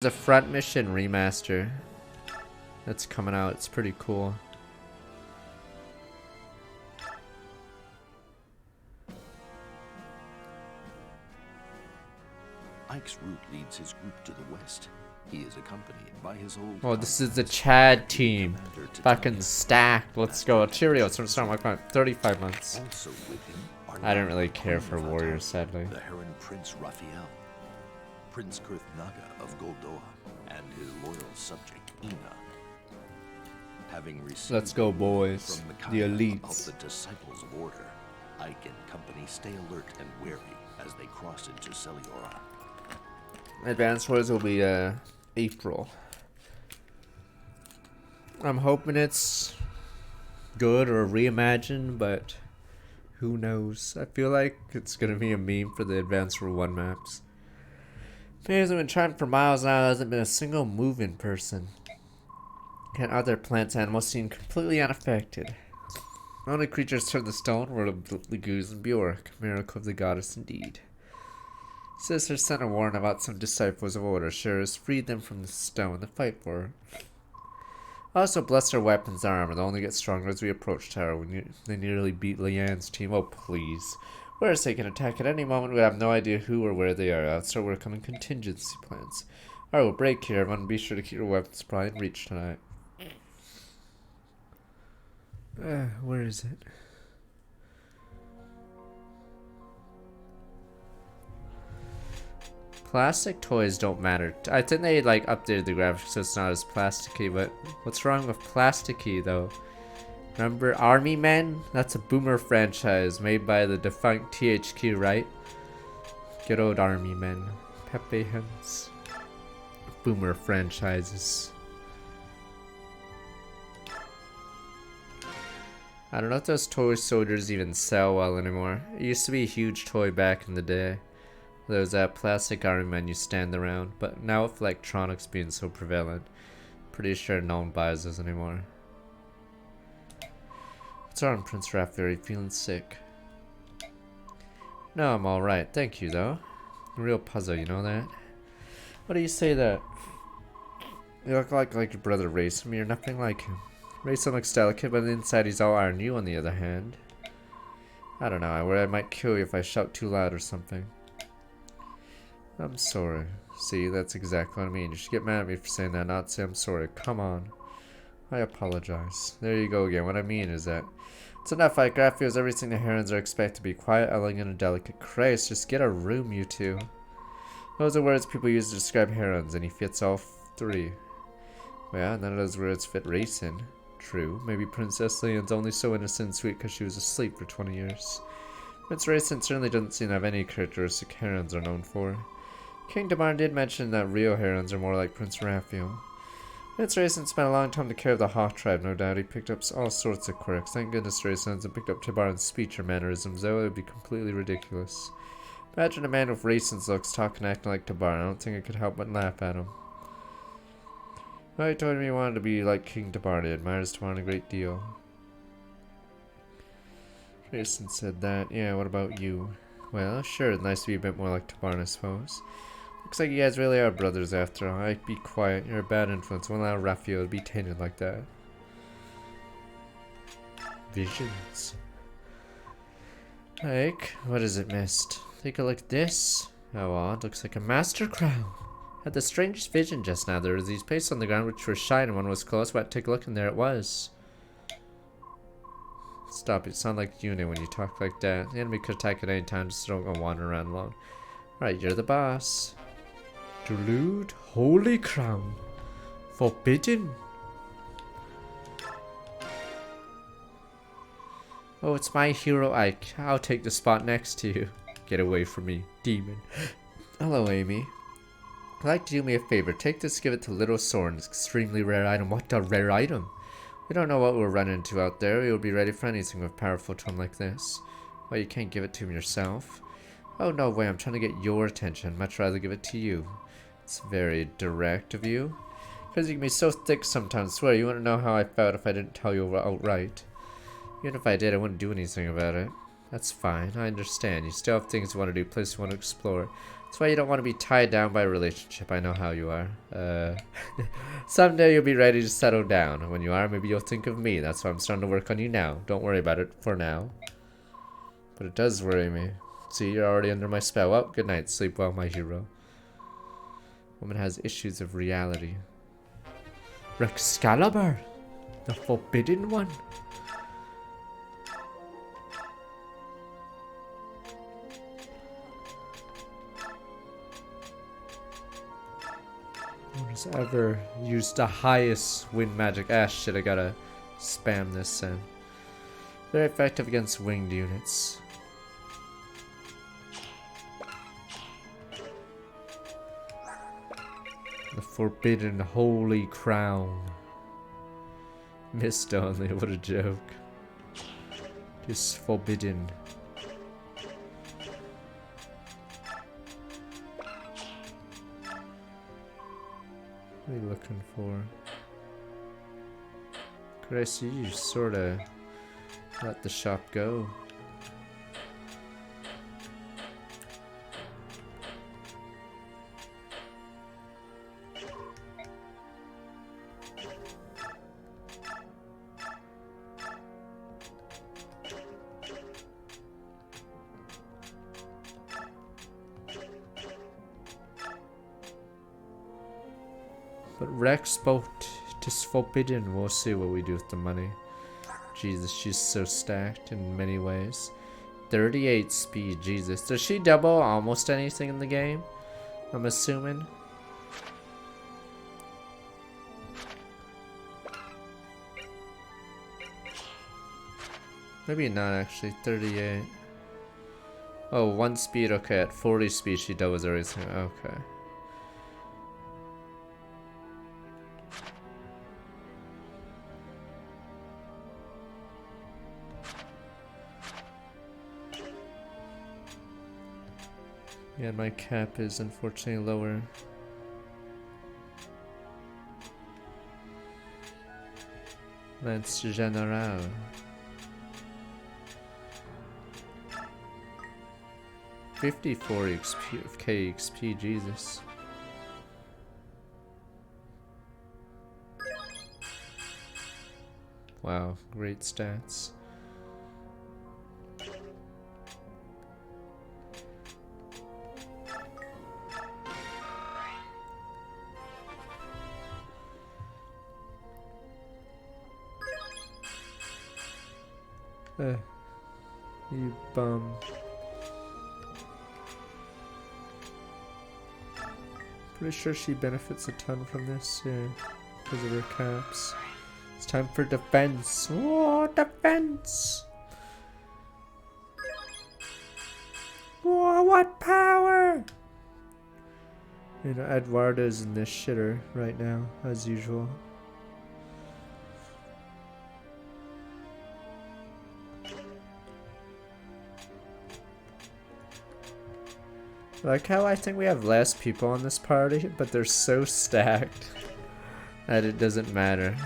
The front mission remaster that's coming out. It's pretty cool. Ike's route leads his group to the west. He is accompanied by his old. Oh, this is the Chad team. Fucking stacked. Let's go. Cheerios from Star Wars 35 months. Also with him are I don't really care for warriors, sadly. the Heron Prince Raphael, Prince Kurthnaga of Goldoa, and his loyal subject Ina. Having received Let's go, boys. from The of elites. the Disciples of Order, Ike and company stay alert and wary as they cross into Celiora. Advance Wars will be April. I'm hoping it's good or reimagined, but who knows? I feel like it's gonna be a meme for the Advance War 1 maps. Players have been trying for miles now. There hasn't been a single move-in person. And other plants animals seem completely unaffected. The only creatures turned to stone were the goose and Bjork, miracle of the goddess indeed. Sister sent a warning about some disciples of Order. Sure has freed them from the stone to fight for her. Also blessed our weapons armor. They'll only get stronger as we approach Tower. They nearly beat Leanne's team. Oh please. We're taking an attack at any moment. We have no idea who or where they are. I'll start working on contingency plans. Alright, we'll break here. Everyone be sure to keep your weapons supply in reach tonight. Where is it? Plastic toys don't matter. I think they like updated the graphics so it's not as plasticky, but what's wrong with plasticky though? Remember Army Men? That's a boomer franchise made by the defunct THQ, right? Good old Army Men. Pepe Hens. Boomer franchises. I don't know if those toy soldiers even sell well anymore. It used to be a huge toy back in the day. Those plastic army men you stand around, but now with electronics being so prevalent, pretty sure no one buys those anymore. What's wrong, Prince Raphael? Are you feeling sick? No, I'm alright. Thank you, though. A real puzzle, you know that? What do you say that? You look like your brother Racing. You're nothing like him. Racing looks delicate, but on the inside he's all iron. You, on the other hand. I don't know. I worry I might kill you if I shout too loud or something. I'm sorry. See, that's exactly what I mean. You should get mad at me for saying that, not say I'm sorry. Come on. I apologize. There you go again. What I mean is that it's enough. Ike feels everything the herons are expected to be. Quiet, elegant, and delicate. Christ, just get a room, you two. Those are words people use to describe herons, and he fits all three. Well, none of those words fit Racing. True. Maybe Princess Leon's only so innocent and sweet because she was asleep for 20 years. Prince Racing certainly doesn't seem to have any characteristic herons are known for. King Damar did mention that real herons are more like Prince Raphael. Prince Racing spent a long time to care of the Hawk tribe, no doubt. He picked up all sorts of quirks. Thank goodness Racing hasn't picked up Tabaran's speech or mannerisms, though it would be completely ridiculous. Imagine a man with Racing's looks talking and acting like Tabaran. I don't think I could help but laugh at him. Well, he told me he wanted to be like King Tabaran. He admires Tabaran a great deal. Racing said that. Yeah, what about you? Well, sure, it's nice to be a bit more like Tabaran, I suppose. Looks like you guys really are brothers after all. Ike, be quiet. You're a bad influence. Won't allow Raphael to be tainted like that. Visions. Ike, what is it, missed? Take a look at this. How odd. Looks like a master crown. Had the strangest vision just now. There were these pastes on the ground which were shining. One was close, but take a look, and there it was. Stop. You sound like Yuna when you talk like that. The enemy could attack at any time. Just don't go wandering around alone. Right, you're the boss. Delude, holy crown, forbidden. Oh, it's my hero Ike. I'll take the spot next to you. Get away from me, demon. Hello, Amy. I'd like to do me a favor. Take this, give it to Little Soren. It's an extremely rare item. What a rare item. We don't know what we'll run into out there. We'll be ready for anything with a powerful tool like this. Well, you can't give it to him yourself. Oh, no way. I'm trying to get your attention. Much rather give it to you. It's very direct of you. Because you can be so thick sometimes. I swear, you wouldn't know how I felt if I didn't tell you outright. Even if I did, I wouldn't do anything about it. That's fine. I understand. You still have things you want to do, places you want to explore. That's why you don't want to be tied down by a relationship. I know how you are. Someday you'll be ready to settle down. When you are, maybe you'll think of me. That's why I'm starting to work on you now. Don't worry about it for now. But it does worry me. See, you're already under my spell. Well, good night. Sleep well, my hero. Woman has issues of reality. Excalibur, the forbidden one. Who's ever used the highest wind magic? Ah, shit, I gotta spam this in. Very effective against winged units. The forbidden holy crown. Missed only, what a joke. It's forbidden. What are you looking for? Could I see you sorta let the shop go? But Rex spoke tis forbidden. We'll see what we do with the money. Jesus, she's so stacked in many ways. 38 speed, Jesus. Does she double almost anything in the game? I'm assuming. Maybe not actually, 38. Oh, 1 speed, okay. At 40 speed she doubles everything, okay. Yeah, my cap is unfortunately lower. Lance General. $54 XP, Jesus. Wow, great stats. You bum. Pretty sure she benefits a ton from this, yeah, because of her caps. It's time for defense. Oh, defense! Oh, what power! You know, Eduardo's in this shitter right now, as usual. Like how I think we have less people on this party, but they're so stacked that it doesn't matter.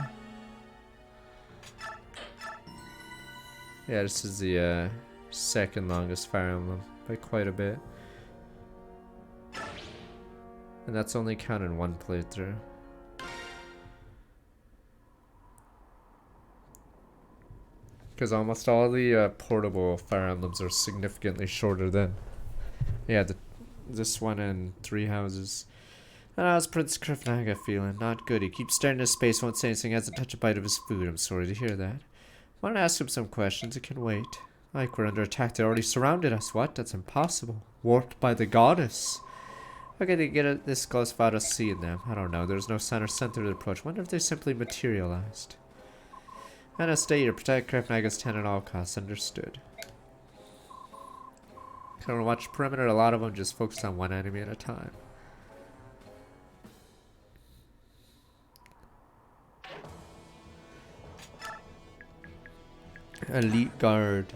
Yeah, this is the second longest Fire Emblem by quite a bit. And that's only counting one playthrough. Because almost all the portable Fire Emblems are significantly shorter than... Yeah, this one and 3 houses. And how's Prince Krifnaga feeling? Not good. He keeps staring into space, won't say anything, hasn't touched a bite of his food. I'm sorry to hear that. Want to ask him some questions? It can wait. Like, we're under attack. They already surrounded us. What? That's impossible. Warped by the goddess. How could they get this close without us seeing them? I don't know. There's no sign or center to approach. Wonder if they simply materialized. And stay here. Protect Krifnaga's tent at all costs. Understood. Kind of watch perimeter. A lot of them just focus on one enemy at a time. Elite guard.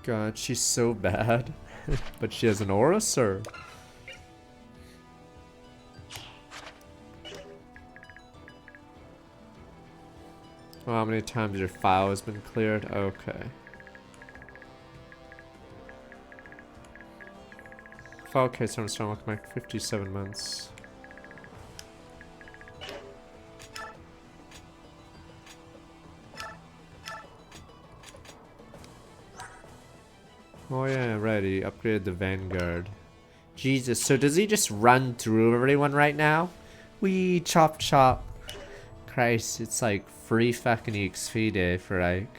God, she's so bad. But she has an aura, sir. Oh, how many times your file has been cleared? Okay. File case on stomach Mac 57 months. Oh yeah, right, he upgraded the Vanguard. Jesus, so does he just run through everyone right now? We chop chop. Christ, it's like free fucking XP day for Ike.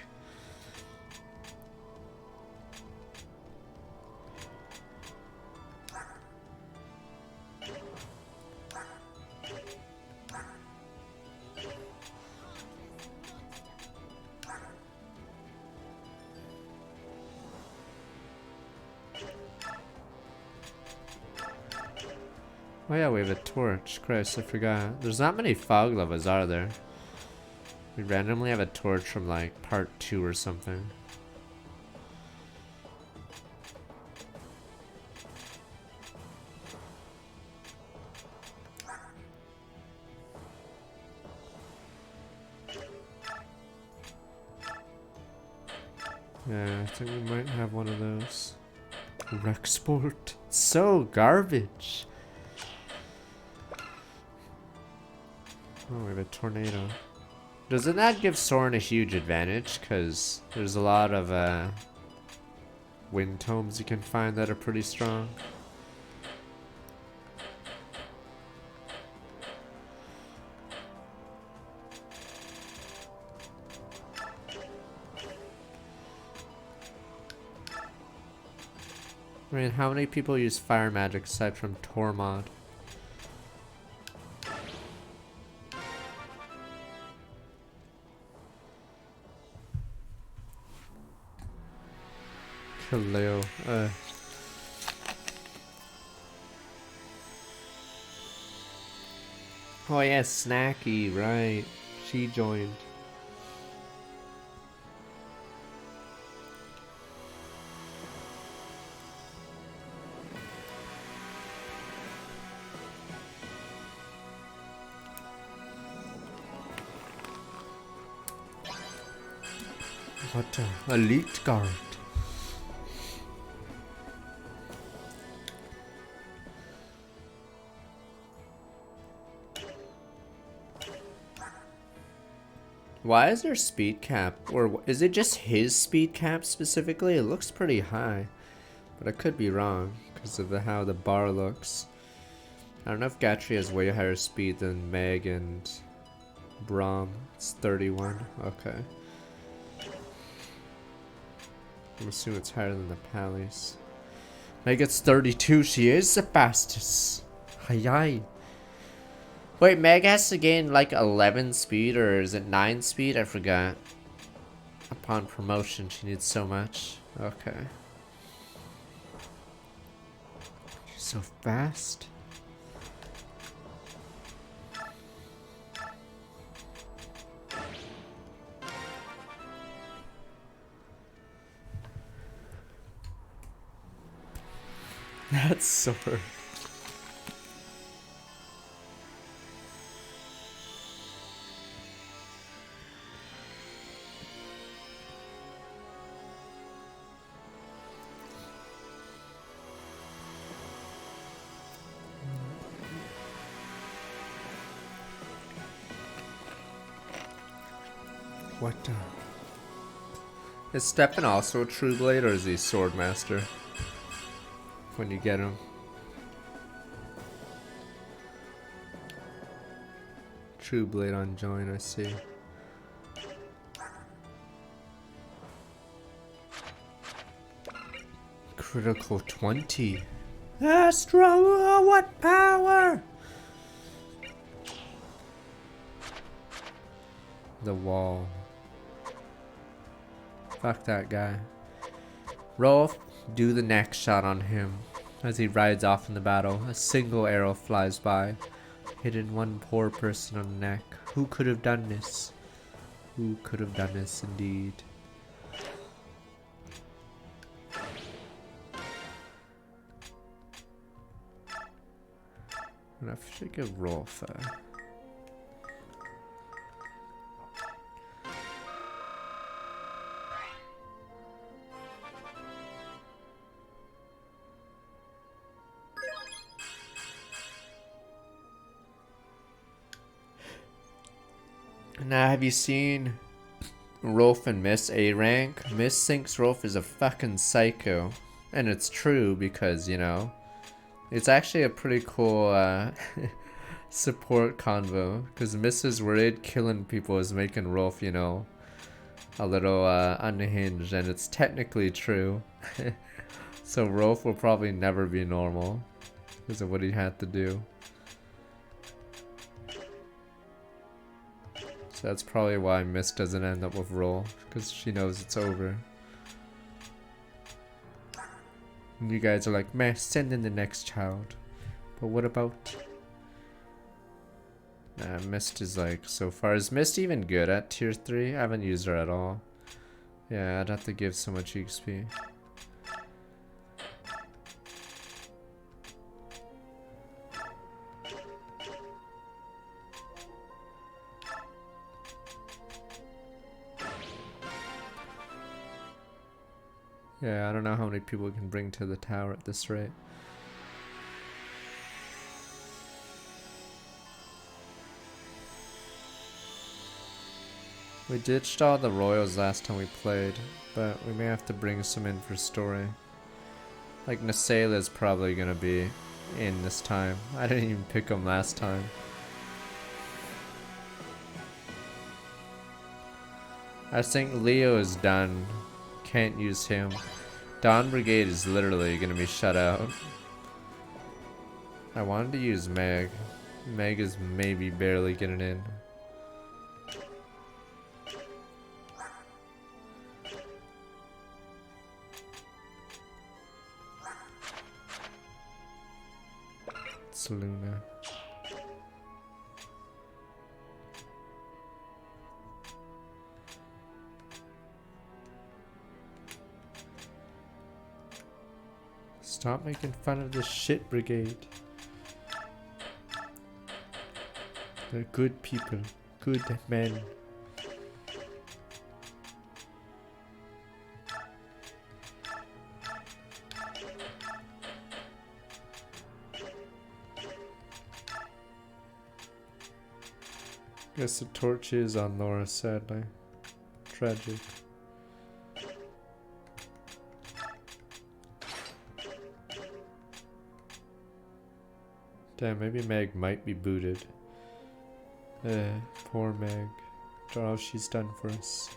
Oh yeah, we have a torch. Christ, I forgot. There's not many fog levels, are there? We randomly have a torch from like part 2 or something. Yeah, I think we might have one of those. Rexport. So garbage. Oh, we have a tornado. Doesn't that give Soren a huge advantage? Because there's a lot of wind tomes you can find that are pretty strong. I mean, how many people use fire magic aside from Tormod? Kaleo. Oh yeah, Snacky, right. She joined. What a elite guard. Why is there speed cap? Or is it just his speed cap specifically? It looks pretty high. But I could be wrong because of how the bar looks. I don't know if Gatry has way higher speed than Meg and Braum. It's 31. Okay. I'm assuming it's higher than the Pallies. Meg gets 32. She is the fastest. Hi. Wait, Meg has to gain like 11 speed, or is it 9 speed? I forgot. Upon promotion, she needs so much. Okay. She's so fast. That's sword. What the? Is Stefan also a True Blade, or is he Swordmaster? When you get him. True Blade on join, I see. Critical 20. Astro, what power? The wall. Fuck that guy. Rolf, do the next shot on him. As he rides off in the battle, a single arrow flies by, hitting one poor person on the neck. Who could have done this? Who could have done this indeed? I should give Rolf Now, have you seen Rolf and Miss A rank? Miss thinks Rolf is a fucking psycho. And it's true because, you know, it's actually a pretty cool support convo. Because Miss is worried killing people is making Rolf, you know, a little unhinged. And it's technically true. So Rolf will probably never be normal because of what he had to do. So that's probably why Miss doesn't end up with Rolf, because she knows it's over. And you guys are like, meh, send in the next child. But what about... Nah, Mist is like, so far. Is Mist even good at tier 3? I haven't used her at all. Yeah, I'd have to give so much XP. Yeah, I don't know how many people we can bring to the tower at this rate. We ditched all the royals last time we played, but we may have to bring some in for story. Like Nasela's probably gonna be in this time. I didn't even pick him last time. I think Leo is done. Can't use him. Dawn Brigade is literally gonna be shut out. I wanted to use Meg. Meg is maybe barely getting in. It's Luna. Stop making fun of the shit brigade. They're good people. Good men. Guess the torch is on Laura, sadly. Tragic. Damn, maybe Meg might be booted. Poor Meg. After all she's done for us.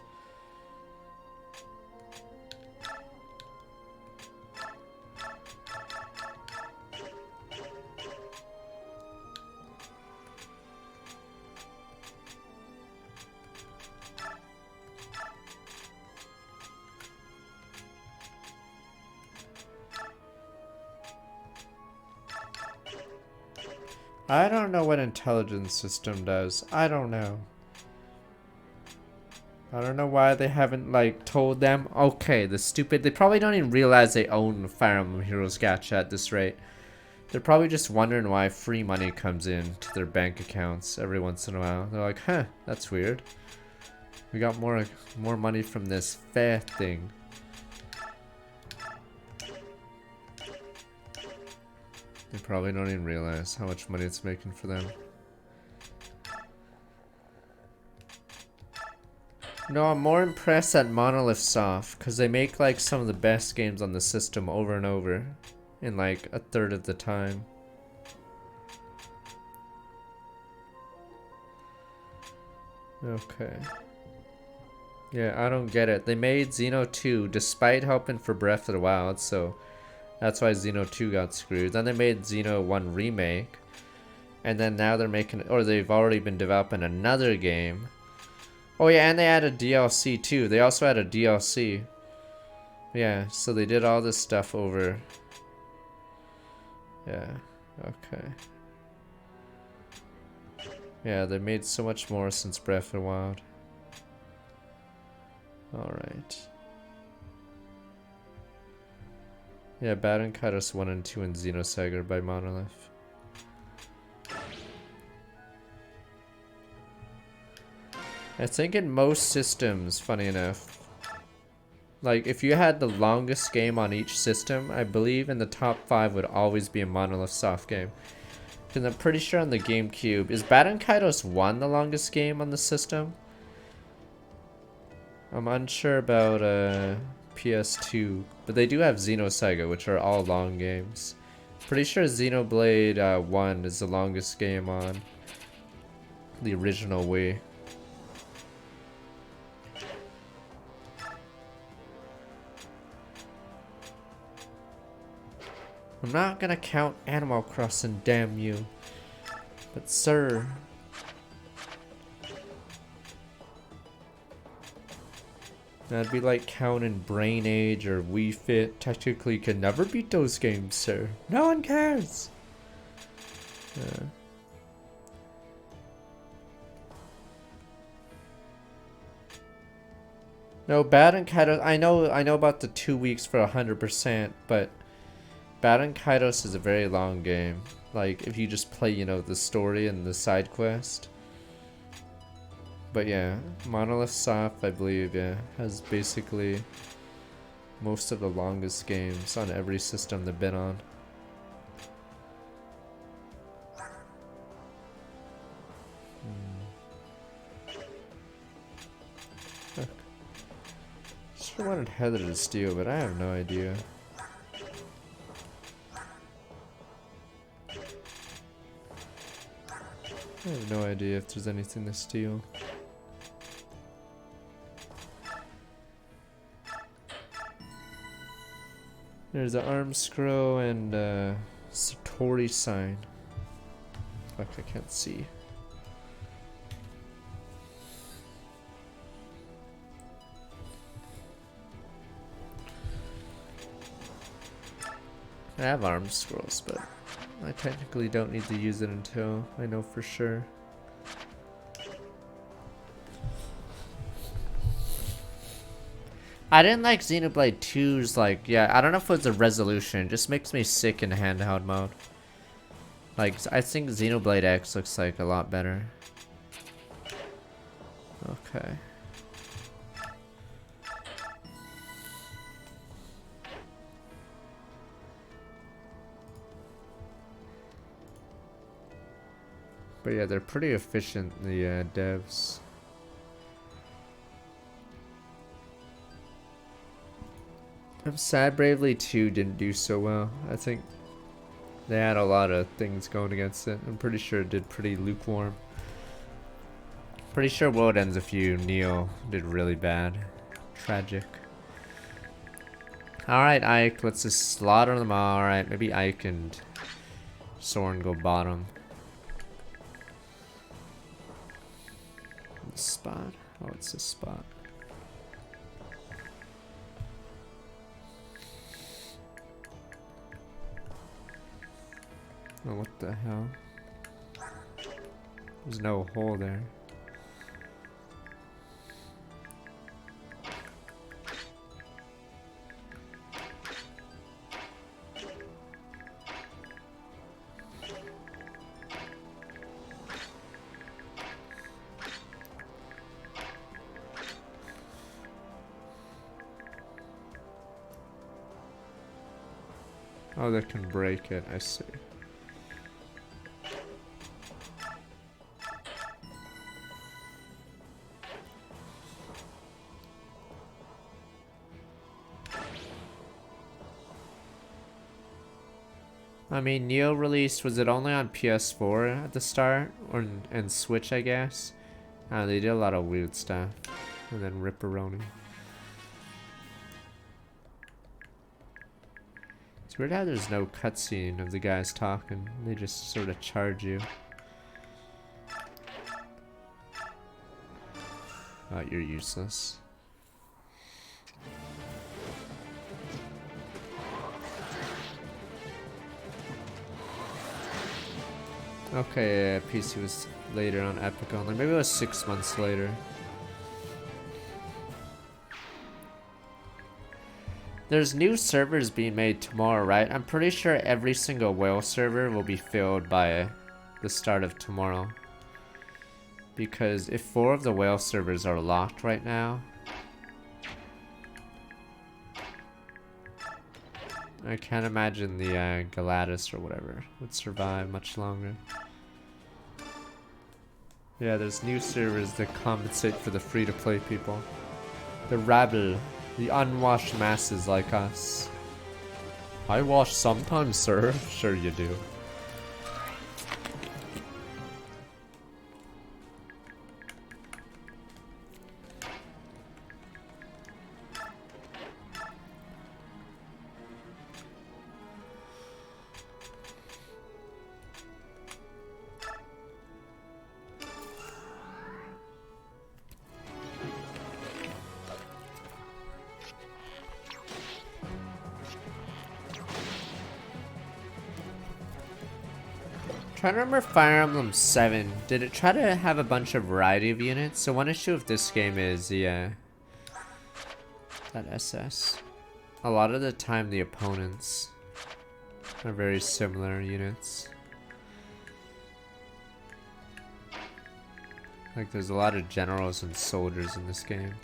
I don't know what intelligence system does. I don't know. I don't know why they haven't like told them. Okay, they probably don't even realize they own Fire Emblem Heroes Gacha at this rate. They're probably just wondering why free money comes in to their bank accounts every once in a while. They're like, huh, that's weird. We got more money from this fair thing. They probably don't even realize how much money it's making for them. No, I'm more impressed at Monolith Soft because they make like some of the best games on the system over and over in like a third of the time. Okay. Yeah, I don't get it. They made Xeno 2 despite helping for Breath of the Wild, so that's why Xeno 2 got screwed. Then they made Xeno 1 remake. And then now they're making, or they've already been developing another game. Oh yeah, and they added DLC too. They also had a DLC. Yeah, so they did all this stuff over. Yeah, okay. Yeah, they made so much more since Breath of the Wild. Alright. Yeah, Baton Kaitos 1 and 2 and Xenosaga by Monolith. I think in most systems, funny enough, like if you had the longest game on each system, I believe in the top 5 would always be a Monolith Soft game. Because I'm pretty sure on the GameCube, is Baton Kaitos 1 the longest game on the system? I'm unsure about PS2, but they do have Xenosaga, which are all long games. Pretty sure Xenoblade 1 is the longest game on the original Wii. I'm not gonna count Animal Crossing, damn you. But sir... That'd be like counting Brain Age or Wii Fit. Technically, you can never beat those games, sir. No one cares! No, Bad and Kaidos... I know about the 2 weeks for 100%, but... Bad and Kaidos is a very long game. Like, if you just play, you know, the story and the side quest. But yeah, Monolith Soft, I believe, yeah, has basically most of the longest games on every system they've been on. Sure wanted Heather to steal, but I have no idea. I have no idea if there's anything to steal. There's an arm scroll and a Satori sign. Fuck, I can't see. I have arm scrolls, but I technically don't need to use it until I know for sure. I didn't like Xenoblade 2's, like, yeah, I don't know if it was the resolution. It just makes me sick in handheld mode. Like, I think Xenoblade X looks like a lot better. Okay. But yeah, they're pretty efficient, the devs. I'm sad Bravely 2 didn't do so well. I think they had a lot of things going against it. I'm pretty sure it did pretty lukewarm. Pretty sure World Ends With You, Neo did really bad. Tragic. Alright, Ike, let's just slaughter them all. Alright, maybe Ike and Soren go bottom. This spot? Oh, it's this spot. Oh, what the hell? There's no hole there. Oh, they can break it, I see. I mean, Neo released, was it only on PS4 at the start? Or and Switch, I guess? They did a lot of weird stuff. And then Ripperoni. It's weird how there's no cutscene of the guys talking. They just sort of charge you. Oh, you're useless. Okay, yeah, PC was later on Epic only. Maybe it was 6 months later. There's new servers being made tomorrow, right? I'm pretty sure every single whale server will be filled by the start of tomorrow. Because if 4 of the whale servers are locked right now, I can't imagine the Galatis or whatever would survive much longer. Yeah, there's new servers that compensate for the free-to-play people. The rabble. The unwashed masses like us. I wash sometimes, sir. Sure you do. Trying to remember Fire Emblem 7. Did it try to have a bunch of variety of units? So one issue of this game is, yeah, that SS. A lot of the time the opponents are very similar units. Like there's a lot of generals and soldiers in this game.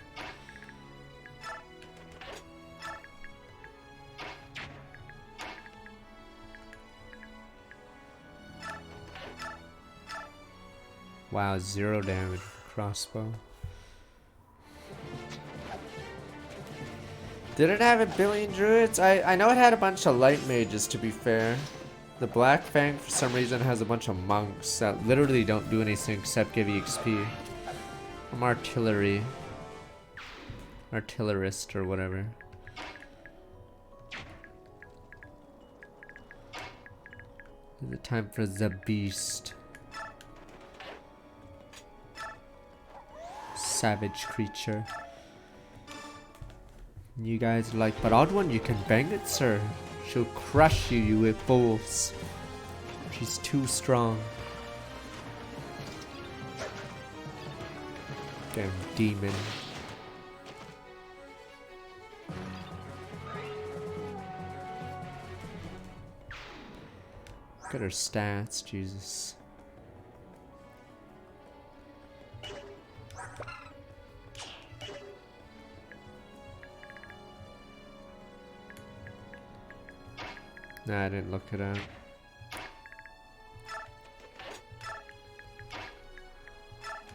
Wow, 0 damage for crossbow. Did it have a billion druids? I know it had a bunch of light mages, to be fair. The Black Fang for some reason has a bunch of monks that literally don't do anything except give you XP. I'm artillery. Artillerist or whatever. The time for the beast. Savage creature. You guys are like, but odd one, you can bang it, sir. She'll crush you, you fools. She's too strong. Damn demon. Look at her stats, Jesus. Nah, I didn't look it up.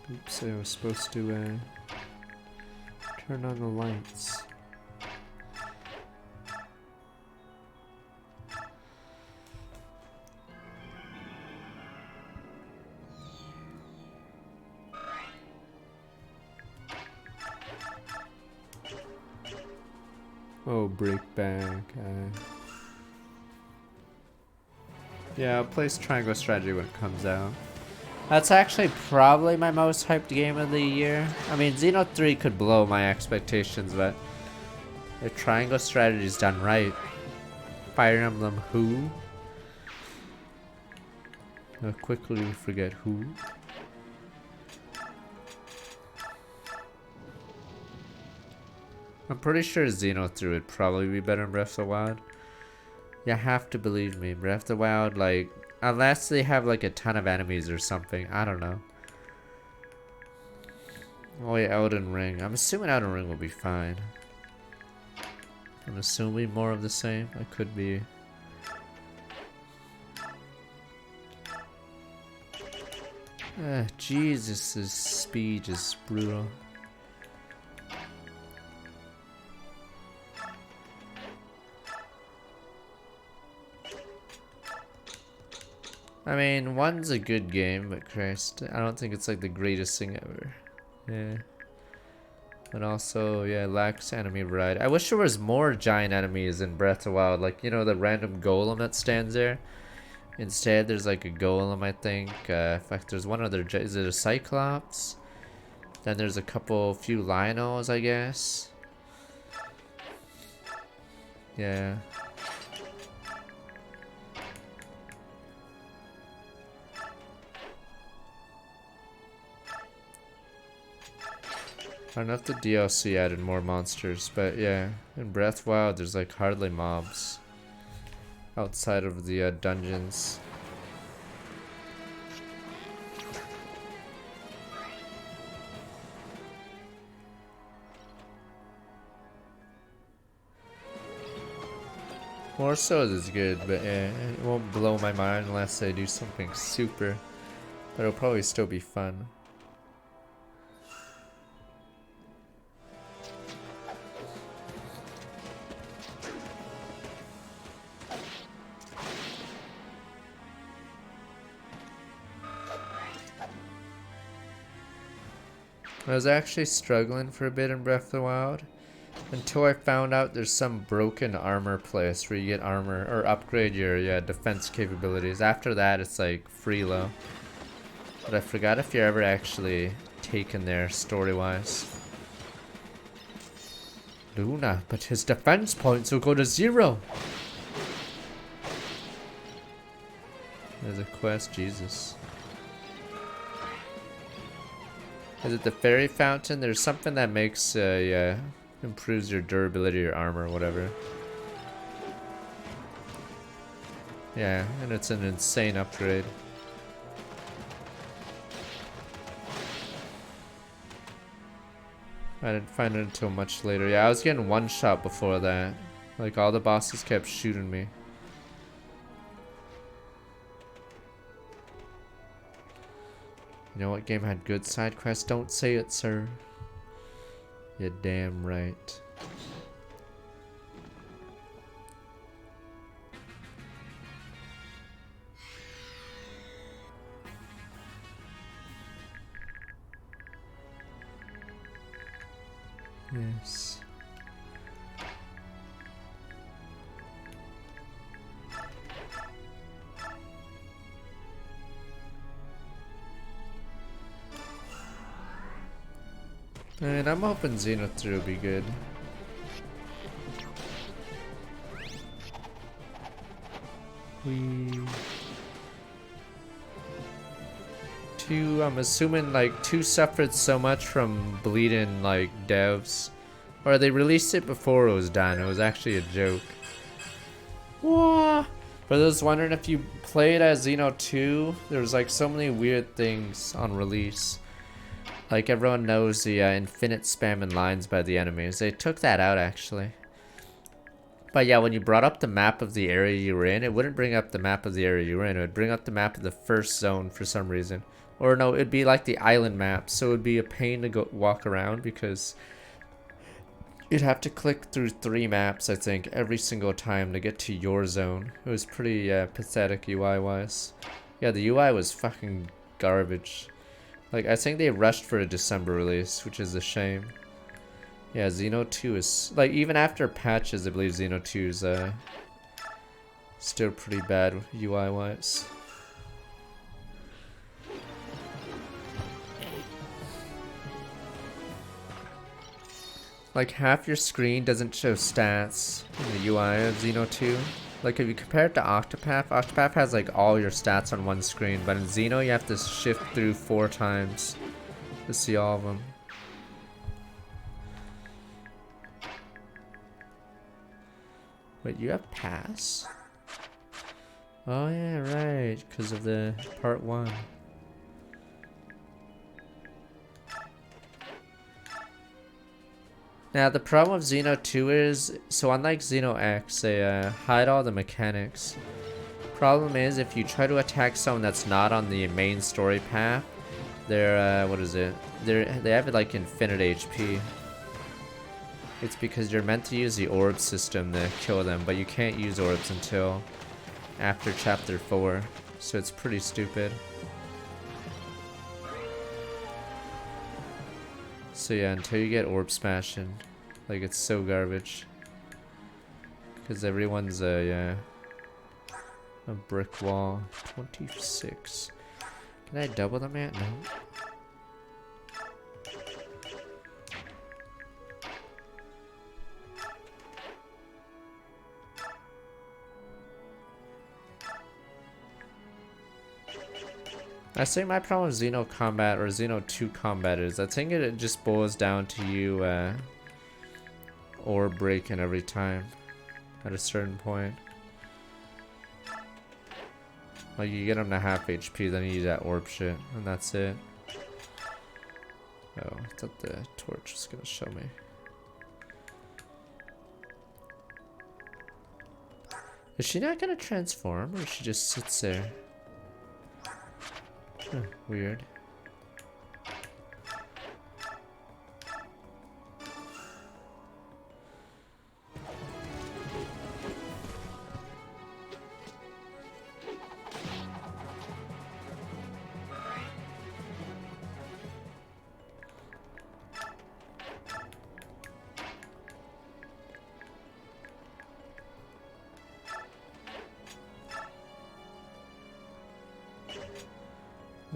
Oops, I was supposed to turn on the lights. Oh, break back. Yeah, I'll play Triangle Strategy when it comes out. That's actually probably my most hyped game of the year. I mean, Xeno 3 could blow my expectations, but if Triangle Strategy is done right, Fire Emblem who? I'll quickly forget who. I'm pretty sure Xeno 3 would probably be better than Breath of the Wild. You have to believe me, Breath of the Wild, like, unless they have like a ton of enemies or something, I don't know. Oh yeah, Elden Ring. I'm assuming Elden Ring will be fine. I'm assuming more of the same. I could be. Jesus, this speed is brutal. I mean, one's a good game, but Christ, I don't think it's like the greatest thing ever. Yeah. But also, yeah, lacks enemy variety. I wish there was more giant enemies in Breath of the Wild, like, you know, the random golem that stands there. Instead, there's like a golem, I think. In fact, there's one other, is it a Cyclops? Then there's a few Lionels, I guess. Yeah. I don't know if the DLC added more monsters, but yeah, in Breath of the Wild there's like hardly mobs outside of the dungeons. More so is good, but yeah, it won't blow my mind unless they do something super, but it'll probably still be fun. I was actually struggling for a bit in Breath of the Wild until I found out there's some broken armor place where you get armor or upgrade your defense capabilities. After that, it's like free low. But I forgot if you're ever actually taken there story-wise. Luna, but his defense points will go to 0. There's a quest, Jesus. Is it the fairy fountain? There's something that makes, yeah, improves your durability or armor or whatever. Yeah, and it's an insane upgrade. I didn't find it until much later. Yeah, I was getting one shot before that. Like, all the bosses kept shooting me. You know what game had good side quests? Don't say it, sir. You're damn right. Yes. And I'm hoping Xeno 3 will be good. I'm assuming like 2 suffered so much from bleeding like devs. Or they released it before it was done. It was actually a joke. Wah! For those wondering if you played as Xeno 2, there was like so many weird things on release. Like everyone knows the infinite spamming lines by the enemies. They took that out actually. But yeah, when you brought up the map of the area you were in, it wouldn't bring up the map of the area you were in. It would bring up the map of the first zone for some reason. Or no, it'd be like the island map. So it would be a pain to go walk around because you'd have to click through 3 maps, I think, every single time to get to your zone. It was pretty pathetic UI-wise. Yeah, the UI was fucking garbage. Like, I think they rushed for a December release, which is a shame. Yeah, Xeno 2 is... Like, even after patches, I believe Xeno 2 is still pretty bad UI-wise. Like, half your screen doesn't show stats in the UI of Xeno 2. Like, if you compare it to Octopath, Octopath has, like, all your stats on one screen. But in Xeno, you have to shift through 4 times to see all of them. Wait, you have pass? Oh, yeah, right. Because of the part 1. Now, the problem with Xeno 2 is, so unlike Xeno X, they hide all the mechanics. Problem is, if you try to attack someone that's not on the main story path, they're, what is it? They have, like, infinite HP. It's because you're meant to use the orb system to kill them, but you can't use orbs until after chapter 4, so it's pretty stupid. So yeah, until you get orb smashing, like it's so garbage. Because everyone's a brick wall. 26. Can I double them yet? No. I think my problem with Xeno combat or Xeno 2 combat is I think it just boils down to you orb breaking every time at a certain point. Like you get them to half HP, then you use that orb shit, and that's it. Oh, I thought the torch was gonna show me. Is she not gonna transform, or she just sits there? Huh, weird.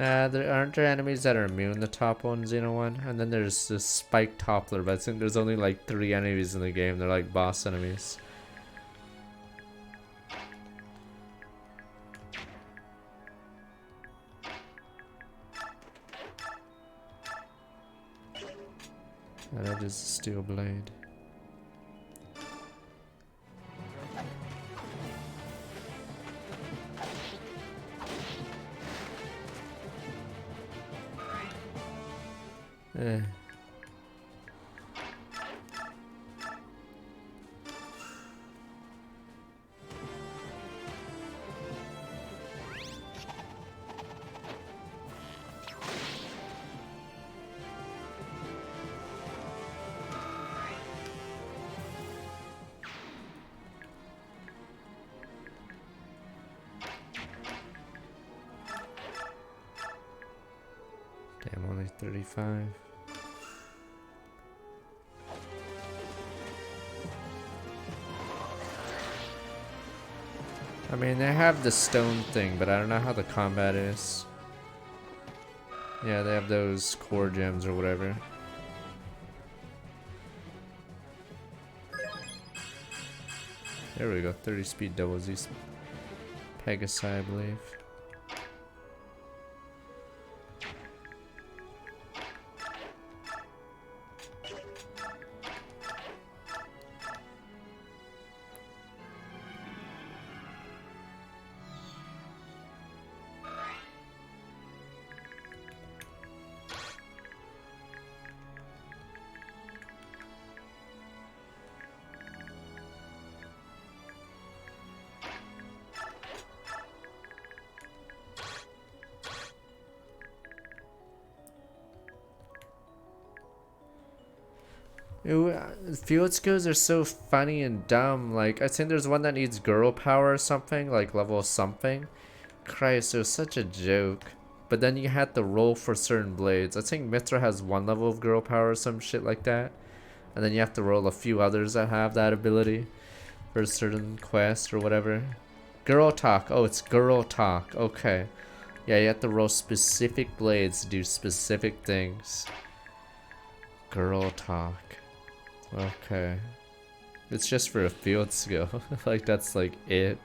Nah, there aren't there enemies that are immune, the top ones, you know one? And then there's this spike toppler, but I think there's only like 3 enemies in the game. They're like boss enemies. And that is a steel blade. Eh. Damn, only 35. I mean, they have the stone thing, but I don't know how the combat is. Yeah, they have those core gems or whatever. There we go, 30 speed doubles these Pegasi, I believe. Ew, field skills are so funny and dumb. Like, I think there's one that needs girl power or something, like level something. Christ, it was such a joke. But then you had to roll for certain blades. I think Mithra has 1 level of girl power or some shit like that. And then you have to roll a few others that have that ability for a certain quest or whatever. Girl talk. Oh, it's girl talk. Okay. Yeah, you have to roll specific blades to do specific things. Girl talk. Okay. It's just for a field skill. Like, that's like it.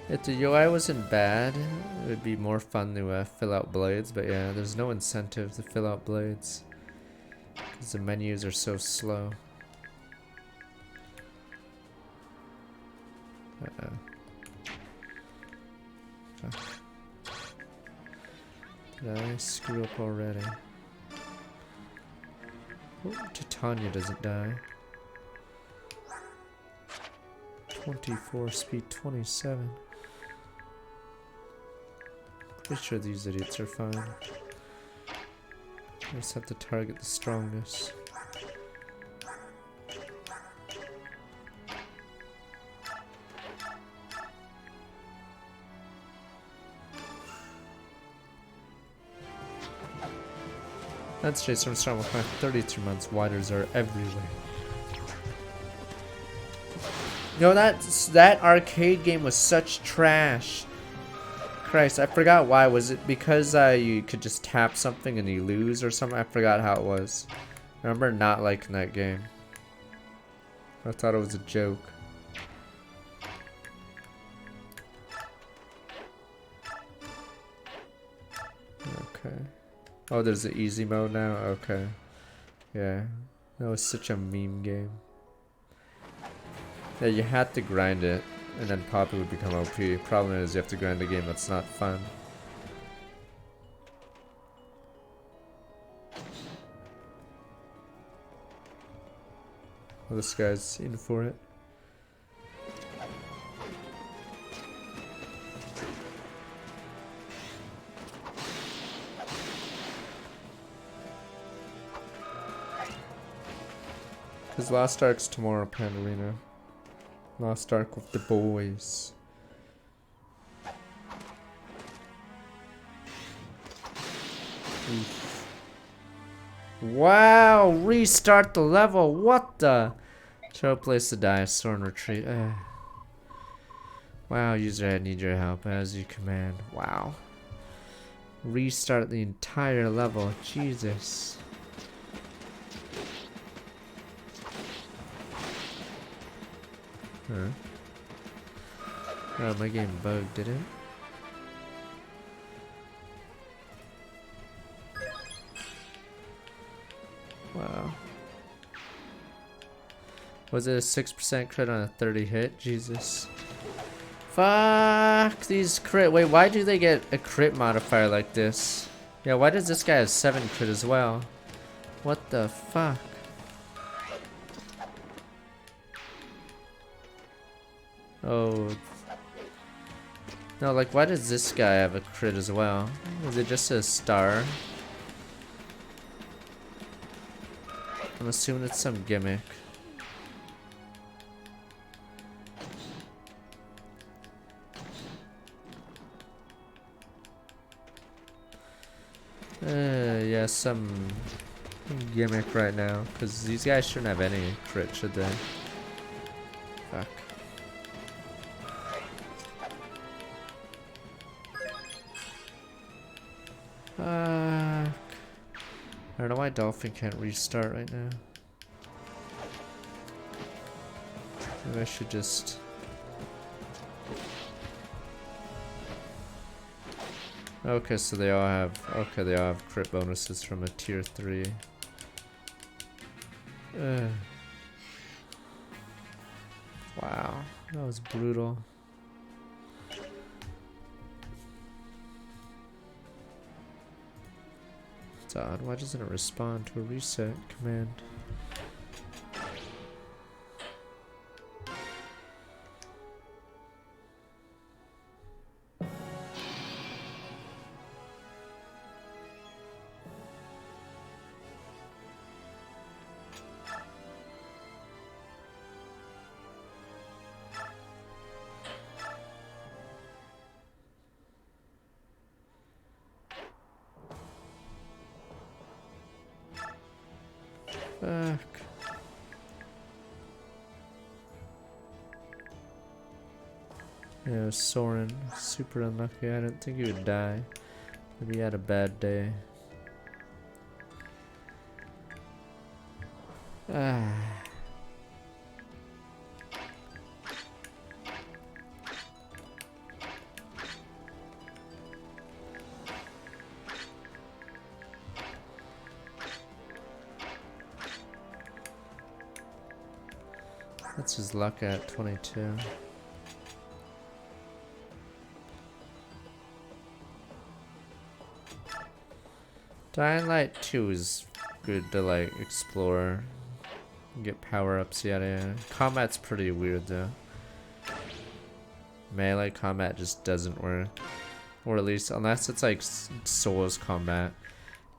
If the UI wasn't bad, it would be more fun to fill out blades, but yeah, there's no incentive to fill out blades because the menus are so slow. Fuck. Did I screw up already? Oh, Titania doesn't die. 24 speed 27. Pretty sure these idiots are fine. I just have to target the strongest. That's Jason Storm with my 33 months. Widers are everywhere. No, that arcade game was such trash. Christ, I forgot why. Was it because you could just tap something and you lose or something? I forgot how it was. I remember not liking that game. I thought it was a joke. Okay. Oh, there's the easy mode now? Okay. Yeah. That was such a meme game. Yeah, you had to grind it, and then Poppy would become OP. Problem is, you have to grind a game that's not fun. Well, this guy's in for it. Cause Lost Ark's tomorrow, Pandarina. Lost Ark with the boys. Wow, restart the level. What the? Show a place to die. Store and retreat. Wow, user, I need your help as you command. Wow. Restart the entire level. Jesus. Huh? Oh, my game bugged, did it? Wow. Was it a 6% crit on a 30 hit? Jesus. Fuck these crit. Wait, why do they get a crit modifier like this? Yeah, why does this guy have 7 crit as well? What the fuck? Oh. No, like, why does this guy have a crit as well? Is it just a star? I'm assuming it's some gimmick. Yeah, some gimmick right now. Because these guys shouldn't have any crit, should they? Fuck. Fuck. I don't know why Dolphin can't restart right now. Maybe I should just... Okay, so they all have... Okay, they all have crit bonuses from a tier 3. Wow, that was brutal. It's odd, why doesn't it respond to a reset command? Fuck. Yeah, Soren, super unlucky. I didn't think he would die. Maybe he had a bad day. Ah. That's his luck at 22. Dying Light 2 is good to like explore, get power-ups, yada yada. Combat's pretty weird though. Melee combat just doesn't work. Or at least, unless it's like Souls combat,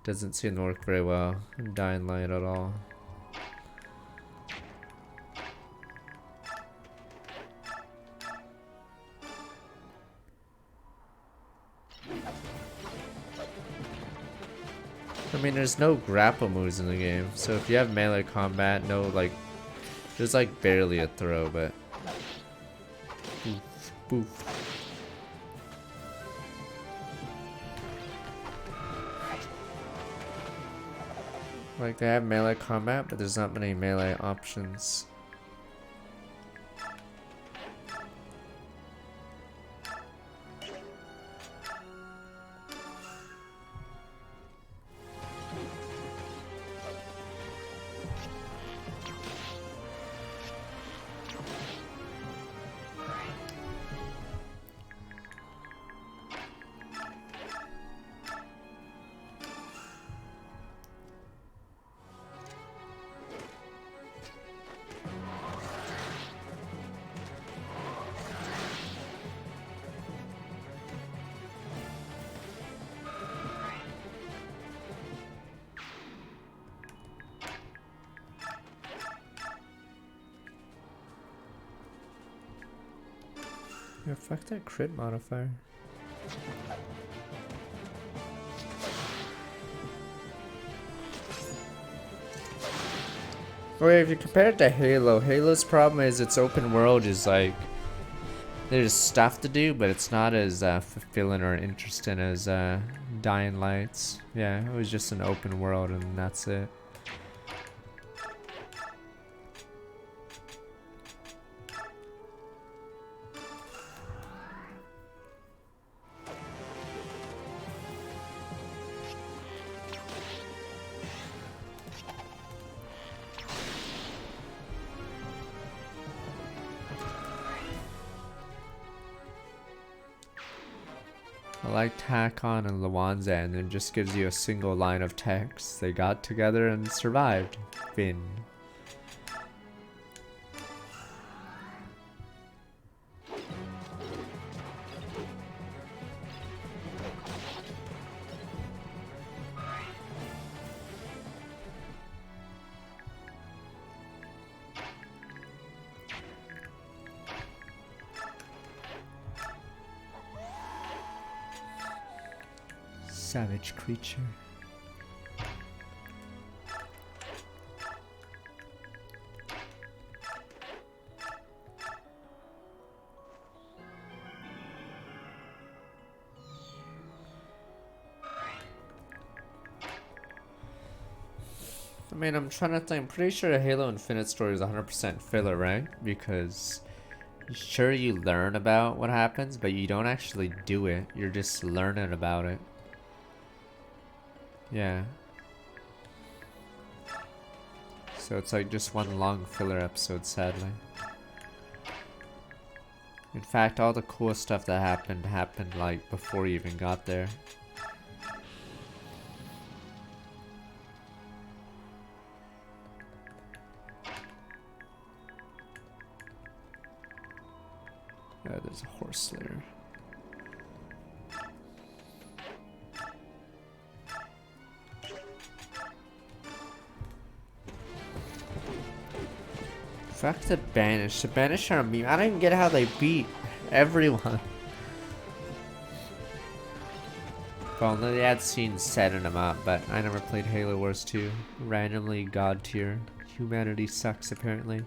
doesn't seem to work very well in Dying Light at all. I mean, there's no grapple moves in the game, so if you have melee combat, no, like, there's like barely a throw, but boof, boof. Like, they have melee combat, but there's not many melee options. Yeah, fuck that crit modifier. Or if you compare it to Halo, Halo's problem is its open world is like there's stuff to do, but it's not as fulfilling or interesting as Dying Lights. Yeah, it was just an open world and that's it. I like Takon and Lawanza, and it just gives you a single line of text. They got together and survived. Finn. Savage creature. I mean, I'm trying to think. I'm pretty sure Halo Infinite story is 100% filler, right? Because sure you learn about what happens, but you don't actually do it. You're just learning about it. Yeah. So it's like just one long filler episode, sadly. In fact, all the cool stuff that happened like before you even got there. Yeah, there's a horse slayer. Fuck the Banish. The Banish are a meme. I don't even get how they beat everyone. Well, they had seen setting them up, but I never played Halo Wars 2. Randomly god tier. Humanity sucks, apparently.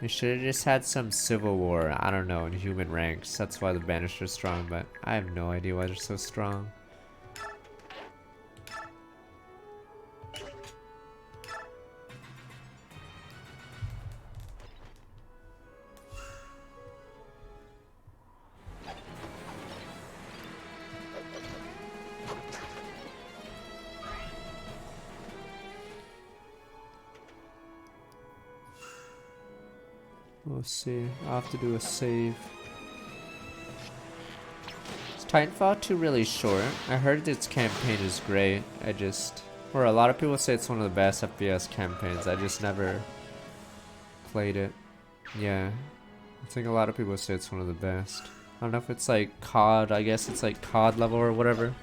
They should have just had some civil war, I don't know, in human ranks. That's why the Banished are strong, but I have no idea why they're so strong. We'll see. I'll have to do a save. Is Titanfall 2 really short? I heard its campaign is great. Or a lot of people say it's one of the best FPS campaigns. I just never played it. Yeah. I think a lot of people say it's one of the best. I don't know if it's like COD. I guess it's like COD level or whatever.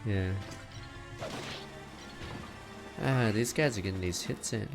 Yeah. Ah, these guys are getting these hits in.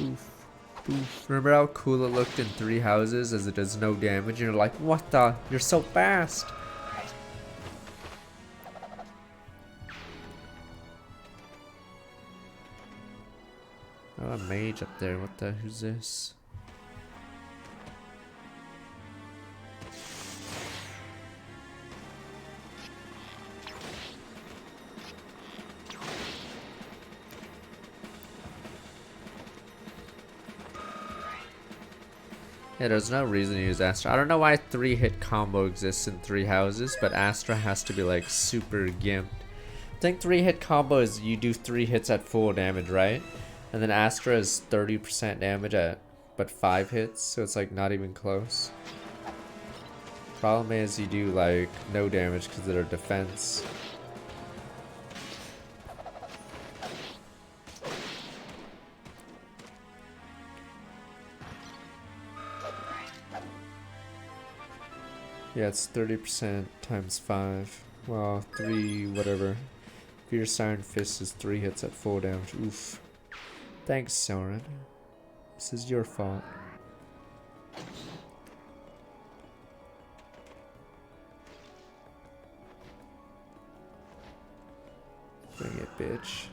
Oof. Oof. Remember how cool it looked in 3 houses as it does no damage? You're like, what the? You're so fast! Oh, a mage up there. What the? Who's this? Yeah, there's no reason to use Astra. I don't know why 3-hit combo exists in 3 houses, but Astra has to be like super gimped. I think 3-hit combo is you do 3 hits at full damage, right? And then Astra is 30% damage at but 5 hits, so it's like not even close. Problem is you do like no damage because of their defense. Yeah, it's 30% times 5. Well, 3 whatever. Fierce Iron Fist is 3 hits at full damage. Oof. Thanks, Soren. This is your fault. Bring it, bitch.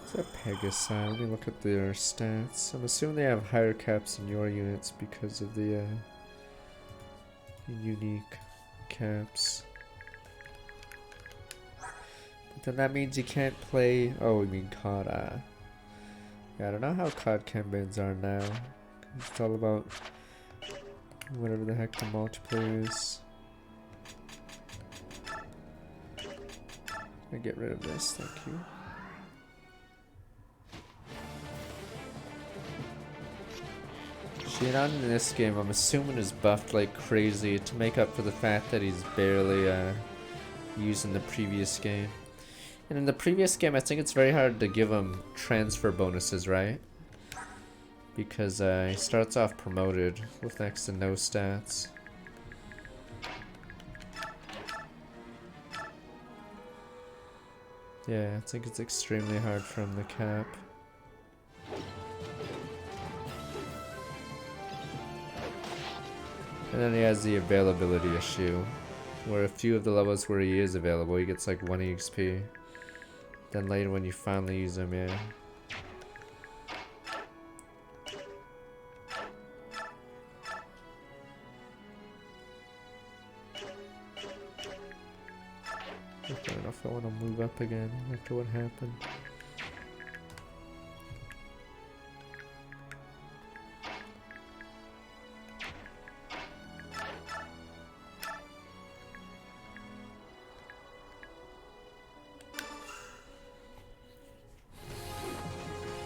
Is that Pegasus? Let me look at their stats. I'm assuming they have higher caps than your units because of the unique caps. But then that means you can't play. Oh, we mean COD. Yeah, I don't know how COD campaigns are now. It's all about whatever the heck the multiplayer is. I get rid of this, thank you. Shinon in this game, I'm assuming, is buffed like crazy to make up for the fact that he's barely used in the previous game. And in the previous game, I think it's very hard to give him transfer bonuses, right? Because he starts off promoted with next to no stats. Yeah, I think it's extremely hard for him to cap. And then he has the availability issue, where a few of the levels where he is available, he gets like 1 EXP. Then later when you finally use him, yeah. I don't know if I want to move up again after what happened.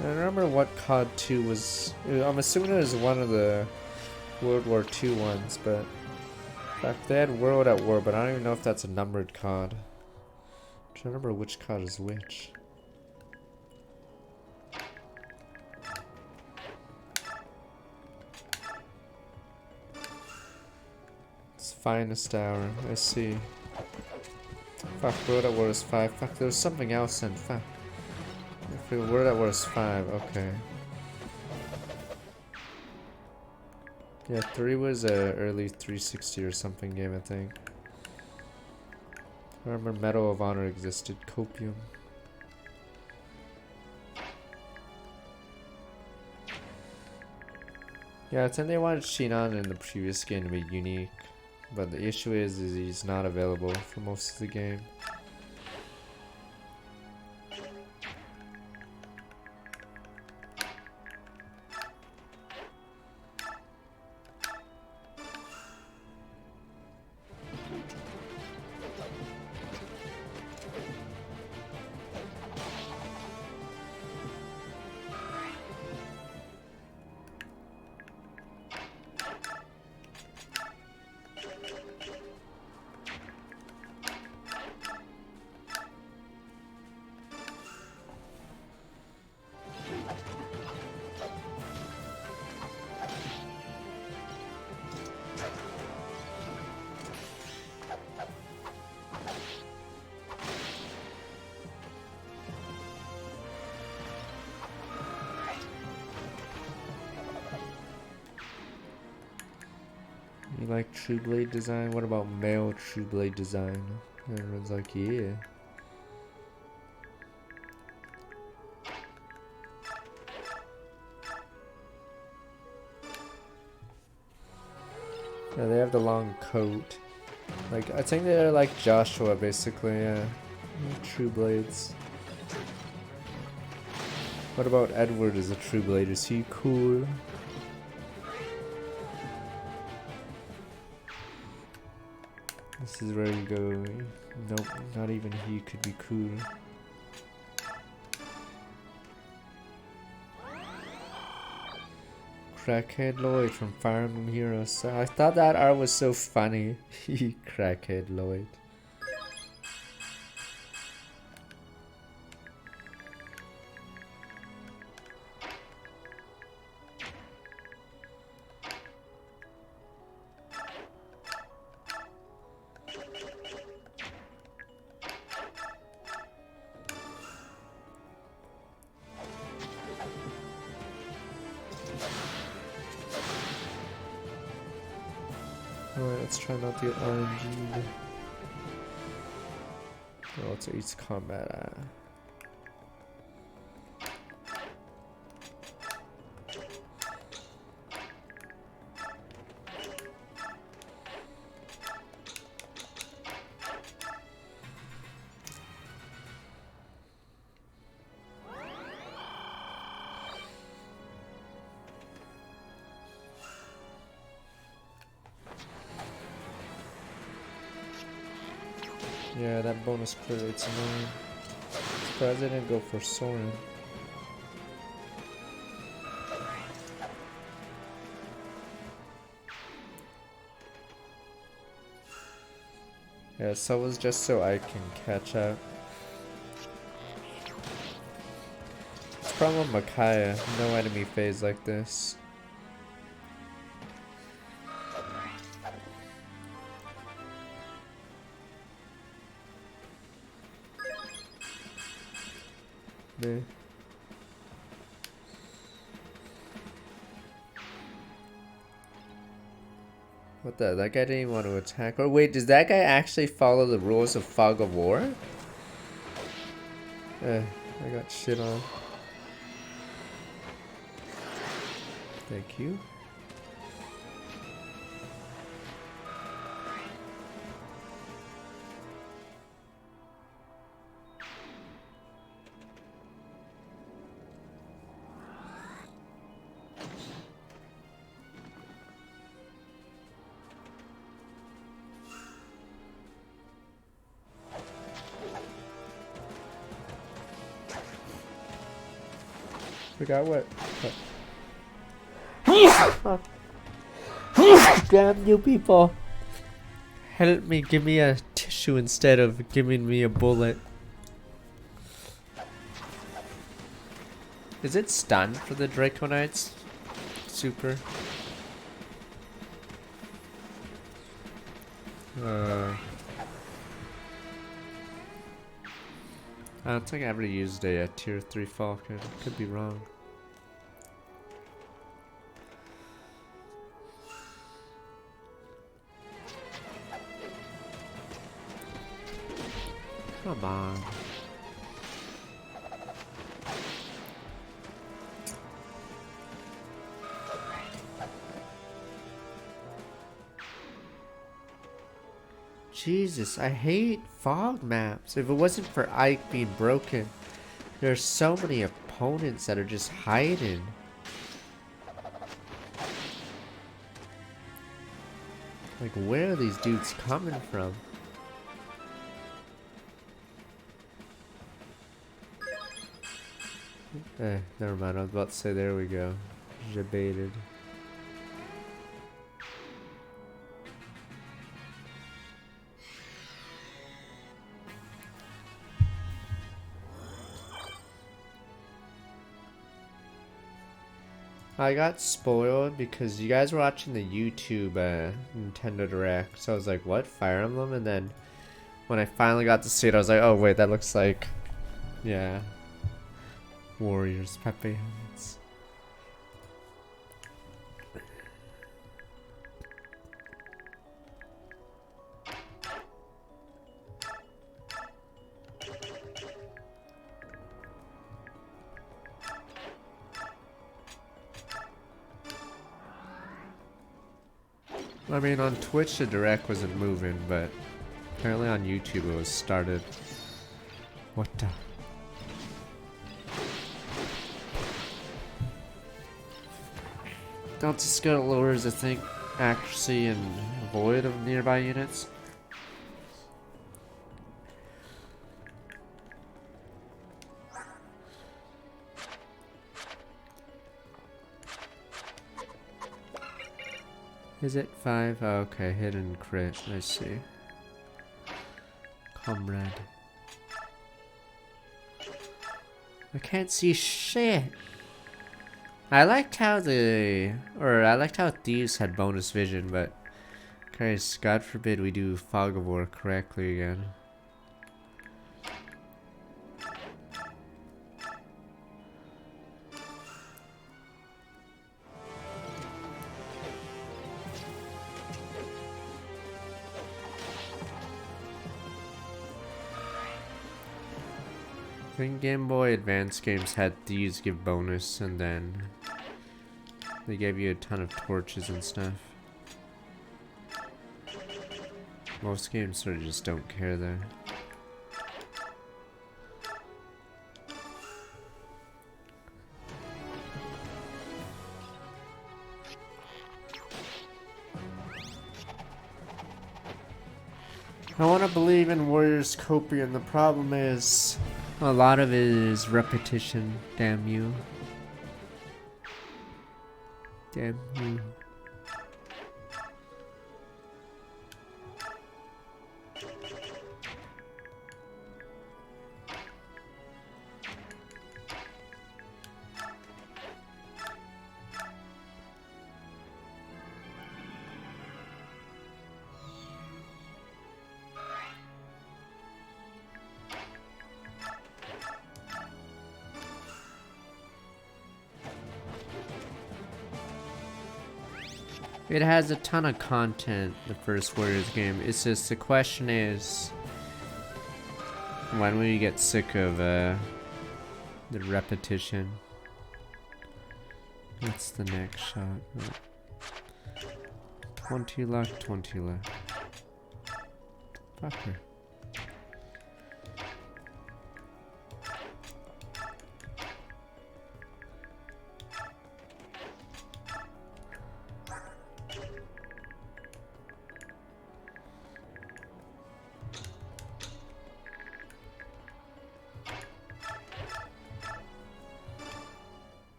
I don't remember what COD 2 was. I'm assuming it was one of the World War II ones, but in fact, they had World at War, but I don't even know if that's a numbered COD. I'm trying to remember which COD is which. It's Finest Hour, I see. Fuck, World at War is 5. Fuck, there was something else in. Fuck. World at War is 5, okay. Yeah, 3 was a early 360 or something game, I think. I remember Medal of Honor existed, Copium. Yeah, I think they wanted Shinon in the previous game to be unique, but the issue is he's not available for most of the game. You like True Blade design? What about male True Blade design? Everyone's like, yeah. Yeah, they have the long coat. Like, I think they're like Joshua, basically, yeah. True Blades. What about Edward as a True Blade? Is he cool? This is where you go. Nope, not even he could be cool. Crackhead Lloyd from Fire Emblem Heroes. I thought that art was so funny. Crackhead Lloyd. Alright, let's try not to get RNG'd. Oh, what's East Combat at? Yeah, that bonus clear rate's annoying. Surprised I didn't go for Soren. Yeah, so was just so I can catch up. It's problem with Makaya, no enemy phase like this. Meh. What the? That guy didn't even want to attack. Or wait, does that guy actually follow the rules of Fog of War? I got shit on. Thank you. Forgot what. Damn you people! Help me, give me a tissue instead of giving me a bullet. Is it stunned for the Draconites? Super. I don't think I ever used a tier 3 Falcon. Could be wrong. Come on. Jesus, I hate fog maps. If it wasn't for Ike being broken, there's so many opponents that are just hiding. Like, where are these dudes coming from? Never mind. I was about to say, there we go. Debated. I got spoiled because you guys were watching the YouTube Nintendo Direct, so I was like, what? Fire Emblem? And then when I finally got to see it, I was like, oh wait, that looks like, yeah, Warriors Pepe helmets. I mean, on Twitch the Direct wasn't moving, but apparently on YouTube it was started. What the? Delta skill lowers, I think, accuracy and void of nearby units. Is it 5? Oh, okay, hidden crit. I see. Comrade. I can't see shit. I liked how thieves had bonus vision, but Christ, God forbid we do Fog of War correctly again. I think Game Boy Advance games had these give bonus, and then they gave you a ton of torches and stuff. Most games sort of just don't care there. I want to believe in Warriors Copian. The problem is a lot of it is repetition. Damn you. Damn you. It has a ton of content, the first Warriors game. It's just the question is, when will you get sick of the repetition? What's the next shot? Oh. 20 luck, 20 luck. Fucker.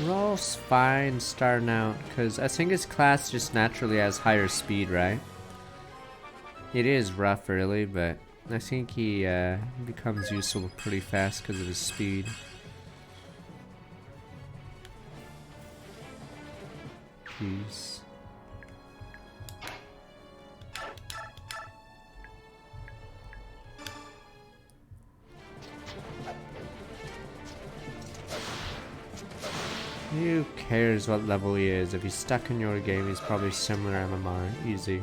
Roll's fine starting out, because I think his class just naturally has higher speed, right? It is rough early, but I think he becomes useful pretty fast because of his speed. Jeez. Who cares what level he is? If he's stuck in your game, he's probably similar MMR. Easy.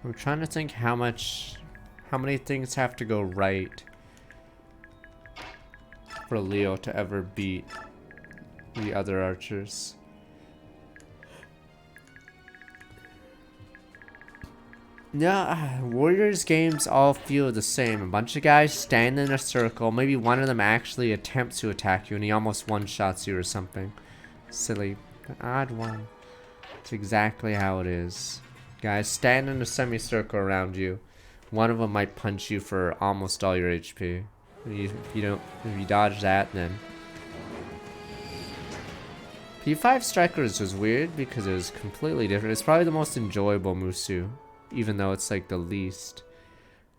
I'm trying to think how many things have to go right for Leo to ever beat the other archers. Yeah, Warriors games all feel the same. A bunch of guys stand in a circle. Maybe one of them actually attempts to attack you and he almost one-shots you or something. Silly. An odd one. It's exactly how it is. Guys stand in a semicircle around you. One of them might punch you for almost all your HP. If you dodge that, then... P5 Strikers was weird because it was completely different. It's probably the most enjoyable Musu. Even though it's like the least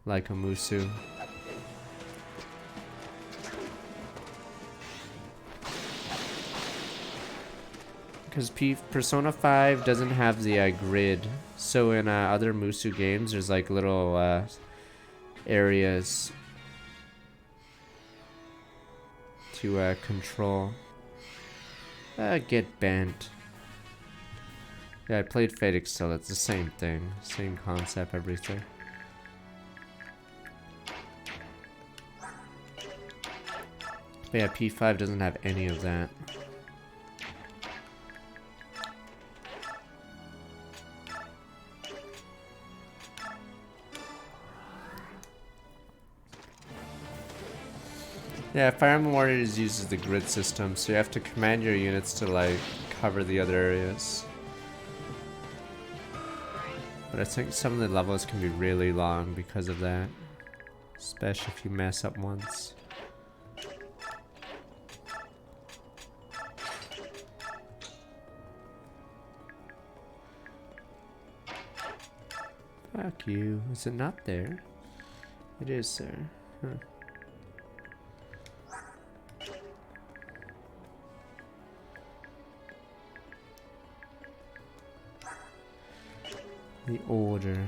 like a Musu. Because Persona 5 doesn't have the grid. So in other Musu games, there's like little areas to control. Get bent. Yeah, I played Fate Extell, it's the same thing. Same concept, everything. But yeah, P5 doesn't have any of that. Yeah, Fire Emblem Warriors uses the grid system, so you have to command your units to like cover the other areas. But I think some of the levels can be really long because of that. Especially if you mess up once. Fuck you. Is it not there? It is there. Huh. The order.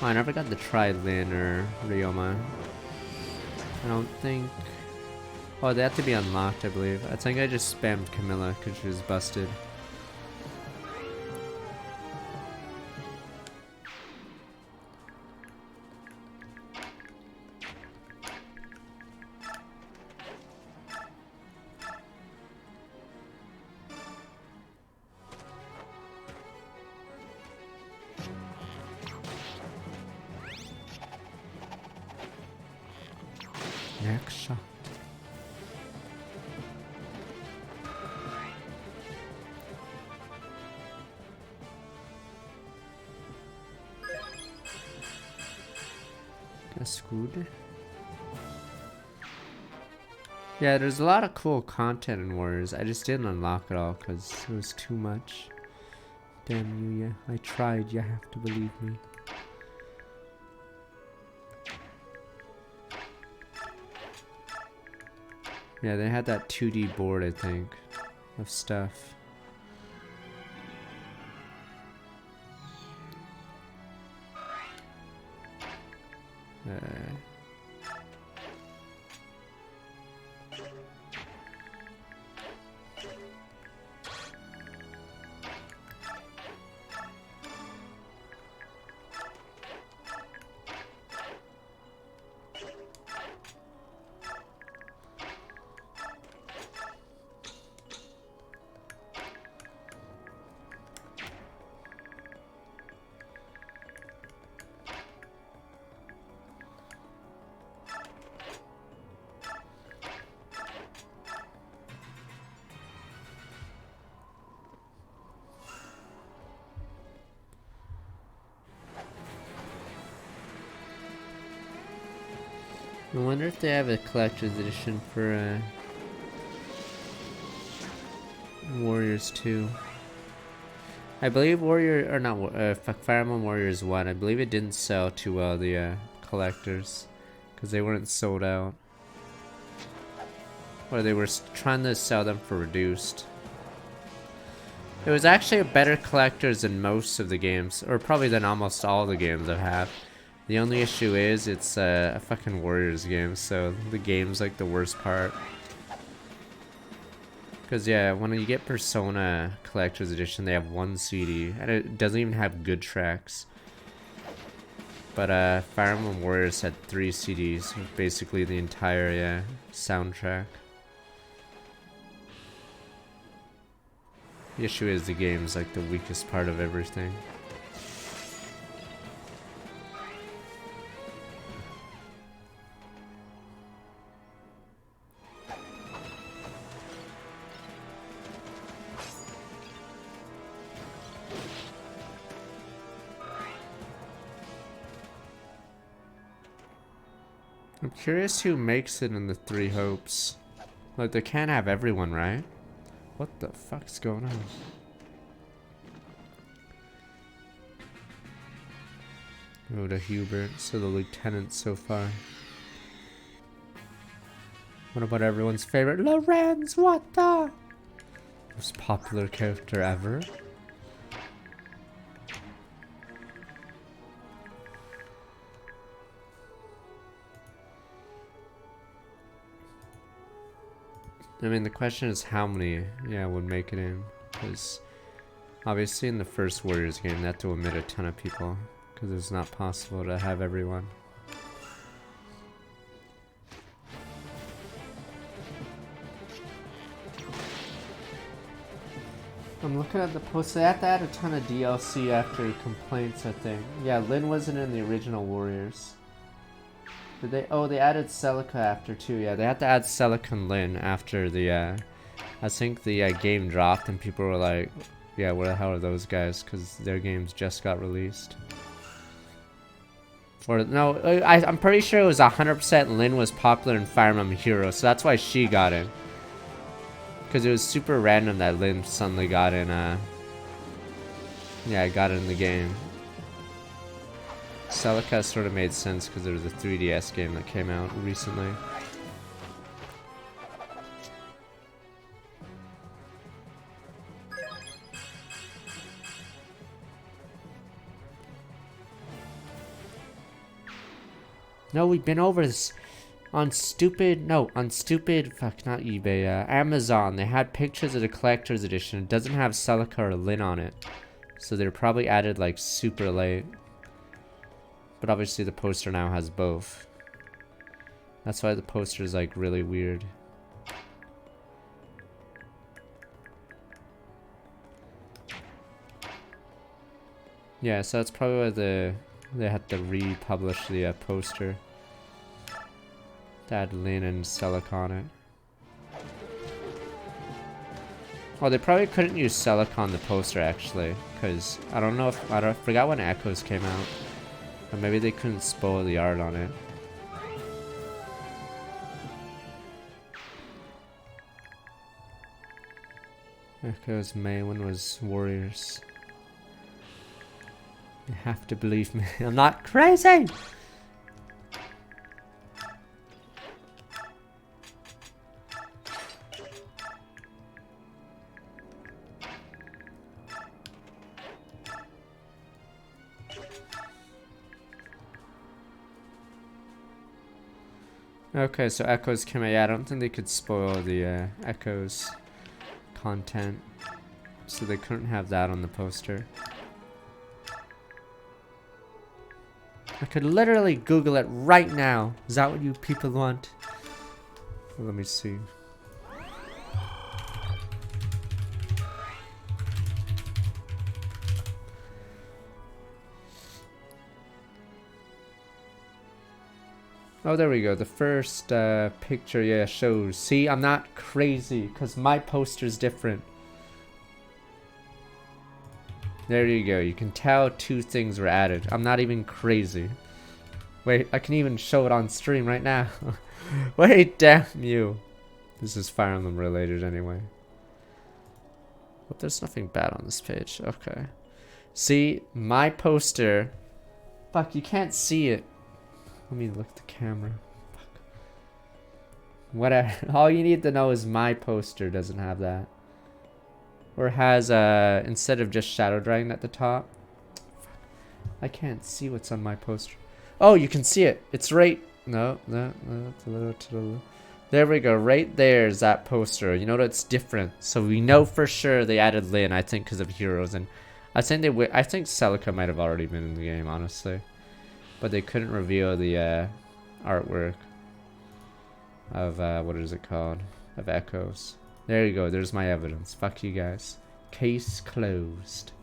Oh, I never got the Tri-Lin or Ryoma. I don't think... Oh, they have to be unlocked, I believe. I think I just spammed Camilla because she was busted. Next shot. That's good. Yeah, there's a lot of cool content in Warriors. I just didn't unlock it all because it was too much. Damn you, yeah. I tried, you have to believe me. Yeah, they had that 2D board, I think, of stuff. I wonder if they have a collector's edition for Warriors 2. I believe Fire Emblem Warriors 1, I believe it didn't sell too well, the collectors, because they weren't sold out. Or they were trying to sell them for reduced. It was actually a better collectors than most of the games, or probably than almost all the games I have. The only issue is it's a fucking Warriors game, so the game's like the worst part. Because yeah, when you get Persona Collector's Edition, they have 1 CD, and it doesn't even have good tracks. But Fire Emblem Warriors had 3 CDs, with basically the entire soundtrack. The issue is the game's like the weakest part of everything. I'm curious who makes it in the 3 Hopes. Like, they can't have everyone, right? What the fuck's going on? Oh, the Hubert, so the lieutenant so far. What about everyone's favorite? Lorenz, what the? Most popular character ever. I mean, the question is how many, would make it in, because Obviously, in the first Warriors game, they had to omit a ton of people because it's not possible to have everyone. I'm looking at the post. They had to add a ton of DLC after complaints, I think. Yeah, Lyn wasn't in the original Warriors. Did they? Oh, they added Celica after too. Yeah, they had to add Celica and Lyn after the. I think the game dropped and people were like, "Yeah, where the hell are those guys?" Because their games just got released. Or no, I'm pretty sure it was 100% Lyn was popular in Fire Emblem Heroes, so that's why she got in. Because it was super random that Lyn suddenly got in. Yeah, got in the game. Celica sort of made sense because there was a 3DS game that came out recently. No, we've been over this on stupid, fuck, not eBay, Amazon. They had pictures of the collector's edition. It doesn't have Celica or Lyn on it. So they're probably added like super late. But obviously the poster now has both. That's why the poster is like really weird. Yeah, so that's probably why they had to republish the poster. To add Lyn and Celica on it. Oh, they probably couldn't use Celica on the poster actually, because I don't know if I forgot when Echoes came out. Or maybe they couldn't spoil the art on it. Echoes May, when was Warriors? You have to believe me. I'm not crazy! Okay, so Echoes came out. Yeah, I don't think they could spoil the Echoes content. So they couldn't have that on the poster. I could literally Google it right now. Is that what you people want? Let me see. Oh, there we go. The first picture, yeah, shows. See, I'm not crazy because my poster's different. There you go. You can tell two things were added. I'm not even crazy. Wait, I can even show it on stream right now. Wait, damn you. This is Fire Emblem related anyway. But there's nothing bad on this page. Okay. See, my poster. Fuck, you can't see it. Let me look at the camera. Fuck. Whatever. All you need to know is my poster doesn't have that. Or has, instead of just shadow dragon at the top. Fuck. I can't see what's on my poster. Oh, you can see it. It's right. No, it's a little to the. There we go. Right there is that poster. You know that's different. So we know for sure they added Lyn, I think, because of Heroes. And I think I think Celica might have already been in the game, honestly. But they couldn't reveal the artwork of, what is it called? Of Echoes. There you go, there's my evidence. Fuck you guys. Case closed.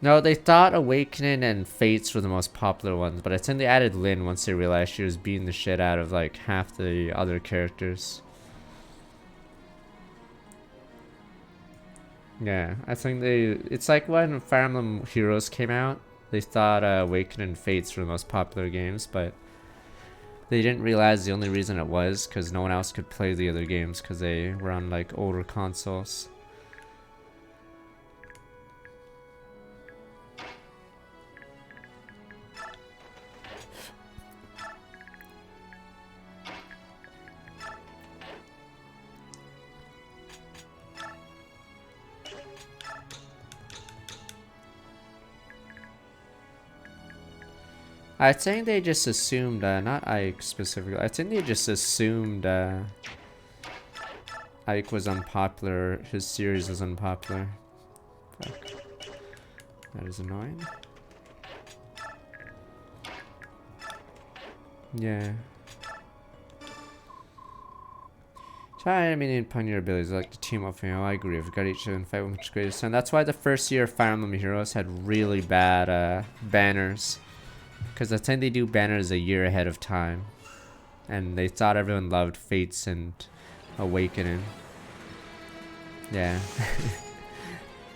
No, they thought Awakening and Fates were the most popular ones, but I think they added Lyn once they realized she was beating the shit out of like half the other characters. Yeah, I think it's like when Fire Emblem Heroes came out, they thought Awakening and Fates were the most popular games, but they didn't realize the only reason it was because no one else could play the other games because they were on like older consoles. I think they just assumed, not I specifically, I think they just assumed Ike was unpopular, his series was unpopular. Fuck. That is annoying. Yeah. I mean, upon your abilities, like the team up, you know, I agree. We've got each other and fight with much greater strength. That's why the first year of Fire Emblem Heroes had really bad banners. Because I think they do banners a year ahead of time. And they thought everyone loved Fates and Awakening. Yeah.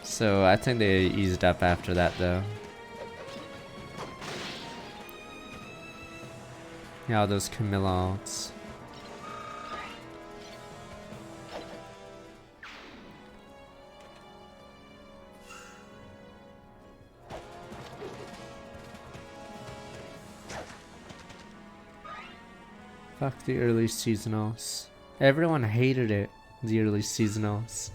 So I think they eased up after that, though. Yeah, all those Camilla alts. Fuck the early seasonals. Everyone hated it, the early seasonals.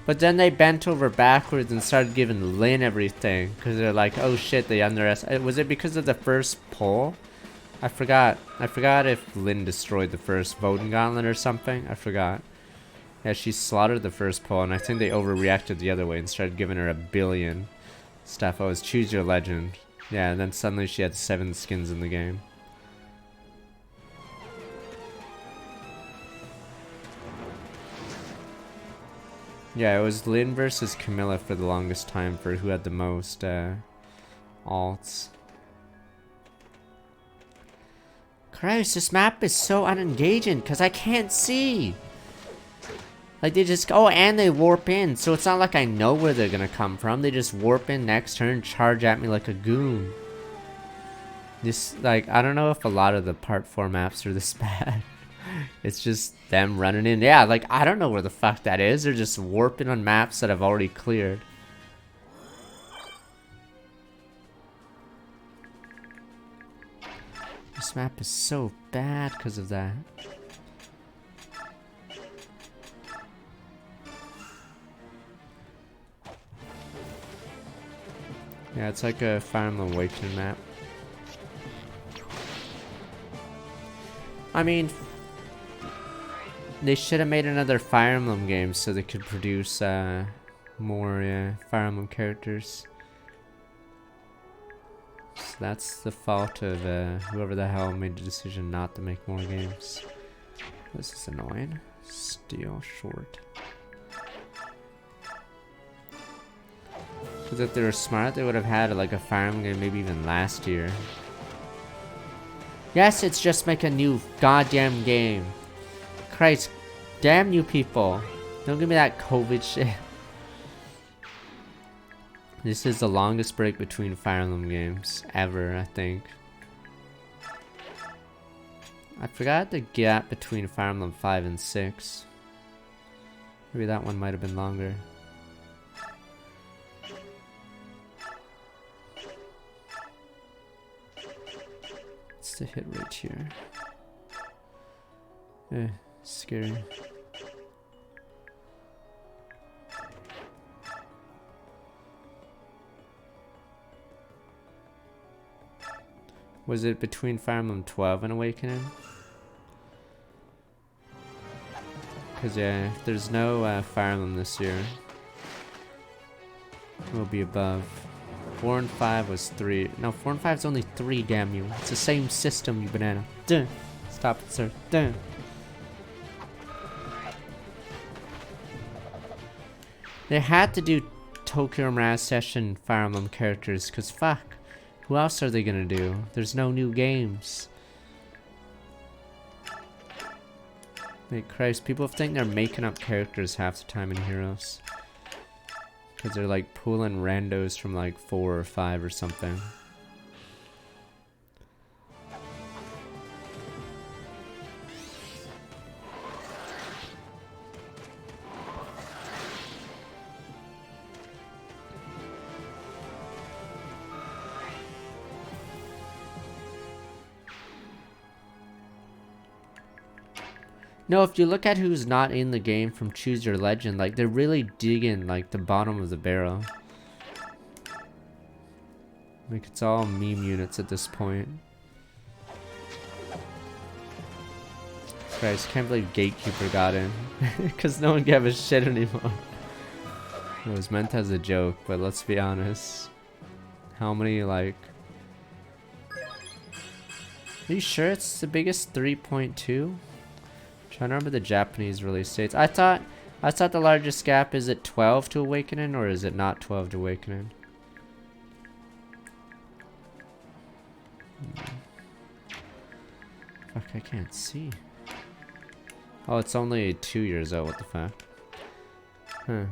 But then they bent over backwards and started giving Lynn everything. Because they're like, oh shit, they underestimated. Was it because of the first poll? I forgot. I forgot if Lynn destroyed the first voting gauntlet or something. I forgot. Yeah, she slaughtered the first poll, and I think they overreacted the other way and started giving her 1 billion stuff. Oh, it was Choose Your Legend. Yeah, and then suddenly she had 7 skins in the game. Yeah, it was Lynn versus Camilla for the longest time for who had the most alts. Christ, this map is so unengaging because I can't see. Like they just go, and they warp in, so it's not like I know where they're gonna come from. They just warp in next turn, charge at me like a goon. This, like, I don't know if a lot of the part 4 maps are this bad. It's just them running in. Yeah, like, I don't know where the fuck that is. They're just warping on maps that I've already cleared. This map is so bad because of that. Yeah, it's like a Fire Emblem Awakening map. I mean, they should have made another Fire Emblem game so they could produce more Fire Emblem characters. So that's the fault of whoever the hell made the decision not to make more games. This is annoying. Steel short. Because if they were smart, they would have had like a Fire Emblem game maybe even last year. Yes, it's just make a new goddamn game. Christ, damn you people. Don't give me that COVID shit. This is the longest break between Fire Emblem games ever, I think. I forgot the gap between Fire Emblem 5 and 6. Maybe that one might have been longer. What's the hit rate here? Scary. Was it between Fire Emblem 12 and Awakening? Because yeah, if there's no Fire Emblem this year, we'll be above. 4 and 5 was 3. No, 4 and 5 is only 3, damn you. It's the same system, you banana. Duh. Stop it, sir. Duh. They had to do Tokyo Mirage Session Fire Emblem characters, because fuck. Who else are they gonna do? There's no new games. Like, Christ, people think they're making up characters half the time in Heroes. Because they're like pulling randos from like 4 or 5 or something. No, if you look at who's not in the game from Choose Your Legend, like, they're really digging, like, the bottom of the barrel. Like, it's all meme units at this point. Christ, can't believe Gatekeeper got in. Because no one gave a shit anymore. It was meant as a joke, but let's be honest. How many, like... Are you sure it's the biggest 3.2? Trying to remember the Japanese release dates. I thought the largest gap is at 12 to Awakening, or is it not 12 to Awakening? Fuck, I can't see. Oh, it's only 2 years old, what the fuck? Huh.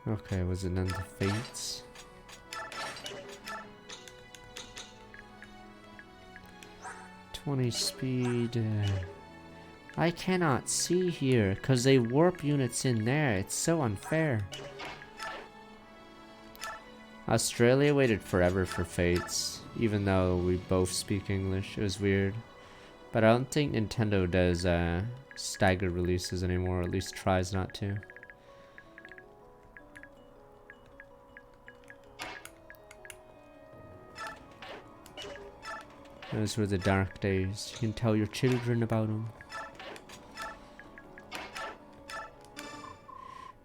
Okay, was it none of the Fates? .20 speed. I cannot see here because they warp units in there. It's so unfair. Australia waited forever for Fates, even though we both speak English. It was weird. But I don't think Nintendo does staggered releases anymore, or at least tries not to. Those were the dark days. You can tell your children about them.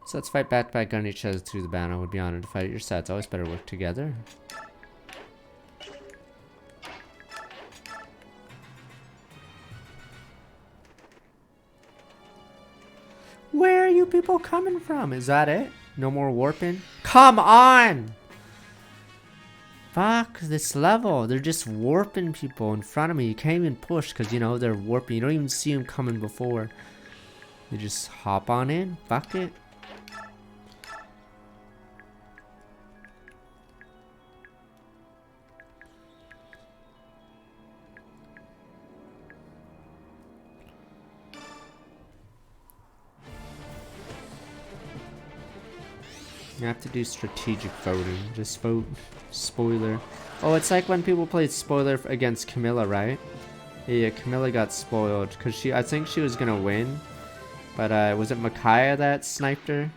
So let's fight back by gunning each other through the banner. I would be honored to fight at your side. It's always better work together. Where are you people coming from? Is that it? No more warping? Come on! Fuck this level. They're just warping people in front of me. You can't even push because, you know, they're warping. You don't even see them coming before. You just hop on in. Fuck it. You have to do strategic voting. Just vote spoiler. Oh, it's like when people played spoiler against Camilla, right? Yeah, Camilla got spoiled because I think she was gonna win, but was it Micaiah that sniped her?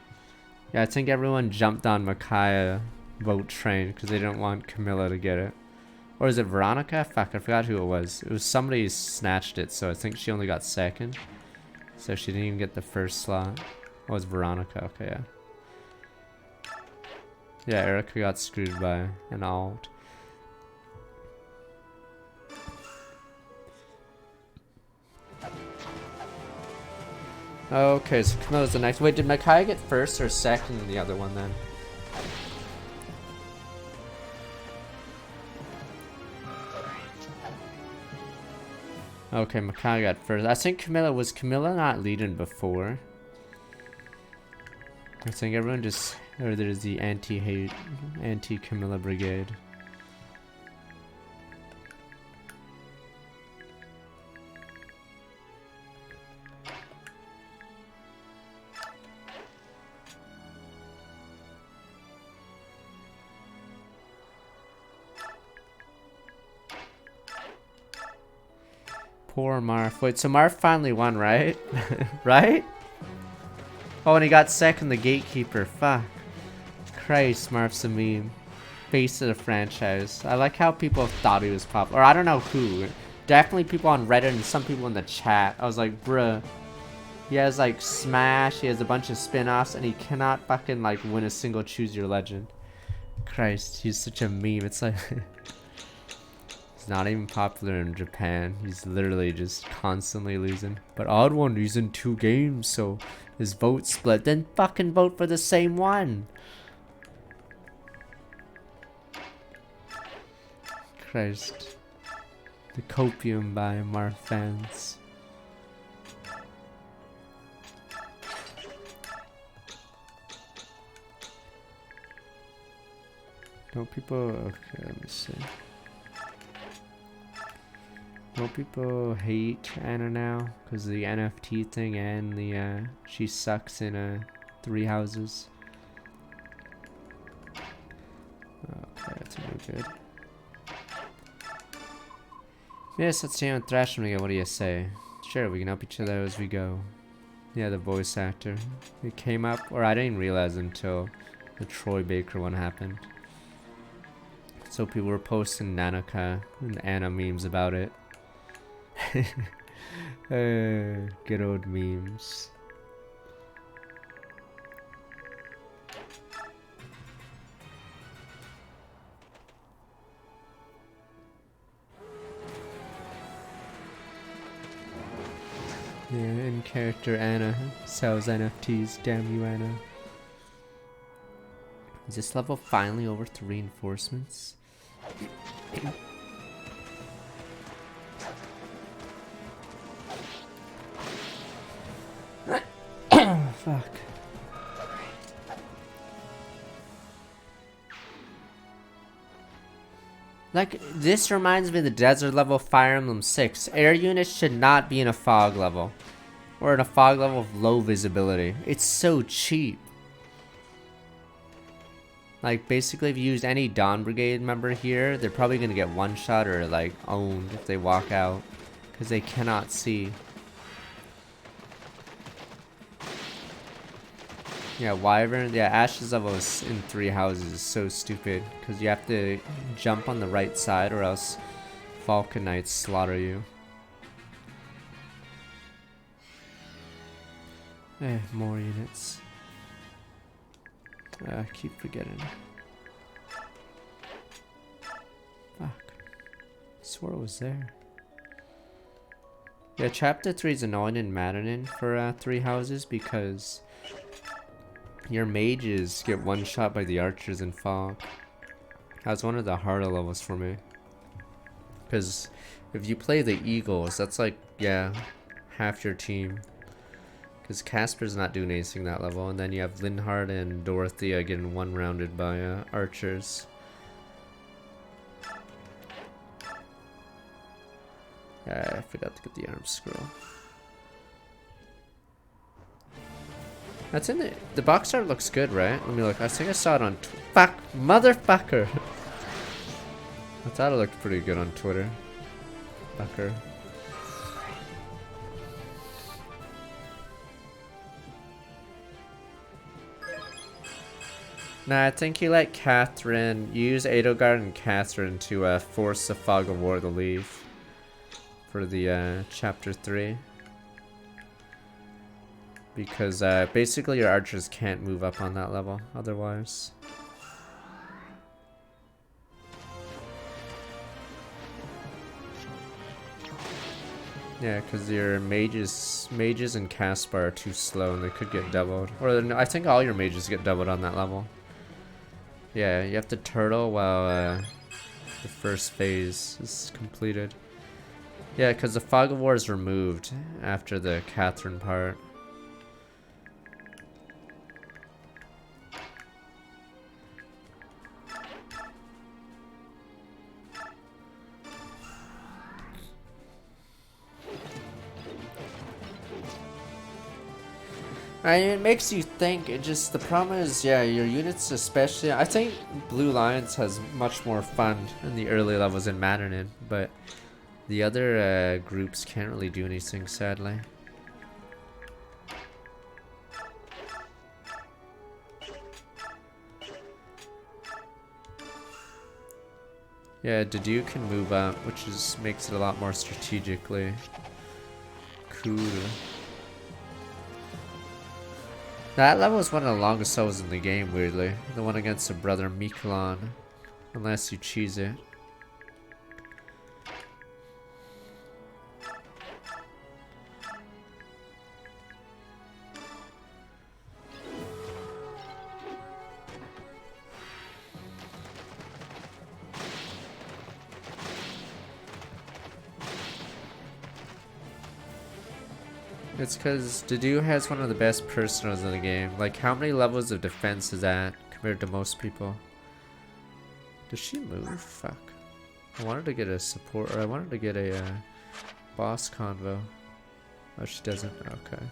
Yeah, I think everyone jumped on Micaiah vote train because they didn't want Camilla to get it. Or is it Veronica? Fuck, I forgot who it was. It was somebody snatched it, so I think she only got second. So she didn't even get the first slot. Oh, it was Veronica. Okay, yeah. Yeah, Erica got screwed by an alt. Okay, so Camilla's the next. Wait, did Micaiah get first or second in the other one then? Okay, Micaiah got first. I think was Camilla not leading before? I think everyone just... Or there's the anti-hate, anti-Camilla brigade. Poor Marth. Wait, so Marth finally won, right? Right? Oh, and he got second, the Gatekeeper. Fuck. Christ, Marth's a meme. Face of the franchise. I like how people thought he was popular. Or I don't know who. Definitely people on Reddit and some people in the chat. I was like, bruh. He has like Smash, he has a bunch of spin-offs, and he cannot fucking like win a single Choose Your Legend. Christ, he's such a meme. It's like... He's not even popular in Japan. He's literally just constantly losing. But Odd One, he's in 2 games, so his vote split. Then fucking vote for the same one. Christ. The copium by Marth fans. Don't people... Okay, let me see. Don't people hate Anna now? Because of the NFT thing and the, she sucks in, 3 houses. Okay, that's really good. Yes, let's see on Thrashing again. What do you say? Sure, we can help each other as we go. Yeah, the voice actor. It came up, or I didn't realize until the Troy Baker one happened. So people were posting Nanoka and Anna memes about it. Good old memes. Yeah, in character Anna sells NFTs. Damn you, Anna. Is this level finally over to reinforcements? Fuck. Like, this reminds me of the desert level Fire Emblem 6. Air units should not be in a fog level. Or in a fog level of low visibility. It's so cheap. Like, basically, if you use any Dawn Brigade member here, they're probably going to get one-shot or, like, owned if they walk out. Because they cannot see. Yeah, Wyvern. Yeah, Ash's level is in 3 houses is so stupid. Because you have to jump on the right side or else Falcon Knights slaughter you. More units. I keep forgetting. Fuck. I swore it was there. Yeah, Chapter 3 is annoying in Madden for 3 houses because your mages get one shot by the archers in fog. That's one of the harder levels for me. Because if you play the Eagles, that's like, yeah, half your team. Because Casper's not doing anything that level, and then you have Linhardt and Dorothea getting one-rounded by archers. I forgot to get the arm scroll. That's in it. The box art looks good, right? Let me look. I think I saw it on fuck, motherfucker. I thought it looked pretty good on Twitter. Fucker. Nah, I think you let Catherine use Edelgard and Catherine to force the Fog of War to leave for the Chapter 3. Because basically your archers can't move up on that level otherwise. Yeah, because your mages and Caspar are too slow and they could get doubled. Or I think all your mages get doubled on that level. Yeah, you have to turtle while the first phase is completed. Yeah, because the Fog of War is removed after the Catherine part. I mean, it makes you think. It just, the problem is, yeah, your units especially. I think Blue Lions has much more fun in the early levels in Madden, but the other groups can't really do anything, sadly. Yeah, Dedue can move up, which makes it a lot more strategically cool. That level is one of the longest levels in the game, weirdly. The one against the brother Mikulon. Unless you cheese it. It's because Dedue has one of the best personals in the game. Like, how many levels of defense is that compared to most people? Does she move? Fuck. I wanted to get a support, or I wanted to get a boss convo. Oh, she doesn't? Okay.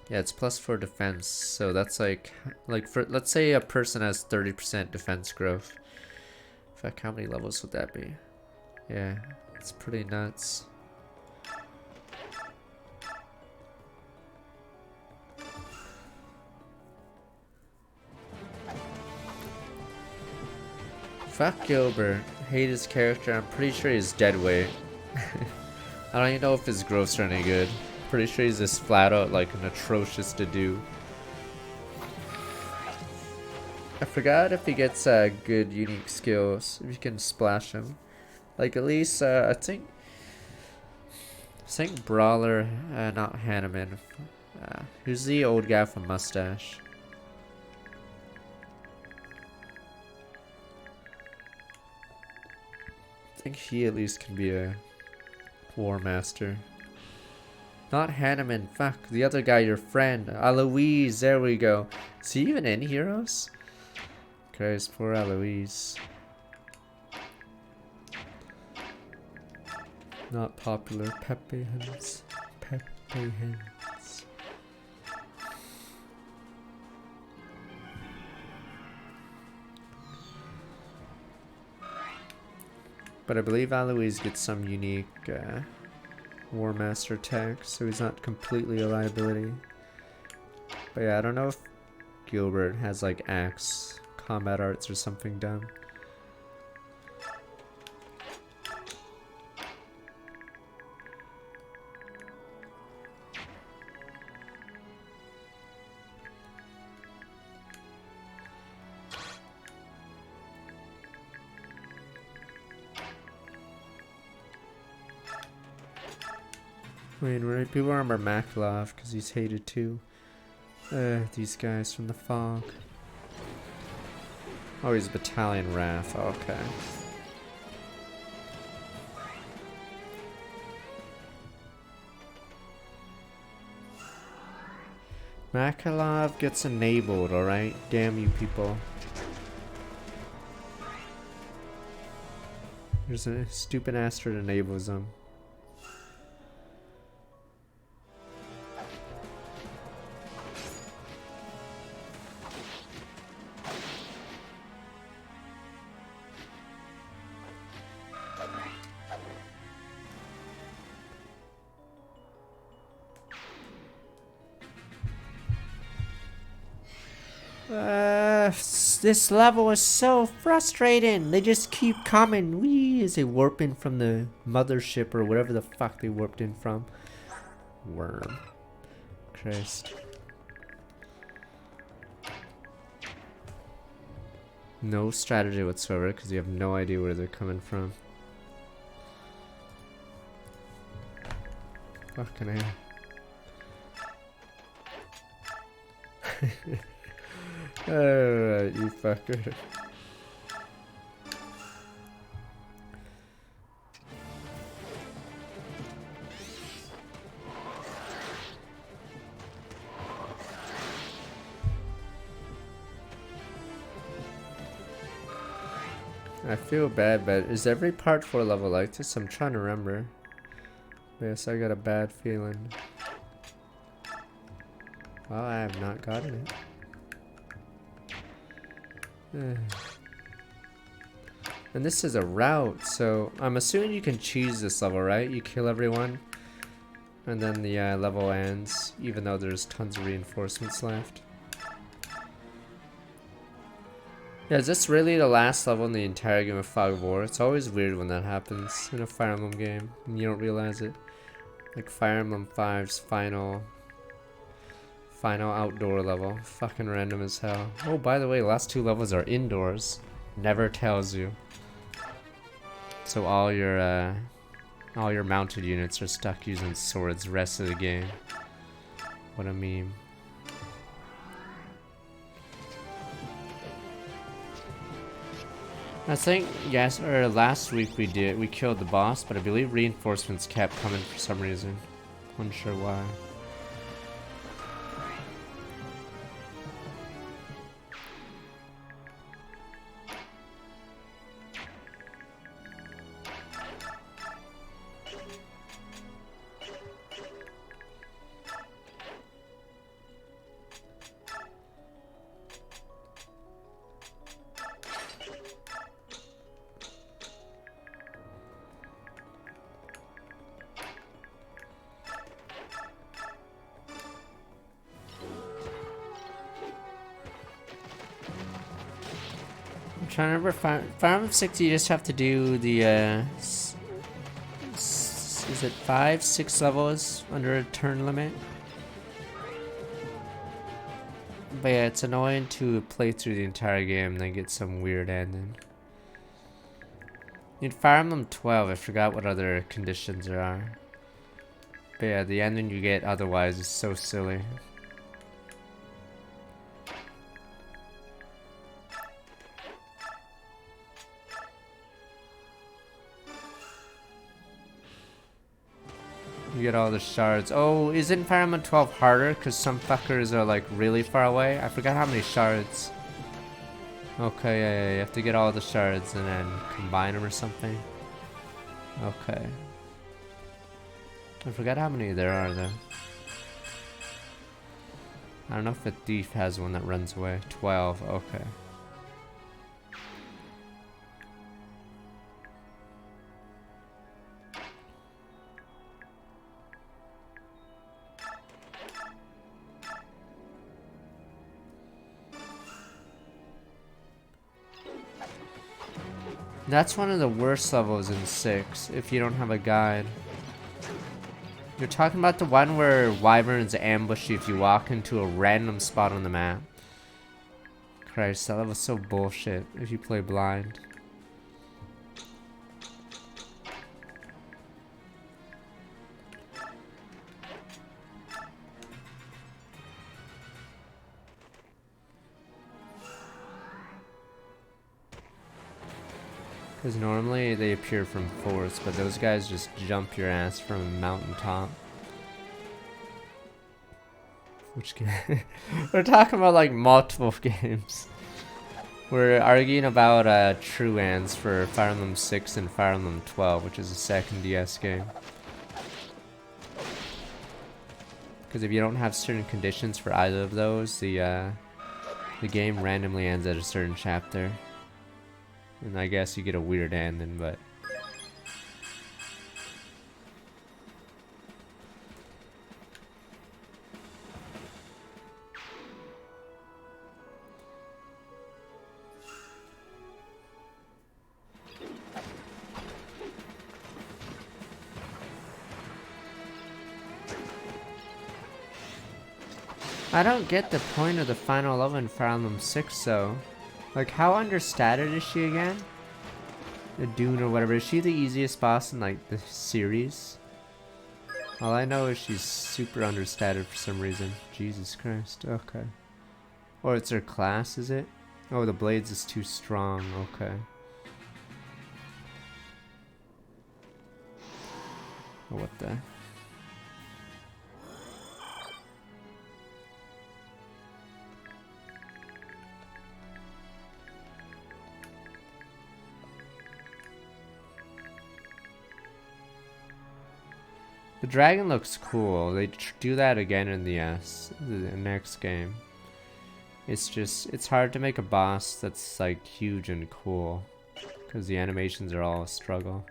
Yeah, it's +4 defense, so that's like for, let's say a person has 30% defense growth. Fuck, how many levels would that be? Yeah, It's pretty nuts. Fuck Gilbert. Hate his character. I'm pretty sure he's dead weight. I don't even know if his growths are any good. Pretty sure he's just flat out like an atrocious to do. I forgot if he gets good unique skills. If you can splash him. Like at least I think Brawler, not Hanneman. Who's the old guy with a mustache? I think he at least can be a War Master. Not Hanneman, fuck, the other guy, your friend. Aloise, there we go. Is he even in Heroes? Christ, poor Aloise. Not popular. Pepe Hens. Pepe Hens. But I believe Aloise gets some unique War Master tech, so he's not completely a liability. But yeah, I don't know if Gilbert has like axe, combat arts, or something done. Wait, right? People remember Makalov because he's hated too. These guys from the fog. Oh, he's Battalion Wrath. Okay. Makalov gets enabled, alright? Damn you people. There's a stupid astrid enables them. This level is so frustrating. They just keep coming. Wee, is they warping from the mothership or whatever the fuck they warped in from? Worm. Christ. No strategy whatsoever because you have no idea where they're coming from. Fucking hell. Alright, you fucker. I feel bad, but is every part 4 level like this? I'm trying to remember. Yes, I got a bad feeling. Well, I have not gotten it. And this is a route, so I'm assuming you can choose this level, right? You kill everyone, and then the level ends, even though there's tons of reinforcements left. Yeah, is this really the last level in the entire game of Fog of War? It's always weird when that happens in a Fire Emblem game, and you don't realize it. Like Fire Emblem 5's final outdoor level. Fucking random as hell. Oh, by the way, last 2 levels are indoors. Never tells you. So all your mounted units are stuck using swords the rest of the game. What a meme. I think yes, or last week we killed the boss, but I believe reinforcements kept coming for some reason. Unsure why. trying to remember. Fire Emblem 6, you just have to do the, is it 5, 6 levels under a turn limit? But yeah, it's annoying to play through the entire game and then get some weird ending. In Fire Emblem 12, I forgot what other conditions there are. But yeah, the ending you get otherwise is so silly. You get all the shards. Oh, isn't Fire Emblem 12 harder? Because some fuckers are like really far away. I forgot how many shards. Okay, yeah, you have to get all the shards and then combine them or something. Okay. I forgot how many there are though. I don't know if a thief has one that runs away. 12, okay. That's one of the worst levels in 6, if you don't have a guide. You're talking about the one where wyverns ambush you if you walk into a random spot on the map. Christ, that level's so bullshit if you play blind. Because normally they appear from forests, but those guys just jump your ass from a mountaintop. Which game? We're talking about like multiple games. We're arguing about Truans for Fire Emblem 6 and Fire Emblem 12, which is a second DS game. Because if you don't have certain conditions for either of those, the game randomly ends at a certain chapter. And I guess you get a weird ending, but... I don't get the point of the final level in Fire Emblem 6 though. Like, how understated is she again? The Dune or whatever. Is she the easiest boss in like the series? All I know is she's super understated for some reason. Jesus Christ. Okay. Or it's her class, is it? Oh, the blades is too strong. Okay. Oh, what the? The dragon looks cool. They do that again in the next game. It's just, it's hard to make a boss that's like huge and cool because the animations are all a struggle.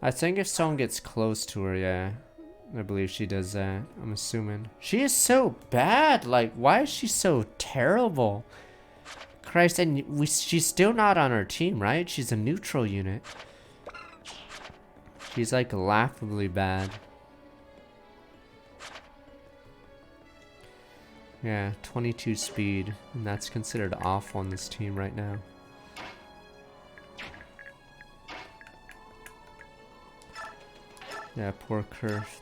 I think if someone gets close to her, yeah, I believe she does that. I'm assuming. She is so bad. Like, why is she so terrible? Christ, and she's still not on our team, right? She's a neutral unit. She's like laughably bad. Yeah, 22 speed, and that's considered awful on this team right now. Yeah, poor Kurth.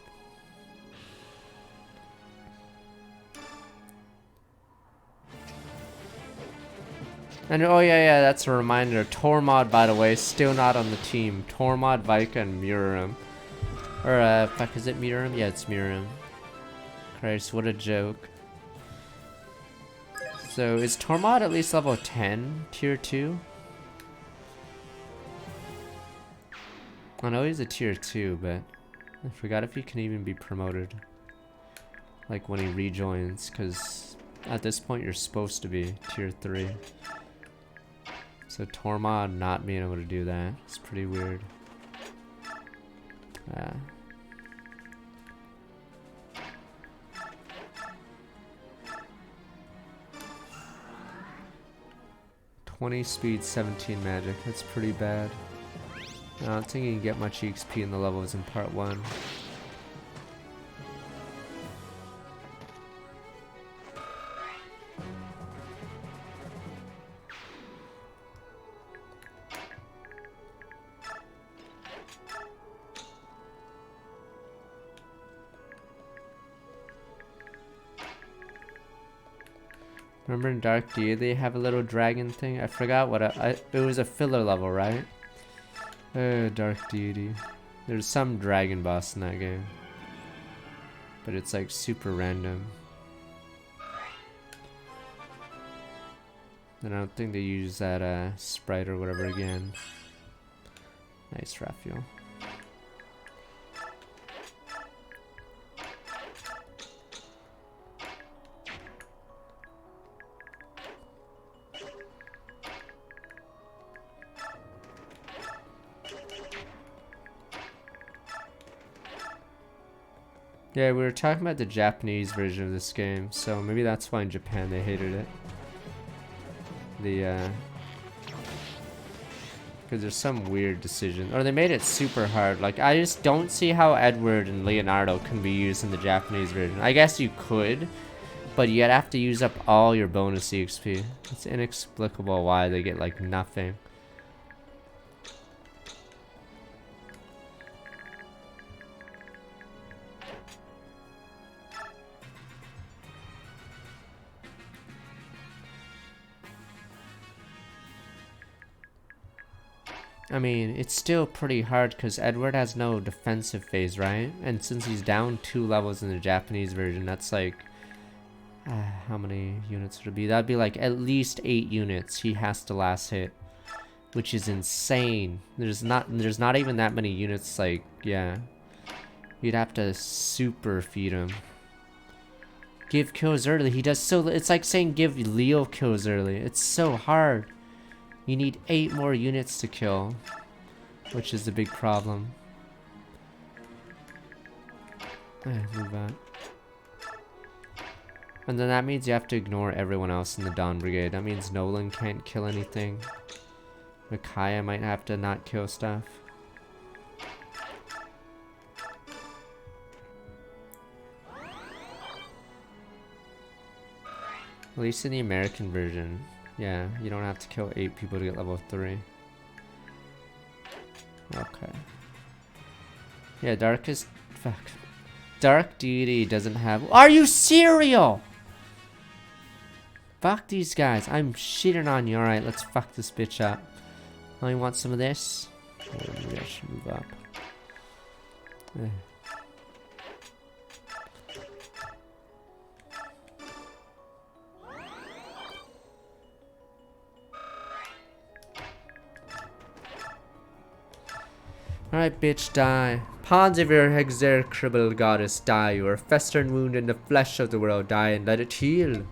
And oh yeah, that's a reminder. Tormod, by the way, still not on the team. Tormod, Vika, and Miriam. Or, fuck, is it Miriam? Yeah, it's Miriam. Christ, what a joke. So, is Tormod at least level 10, tier 2? I know he's a tier 2, but I forgot if he can even be promoted. Like when he rejoins, because at this point you're supposed to be tier 3. So Tormod not being able to do that is pretty weird. 20 speed, 17 magic. That's pretty bad. I don't think you can get much EXP in the levels in part 1. Remember in Dark Deity they have a little dragon thing? I forgot what it was a filler level, right? Dark Deity. There's some dragon boss in that game. But it's like super random. And I don't think they use that sprite or whatever again. Nice, Raphael. Yeah, we were talking about the Japanese version of this game, so maybe that's why in Japan they hated it. Because there's some weird decision. Or they made it super hard. Like, I just don't see how Edward and Leonardo can be used in the Japanese version. I guess you could, but you'd have to use up all your bonus EXP. It's inexplicable why they get, like, nothing. I mean, it's still pretty hard because Edward has no defensive phase, right? And since he's down 2 levels in the Japanese version, that's like... how many units would it be? That'd be like at least 8 units he has to last hit. Which is insane. There's not even that many units, like, yeah. You'd have to super feed him. Give kills early. He does so... It's like saying give Leo kills early. It's so hard. You need 8 more units to kill, which is the big problem. Move that. And then that means you have to ignore everyone else in the Dawn Brigade. That means Nolan can't kill anything. Micaiah might have to not kill stuff. At least in the American version. Yeah, you don't have to kill 8 people to get level 3. Okay. Yeah, Dark Deity doesn't have... Are you serial? Fuck these guys. I'm shitting on you. Alright, let's fuck this bitch up. Oh, you want some of this? Oh, maybe I should move up. Alright, bitch, die. Pawns of your execrable goddess, die. You are a festering wound in the flesh of the world, die and let it heal.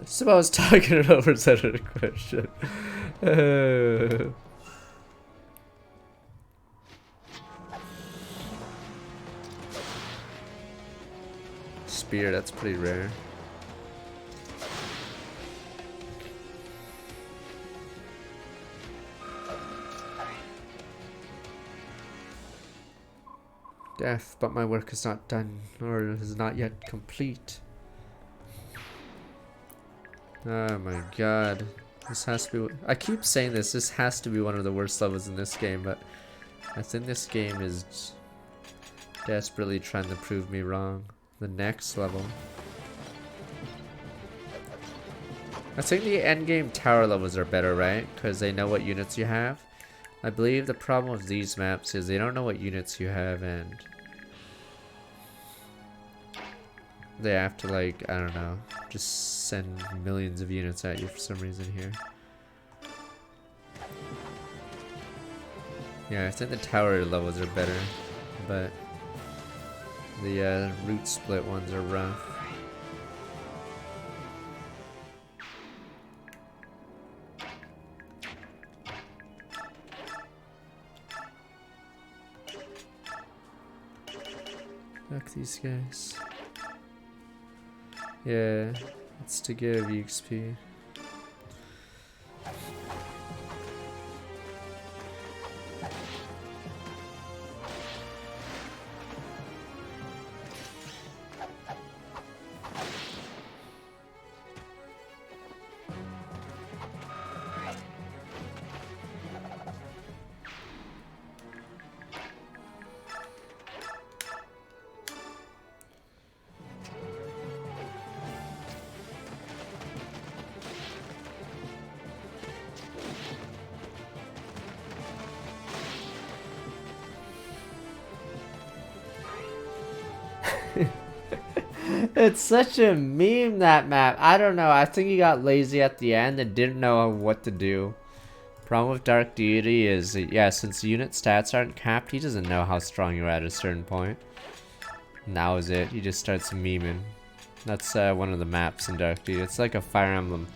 Suppose talking it over is out of the question. Spear, that's pretty rare. Death, but my work is not done, or is not yet complete. Oh my god. This has to be... I keep saying this has to be one of the worst levels in this game, but I think this game is desperately trying to prove me wrong. The next level. I think the endgame tower levels are better, right? Because they know what units you have. I believe the problem with these maps is they don't know what units you have, and they have to, like, I don't know, just send millions of units at you for some reason here. Yeah, I think the tower levels are better, but the route split ones are rough. Fuck these guys. Yeah, it's to give EXP. It's such a meme, that map. I don't know. I think he got lazy at the end and didn't know what to do. Problem with Dark Deity is, yeah, since unit stats aren't capped, he doesn't know how strong you're at a certain point. And that was it. He just starts memeing. That's one of the maps in Dark Deity. It's like a Fire Emblem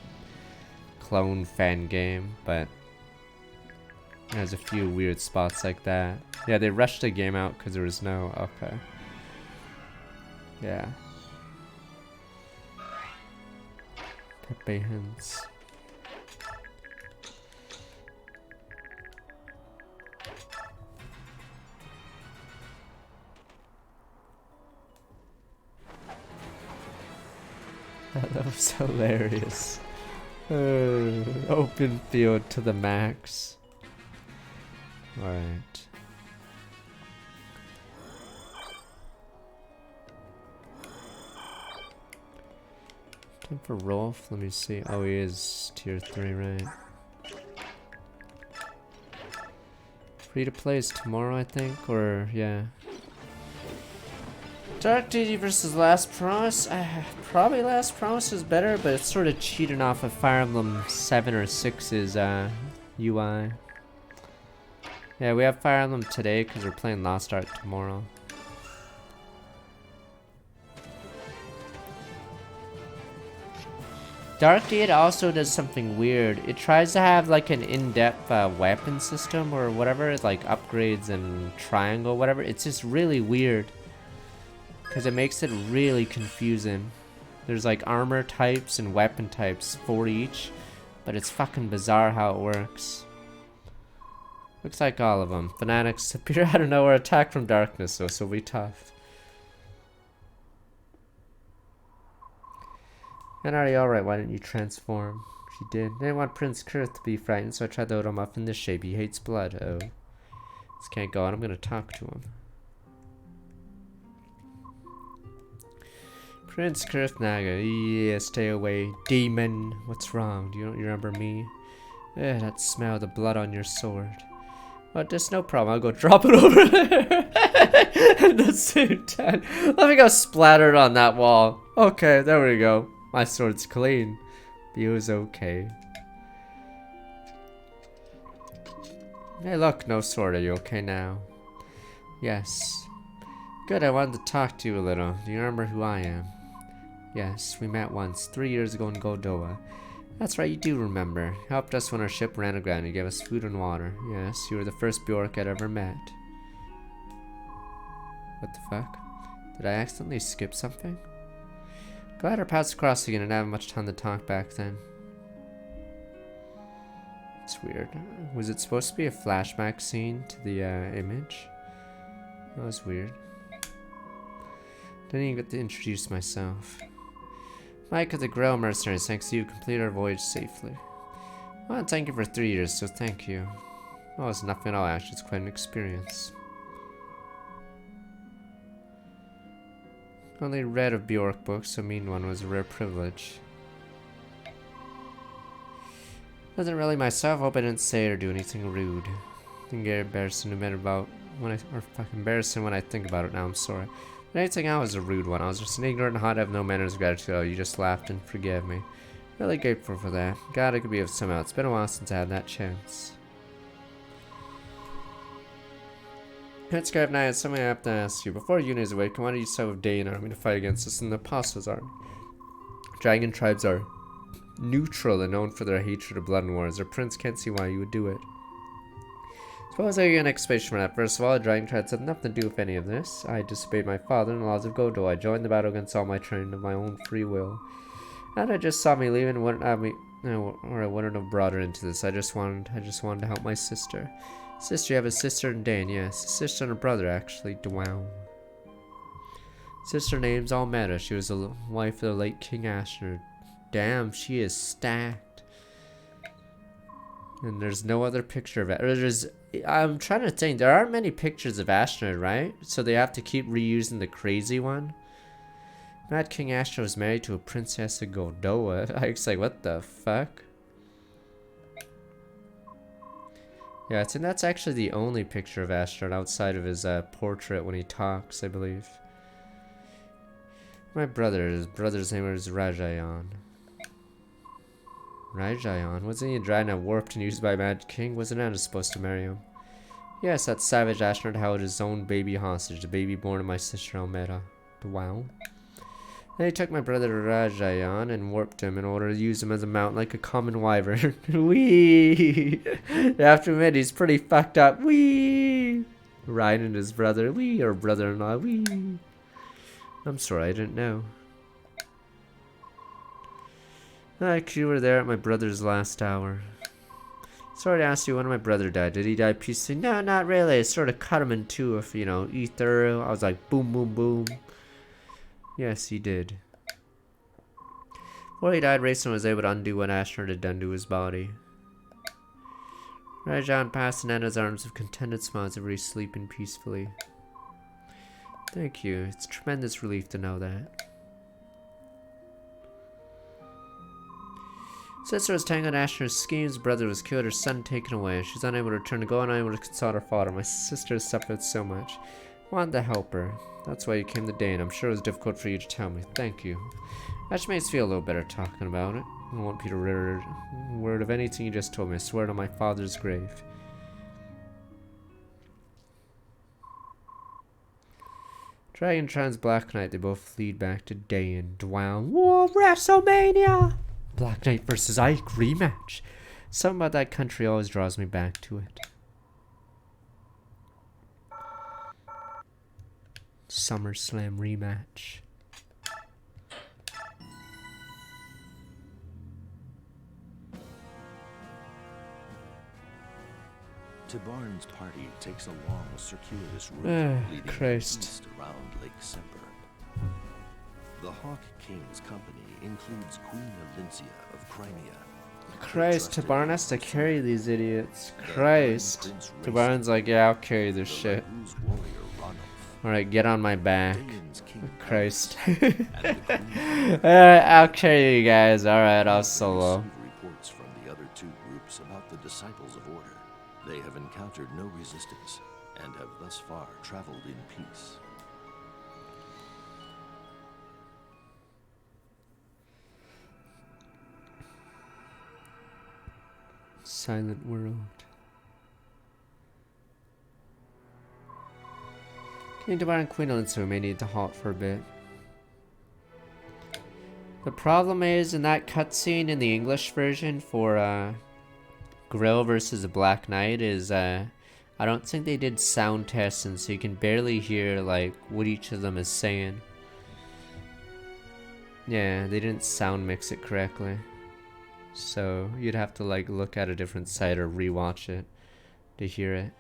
clone fan game, but there's a few weird spots like that. Yeah, they rushed the game out because there was no... Okay. Yeah. Pepe hands. That was hilarious. Open field to the max. Alright. Time for Rolf, let me see. Oh, he is tier 3, right? Free to play is tomorrow, I think, or yeah. Dark Deity versus Last Promise. Probably Last Promise is better, but it's sort of cheating off of Fire Emblem 7 or 6's UI. Yeah, we have Fire Emblem today because we're playing Lost Ark tomorrow. Dark Deity also does something weird. It tries to have like an in-depth weapon system or whatever, like upgrades and triangle, whatever. It's just really weird. Because it makes it really confusing. There's like armor types and weapon types for each. But it's fucking bizarre how it works. Looks like all of them. Fanatics appear out of nowhere, attack from darkness, so it'll be tough. And are you alright? Why didn't you transform? She did. I didn't want Prince Kurth to be frightened, so I tried to hold him up in this shape. He hates blood. Oh. This can't go on. I'm gonna talk to him. Prince Kurth Naga. Yeah, stay away. Demon. What's wrong? Do you don't remember me? Eh, that smell of the blood on your sword. Well, there's no problem. I'll go drop it over there. At the same time. Let me go splatter it on that wall. Okay, there we go. My sword's clean. It was okay. Hey, look, no sword. Are you okay now? Yes. Good, I wanted to talk to you a little. Do you remember who I am? Yes, we met once, 3 years ago in Goldoa. That's right, you do remember. You helped us when our ship ran aground. You gave us food and water. Yes, you were the first Bjork I'd ever met. What the fuck? Did I accidentally skip something? Glad our paths crossed again and I didn't have much time to talk back then. It's weird. Was it supposed to be a flashback scene to the image? That was weird. Didn't even get to introduce myself. Mike of the Grail Mercenaries, thanks to you, completed our voyage safely. Well, thank you for 3 years, so thank you. Oh, it's nothing at all, actually, it's quite an experience. Only read of Bjork books, so meeting one was a rare privilege. Wasn't really myself, hope I didn't say or do anything rude. Didn't get embarrassing no matter about when or fucking embarrassing when I think about it now, I'm sorry. But anything I was a rude one, I was just an ignorant hot, have no manners of gratitude. Oh, you just laughed and forgave me. Really grateful for that. God, it could be of some else. It's been a while since I had that chance. Prince Scarab Knight, something I have to ask you. Before Yuna is awake, why did you set with Day and army to fight against us and the Apostles' army? Dragon tribes are neutral and known for their hatred of blood and wars. Our prince can't see why you would do it. Suppose I get an explanation for that. First of all, the dragon tribes had nothing to do with any of this. I disobeyed my father and the laws of Godo. I joined the battle against all my training of my own free will. And I just saw me leaving and wouldn't have me, or I wouldn't have brought her into this. I just wanted to help my sister. Sister, you have a sister and Dane, yes. A sister and a brother, actually. Wow. Sister name's Almeda. She was the wife of the late King Ashnard. Damn, she is stacked. And there's no other picture of it. I'm trying to think. There aren't many pictures of Ashnard, right? So they have to keep reusing the crazy one. Mad King Ashnard was married to a princess of Goldoa. I was like, what the fuck? Yeah, I think that's actually the only picture of Ashnard outside of his portrait when he talks, I believe. My brother's name was Rajayan. Rajayan? Wasn't he a dragon warped and used by Mad King? Wasn't Anna supposed to marry him? Yes, that savage astronaut held his own baby hostage, the baby born of my sister Almeda. Wow. Then he took my brother Rajayan and warped him in order to use him as a mount like a common wyvern. Wee! After admit, he's pretty fucked up. Wee! Ryan and his brother. Wee! Or brother-in-law. Wee! I'm sorry, I didn't know. Like you were there at my brother's last hour. Sorry to ask you when my brother died. Did he die peacefully? No, not really. I sort of cut him in two with, you know, ether. I was like, boom, boom, boom. Yes, he did. Before he died, Rayson was able to undo what Asher had done to his body. Rajan passed in Anna's arms with contented smiles of sleeping peacefully. Thank you. It's a tremendous relief to know that. Sister was tangled in Asher's schemes, brother was killed, her son taken away. She's unable to return to go, and unable to console her father. My sister has suffered so much. I wanted to help her. That's why you came today, and I'm sure it was difficult for you to tell me. Thank you. That just makes me feel a little better talking about it. I don't want you to read a word of anything you just told me. I swear it on my father's grave. Dragon Trans Black Knight, they both lead back to Dayan. Dwown. Whoa, WrestleMania! Black Knight versus Ike rematch. Something about that country always draws me back to it. SummerSlam rematch. Tibarn's party takes a long, circuitous route leading east around Lake Semper. The Hawk King's company includes Queen Alincia of Crimea. Christ, Tibarn has to carry these idiots. Christ. Tibarn's like, yeah, I'll carry this shit. Alright, get on my back. Christ. Alright, I'll carry you guys. Alright, I'll solo. Reports from the other two groups about the Disciples of Order. They have encountered no resistance and have thus far traveled in peace. Silent world. King Tibar and Queen Alincia may need to halt for a bit. The problem is, in that cutscene in the English version for Grill versus the Black Knight is I don't think they did sound testing, so you can barely hear like what each of them is saying. Yeah, they didn't sound mix it correctly. So you'd have to like look at a different site or rewatch it to hear it.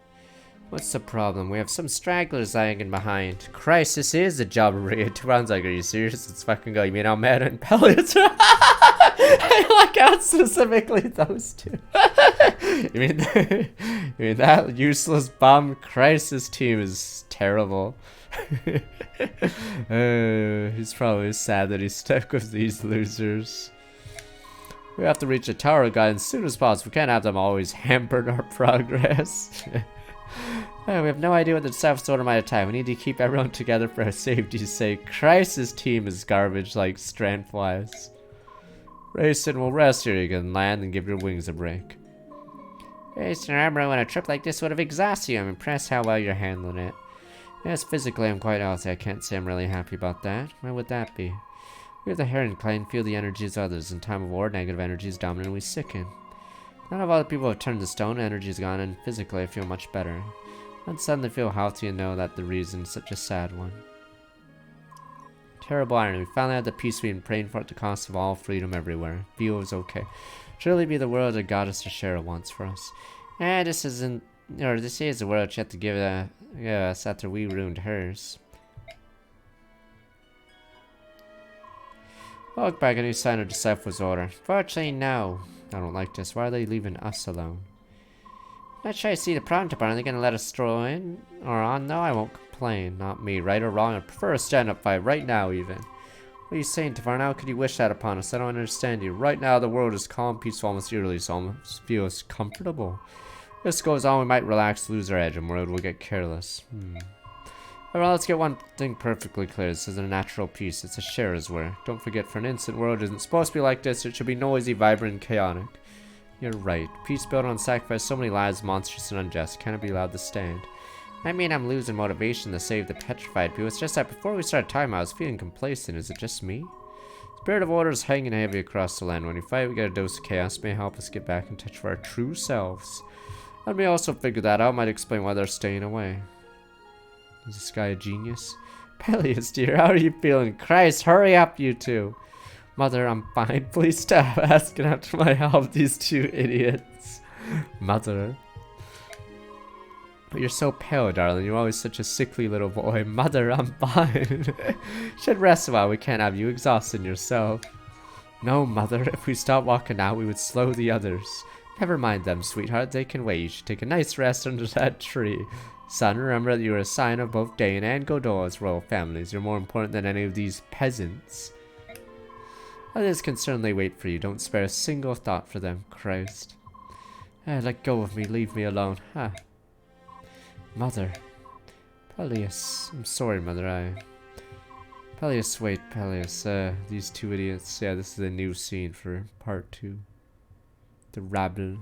What's the problem? We have some stragglers lagging behind. Christ, this is a job of raid. Tibarn's like, are you serious? Let's fucking go. You mean Almeda and Pellets? I like out specifically those two. you mean that useless bomb? Christ, this team is terrible. He's probably sad that he's stuck with these losers. We have to reach a tower guide as soon as possible. We can't have them always hampered our progress. We have no idea what the Disciples Order might attack. We need to keep everyone together for our safety's sake. Christ's team is garbage like strength-wise. Rayson will rest here. You can land and give your wings a break. Rayson, remember when a trip like this would have exhausted you. I'm impressed how well you're handling it. Yes, physically I'm quite healthy. I can't say I'm really happy about that. Why would that be? We have the Heron Clan feel the energies of others. In time of war, negative energy is dominant, we sicken. None of other people have turned to stone, energy is gone, and physically I feel much better. I suddenly feel healthy and know that the reason is such a sad one. Terrible irony. We finally had the peace we've been praying for at the cost of all freedom everywhere. Feel is okay. Surely be the world that got us to share it once for us. This is the world she had to give us after we ruined hers. I'll look back at any sign of Disciples' Order. Fortunately, no. I don't like this. Why are they leaving us alone? Not sure I see the problem, Tibarn. Are they gonna let us stroll in or on? No, I won't complain. Not me, right or wrong. I prefer a stand-up fight right now, even. What are you saying, Tibarn? How could you wish that upon us? I don't understand you. Right now, the world is calm, peaceful, almost eerily, so almost feels comfortable. If this goes on, we might relax, lose our edge, and world will get careless. Well, let's get one thing perfectly clear. This is a natural piece. It's a Shera's work. Don't forget, for an instant, world isn't supposed to be like this. It should be noisy, vibrant, and chaotic. You're right. Peace built on sacrifice, so many lives, monstrous and unjust. Cannot be allowed to stand. I mean, I'm losing motivation to save the petrified people. It's just that before we started time, I was feeling complacent. Is it just me? Spirit of order is hanging heavy across the land. When we fight, we get a dose of chaos. May help us get back in touch with our true selves. Let me also figure that out. Might explain why they're staying away. Is this guy a genius? Peleus, dear, how are you feeling? Christ, hurry up, you two. Mother, I'm fine. Please stop asking after my help, these two idiots. Mother. But you're so pale, darling. You're always such a sickly little boy. Mother, I'm fine. Should rest a while. We can't have you exhausting yourself. No, Mother. If we stop walking out, we would slow the others. Never mind them, sweetheart. They can wait. You should take a nice rest under that tree. Son, remember that you are a sign of both Dain and Godor's royal families. You're more important than any of these peasants. Others can certainly wait for you. Don't spare a single thought for them, Christ. Let go of me. Leave me alone. Huh. Mother. Peleus. I'm sorry, Mother. Peleus, wait, Peleus. These two idiots. Yeah, this is a new scene for part 2. The rabble.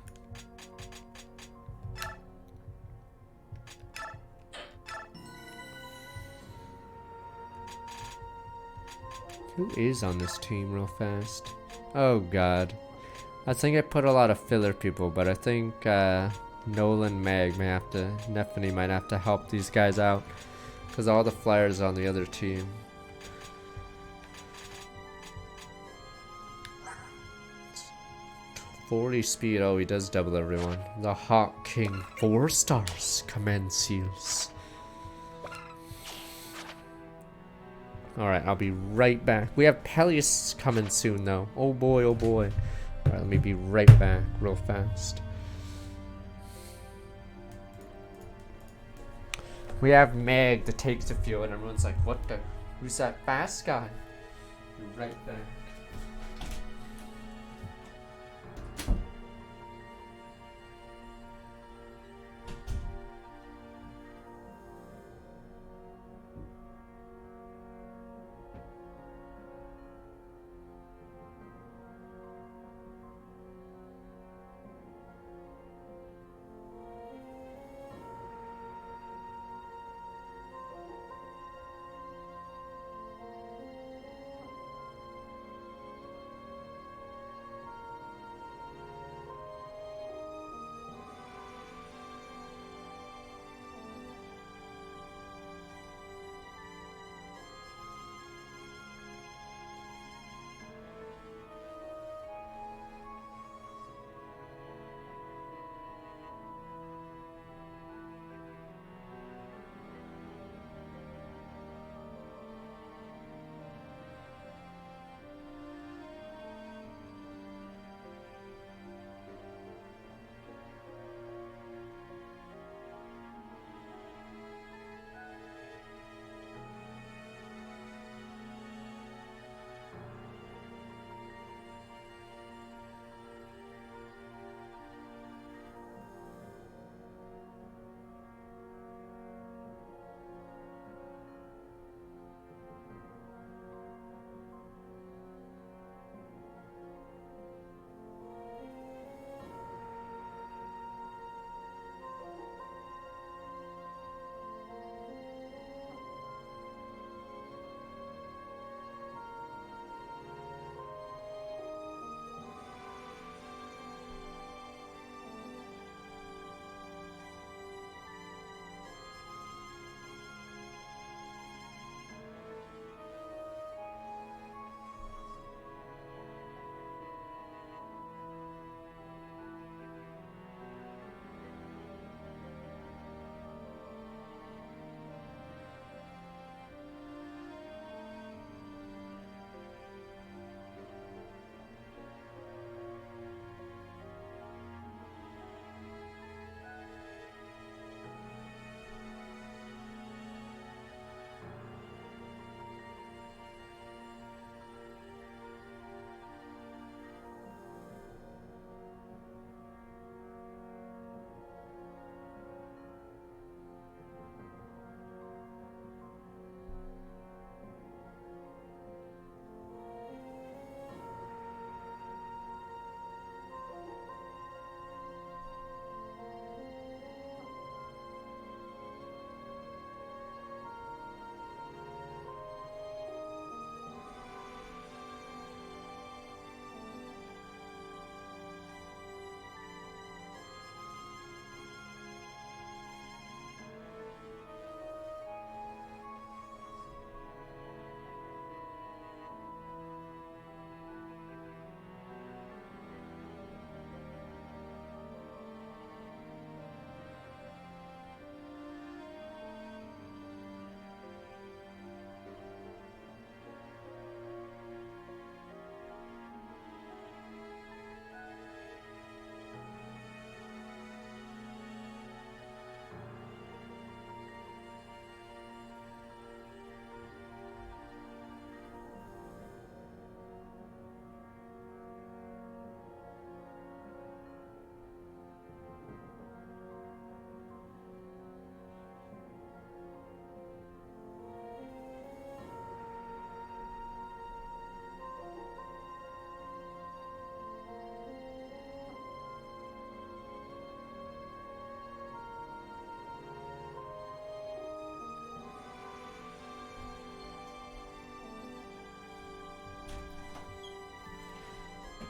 Who is on this team real fast? Oh god. I think I put a lot of filler people, but I think Nolan Mag may have to, Nephany might have to help these guys out. Because all the flyers on the other team. It's 40 speed, oh he does double everyone. The Hawk King, 4 stars, command seals. Alright, I'll be right back. We have Peleus coming soon, though. Oh boy, oh boy. Alright, let me be right back real fast. We have Meg that takes the field, and everyone's like, what the? Who's that fast guy? Be right back.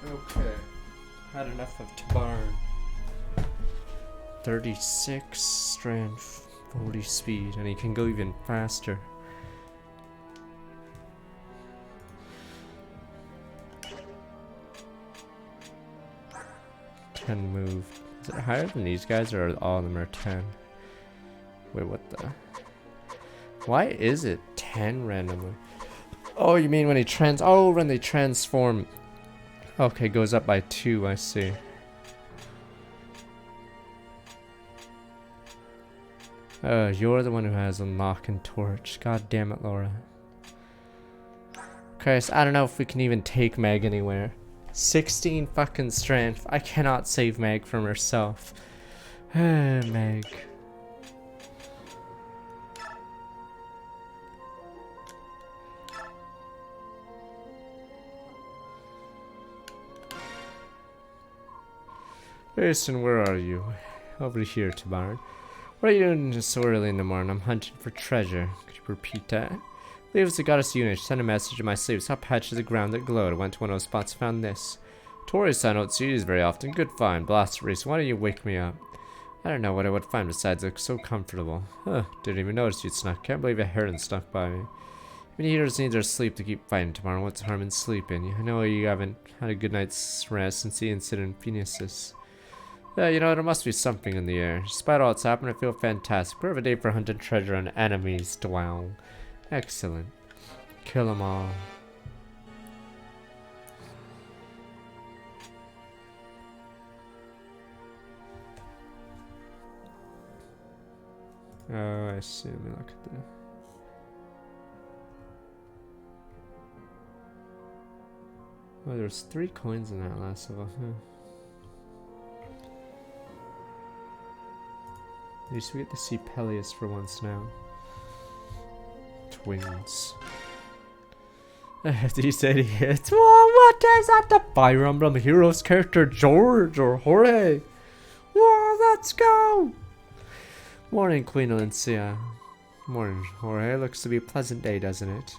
Okay. Had enough of Tabarn. 36 strength, 40 speed, and he can go even faster. Move. Is it higher than these guys, or all of them are 10? Wait, what the? Why is it 10 randomly? Oh, you mean when he when they transform. Okay, goes up by 2, I see. You're the one who has a lock and torch. God damn it, Laura. Christ, I don't know if we can even take Meg anywhere. 16 fucking strength. I cannot save Meg from herself. Meg. Jason, where are you? Over here, Tabarn. What are you doing so early in the morning? I'm hunting for treasure. Could you repeat that? I believe it's the goddess Eunice. Sent a message in my sleep. Saw patches of the ground that glowed. I went to one of those spots and found this. Tourists I don't see these very often. Good find. Blast race. Why don't you wake me up? I don't know what I would find besides it looks so comfortable. Huh. Didn't even notice you'd snuck. Can't believe a heron snuck by me. Even heroes need their sleep to keep fighting tomorrow. What's the harm in sleeping? I know you haven't had a good night's rest since the incident in Phoenix's. Yeah, you know, there must be something in the air. Despite all that's happened, I feel fantastic. Perfect day for hunting treasure and enemies. Wow. Excellent. Kill them all. Oh, I see. Let me look at that. Oh, there's 3 coins in that last level. Huh. At least we get to see Peleus for once now. Twins. These idiots. Whoa, what is that? The Fire Emblem Heroes character George or Jorge? Whoa, let's go! Morning, Queen Valencia. Morning, Jorge. Looks to be a pleasant day, doesn't it?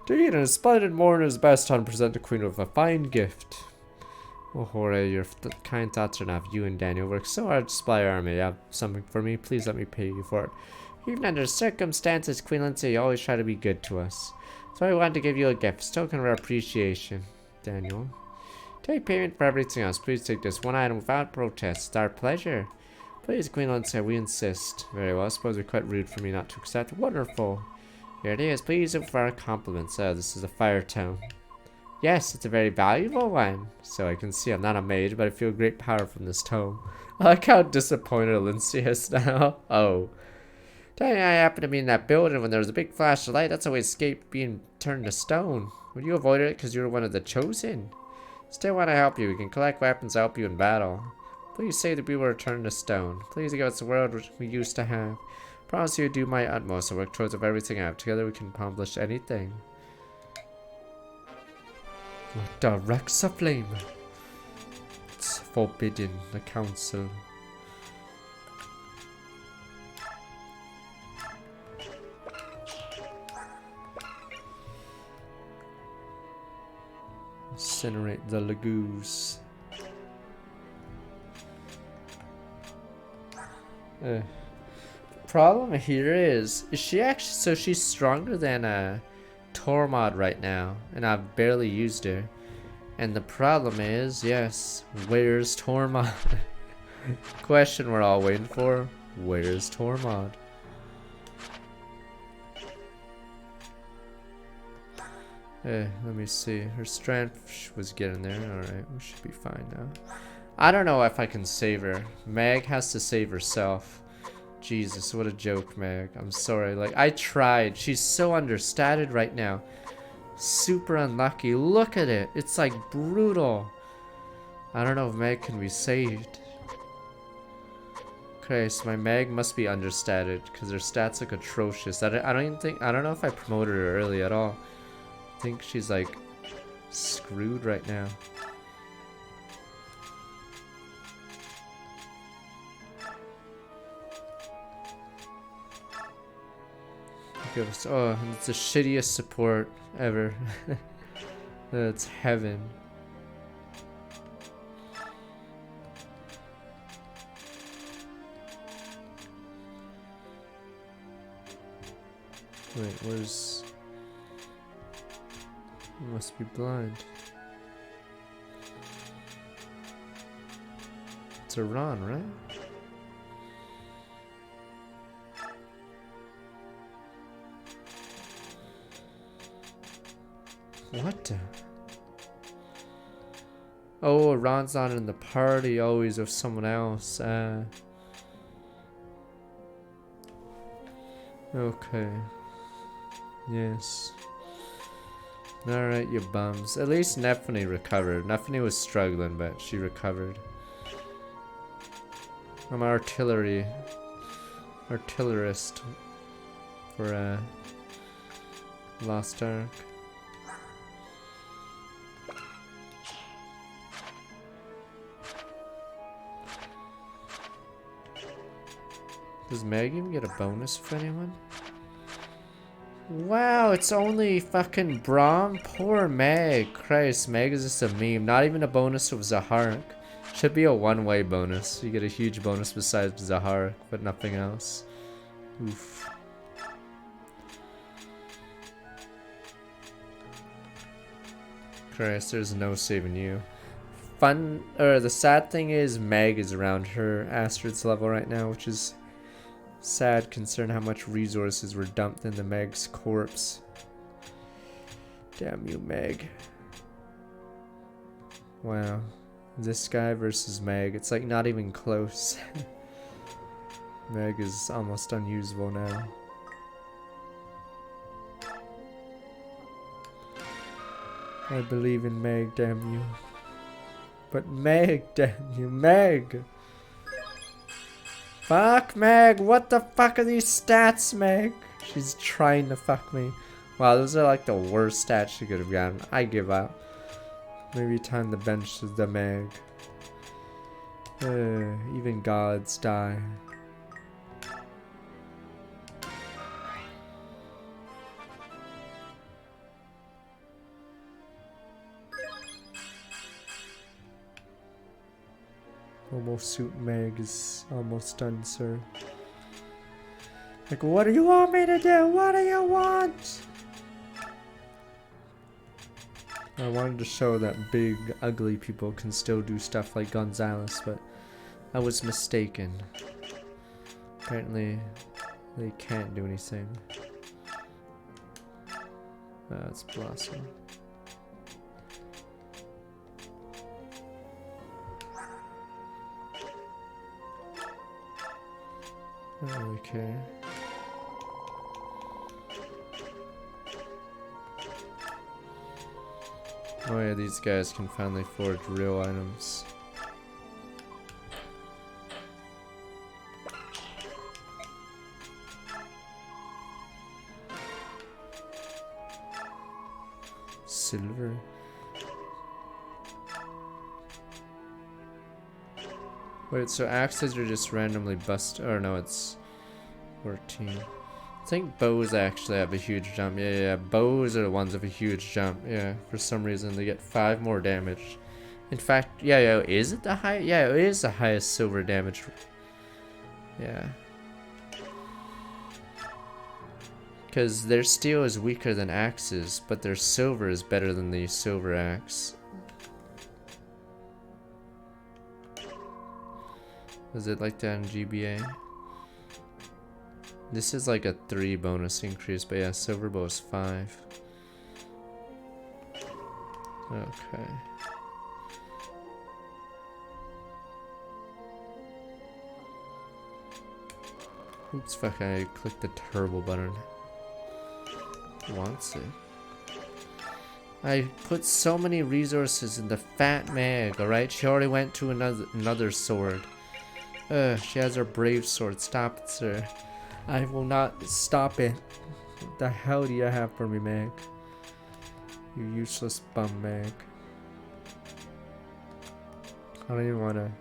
Indeed, and a splendid morning is best time to present the Queen with a fine gift. Oh, Jorge, your kind thoughts are enough. You and Daniel work so hard to supply our army. You have something for me? Please let me pay you for it. Even under circumstances, Queen Lindsay, you always try to be good to us. So I wanted to give you a gift, token of our appreciation. Daniel. Take payment for everything else. Please take this one item without protest. It's our pleasure. Please, Queen Lindsay, we insist. Very well, I suppose it's quite rude for me not to accept. Wonderful. Here it is. Please look for our compliments. This is a fire tome. Yes, it's a very valuable one. So I can see I'm not a mage, but I feel great power from this tome. I like how disappointed Lindsay is now. Oh. Dang, I happened to be in that building when there was a big flash of light. That's how we escaped being turned to stone. Would you avoid it because you were one of the chosen? Still want to help you. We can collect weapons to help you in battle. Please say that we will return to stone. Please give us the world we used to have. Promise you to do my utmost and work towards everything I have. Together we can accomplish anything. What the wrecks of flame? It's forbidden, the council. Incinerate the lagoons. Problem here is she actually, so she's stronger than Tormod right now, and I've barely used her. And the problem is, yes, where's Tormod? Question we're all waiting for, where's Tormod? Let me see, her strength was getting there. Alright, we should be fine now. I don't know if I can save her. Meg has to save herself. Jesus, what a joke, Meg. I'm sorry. Like, I tried. She's so understated right now. Super unlucky. Look at it. It's like brutal. I don't know if Meg can be saved. Okay, so my Meg must be understated because her stats look atrocious. I don't know if I promoted her early at all. I think she's like screwed right now. Oh, it's the shittiest support ever. That's heaven. Wait, where's... He must be blind. It's a Ron, right? What the... Oh, Ron's not in the party, always with someone else. Okay. Yes. Alright, you bums. At least Nephany recovered. Nephany was struggling, but she recovered. I'm an artillerist for Lost Ark. Does Meg even get a bonus for anyone? Wow, it's only fucking Braum? Poor Meg. Christ, Meg is just a meme. Not even a bonus of Zaharak. Should be a one-way bonus. You get a huge bonus besides Zaharak, but nothing else. Oof. Christ, there's no saving you. The sad thing is Meg is around her Astrid's level right now, which is sad considering how much resources were dumped into Meg's corpse. Damn you, Meg. Wow. This guy versus Meg, it's like not even close. Meg is almost unusable now. I believe in Meg, damn you. But Meg, damn you, Meg! Fuck Meg, what the fuck are these stats, Meg? She's trying to fuck me. Wow, those are like the worst stats she could have gotten. I give up. Maybe time to bench the Meg. Even gods die. Almost suit Meg is almost done, sir. Like, what do you want me to do? What do you want? I wanted to show that big, ugly people can still do stuff like Gonzalez, but I was mistaken. Apparently, they can't do anything. That's Blossom. I don't really care. Oh yeah, these guys can finally forge real items. Silver. Wait, so axes are just randomly bust. Or no, it's 14. I think bows actually have a huge jump. Yeah, bows are the ones with a huge jump. Yeah, for some reason they get 5 more damage. In fact, yeah, is it the high? Yeah, it is the highest silver damage. Yeah. Because their steel is weaker than axes, but their silver is better than the silver axe. Is it like that in GBA? This is like a 3 bonus increase, but yeah, silver bow is 5. Okay. Oops, fuck, I clicked the turbo button. Wants it. I put so many resources in the fat Meg, alright? She already went to another sword. She has her brave sword. Stop it, sir. I will not stop it. What the hell do you have for me, Meg? You useless bum, Meg. I don't even wanna.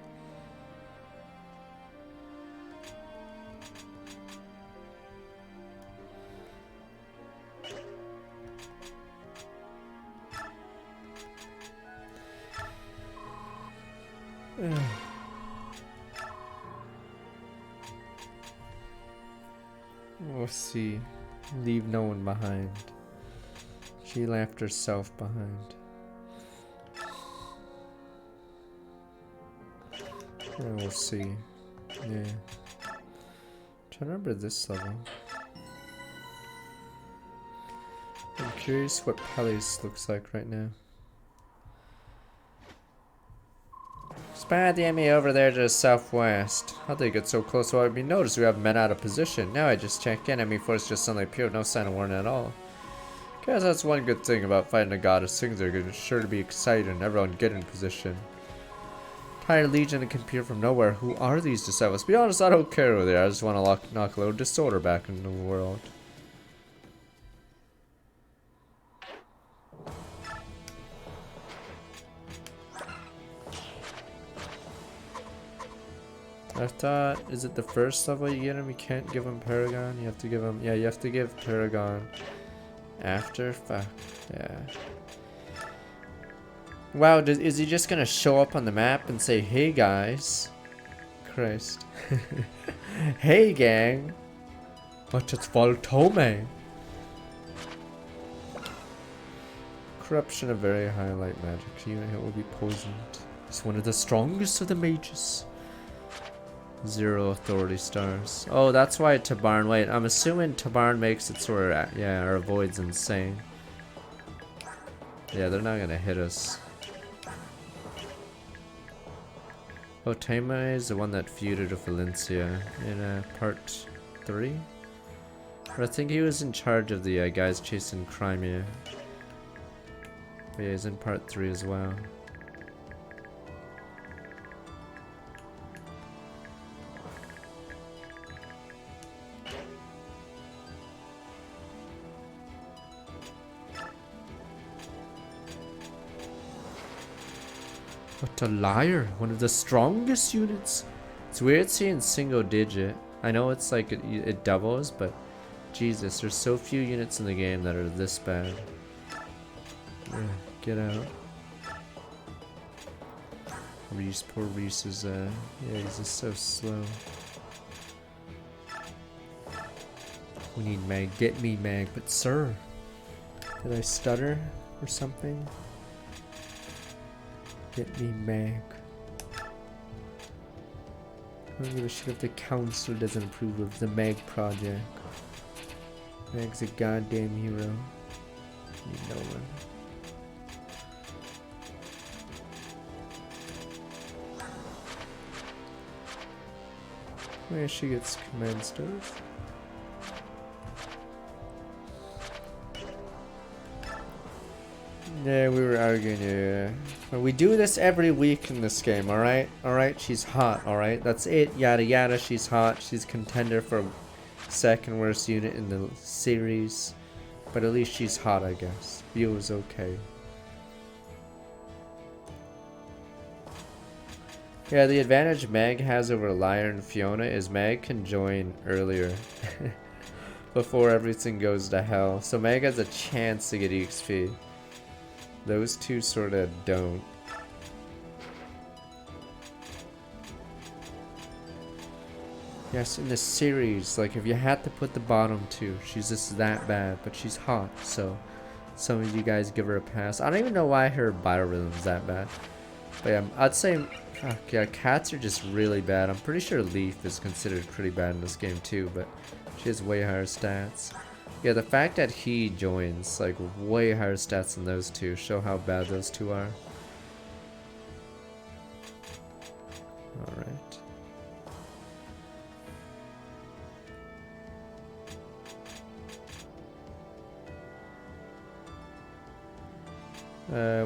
We'll see. Leave no one behind. She left herself behind. Yeah, we'll see. Yeah. Trying to remember this level. I'm curious what Pele's looks like right now. Spy the enemy over there to the southwest. How'd they get so close without being noticed? We have men out of position. Now I just check in. Enemy force just suddenly appeared. No sign of warning at all. Guess that's one good thing about fighting a goddess. Things are sure to be exciting. Everyone get in position. Entire legion can appear from nowhere. Who are these disciples? To be honest, I don't care who they are. I just want to knock a little disorder back into the world. I thought, is it the first level you get him? You can't give him Paragon. You have to give him, yeah, you have to give Paragon after. Fuck, yeah. Wow, is he just gonna show up on the map and say, hey guys? Christ. Hey gang. What's it for Tome? Corruption of very high light magic. Unit will be poisoned. He's one of the strongest of the mages. 0 authority stars. Oh, that's why Tabarn. Wait, I'm assuming Tabarn makes it sort of, yeah, or avoids insane. Yeah, they're not gonna hit us. Oh, Taima is the one that feuded with Valencia in part 3? Or I think he was in charge of the guys chasing Crimea. But yeah, he's in part 3 as well. What a liar. One of the strongest units. It's weird seeing single digit. I know it's like it doubles, but Jesus, there's so few units in the game that are this bad. Get out. Reese, poor Reese is, yeah, he's just so slow. We need mag. Get me mag. But sir, did I stutter or something? Get me mag. I don't give a shit if the council doesn't approve of the Meg project. Meg's a goddamn hero. You know it. Where she gets command stove. Yeah, we were arguing, yeah. But we do this every week in this game, alright? Alright, she's hot, alright? That's it, yada yada, she's hot. She's contender for second worst unit in the series. But at least she's hot, I guess. View is okay. Yeah, the advantage Meg has over Lyre and Fiona is Meg can join earlier. Before everything goes to hell. So Meg has a chance to get EXP. Those two sorta don't. Yes, in the series, like if you had to put the bottom two, she's just that bad, but she's hot, so some of you guys give her a pass. I don't even know why her biorhythm is that bad. But yeah, I'd say, fuck yeah, cats are just really bad. I'm pretty sure Leaf is considered pretty bad in this game too, but she has way higher stats. Yeah, the fact that he joins, like, way higher stats than those two, show how bad those two are. Alright.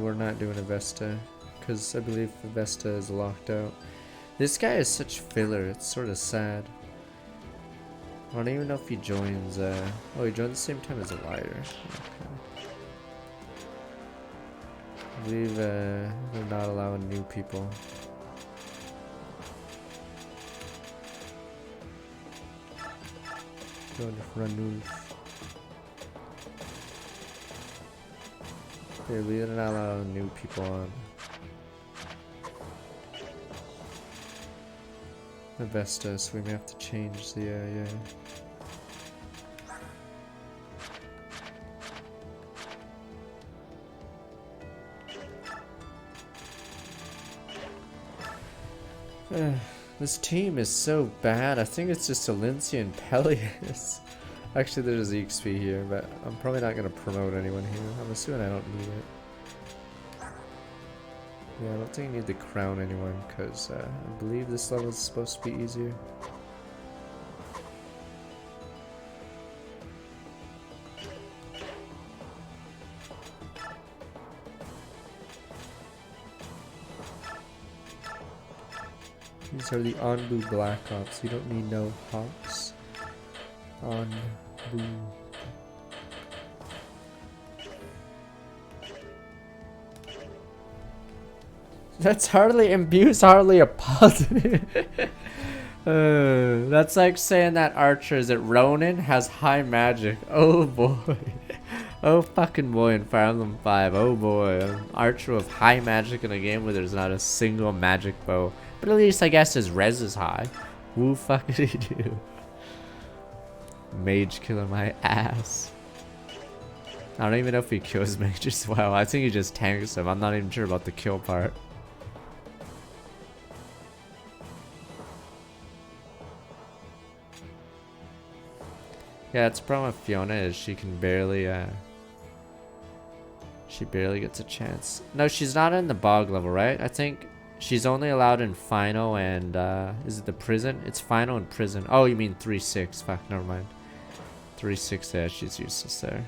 We're not doing a Vesta, because I believe Vesta is locked out. This guy is such filler, it's sort of sad. I don't even know if he joins, oh, he joined the same time as a Liar. Okay. I believe, they're not allowing new people. Going to run they're not allowing new people on. The Vesta, so we may have to change the, yeah. This team is so bad. I think it's just Alincia and Peleus. Actually, there's EXP here, but I'm probably not going to promote anyone here. I'm assuming I don't need it. Yeah, I don't think I need to crown anyone, because I believe this level is supposed to be easier. These are the Onbu Black Ops. You don't need no hops. Onbu. That's hardly imbues hardly a positive. That's like saying that Archer, is it Ronin, has high magic. Oh boy. Oh fucking boy in Fire Emblem 5. Oh boy. An Archer with high magic in a game where there's not a single magic bow. But at least I guess his res is high. Woo fuck did he do? Mage killer my ass. I don't even know if he kills Mage as well. I think he just tanks him. I'm not even sure about the kill part. Yeah, that's the problem with Fiona is she barely gets a chance. No, she's not in the bog level, right? I think she's only allowed in final and is it the prison? It's final and prison. Oh, you mean 3-6. Fuck, never mind. 3-6 there, she's useless there.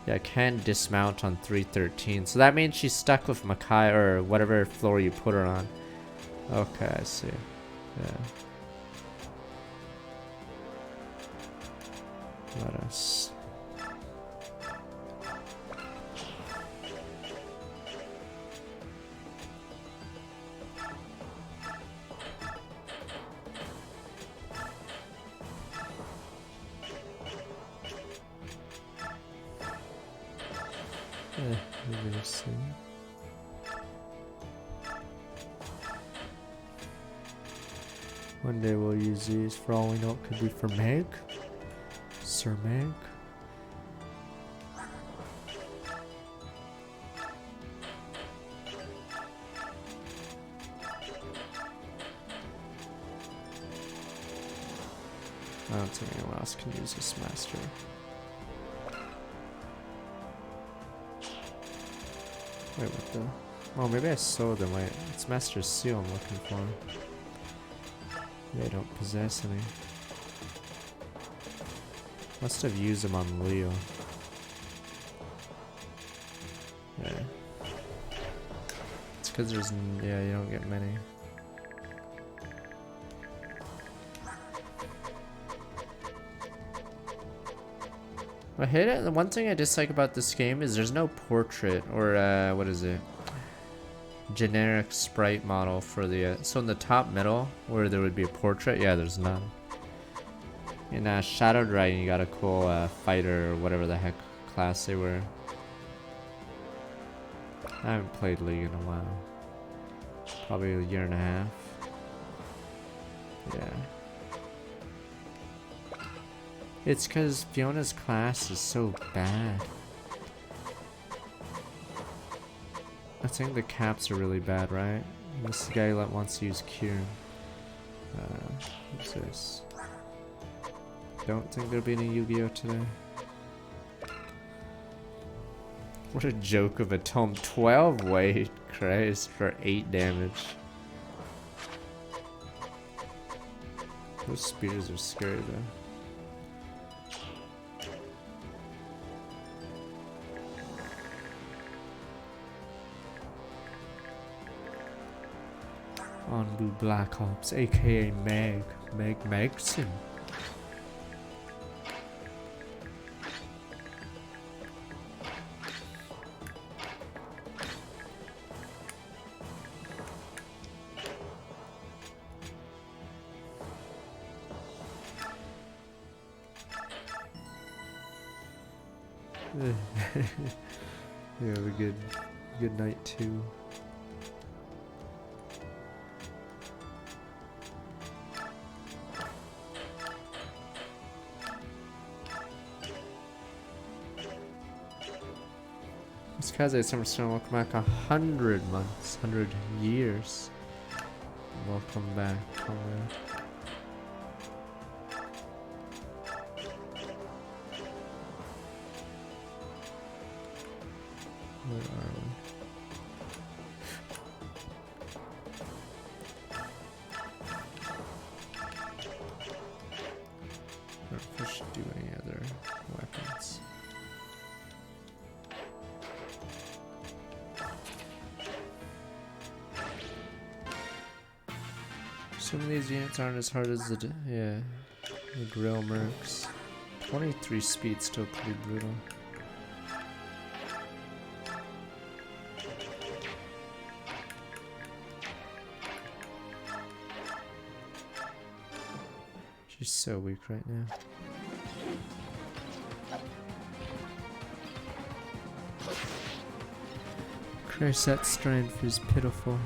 Yeah, can dismount on 313. So that means she's stuck with Makai or whatever floor you put her on. Okay, I see. Yeah. Let us. We're gonna see. One day we'll use these. For all we know, it could be for Meg. Sir Meg. I don't think anyone else can use this master. Wait, what the? Oh, maybe I sold them. Wait, it's Master Seal I'm looking for. They don't possess any. Must have used them on Leo. Yeah. It's because there's, yeah, you don't get many. I hate it. The one thing I dislike about this game is there's no portrait or what is it? Generic sprite model for the so in the top middle where there would be a portrait, yeah, there's none. In Shadow Dragon, you got a cool fighter or whatever the heck class they were. I haven't played League in a while. Probably a year and a half. Yeah. It's because Fiona's class is so bad. I think the caps are really bad, right? This is the guy that wants to use Kieran. What's this? Don't think there'll be any Yu-Gi-Oh today. What a joke of a tome. 12 weight, Christ, for 8 damage. Those spears are scary though. Onbu Black Ops, aka Meg Megson. You have a good night too. This Kaze Summer Storm will come back 100 months, 100 years. Welcome back, Conrad. Where are we? I don't know if I should do any other weapons. Some of these units aren't as hard as the grill mercs. 23 speed, still pretty brutal. She's so weak right now. Christ, that strength is pitiful.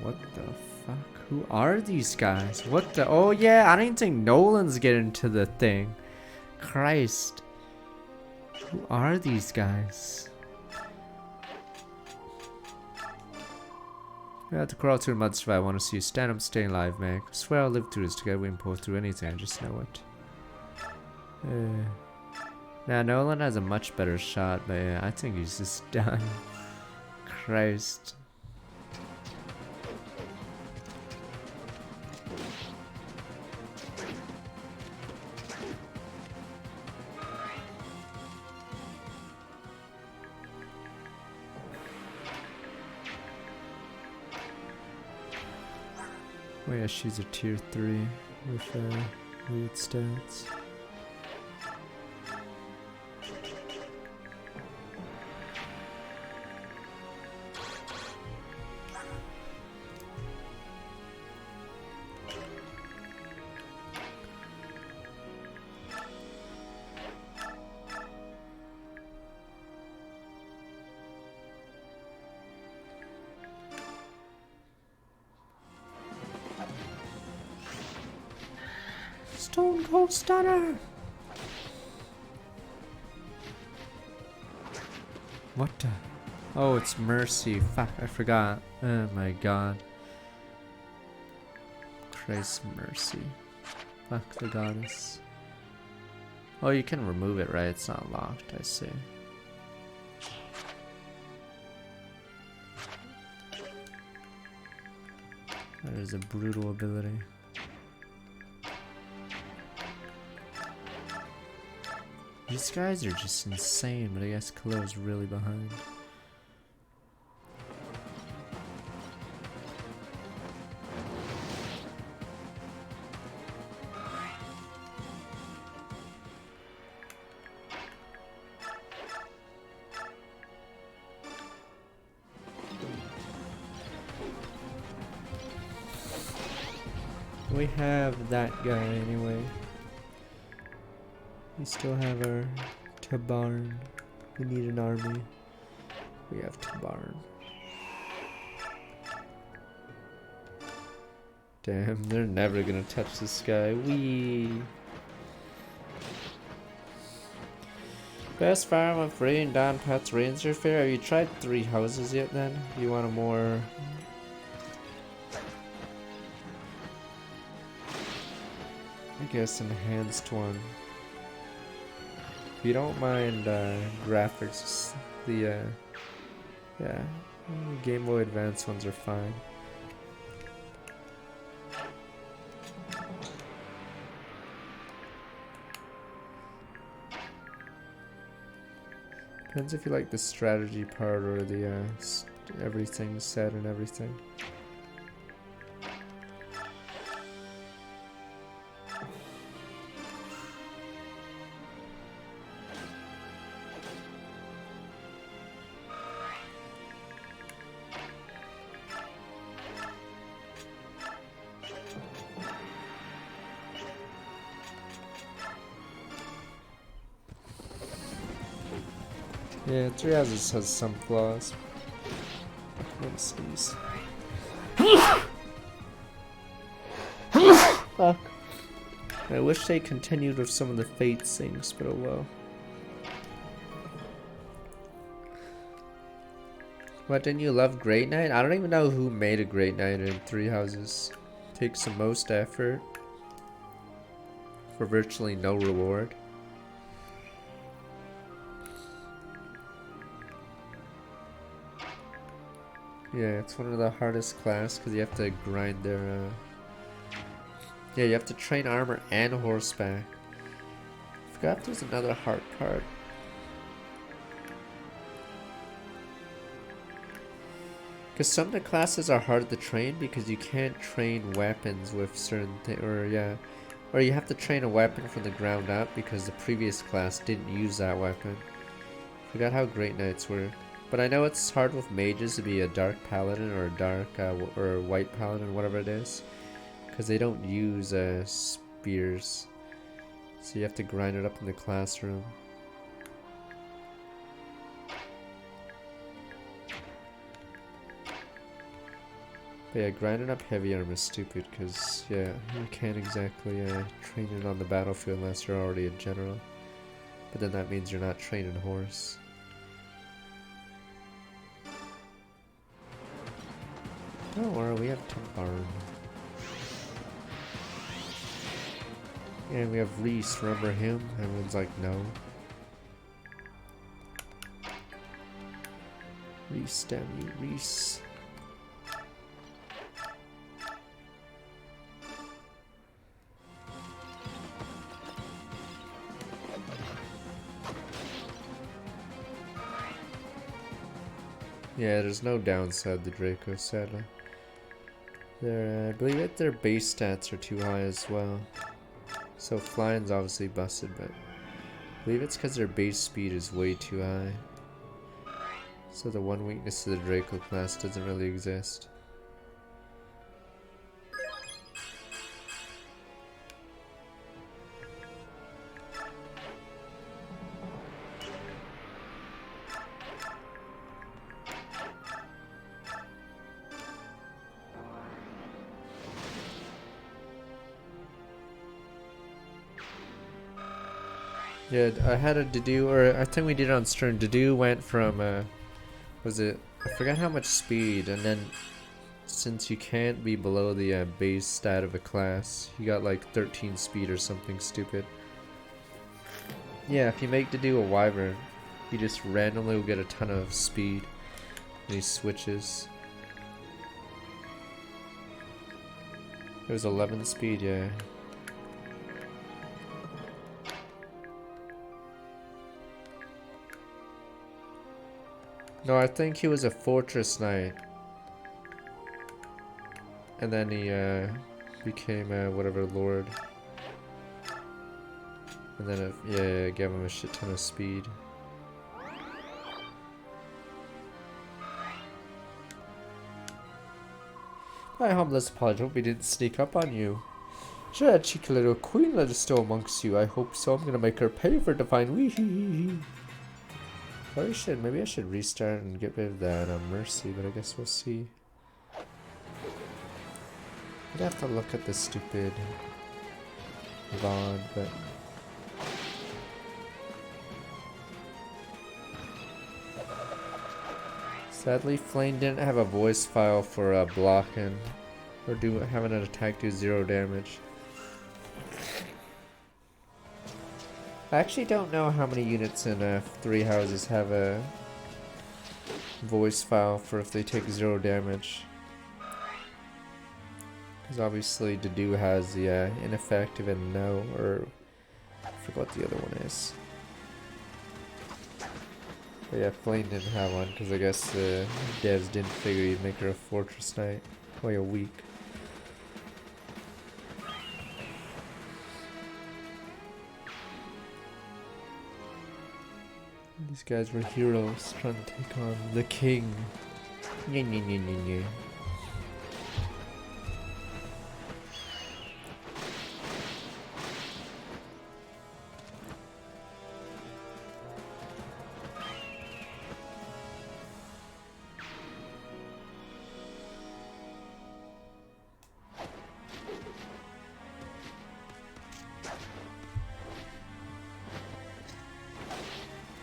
What the fuck? Who are these guys? What the? Oh yeah, I didn't think Nolan's getting to the thing. Christ. Who are these guys? I have to crawl through the mud to survive. I want to see you stand up, staying alive, man. I swear I'll live through this together. We can pull through anything. I just know it. Now Nolan has a much better shot, but yeah, I think he's just done. Christ. Oh yeah, she's a tier 3 with weird stats. Stone Cold Stunner! What the? Oh, it's Mercy. Fuck, I forgot. Oh my god. Christ Mercy. Fuck the goddess. Oh, you can remove it, right? It's not locked, I see. That is a brutal ability. These guys are just insane, but I guess Kalo's really behind. We have that guy anyway. We still have our Tabarn. We need an army. We have Tabarn. Damn, they're never gonna touch this guy. Wee. Best farm of rain, down pets, ranger fair. Have you tried 3 houses yet then? You want a more... I guess enhanced one. If you don't mind graphics, the yeah, Game Boy Advance ones are fine. Depends if you like the strategy part or the everything set and everything. Yeah, 3 houses has some flaws. Let's sneeze. Fuck. I wish they continued with some of the Fate things, but oh well. What, didn't you love Great Knight? I don't even know who made a Great Knight in Three Houses. Takes the most effort for virtually no reward. Yeah, it's one of the hardest class because you have to grind their yeah, you have to train armor and horseback. Forgot there's another hard part. Because some of the classes are hard to train because you can't train weapons with certain things, or you have to train a weapon from the ground up because the previous class didn't use that weapon. Forgot how Great Knights work. But I know it's hard with mages to be a dark paladin or a dark or a white paladin, whatever it is, because they don't use spears. So you have to grind it up in the classroom. But yeah, grinding up heavy armor is stupid because, yeah, you can't exactly train it on the battlefield unless you're already a general. But then that means you're not training horse. Don't worry, we have Tumbarn. And we have Reese, remember him? Everyone's like, no. Reese, damn you, Reese. Yeah, there's no downside to Draco, sadly. I believe their base stats are too high as well. So flying's obviously busted, but I believe it's because their base speed is way too high. So the one weakness to the Draco class doesn't really exist. Yeah, I had a Dedu, or I think we did it on Stern. Dedu went from, was it, I forgot how much speed, and then since you can't be below the base stat of a class, you got like 13 speed or something stupid. Yeah, if you make Dedu a Wyvern, he just randomly will get a ton of speed, and he switches. It was 11 speed, yeah. No, I think he was a Fortress Knight. And then he became whatever Lord. And then it gave him a shit ton of speed. I harmless apology, hope we didn't sneak up on you. Sure, that cheeky little queen let us still amongst you. I hope so. I'm gonna make her pay for divine wee. Maybe I should restart and get rid of that mercy, but I guess we'll see. I'd have to look at the stupid VOD, but sadly Flame didn't have a voice file for blocking or having an attack do 0 damage. I actually don't know how many units in Three Houses have a voice file for if they take 0 damage. Because obviously Dedu has the ineffective and no, or I forgot what the other one is. But yeah, Flame didn't have one because I guess the devs didn't figure you'd make her a Fortress Knight. Wait a week. These guys were heroes trying to take on the king. Nye, nye, nye, nye, nye.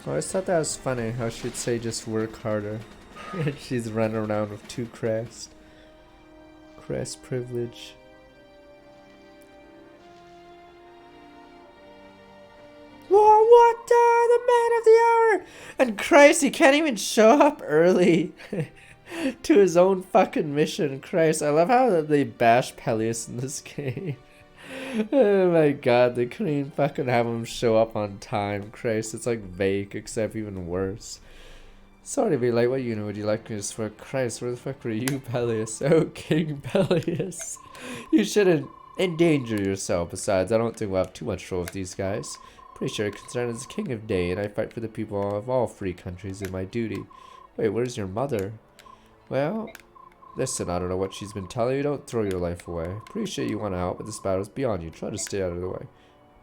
I always thought that was funny how she'd say just work harder. She's running around with 2 crests. Crest privilege. Whoa, what the man of the hour! And Christ, he can't even show up early to his own fucking mission. Christ, I love how they bash Peleus in this game. Oh my god, they couldn't even fucking have him show up on time. Christ, it's like vague, except even worse. Sorry to be late, what unit would you like me to swear? Christ, where the fuck were you, Peleus? Oh, King Peleus. You shouldn't endanger yourself. Besides, I don't think we'll have too much trouble with these guys. Pretty sure I'm concerned as King of Day, and I fight for the people of all free countries in my duty. Wait, where's your mother? Well, listen, I don't know what she's been telling you. Don't throw your life away. Appreciate you want to help, but this battle's beyond you. Try to stay out of the way.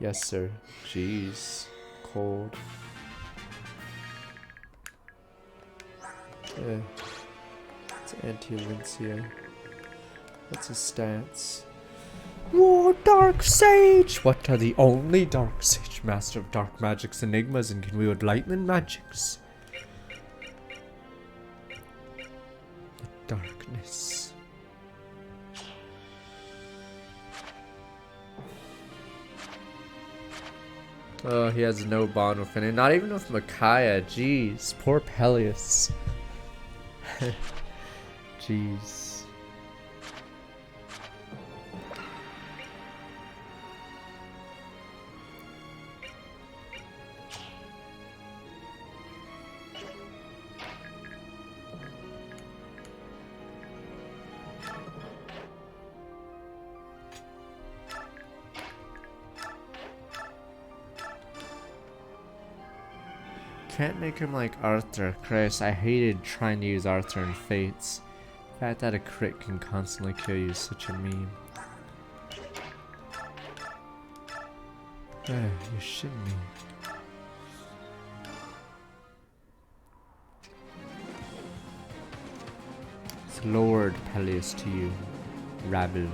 Yes, sir. Jeez. Cold. It's anti-Lincia. What's his stance? War Dark Sage! What are the only Dark Sage? Master of dark magics, enigmas, and can wield lightning magics. The darkness. Oh, he has no bond with any. Not even with Micaiah. Jeez. Poor Peleus. Jeez. Can't make him like Arthur. Christ, I hated trying to use Arthur in Fates. The fact that a crit can constantly kill you is such a meme. You're shitting me. It's Lord Peleus to you, rabble.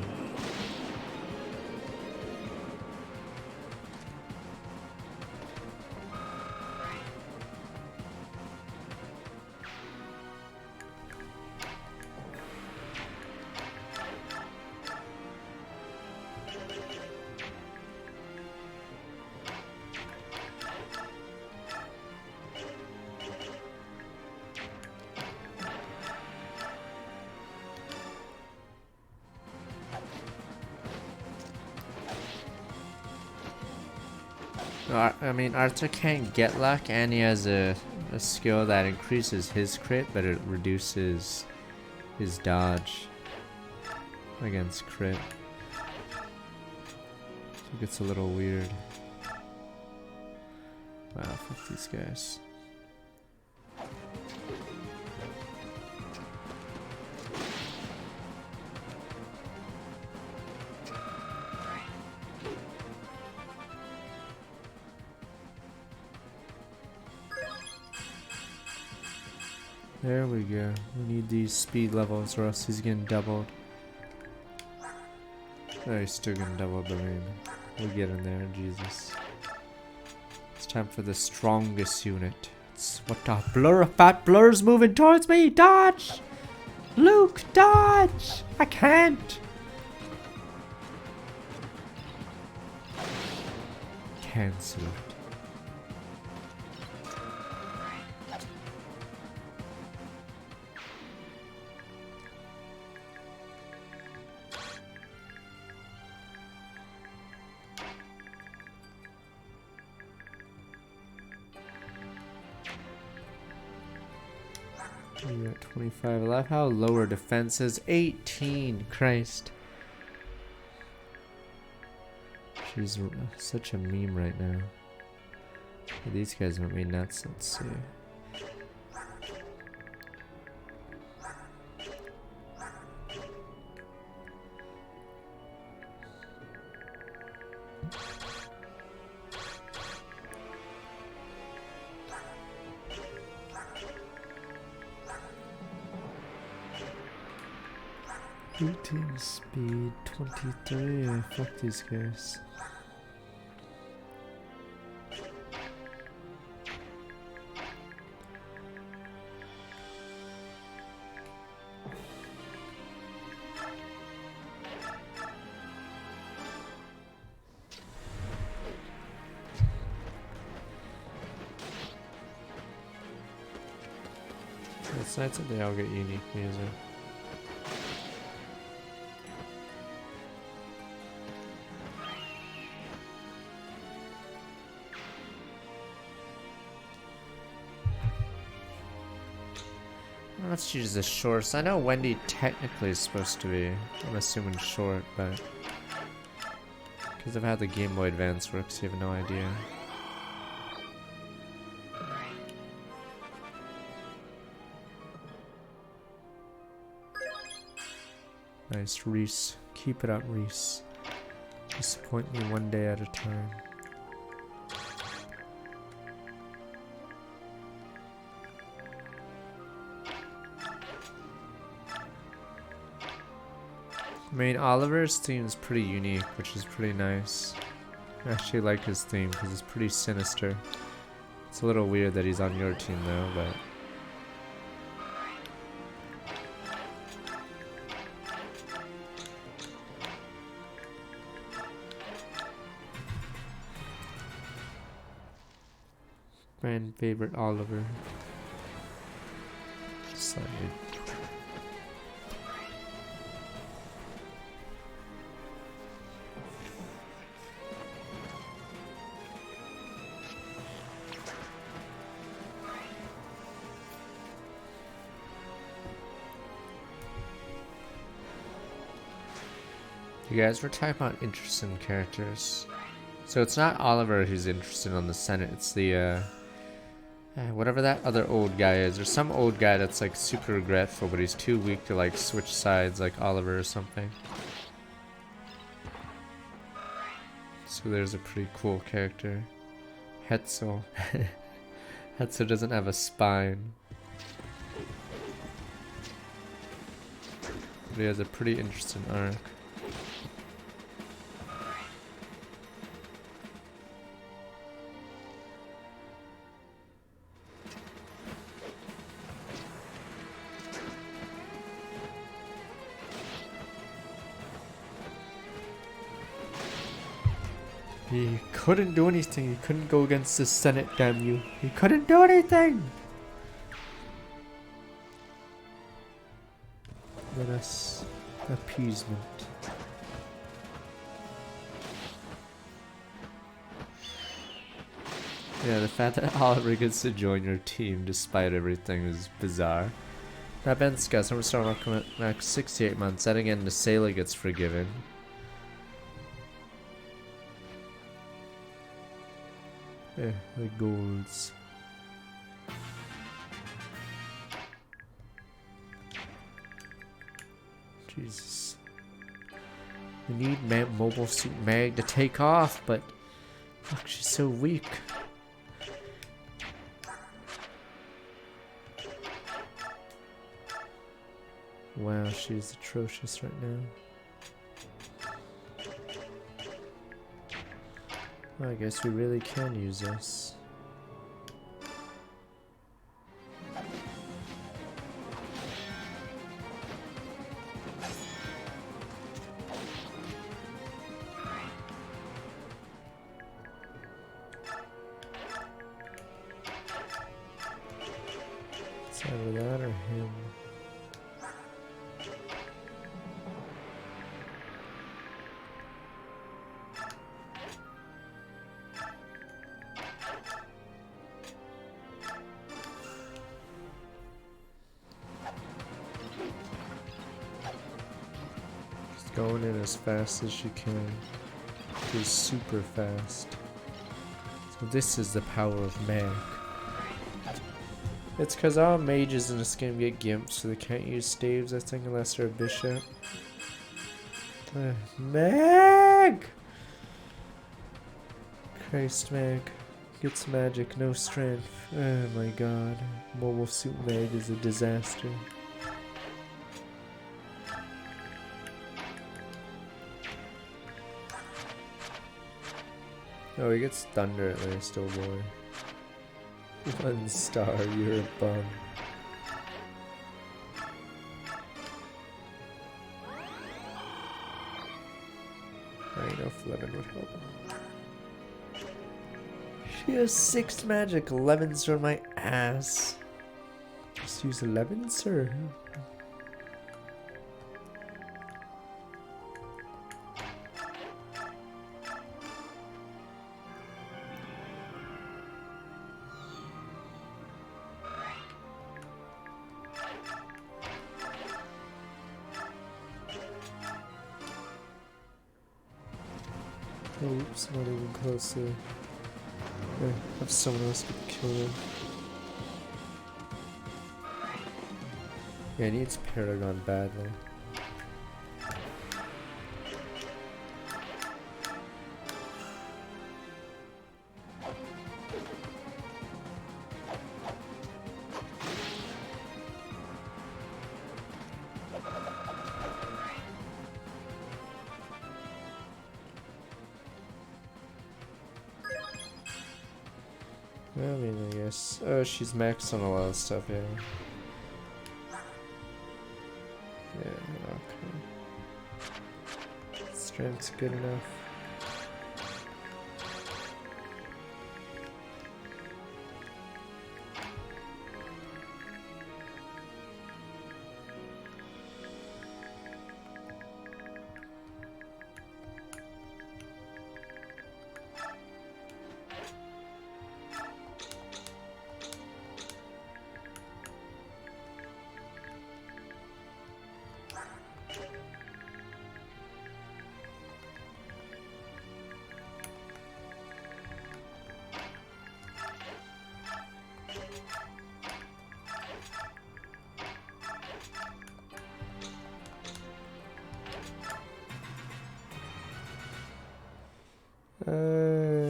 I mean, Arthur can't get luck, and he has a skill that increases his crit, but it reduces his dodge against crit. It gets a little weird. Wow, fuck these guys. There we go. We need these speed levels or else he's getting doubled. Oh, he's still getting doubled, but I mean, we'll get in there, Jesus. It's time for the strongest unit. It's what the blur? Fat blur's moving towards me! Dodge! Luke, dodge! I can't! Cancelled. You're at 25. I love how lower defense is 18. Christ. She's such a meme right now. These guys want me nuts. Let's see. Speed 23. Yeah, fuck these guys. it's nice that they all get unique music. I don't know if she's the shortest. I know Wendy technically is supposed to be. I'm assuming short, but because of how the Game Boy Advance works, you have no idea. Nice, Reese. Keep it up, Reese. Disappoint me one day at a time. I mean, Oliver's theme is pretty unique, which is pretty nice. I actually like his theme because it's pretty sinister. It's a little weird that he's on your team though, but... Fan favorite Oliver. Slightly. You guys were talking about interesting characters. So it's not Oliver who's interested on the Senate, it's the whatever that other old guy is. There's some old guy that's like super regretful, but he's too weak to like switch sides like Oliver or something. So there's a pretty cool character. Hetzel. Hetzel doesn't have a spine. But he has a pretty interesting arc. He couldn't do anything. He couldn't go against the Senate, damn you. He couldn't do anything! Let us... appeasement. Yeah, the fact that Oliver gets to join your team despite everything is bizarre. That Ben Scott, I'm starting to come back 68 months. Then again, Nasela gets forgiven. Yeah, the golds. Jesus. We need Mobile Suit Mag to take off, but fuck, she's so weak. Wow, she's atrocious right now. Well, I guess we really can use this. It's either that or him. Going in as fast as she can. She's super fast. So this is the power of Maniac. It's cause all mages in this game get gimps, so they can't use staves, I think, unless they're a bishop. Mag! Christ, Mag. Gets magic, no strength. Oh my god. Mobile Suit Mag is a disaster. Oh, he gets thunder at least, oh boy. 1 star, you're a bum. I don't know if 11 would help. She has 6 magic, 11's from my ass. Just use 11s or? Oops, not even close to. I have someone else to kill him. Yeah, he needs Paragon badly. I mean, I guess. Oh, she's maxed on a lot of stuff, yeah. Yeah, okay. Strength's good enough.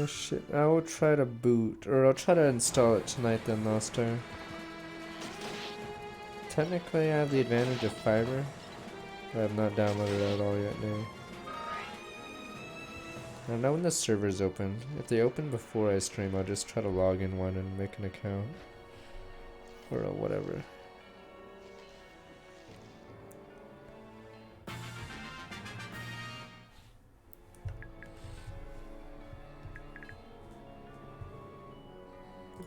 Shit. I will try to boot, or I'll try to install it tonight then, Nostar. Technically, I have the advantage of fiber, but I have not downloaded it at all yet, no. I don't know when the server's open. If they open before I stream, I'll just try to log in one and make an account. Or whatever.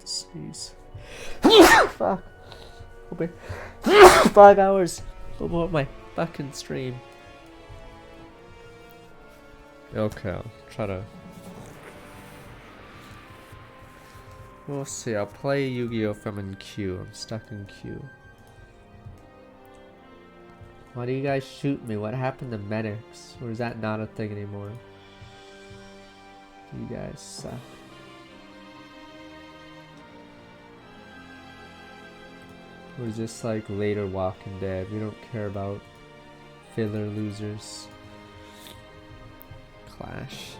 Sneeze. Fuck. Okay. 5 hours about my fucking stream. Okay, I'll try to. We'll see. I'll play Yu-Gi-Oh! If I'm in queue. I'm stuck in queue. Why do you guys shoot me? What happened to medics? Or is that not a thing anymore? You guys suck. Or is this like later Walking Dead? We don't care about filler losers. Clash.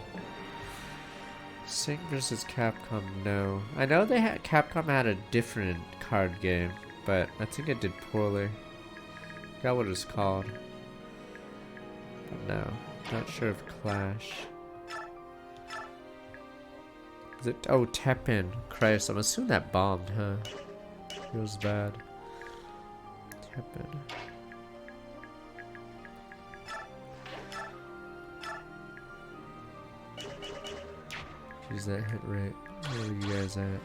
Sync versus Capcom, no. I know they had Capcom had a different card game, but I think it did poorly. Forgot what it's called. But no, not sure of Clash. Is it? Oh, Teppen. Christ, I'm assuming that bombed, huh? Feels bad. Teppen. Use that hit rate. Where are you guys at?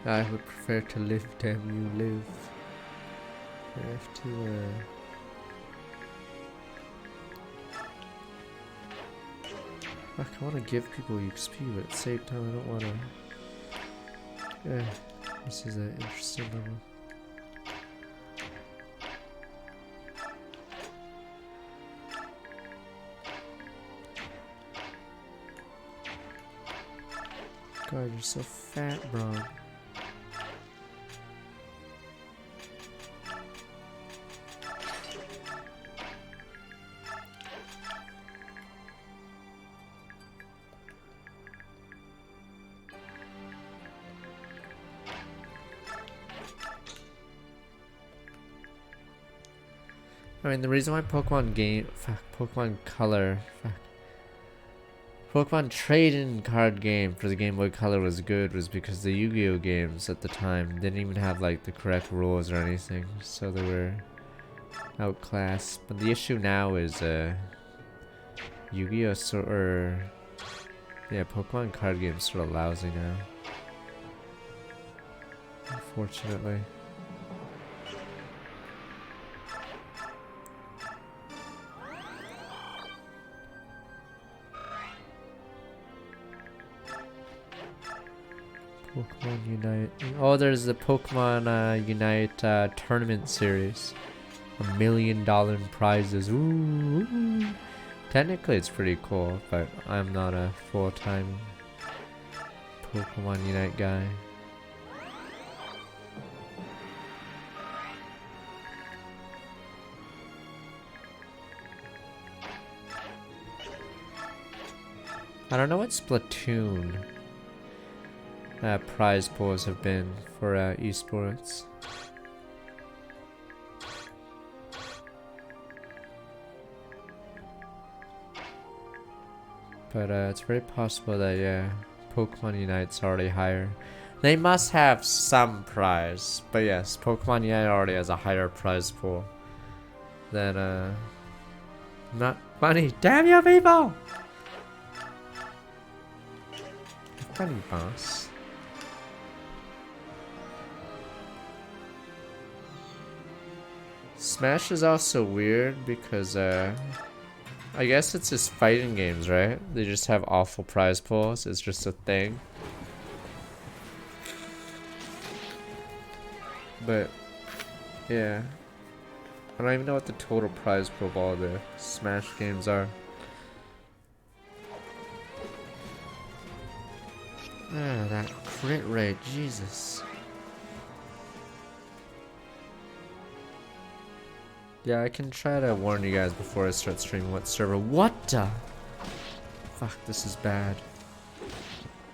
I would prefer to live, damn you live. I have to fuck, I want to give people XP, but at the same time I don't want to. Yeah, this is an interesting level. God, you're so fat, bro. I mean, the reason why Pokemon Color, Pokemon trading card game for the Game Boy Color was good was because the Yu-Gi-Oh games at the time didn't even have like the correct rules or anything, so they were outclassed. But the issue now is Yu-Gi-Oh yeah, Pokemon card games sort of lousy now, unfortunately. Pokemon Unite. Oh, there's the Pokemon Unite tournament series. $1 million in prizes. Ooh. Technically, it's pretty cool, but I'm not a full-time Pokemon Unite guy. I don't know what Splatoon prize pools have been for esports. But it's very possible that, yeah, Pokemon Unite's already higher. They must have some prize, but yes, Pokemon Unite already has a higher prize pool than not money. Damn you people! Funny boss. Smash is also weird because I guess it's just fighting games, right? They just have awful prize pools. It's just a thing. But yeah, I don't even know what the total prize pool of all the Smash games are. Ah, that crit rate, Jesus. Yeah, I can try to warn you guys before I start streaming what server. What the? Fuck, this is bad.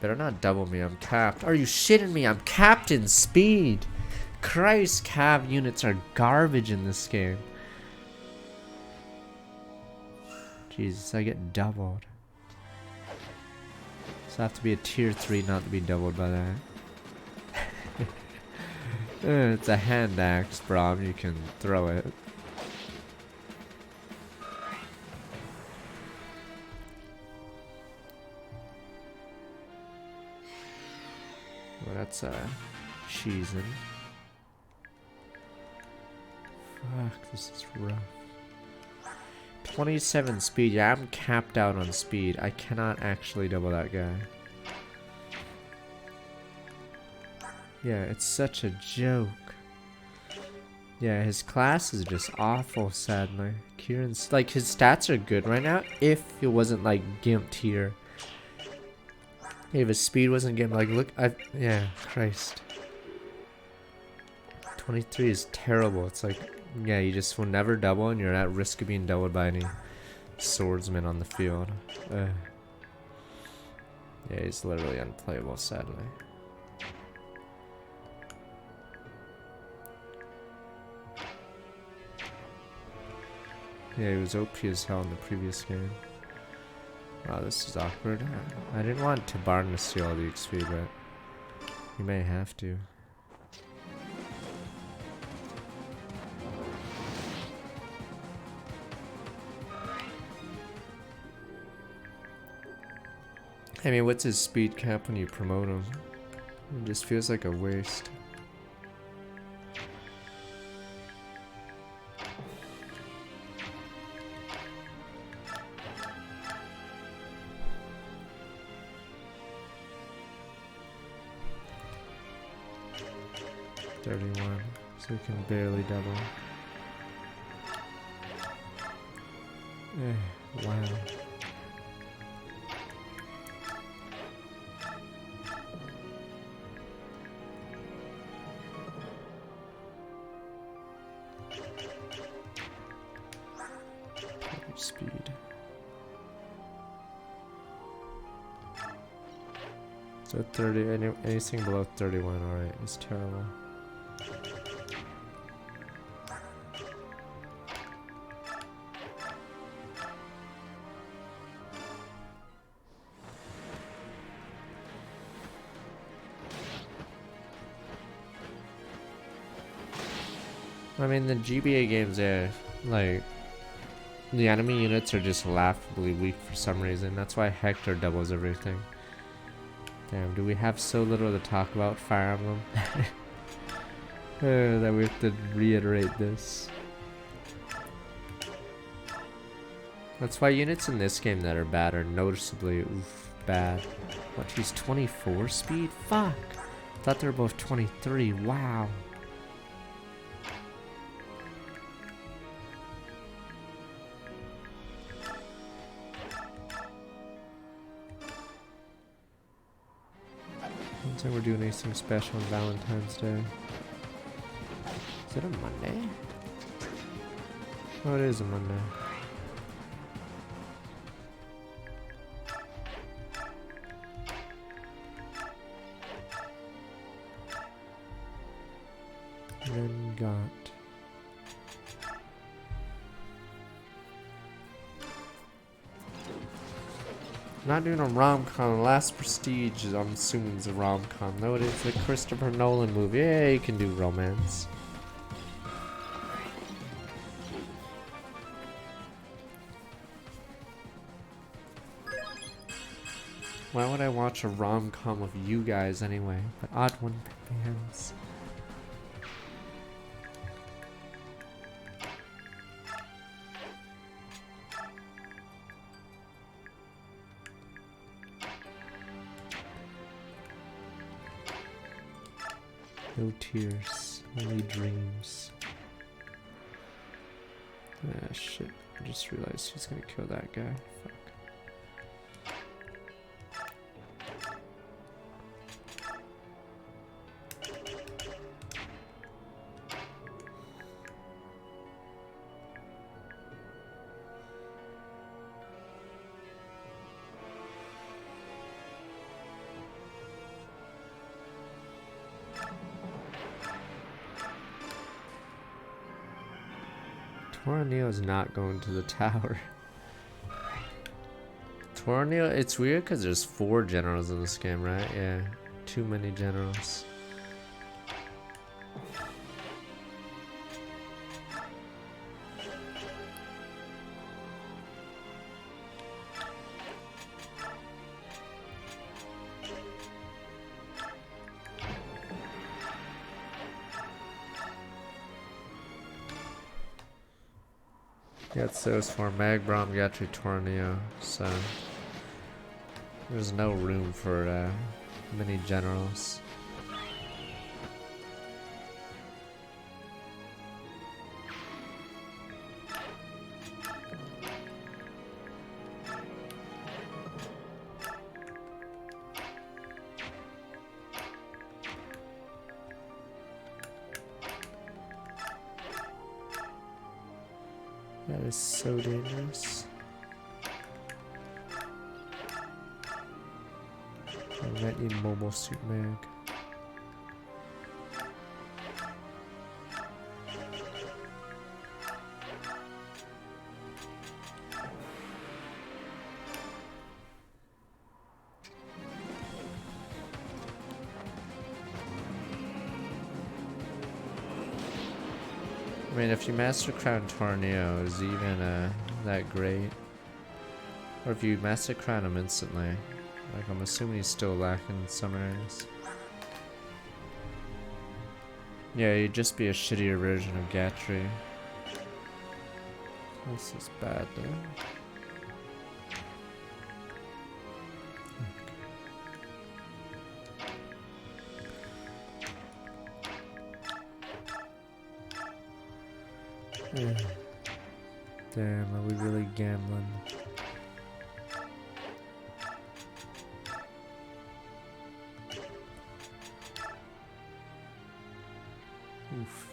Better not double me, I'm capped. Are you shitting me? I'm capped in speed. Christ, cav units are garbage in this game. Jesus, I get doubled. So I have to be a tier 3 not to be doubled by that. It's a hand axe, bro. You can throw it. Well, that's cheesing. Fuck, this is rough. 27 speed. Yeah, I'm capped out on speed. I cannot actually double that guy. Yeah, it's such a joke. Yeah, his class is just awful, sadly. Kieran's, like, his stats are good right now if it wasn't, like, gimped here. If his speed wasn't gimped, like, look, yeah, Christ. 23 is terrible. It's like, yeah, you just will never double and you're at risk of being doubled by any swordsman on the field. Yeah, he's literally unplayable, sadly. Yeah, he was OP as hell in the previous game. Wow, this is awkward. I didn't want to Barn to steal all the XP, but you may have to. I mean, what's his speed cap when you promote him? It just feels like a waste. So we can barely double. Wow. Speed. So 30, anything below 31, alright, is terrible. I mean, the GBA games, yeah, like, the enemy units are just laughably weak for some reason. That's why Hector doubles everything. Damn, do we have so little to talk about Fire Emblem? That we have to reiterate this. That's why units in this game that are bad are noticeably bad. What, she's 24 speed? Fuck! Thought they were both 23, wow. Looks like we're doing anything special on Valentine's Day. Is it a Monday? Oh, it is a Monday. Then got not doing a rom-com. Last Prestige is, I'm assuming, is a rom-com. No, it is a Christopher Nolan movie. Yeah, you can do romance. Why would I watch a rom-com of you guys anyway? But odd one fans. No tears, only dreams. Ah, shit. I just realized he's gonna kill that guy. Fuck. Torneo's not going to the tower. Torneo, it's weird because there's 4 generals in this game, right? Yeah, too many generals. Yeah, it says for Magbrom Gatri Torneo, so there's no room for many generals. That is so dangerous. I might need Mobile Suit Mag. I mean, if you Master Crown Torneo, is even that great? Or if you Master Crown him instantly, like I'm assuming he's still lacking in some areas. Yeah, he'd just be a shittier version of Gatri. This is bad though. Damn, are we really gambling? Oof.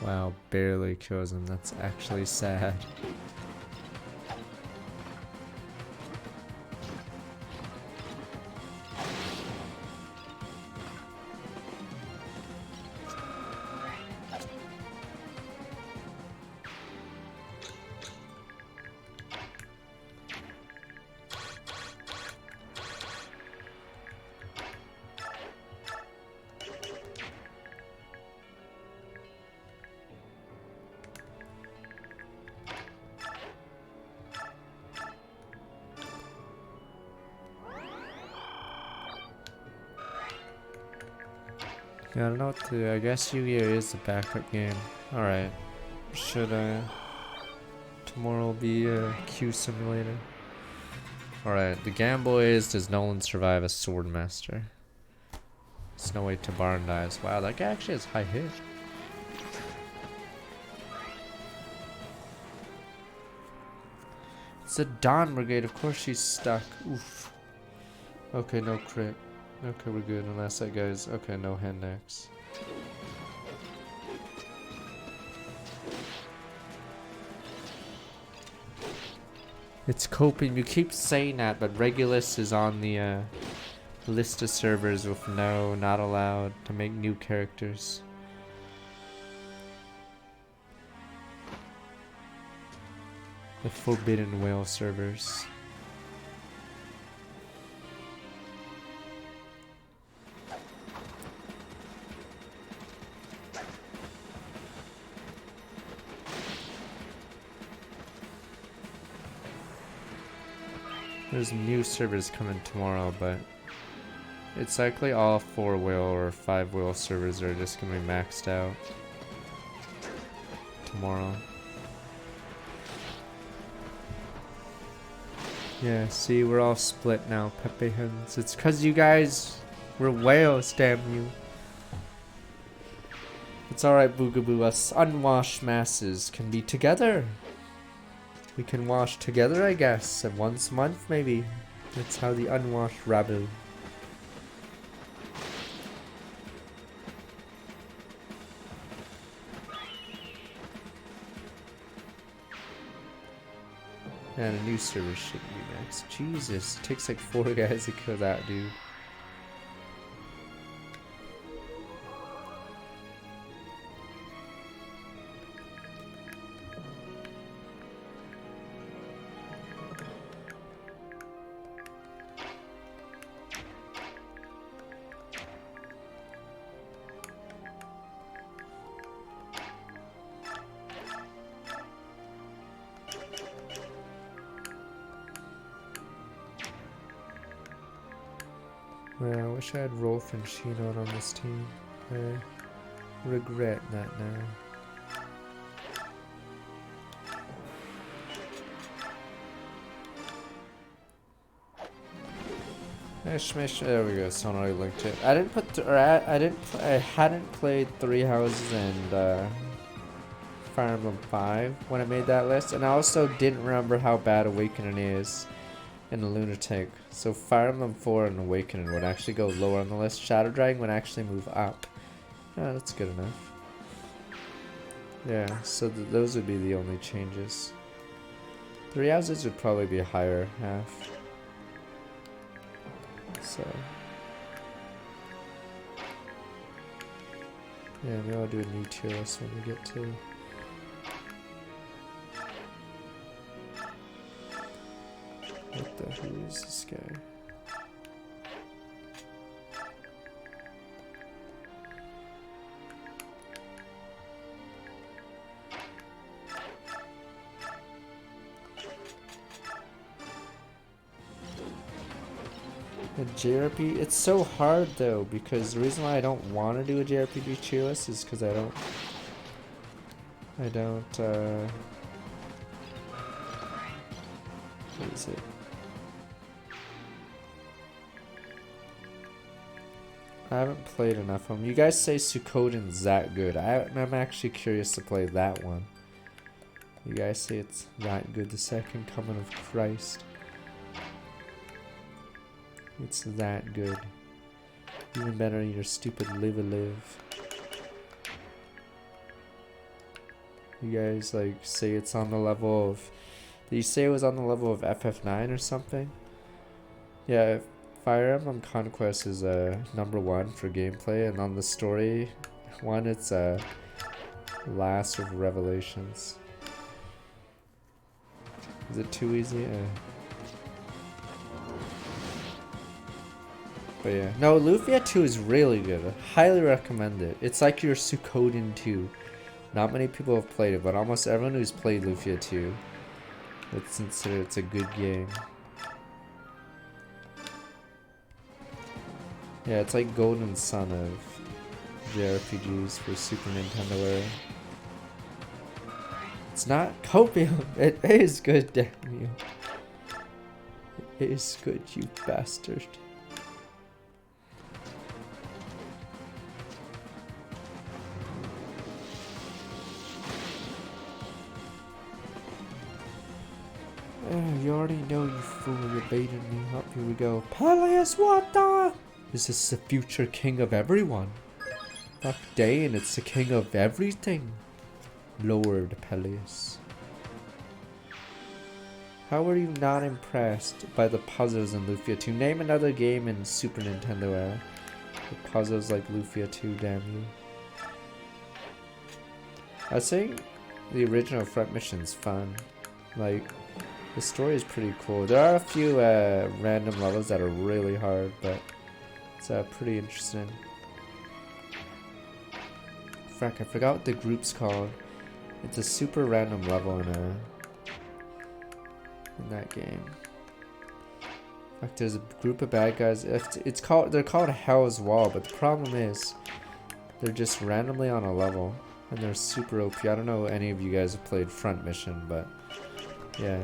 Wow, barely kills him. That's actually sad. Yeah, I don't know what to. I guess Yu-Gi-Oh is the backup game. Alright. Should tomorrow be a Q simulator? Alright, the gamble is, does Nolan survive a sword master? Snow White to Barn dies. Wow, that guy actually has high hit. It's a Dawn Brigade, of course she's stuck. Oof. Okay, no crit. Okay, we're good, unless that guy's... Okay, no hand next. It's coping. You keep saying that, but Regulus is on the list of servers with no, not allowed to make new characters. The Forbidden Whale servers. There's new servers coming tomorrow, but it's likely all 4 whale or 5 whale servers are just gonna be maxed out tomorrow. Yeah, see, we're all split now, Pepe Hens. It's cause you guys were whales, damn you. It's alright, Boogaboo. Us unwashed masses can be together. We can wash together, I guess, and once a month, maybe. That's how the unwashed rabble. And a new server should be next. Jesus, it takes like 4 guys to kill that dude. Well, I wish I had Rolf and Shinon on this team. I regret that now. There we go. Someone already linked it. I didn't put, I hadn't played 3 Houses and Fire Emblem 5 when I made that list, and I also didn't remember how bad Awakening is in the Lunatic. So Fire Emblem 4 and Awakening would actually go lower on the list. Shadow Dragon would actually move up. Yeah, that's good enough. Yeah, so those would be the only changes. 3 Houses would probably be a higher half. So yeah, maybe I'll do a new tier list when we get to. What the who is this guy? A JRPG? It's so hard though, because the reason why I don't want to do a JRPG tier list is because I don't what is it? I haven't played enough of them. You guys say Suikoden's that good. I'm actually curious to play that one. You guys say it's that good. The Second Coming of Christ. It's that good. Even better than your stupid Live a Live. You guys like say it's on the level of... Did you say it was on the level of FF9 or something? Yeah, Fire Emblem Conquest is #1 for gameplay, and on the story one it's Last of Revelations. Is it too easy? But yeah, no, Lufia 2 is really good. I highly recommend it. It's like your Suikoden 2. Not many people have played it, but almost everyone who's played Lufia 2 would consider it's a good game. Yeah, it's like Golden Sun of JRPGs for Super Nintendo era. It's not copium. It is good, damn you. It is good, you bastard. You already know, you fool. You're baiting me. Up, here we go. Peleus, what the? Is this the future king of everyone? Fuck Dane, it's the king of everything. Lord Peleus. How are you not impressed by the puzzles in Lufia 2? Name another game in Super Nintendo era with puzzles like Lufia 2, damn you. I think the original front mission's fun. Like, the story is pretty cool. There are a few random levels that are really hard, but it's pretty interesting. Frack, I forgot what the group's called. It's a super random level in that game. In fact, there's a group of bad guys. They're called Hell's Wall, but the problem is they're just randomly on a level and they're super OP. I don't know if any of you guys have played Front Mission, but yeah.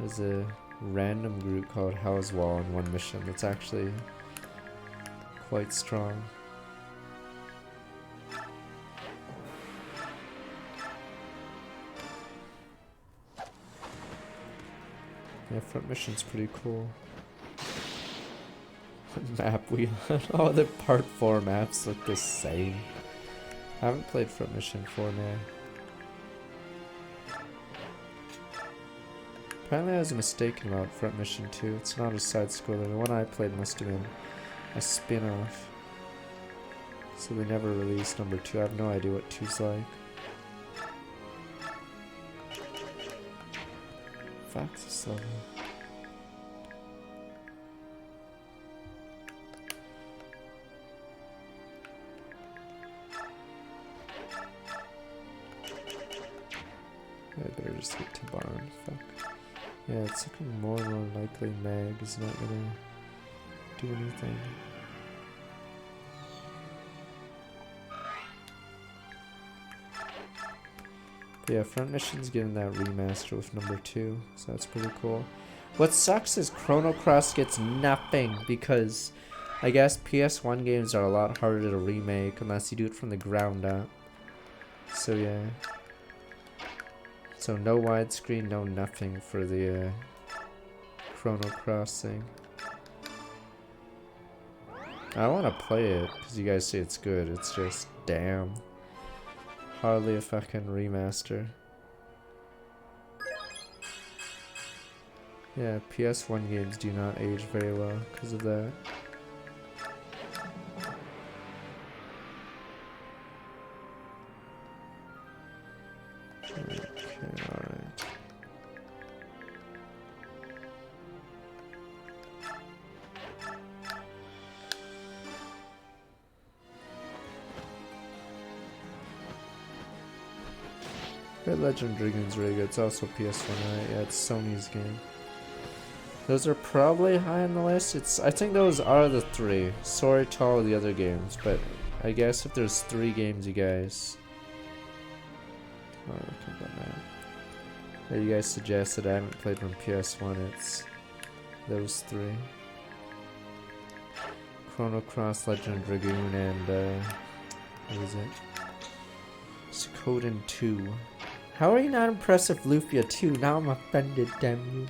There's a random group called Hell's Wall in one mission that's actually quite strong. Yeah, front mission's pretty cool. Map we on? All the part 4 maps look the same. I haven't played front mission 4 now. Apparently I was mistaken about front mission 2. It's not a side scroller. The one I played must have been a spin-off. So they never released number 2. I have no idea what 2's like. Fuck this level. I better just get to barn. Fuck. Yeah, it's looking more and more likely Mag is not gonna do anything. But yeah, front mission's getting that remaster with number 2, so that's pretty cool. What sucks is Chrono Cross gets nothing because I guess PS1 games are a lot harder to remake unless you do it from the ground up. So yeah. So no widescreen, no nothing for the Chrono Cross thing. I want to play it because you guys say it's good. It's just damn. Hardly a fucking remaster. Yeah, PS1 games do not age very well because of that. Okay, alright. Red Legend Dragon's really good. It's also PS1, right? Yeah, it's Sony's game. Those are probably high on the list. I think those are the 3. Sorry to all the other games, but I guess if there's 3 games you guys... Oh, look at that now. That you guys suggested I haven't played from PS1, it's those 3. Chrono Cross, Legend Dragoon, and what is it? Suikoden 2. How are you not impressed with Lufia 2? Now I'm offended, damn you.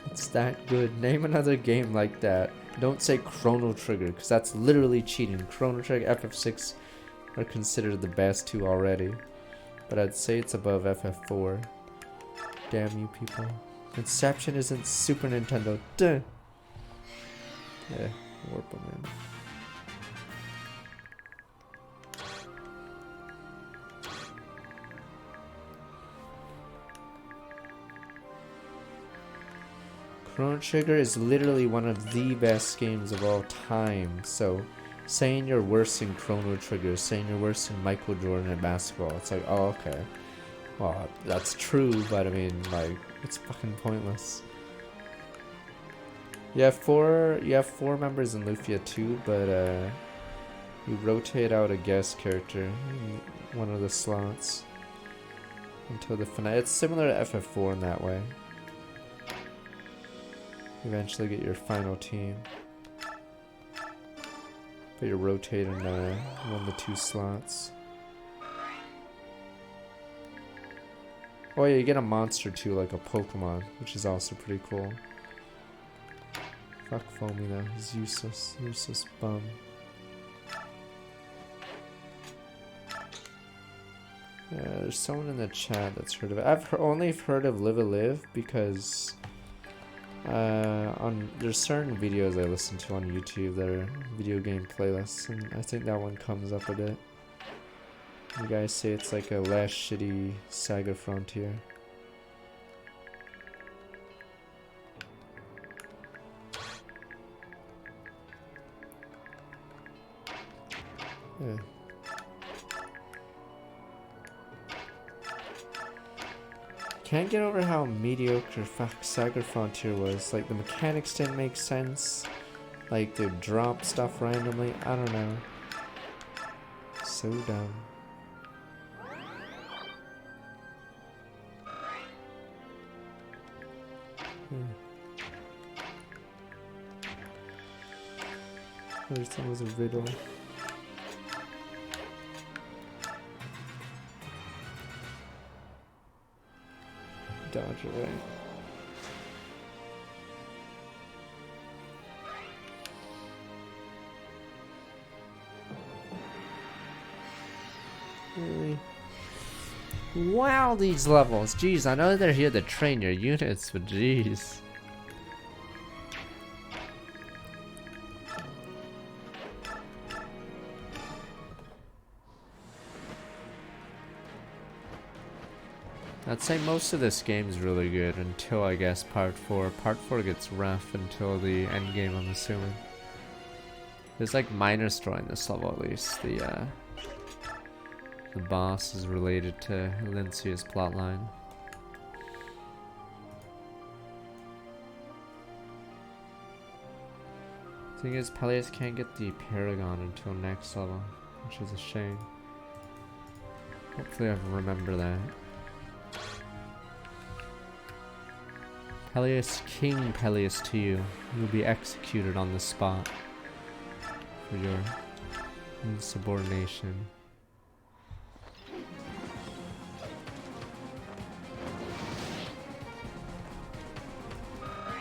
It's that good. Name another game like that. Don't say Chrono Trigger, because that's literally cheating. Chrono Trigger, FF6 are considered the best 2 already. But I'd say it's above FF4. Damn you people. Inception isn't Super Nintendo. Duh. Yeah, warp them in. Chrono Trigger is literally one of the best games of all time, so saying you're worse than Chrono Trigger, saying you're worse than Michael Jordan at basketball, it's like, oh, okay. Well, that's true, but I mean, like, it's fucking pointless. You have four members in Lufia 2, but You rotate out a guest character in one of the slots until the finale. It's similar to FF4 in that way. Eventually get your final team. But you're rotating one of the 2 slots. Oh yeah, you get a monster too, like a Pokemon, which is also pretty cool. Fuck Foamy though, he's useless. Useless bum. Yeah, there's someone in the chat that's heard of it. I've only heard of Live a Live because there's certain videos I listen to on YouTube that are video game playlists, and I think that one comes up a bit. You guys say it's like a less shitty Saga Frontier. Yeah. Can't get over how mediocre Saga Frontier was. Like, the mechanics didn't make sense. Like, they drop stuff randomly. I don't know. So dumb. Everything was a riddle. Dodge away. Really? Wow, these levels. Jeez, I know they're here to train your units, but jeez. I'd say most of this game's really good until, I guess, part 4. Part 4 gets rough until the end game, I'm assuming. There's like minor story in this level, at least. The boss is related to Lincia's plotline. Thing is, Peleus can't get the Paragon until next level, which is a shame. Hopefully I remember that. Peleus, King Peleus to you. You will be executed on the spot for your insubordination.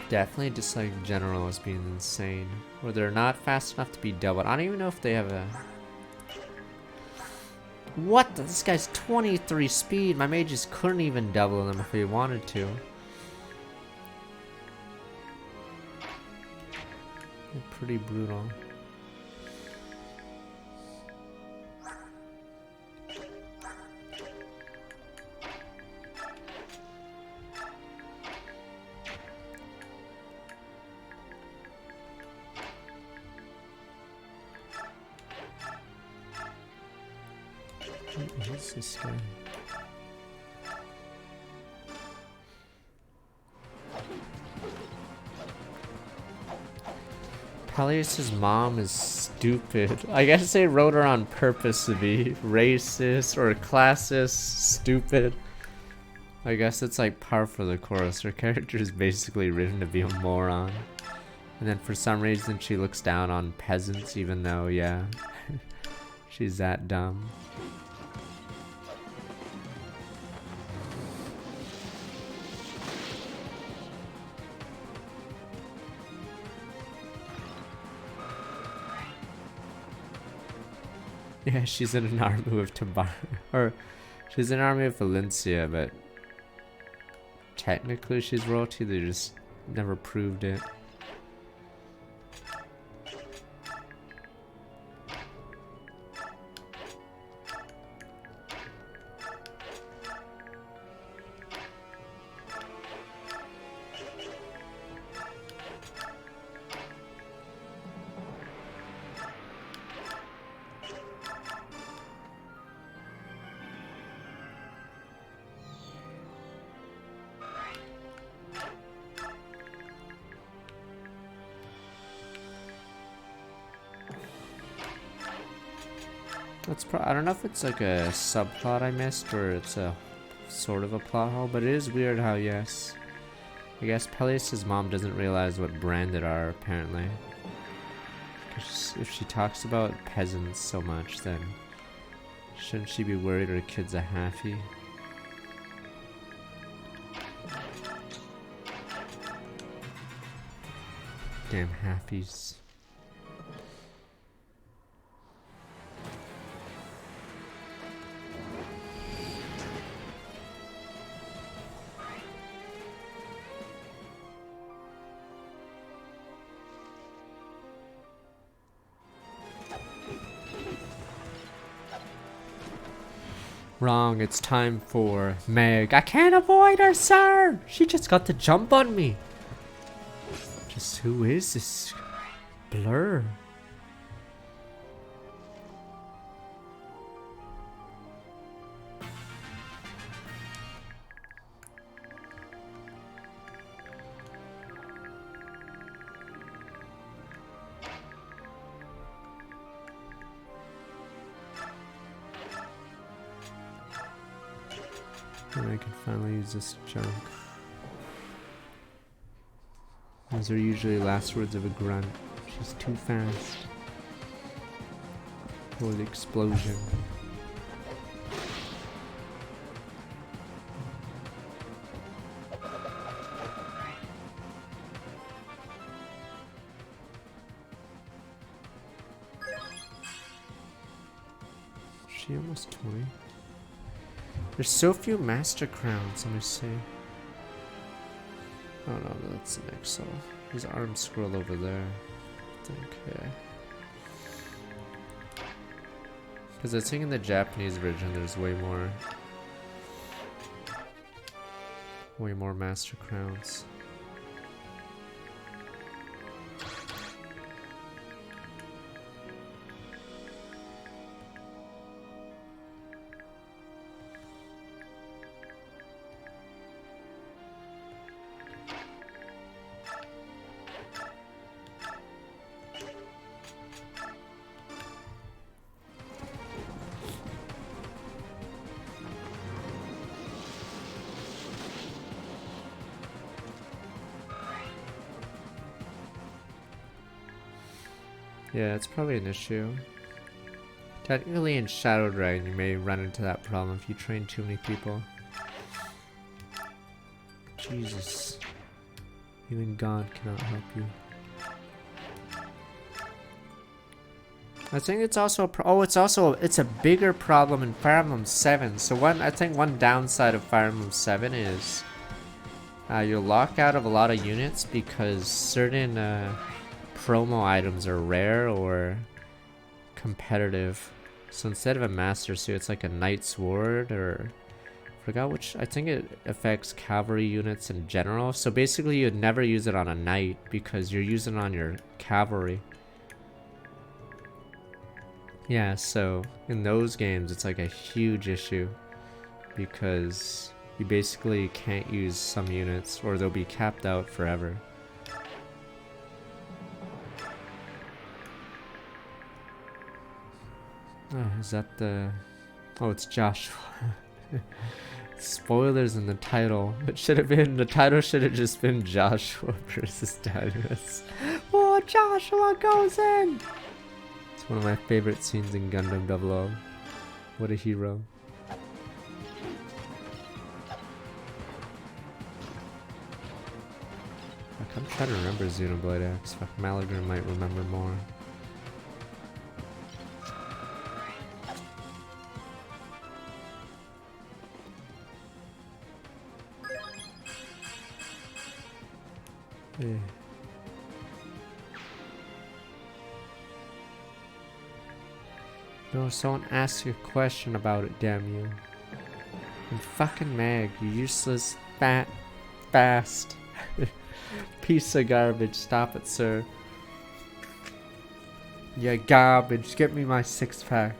Definitely dislike General as being insane. Or they're not fast enough to be doubled. I don't even know if they have a... What? This guy's 23 speed. My mages couldn't even double them if they wanted to. They're pretty brutal. What is this guy? Peleus' mom is stupid. I guess they wrote her on purpose to be racist or classist, stupid. I guess it's like par for the course. Her character is basically written to be a moron. And then for some reason she looks down on peasants even though, yeah, she's that dumb. Yeah, she's in an army with Tabar, or she's in an army with Valencia, but technically she's royalty, they just never proved it. I don't know if it's like a subplot I missed or it's a sort of a plot hole, but it is weird how, yes. I guess Peleus' mom doesn't realize what branded are, apparently. 'Cause if she talks about peasants so much, then shouldn't she be worried her kid's a halfie? Damn halfies. Wrong, it's time for Meg. I can't avoid her, sir! She just got the jump on me. Just who is this blur? And I can finally use this junk. Those are usually last words of a grunt. She's too fast for the explosion. She almost 20. There's so few master crowns. Let me see. Oh no, that's the next level. There's arm scroll over there. I think, yeah. Because I think in the Japanese version there's way more master crowns. Yeah, it's probably an issue. Technically in Shadow Dragon you may run into that problem if you train too many people. Jesus. Even God cannot help you. I think it's also it's a bigger problem in Fire Emblem 7. So I think one downside of Fire Emblem 7 is you'll lock out of a lot of units because certain promo items are rare or competitive. So instead of a master suit, it's like a knight sword, or I forgot which. I think it affects cavalry units in general. So basically you'd never use it on a knight because you're using it on your cavalry. Yeah, so in those games it's like a huge issue because you basically can't use some units or they'll be capped out forever. Is that the... Oh, it's Joshua. Spoilers in the title. It should have been... The title should have just been Joshua versus Darius. Oh, Joshua goes in! It's one of my favorite scenes in Gundam 00. What a hero. Fuck, I'm trying to remember Xenoblade X. Fuck, Malagar might remember more. Yeah. No, someone asks you a question about it, damn you. And fucking Mag, you useless, fast piece of garbage. Stop it, sir. You garbage. Get me my 6-pack.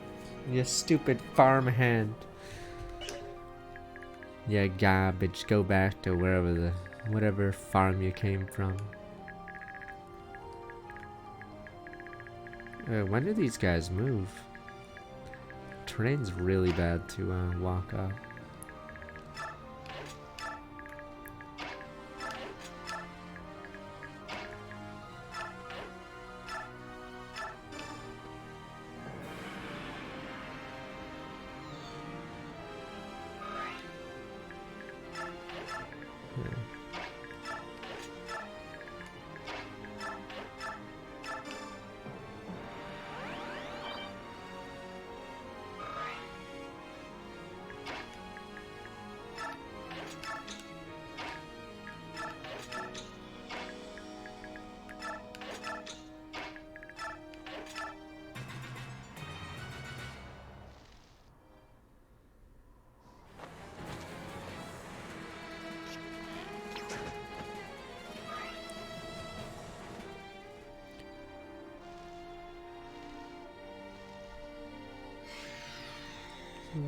You stupid farmhand. You garbage. Go back to whatever farm you came from. When do these guys move? terrain's really bad to walk up.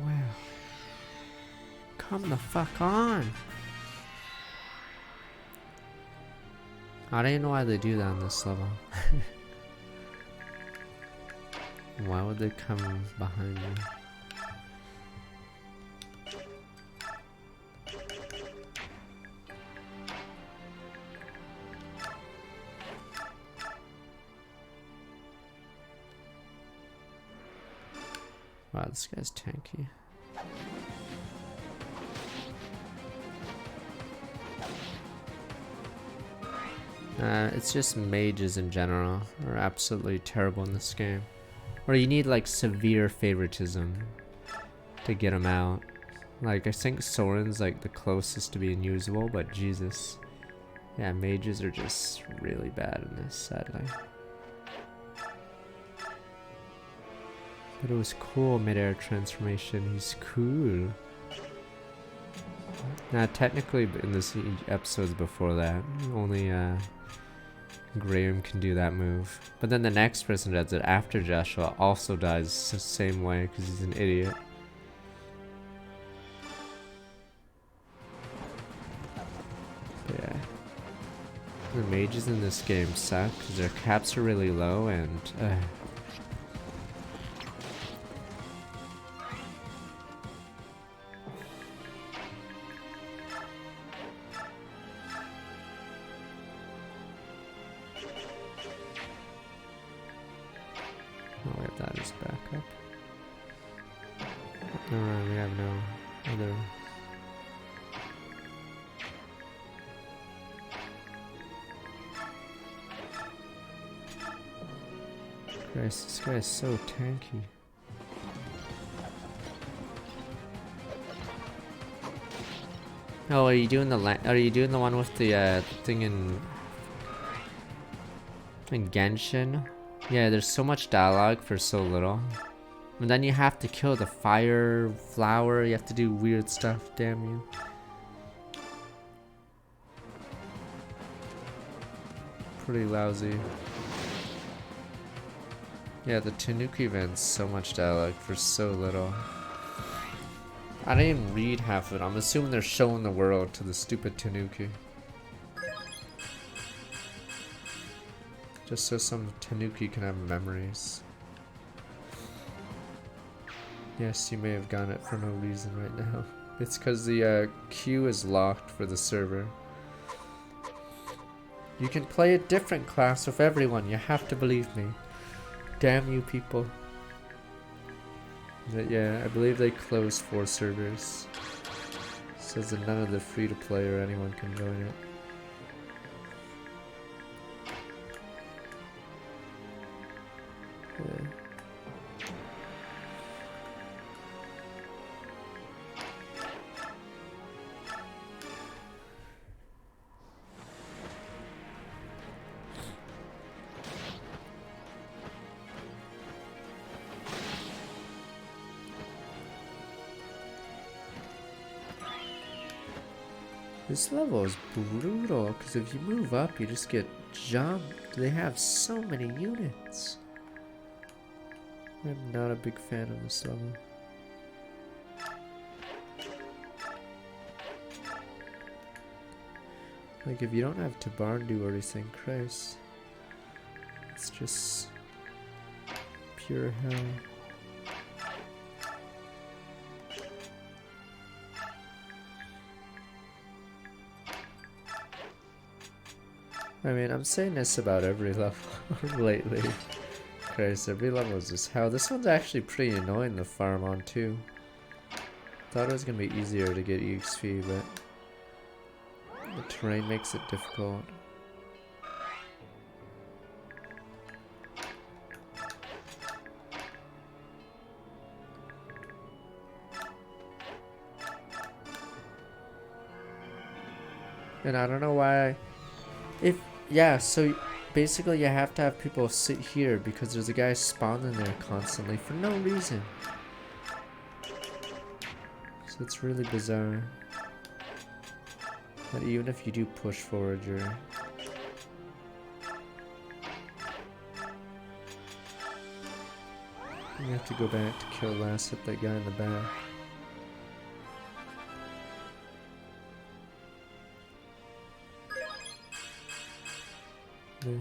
Wow. Come the fuck on. I don't even know why they do that on this level. Why would they come behind me? Wow, this guy's tanky. It's just mages in general are absolutely terrible in this game. Or you need like severe favoritism to get them out. Like I think Soren's like the closest to being usable, but Jesus. Yeah, mages are just really bad in this, sadly. But it was cool, mid-air transformation. He's cool. Now, technically, in the episodes before that, only Graham can do that move. But then the next person does it after Joshua also dies the same way because he's an idiot. Yeah. The mages in this game suck because their caps are really low and... Oh wait, that is backup. No, we have no other. Christ, this guy is so tanky. Oh, are you doing the are you doing the one with the thing in Genshin? Yeah, there's so much dialogue for so little. And then you have to kill the fire flower, you have to do weird stuff, damn you. Pretty lousy. Yeah, the Tanuki event's so much dialogue for so little. I didn't even read half of it. I'm assuming they're showing the world to the stupid Tanuki. Just so some Tanuki can have memories. Yes, you may have gotten it for no reason right now. It's because the queue is locked for the server. You can play a different class with everyone. You have to believe me. Damn you people. But yeah, I believe they closed 4 servers. Says that none of the free-to-play or anyone can join it. Yeah. This level is brutal, because if you move up, you just get jumped. They have so many units. I'm not a big fan of this level. Like, if you don't have Tabarndu or anything, Christ. It's just pure hell. I mean, I'm saying this about every level lately. Christ, every level is just hell. This one's actually pretty annoying to farm on too. Thought it was gonna be easier to get EXP, but the terrain makes it difficult. And I don't know why. Yeah, so basically you have to have people sit here because there's a guy spawning there constantly for no reason. So it's really bizarre. But even if you do push forward, you have to go back to kill last hit that guy in the back. Yeah.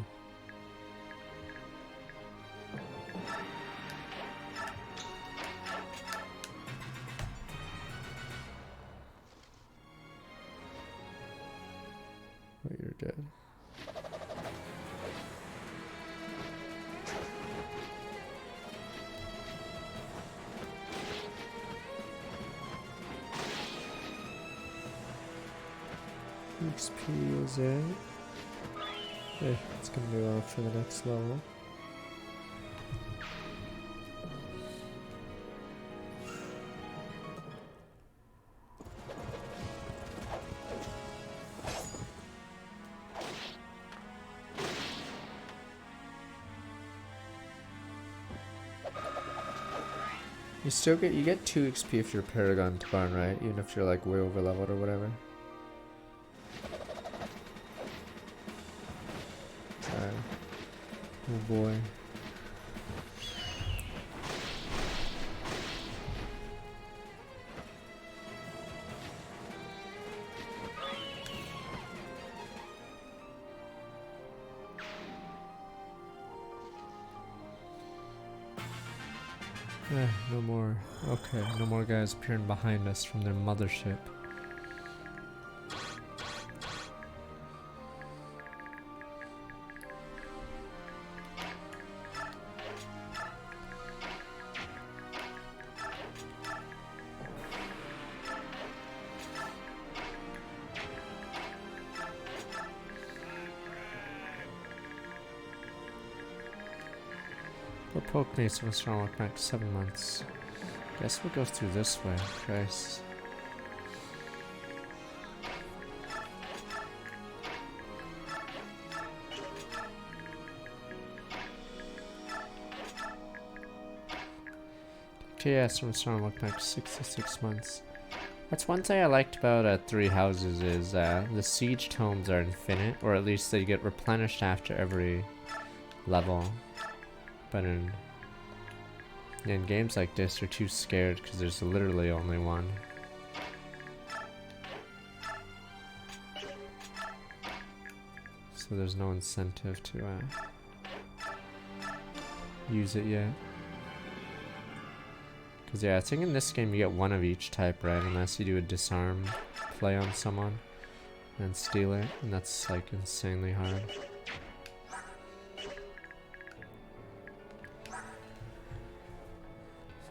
Oh, you're dead. XP is it? Yeah, it's gonna go off for the next level. You get 2 XP if you're Paragon to Barn, right? Even if you're like way over leveled or whatever. Oh boy. No more. Okay, no more guys appearing behind us from their mothership. Poke needs to strong look back 7 months. Guess we'll go through this way. Christ. TS from strong look back 66 months. That's one thing I liked about 3 houses is the siege tomes are infinite, or at least they get replenished after every level. But in games like this, you're too scared because there's literally only one. So there's no incentive to use it yet. Because yeah, I think in this game you get 1 of each type, right? Unless you do a disarm play on someone and steal it, and that's like insanely hard.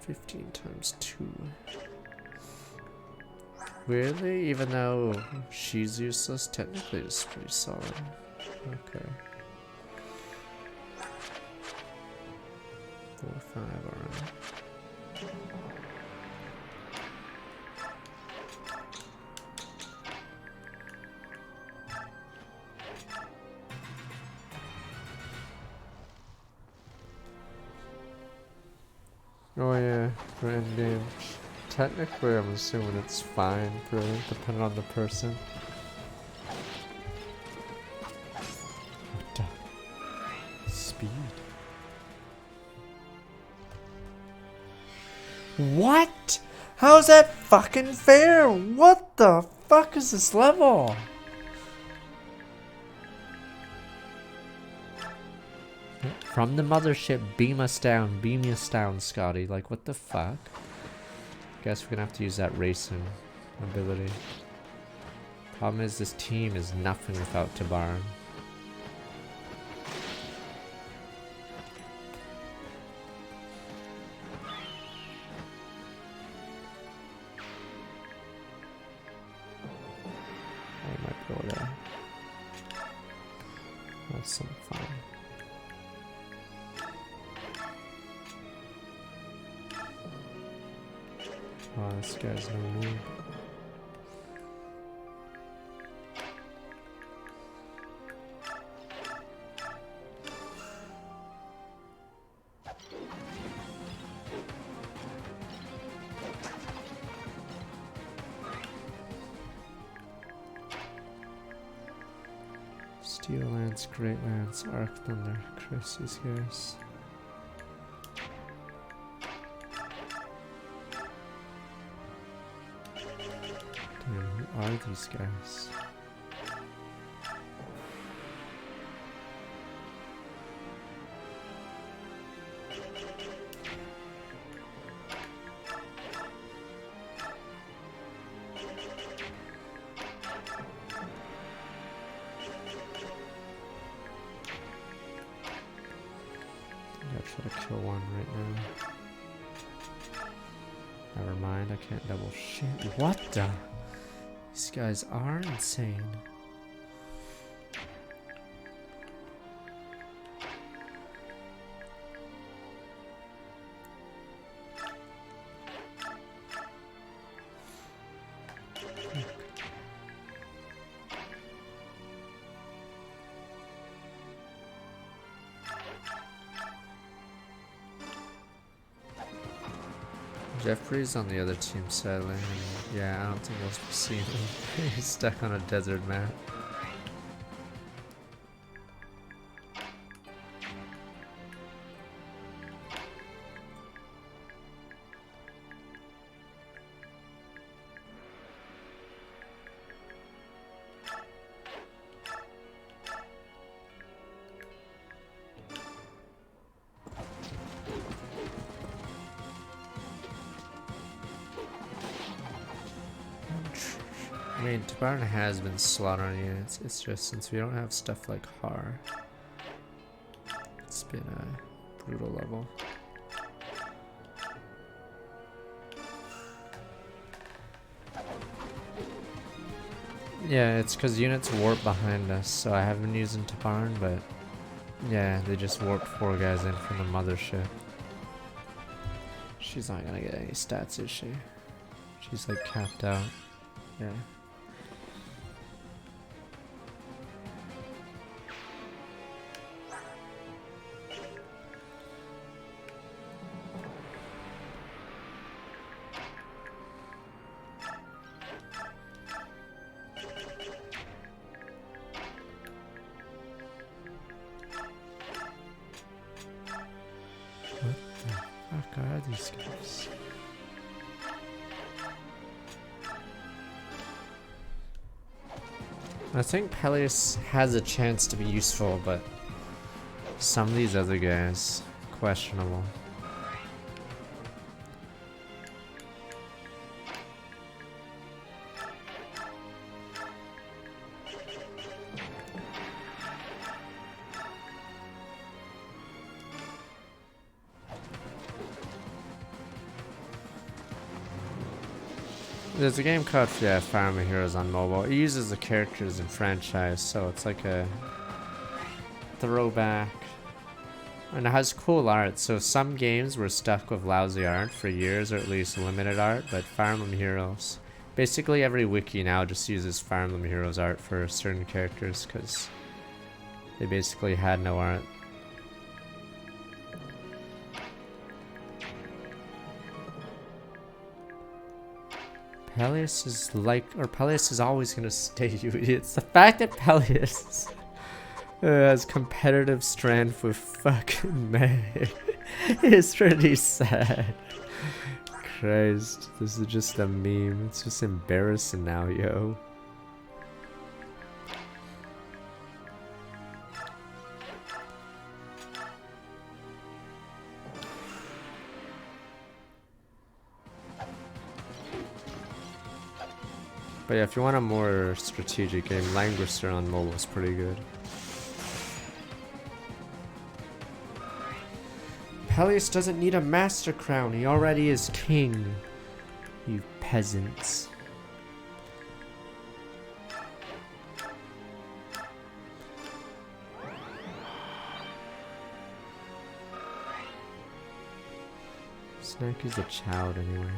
15 times 2. Really? Even though she's useless, technically it's pretty solid. Okay. 4, 5, alright. Oh yeah, for endgame. Technically, I'm assuming it's fine, really, depending on the person. What the? Speed. What? How's that fucking fair? What the fuck is this level? From the mothership, beam us down, Scotty. Like, what the fuck? Guess we're gonna have to use that racing ability. Problem is, this team is nothing without Tabaran. some fun. Oh, this guy's no noob. Steel Lance, Great Lance, Arc Thunder, Christ, these guys. Damn, who are these guys? Try to kill one right now. Never mind, I can't double shit. What the? These guys are insane. Jeffrey's on the other team, sadly. And yeah, I don't think we'll see him. He's stuck on a desert map. I mean, Tabarn has been slaughtering units. It's just since we don't have stuff like Har, it's been a brutal level. Yeah, it's because units warp behind us, so I have been using Tabarn, but yeah, they just warped 4 guys in from the mothership. She's not gonna get any stats, is she? She's like capped out. Yeah. What the fuck are these guys? I think Peleus has a chance to be useful, but some of these other guys, questionable. There's a game called Fire Emblem Heroes on mobile. It uses the characters in franchise, so it's like a throwback. And it has cool art, so some games were stuck with lousy art for years, or at least limited art, but Fire Emblem Heroes. Basically every wiki now just uses Fire Emblem Heroes art for certain characters, because they basically had no art. Peleus is like, or Peleus is always gonna stay you. It's the fact that Peleus has competitive strength with fucking Meg. It's pretty sad. Christ, this is just a meme. It's just embarrassing now, yo. But yeah, if you want a more strategic game, Languister on mobile is pretty good. Peleus doesn't need a master crown, he already is king. You peasants. Snacky's a child anyway.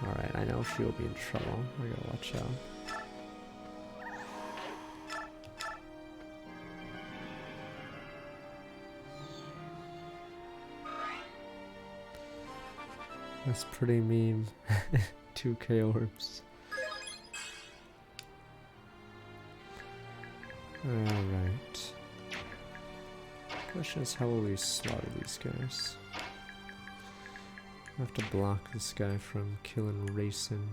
Alright, I know she will be in trouble. I gotta watch out. That's pretty mean. 2k orbs. Alright. Question is, how will we slaughter these guys? I have to block this guy from killing Racing.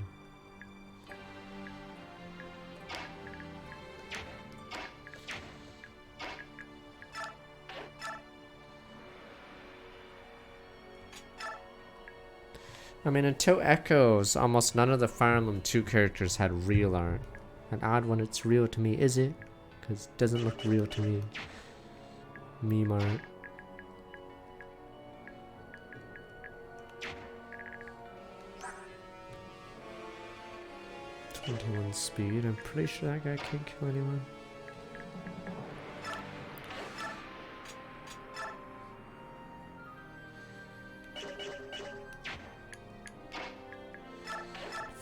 I mean, until Echoes, almost none of the Fire Emblem 2 characters had real art. An odd one, it's real to me, is it? Because it doesn't look real to me. Meme art. .21 speed. I'm pretty sure that guy can't kill anyone.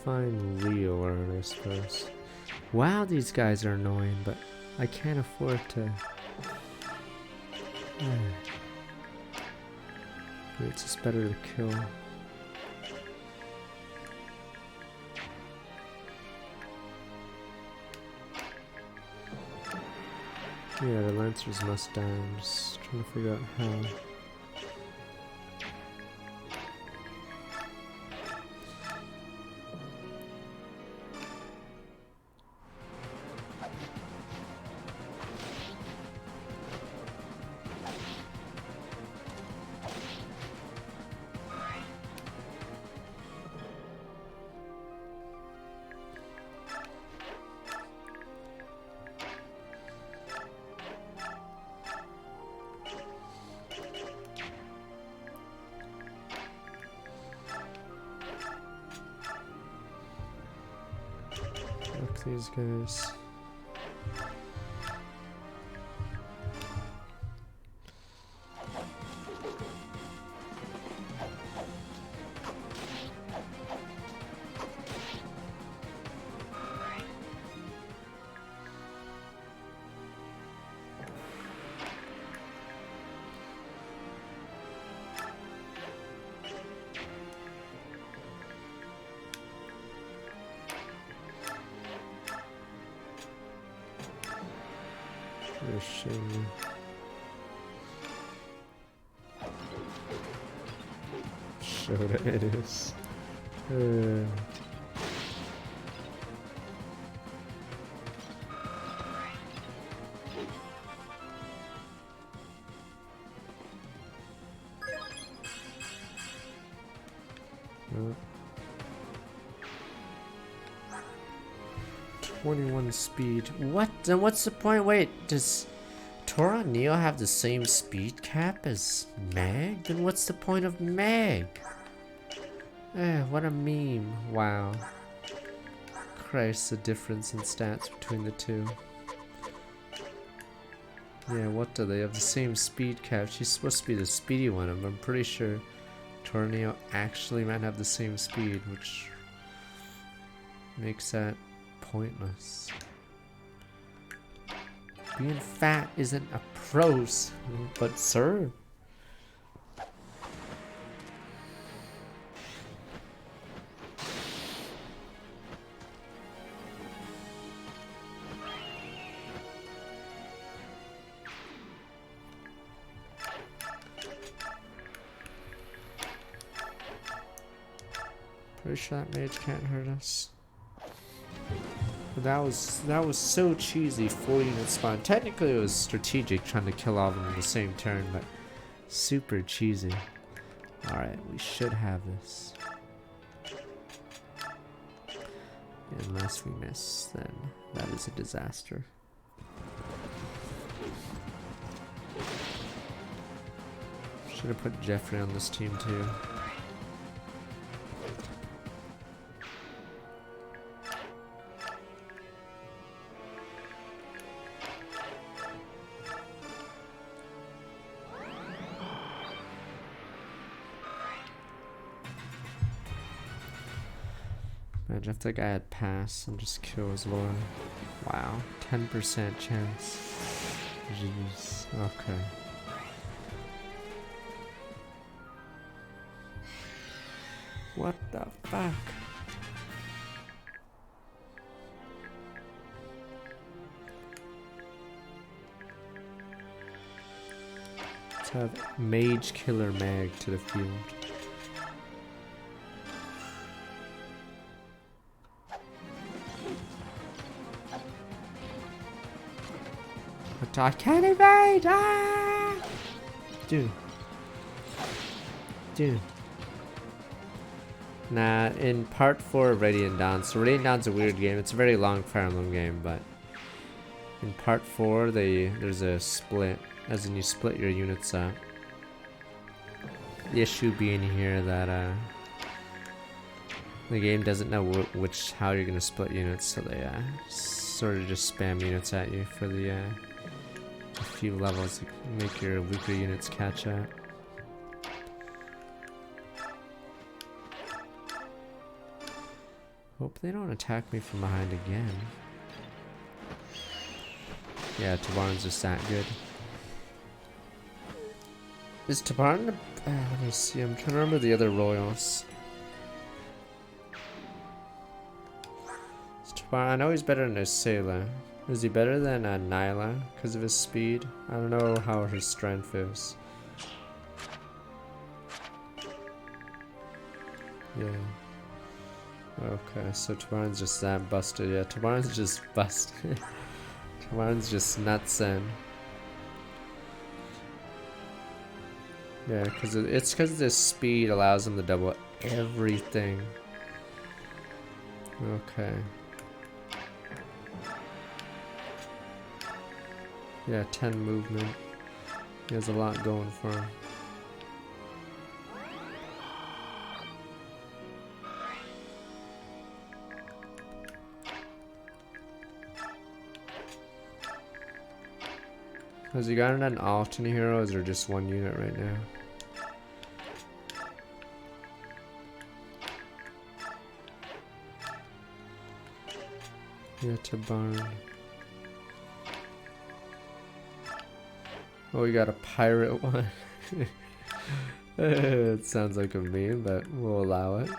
Find real art, I suppose. Wow, these guys are annoying, but I can't afford to. It's just better to kill. Yeah, the Lancers must die. I'm just trying to figure out how. These guys. Shoda it is. Oh. 21 speed. What? Then what's the point? Wait, does Tora and Neo have the same speed cap as Meg? Then what's the point of Meg? What a meme. Wow. Christ, the difference in stats between the two. Yeah, what do they have? The same speed cap. She's supposed to be the speedy one. I'm pretty sure Tora and Neo actually might have the same speed, which makes that pointless. Being fat isn't a pros, but sir. Pretty sure that mage can't hurt us. But that was so cheesy. 4 unit spawn. Technically it was strategic trying to kill all of them in the same turn, but super cheesy. Alright, we should have this. Unless we miss, then that is a disaster. Should have put Jeffrey on this team too. Imagine if that guy had pass and just kills Laura. Wow, 10% chance. Jeez. Okay. What the fuck? Let's have Mage Killer Mag to the field. I can't evade! Ah! Dude. Nah, in part 4 of Radiant Dawn. So Radiant Dawn's a weird game. It's a very long Fire Emblem game, but in part 4 there's a split. As in you split your units up. The issue being here that the game doesn't know how you're gonna split units, so they sort of just spam units at you for the a few levels to make your weaker units catch up. Hope they don't attack me from behind again. Yeah, Tabaran's just that good. Is Tabaran let me see, I'm trying to remember the other royals. I know he's better than Isela. Is he better than Nyla because of his speed? I don't know how his strength is. Yeah. Okay, so Tabaran's just that busted. Yeah, Tabaran's just busted. Tabaran's just nuts in. Yeah, it's because this speed allows him to double everything. Okay. Yeah, 10 movement. He has a lot going for him. Has he gotten an alternate heroes or just one unit right now? Yeah, Tabaran. Oh, we got a pirate one. It sounds like a meme, but we'll allow it.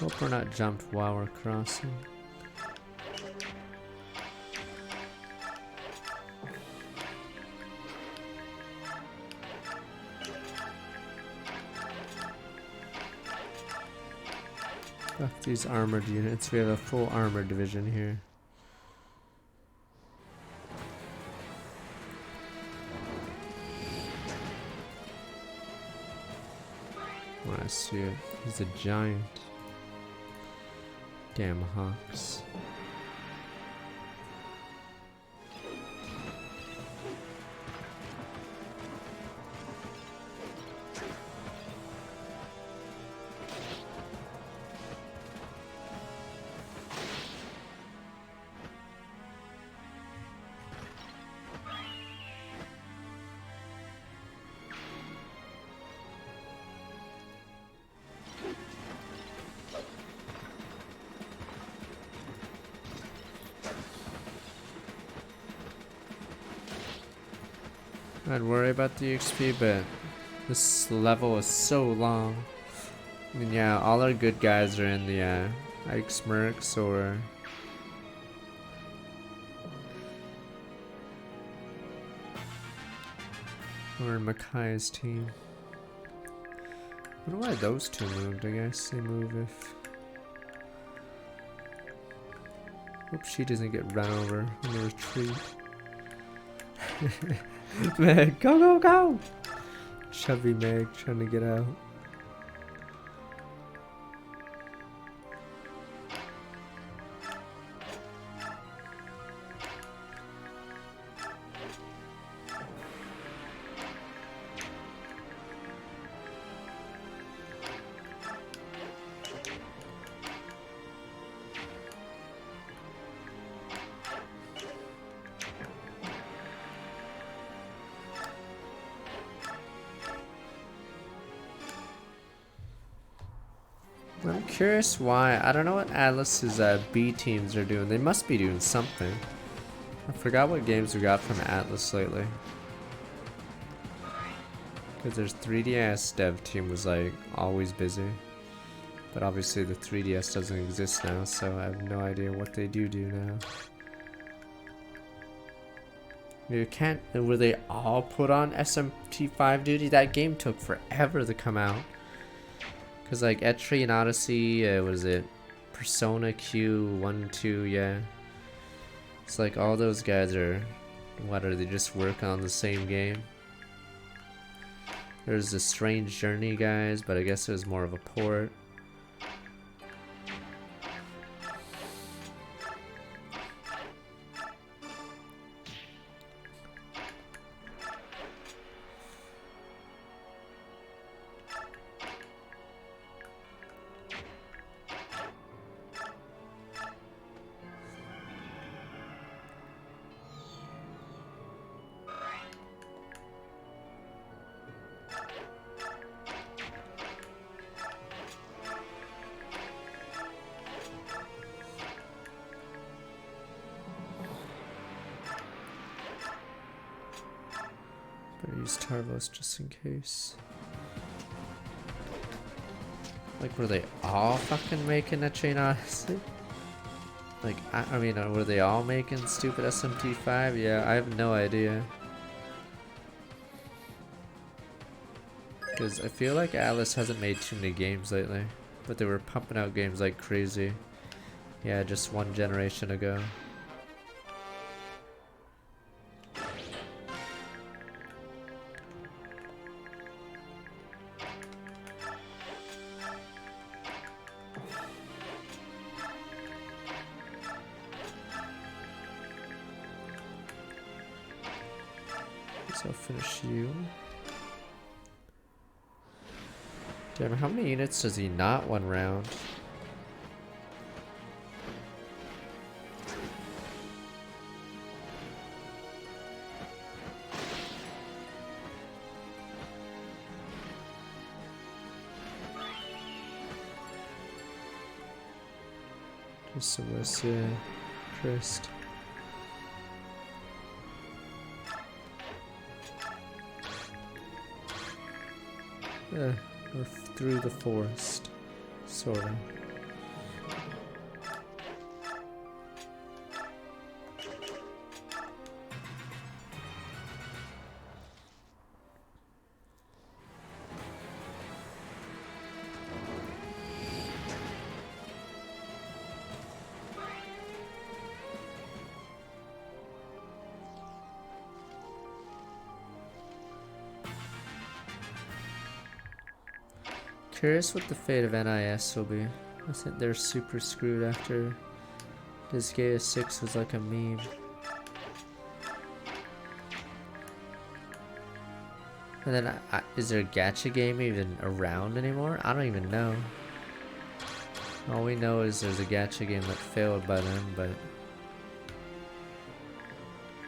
Hope we're not jumped while we're crossing. Fuck these armored units. We have a full armored division here. I see it. He's a giant. Damn hawks. I'd worry about the XP, but this level is so long. I mean, yeah, all our good guys are in the Ike Smirks or in Makai's team. I wonder why those two moved. I guess they move if Hope she doesn't get run over in the retreat. Meg, go, go, go! Chubby Meg trying to get out. I'm curious why. I don't know what Atlas's B teams are doing. They must be doing something. I forgot what games we got from Atlas lately. Because their 3DS dev team was like always busy. But obviously the 3DS doesn't exist now, so I have no idea what they do now. You can't. Were they all put on SMT5 duty? That game took forever to come out. Cause like Etrian Odyssey, was it Persona Q1, 2, yeah. It's like all those guys are, what are they just working on the same game? There's the Strange Journey guys, but I guess it was more of a port. Better use Tarvos just in case. Like, were they all fucking making a Chain Odyssey? Like, I mean, were they all making stupid SMT5? Yeah, I have no idea. Because I feel like Atlas hasn't made too many games lately. But they were pumping out games like crazy. Yeah, just one generation ago. So I'll finish you. Damn, how many units does he not one round? Just a West, yeah. Christ. Yeah, or through the forest, sorta. Curious what the fate of NIS will be. I think they're super screwed after Disgaea 6 was like a meme. And then, is there a gacha game even around anymore? I don't even know. All we know is there's a gacha game that failed by then, but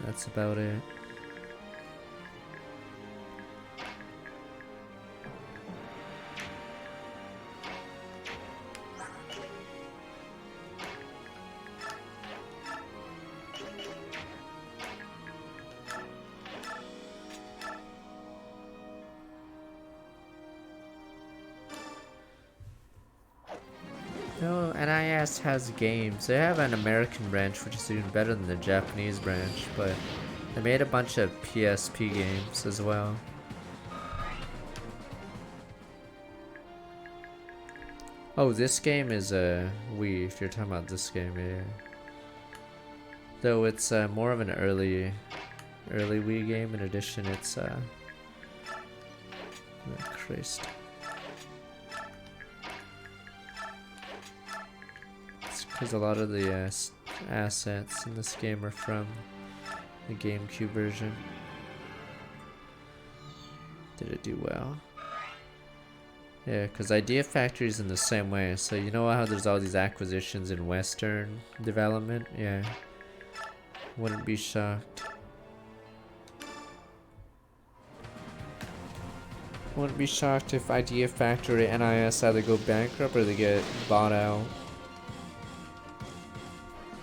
that's about it. No, NIS has games. They have an American branch, which is even better than the Japanese branch, but they made a bunch of PSP games as well. Oh, this game is a Wii, if you're talking about this game, yeah. Though it's more of an early Wii game. In addition, it's oh Christ. It's because a lot of the assets in this game are from the GameCube version. Did it do well? Yeah, because Idea Factory is in the same way. So you know how there's all these acquisitions in Western development? Yeah. Wouldn't be shocked. Wouldn't be shocked if Idea Factory and NIS either go bankrupt or they get bought out.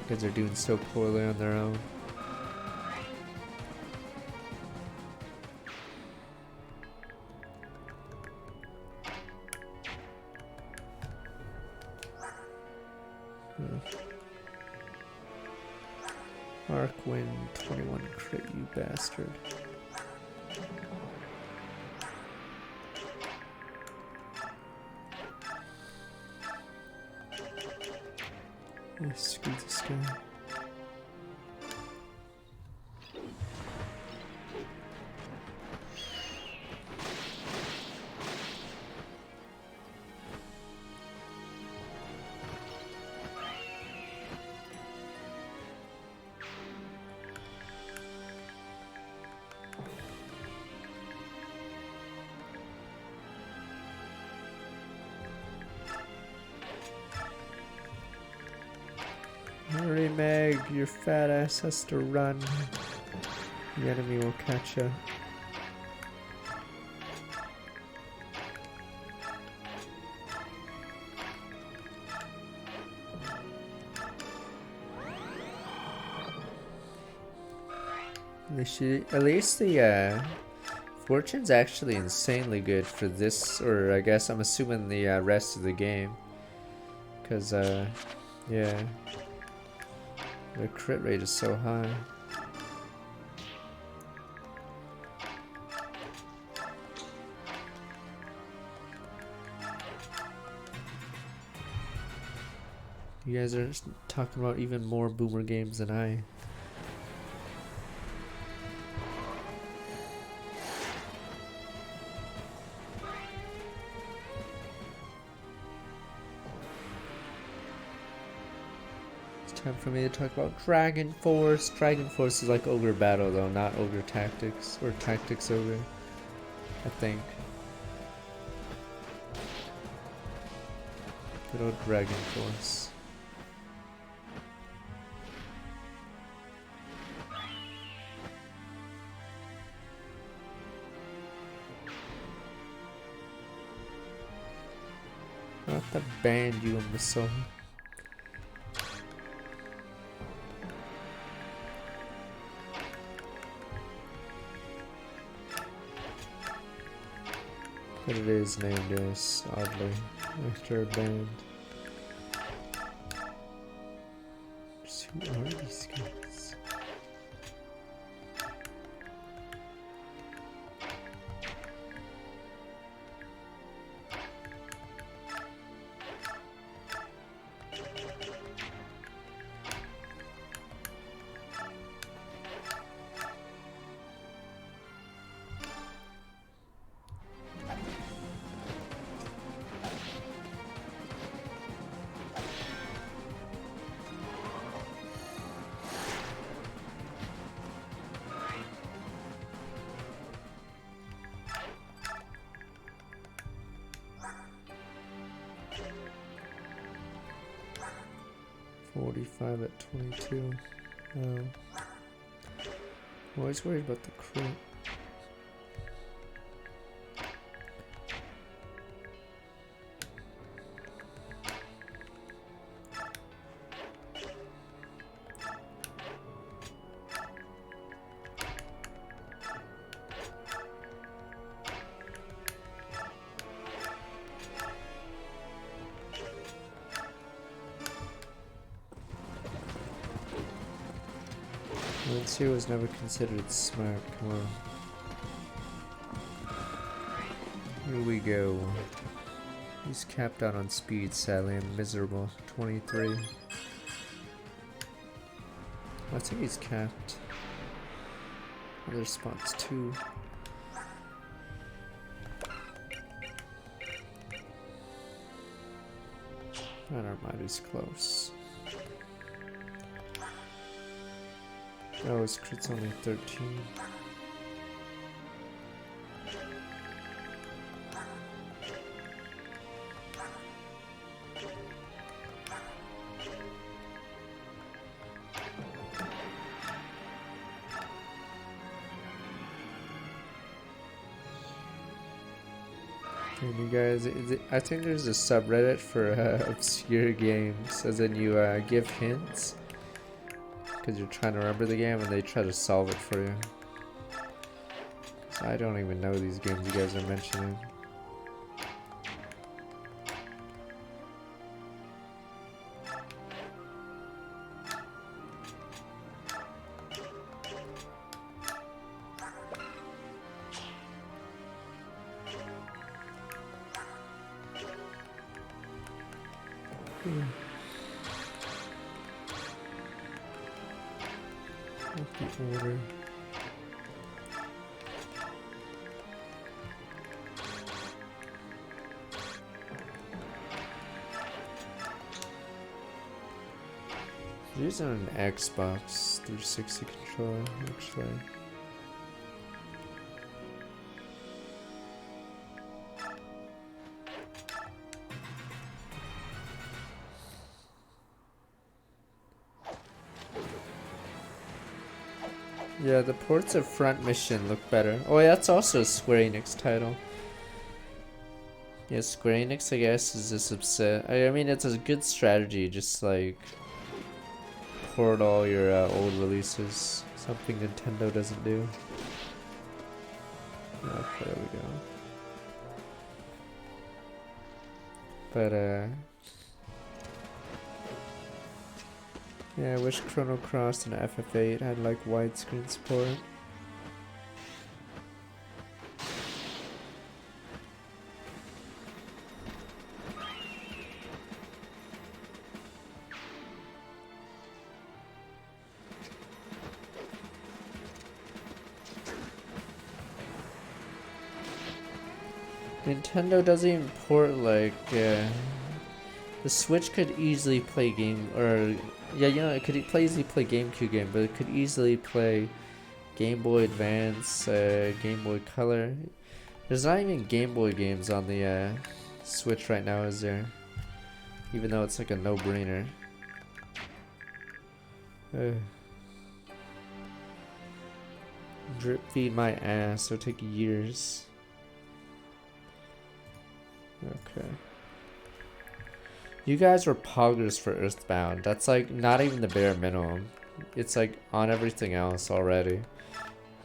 Because they're doing so poorly on their own. Arcwind 21 crit, you bastard. Yeah, screw this guy. Hurry, Meg, your fat ass has to run. The enemy will catch you. At least the fortune's actually insanely good for this, or I guess I'm assuming the rest of the game. Because, yeah. The crit rate is so high. You guys are talking about even more boomer games than I. Time for me to talk about Dragon Force. Dragon Force is like Ogre Battle though, not Ogre Tactics or Tactics Ogre, I think. Good old Dragon Force. Not the band, you imbecile. But it is named as, oddly, after a band. Just who are these guys? .45 at 22. I'm always worried about the crit. Valencia was never considered smart. Come on. Here we go. He's capped out on speed, sadly. I'm miserable. 23. I think he's capped. Other spots too. And Armada's close. Oh, his crit's only 13. And you guys, I think there's a subreddit for obscure games, as in you give hints because you're trying to remember the game and they try to solve it for you. 'Cause I don't even know these games you guys are mentioning. The order. These are an Xbox 360 controller, actually. Yeah, the ports of Front Mission look better. Oh, yeah, that's also a Square Enix title. Yeah, Square Enix, I guess, is a subset. I mean, it's a good strategy, just like port all your old releases. Something Nintendo doesn't do. Okay, there we go. But, yeah, I wish Chrono Cross and FF8 had like widescreen support. Nintendo doesn't even port like the Switch could easily play game, or yeah, you know, it could easily play GameCube game, but it could easily play Game Boy Advance, Game Boy Color. There's not even Game Boy games on the Switch right now, is there? Even though it's like a no-brainer. Drip feed my ass, it'll take years. Okay. You guys were poggers for Earthbound. That's like not even the bare minimum. It's like on everything else already.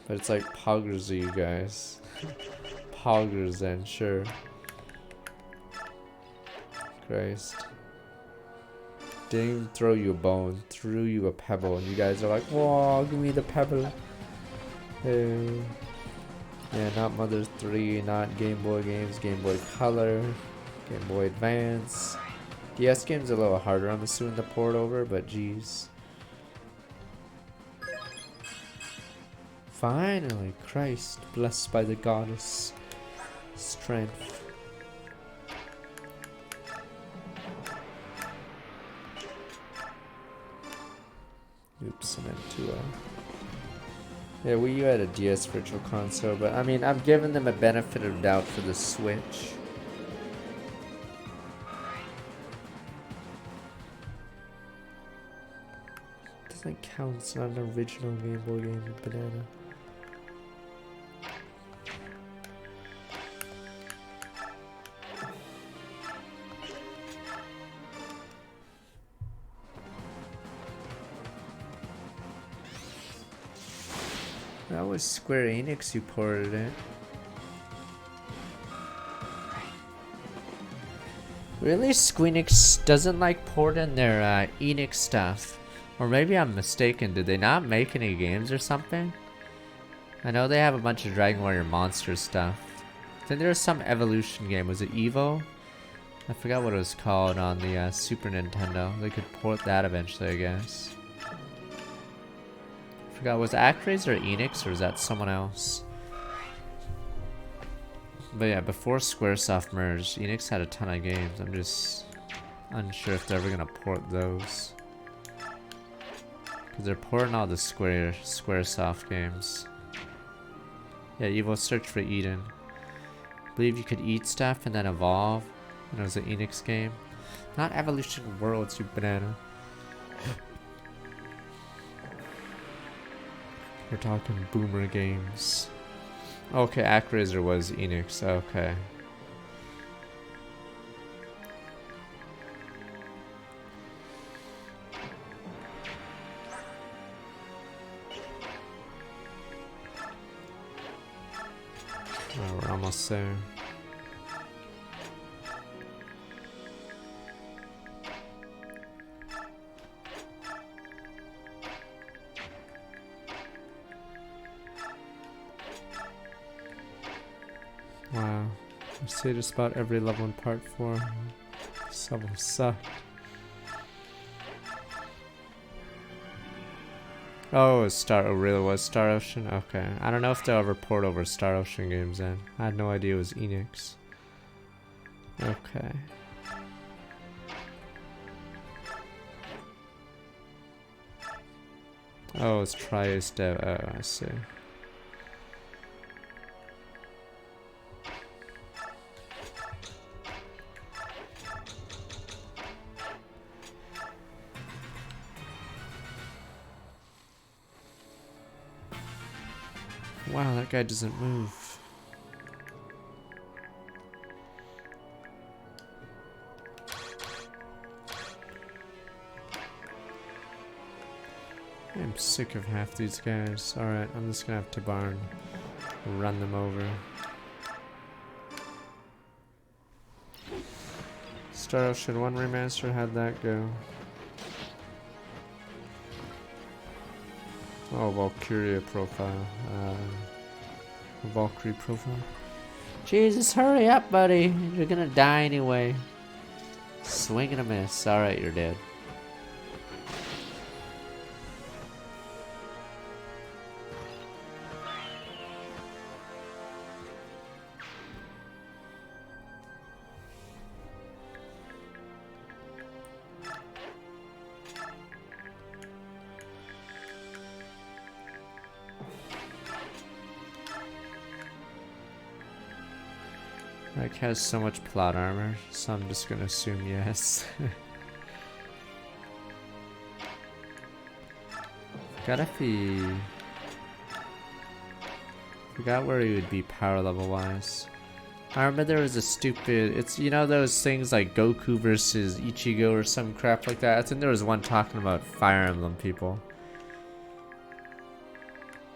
But it's like poggers of you guys. Poggers then, sure. Christ. Didn't even throw you a bone. Threw you a pebble. And you guys are like, whoa, give me the pebble. Yeah, not Mother 3, not Game Boy games, Game Boy Color, Game Boy Advance. DS game's a little harder, I'm assuming, to port over, but geez. Finally, Christ, blessed by the goddess. Strength. Oops, I meant to, yeah, Wii U had a DS Virtual Console, but I mean, I'm giving them a benefit of doubt for the Switch. Doesn't count, it's not an original Game Boy game, banana. That was Square Enix who ported it. Really? Square Enix doesn't like port in their Enix stuff. Or maybe I'm mistaken. Did they not make any games or something? I know they have a bunch of Dragon Warrior Monsters stuff. I think there was some Evolution game. Was it Evo? I forgot what it was called on the Super Nintendo. They could port that eventually, I guess. forgot, was Acraze or Enix, or is that someone else? But yeah, before Squaresoft merged, Enix had a ton of games. I'm just unsure if they're ever gonna port those. Cause they're porting all the Squaresoft games. Yeah, Evo search for Eden. I believe you could eat stuff and then evolve. And it was an Enix game. Not Evolution Worlds, you banana. We're talking boomer games. Okay, ActRaiser was Enix, okay. Oh, we're almost there. Wow, I say just about every level in part 4. This level sucked. Oh, it really was Star Ocean? Okay. I don't know if they'll ever port over Star Ocean games then. I had no idea it was Enix. Okay. Oh, it's Triace Dev. Oh, I see. Wow, that guy doesn't move. I'm sick of half these guys. Alright, I'm just gonna have to run them over. Star Ocean 1 Remaster, how'd that go? Oh, Valkyria profile. Valkyrie profile. Jesus, hurry up, buddy. You're gonna die anyway. Swing and a miss. Alright, you're dead. Like has so much plot armor, so I'm just gonna assume yes. Forgot where he would be power level wise. I remember there was a stupid, it's, you know those things like Goku versus Ichigo or some crap like that? I think there was one talking about Fire Emblem people.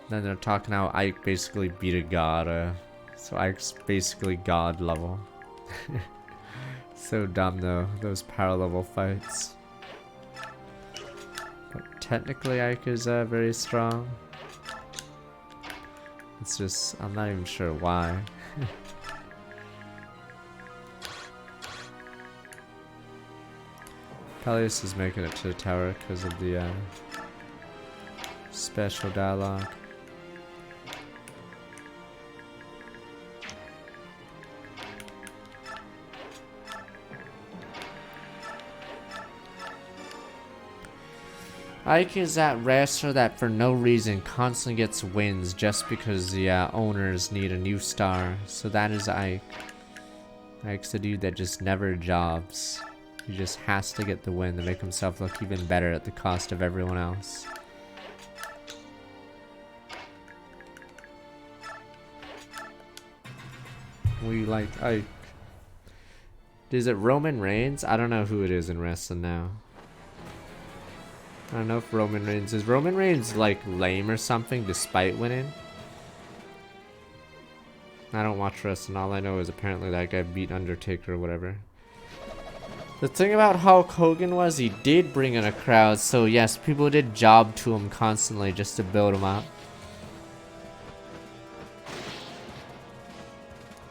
Then they're talking how Ike basically beat a god, so Ike's basically god level. So dumb though, those power level fights. But technically Ike is very strong. It's just, I'm not even sure why. Peleus is making it to the tower because of the special dialogue. Ike is that wrestler that for no reason constantly gets wins just because the owners need a new star. So that is Ike. Ike's the dude that just never jobs. He just has to get the win to make himself look even better at the cost of everyone else. We like Ike. Is it Roman Reigns? I don't know who it is in wrestling now. I don't know if Roman Reigns is Roman Reigns like lame or something despite winning. I don't watch wrestling. All I know is apparently that guy beat Undertaker or whatever. The thing about Hulk Hogan was he did bring in a crowd, so yes, people did job to him constantly just to build him up.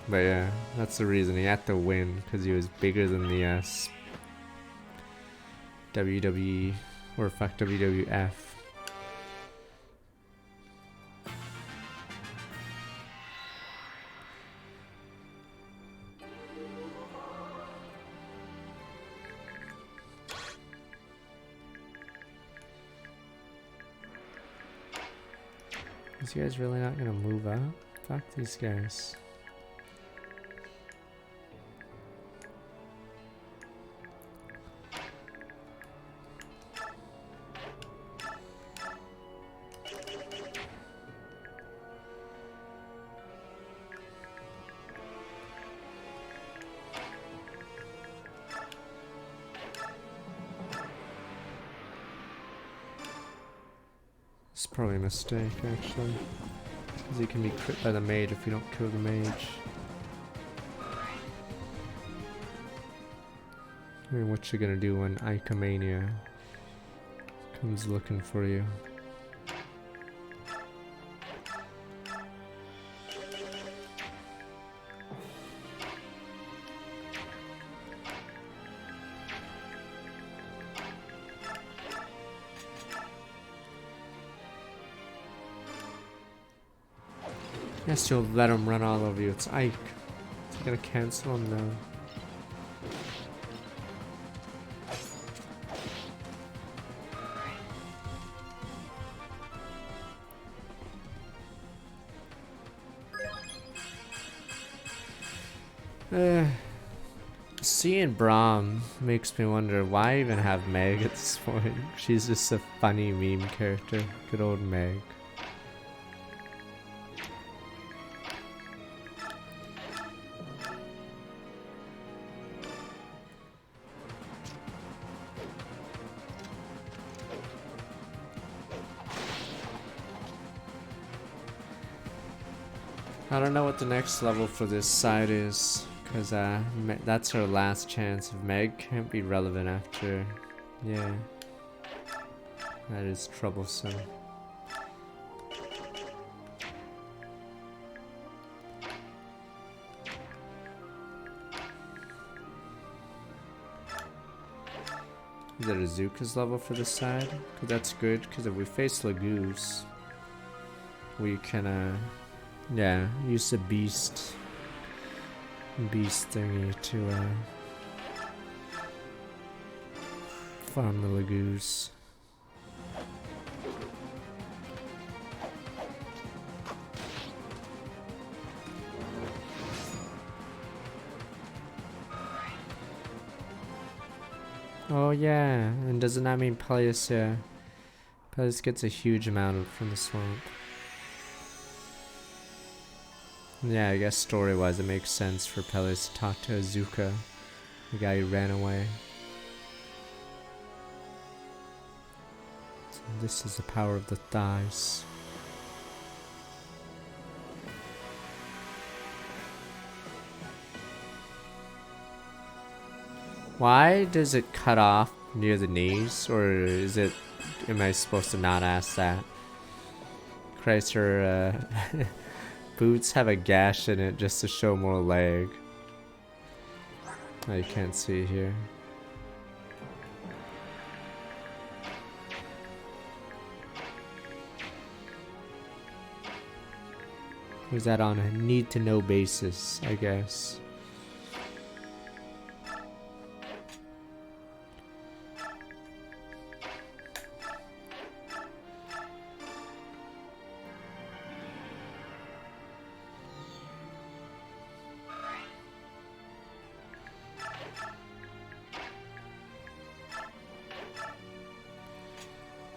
But yeah, that's the reason he had to win, because he was bigger than the WWE. Or fuck WWF. These guys really not gonna move up? Fuck these guys. It's probably a mistake, actually. Because he can be crit by the mage if you don't kill the mage. I mean, what you gonna do when Icomania comes looking for you? Yes, you'll let him run all over you. It's Ike. Is he gonna cancel him now? Seeing Braum makes me wonder why even have Meg at this point. She's just a funny meme character. Good old Meg. I don't know what the next level for this side is, because that's our last chance. If Meg can't be relevant after, yeah, that is troublesome. Is it Azuka's level for this side? Cause that's good, because if we face Lagoose, we can yeah, use the beast thingy to farm the Lagoose. Oh yeah, and doesn't that mean Peleus, yeah, Peleus gets a huge amount from the swamp. Yeah, I guess story-wise it makes sense for Peleus to talk to Azuka, the guy who ran away. So this is the power of the thighs. Why does it cut off near the knees, or is it, am I supposed to not ask that? Christ, her boots have a gash in it just to show more leg. Oh, you can't see it here. Was that on a need-to-know basis, I guess?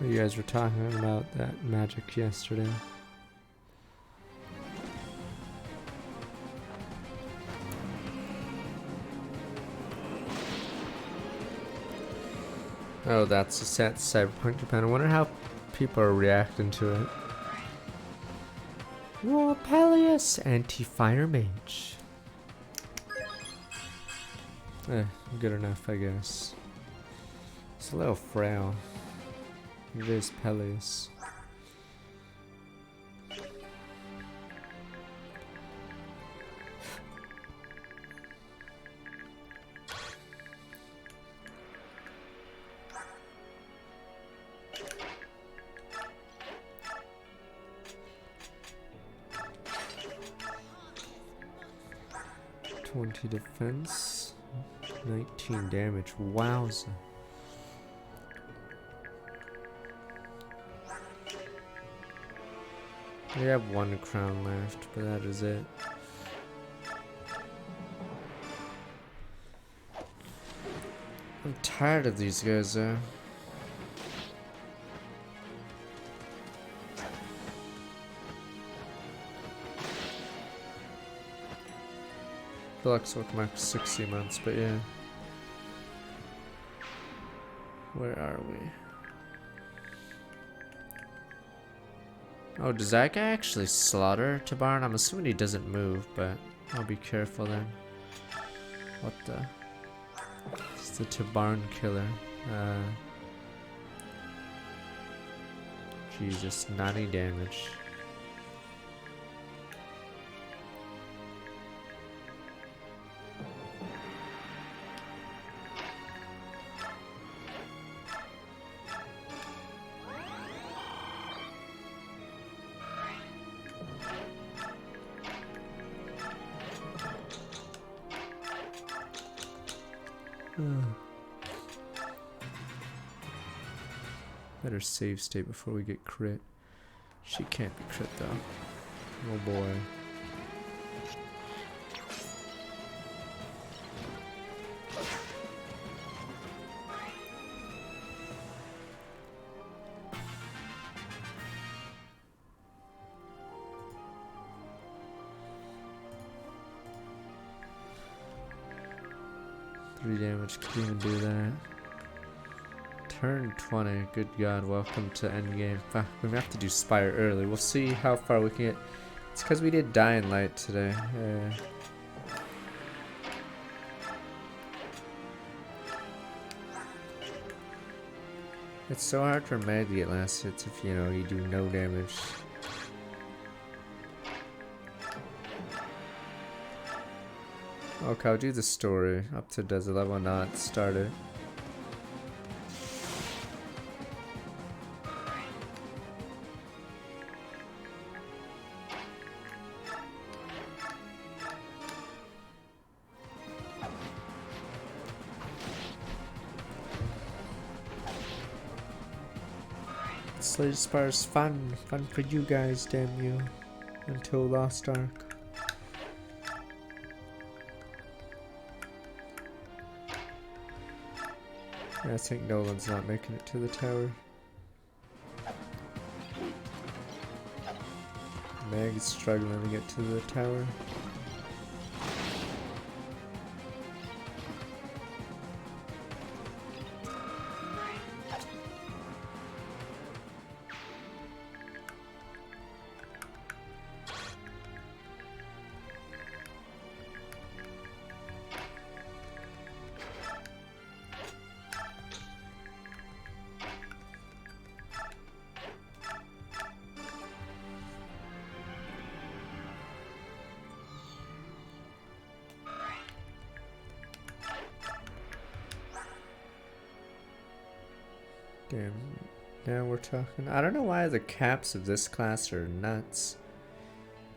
You guys were talking about that magic yesterday. Oh, that's a set Cyberpunk Japan. I wonder how people are reacting to it. Whoa, Peleus! Anti-fire mage. Good enough, I guess. It's a little frail. It is Peleus. (20 defense, 19 damage. Wowza. We have 1 crown left, but that is it. I'm tired of these guys though. Deluxe will come out for 60 months, but yeah. Where are we? Oh, does that guy actually slaughter Tabarn? I'm assuming he doesn't move, but I'll be careful then. What the? It's the Tabarn killer. Jesus, 90 damage. Better save state before we get crit. She can't be crit though. Oh boy. Three damage, could even do that. Turn 20, good god, welcome to endgame. Fuck, we have to do Spire early. We'll see how far we can get. It's because we did Dying Light today. Yeah. It's so hard for Mag to get last hits if, you know, you do no damage. Okay, I'll do the story. Up to desert level not started. Slade Spire's fun for you guys, damn you. Until Lost Ark. I think Nolan's not making it to the tower. Meg's struggling to get to the tower. Damn, now we're talking. I don't know why the caps of this class are nuts.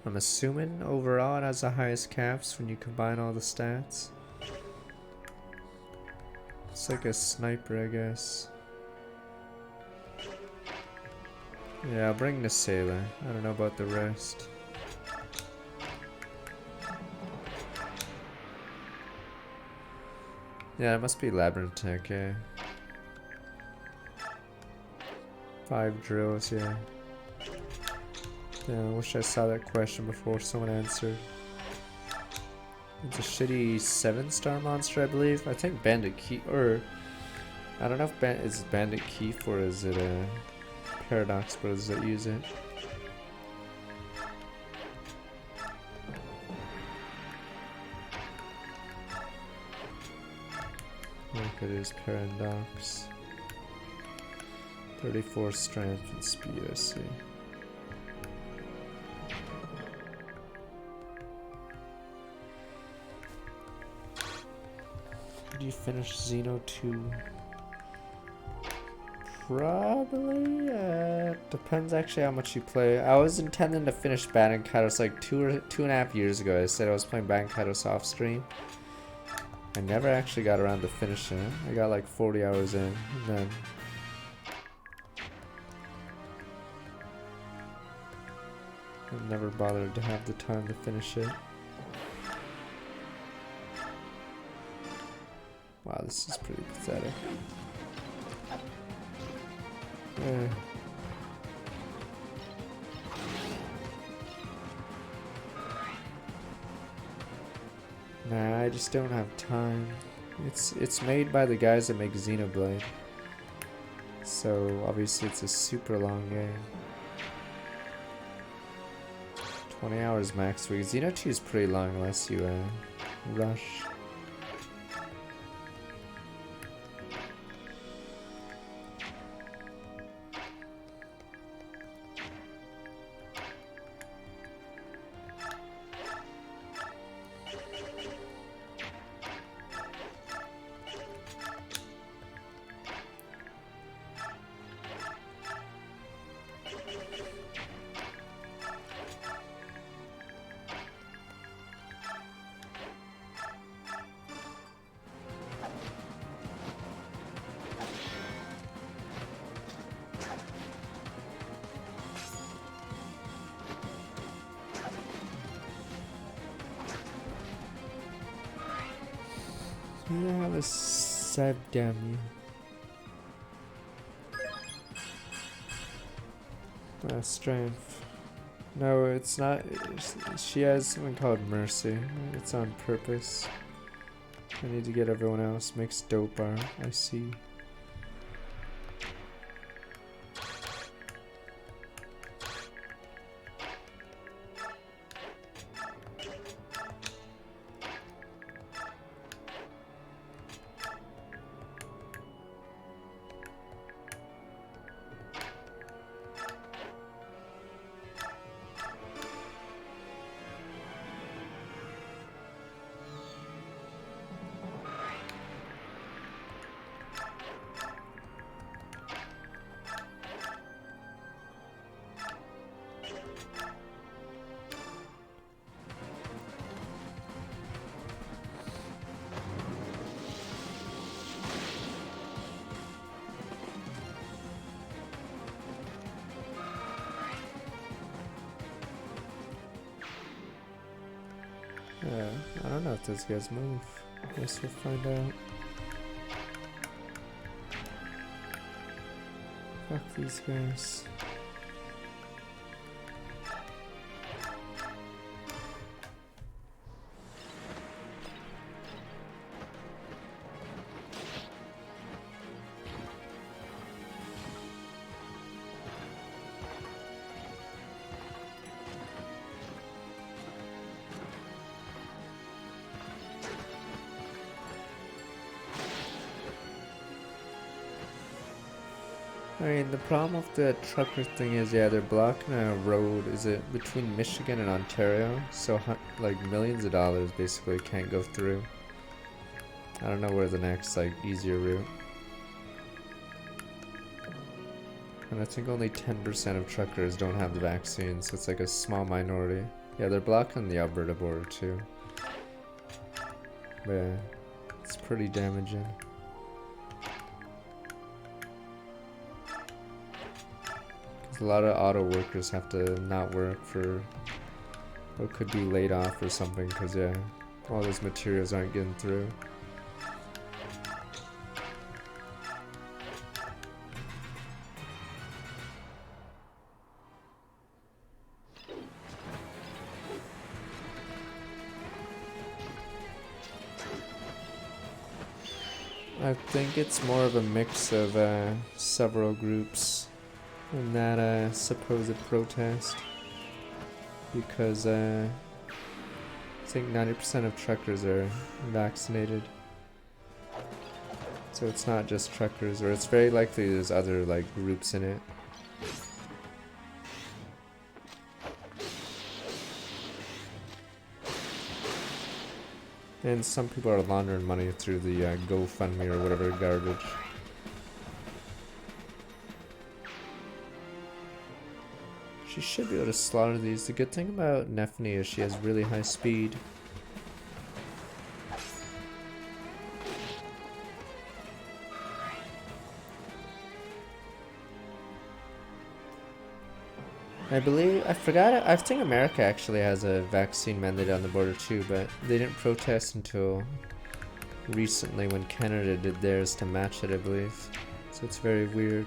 I'm assuming overall it has the highest caps when you combine all the stats. It's like a sniper, I guess. Yeah, I'll bring the sailor. I don't know about the rest. Yeah, it must be Labyrinth Tech, yeah. 5 drills, yeah. Yeah, I wish I saw that question before someone answered. It's a shitty 7-star monster, I believe. I think Bandit Keith, or I don't know if is Bandit Keith or is it a Paradox Bros that use it. Look, it is Paradox. 34 strength and speed, I see. Did you finish Xeno 2? Probably. Depends actually how much you play. I was intending to finish Bandit Kaitos like 2.5 years ago. I said I was playing Bandit Kaitos off stream. I never actually got around to finishing it. I got like 40 hours in, and then I've never bothered to have the time to finish it. Wow, this is pretty pathetic. Nah, I just don't have time. It's made by the guys that make Xenoblade. So obviously it's a super long game. 20 hours max week. Xeno 2 is pretty long unless you rush. Who the hell is Sabdami? Strength. No, it's not. She has something called Mercy. It's on purpose. I need to get everyone else. Makes dope art. I see. I don't know if those guys move. I guess we'll find out. Fuck these guys. I mean, the problem with the trucker thing is, yeah, they're blocking a road. Is it between Michigan and Ontario? So, like, millions of dollars basically can't go through. I don't know where the next, like, easier route. And I think only 10% of truckers don't have the vaccine, so it's like a small minority. Yeah, they're blocking the Alberta border too. But yeah, it's pretty damaging. A lot of auto workers have to not work for what could be laid off or something because, yeah, all those materials aren't getting through. I think it's more of a mix of several groups in that supposed protest, because I think 90% of truckers are vaccinated, so it's not just truckers, or it's very likely there's other like groups in it. And some people are laundering money through the GoFundMe or whatever garbage. She should be able to slaughter these. The good thing about Nephany is she has really high speed. I believe, I forgot, I think America actually has a vaccine mandate on the border too, but they didn't protest until recently when Canada did theirs to match it, I believe. So it's very weird.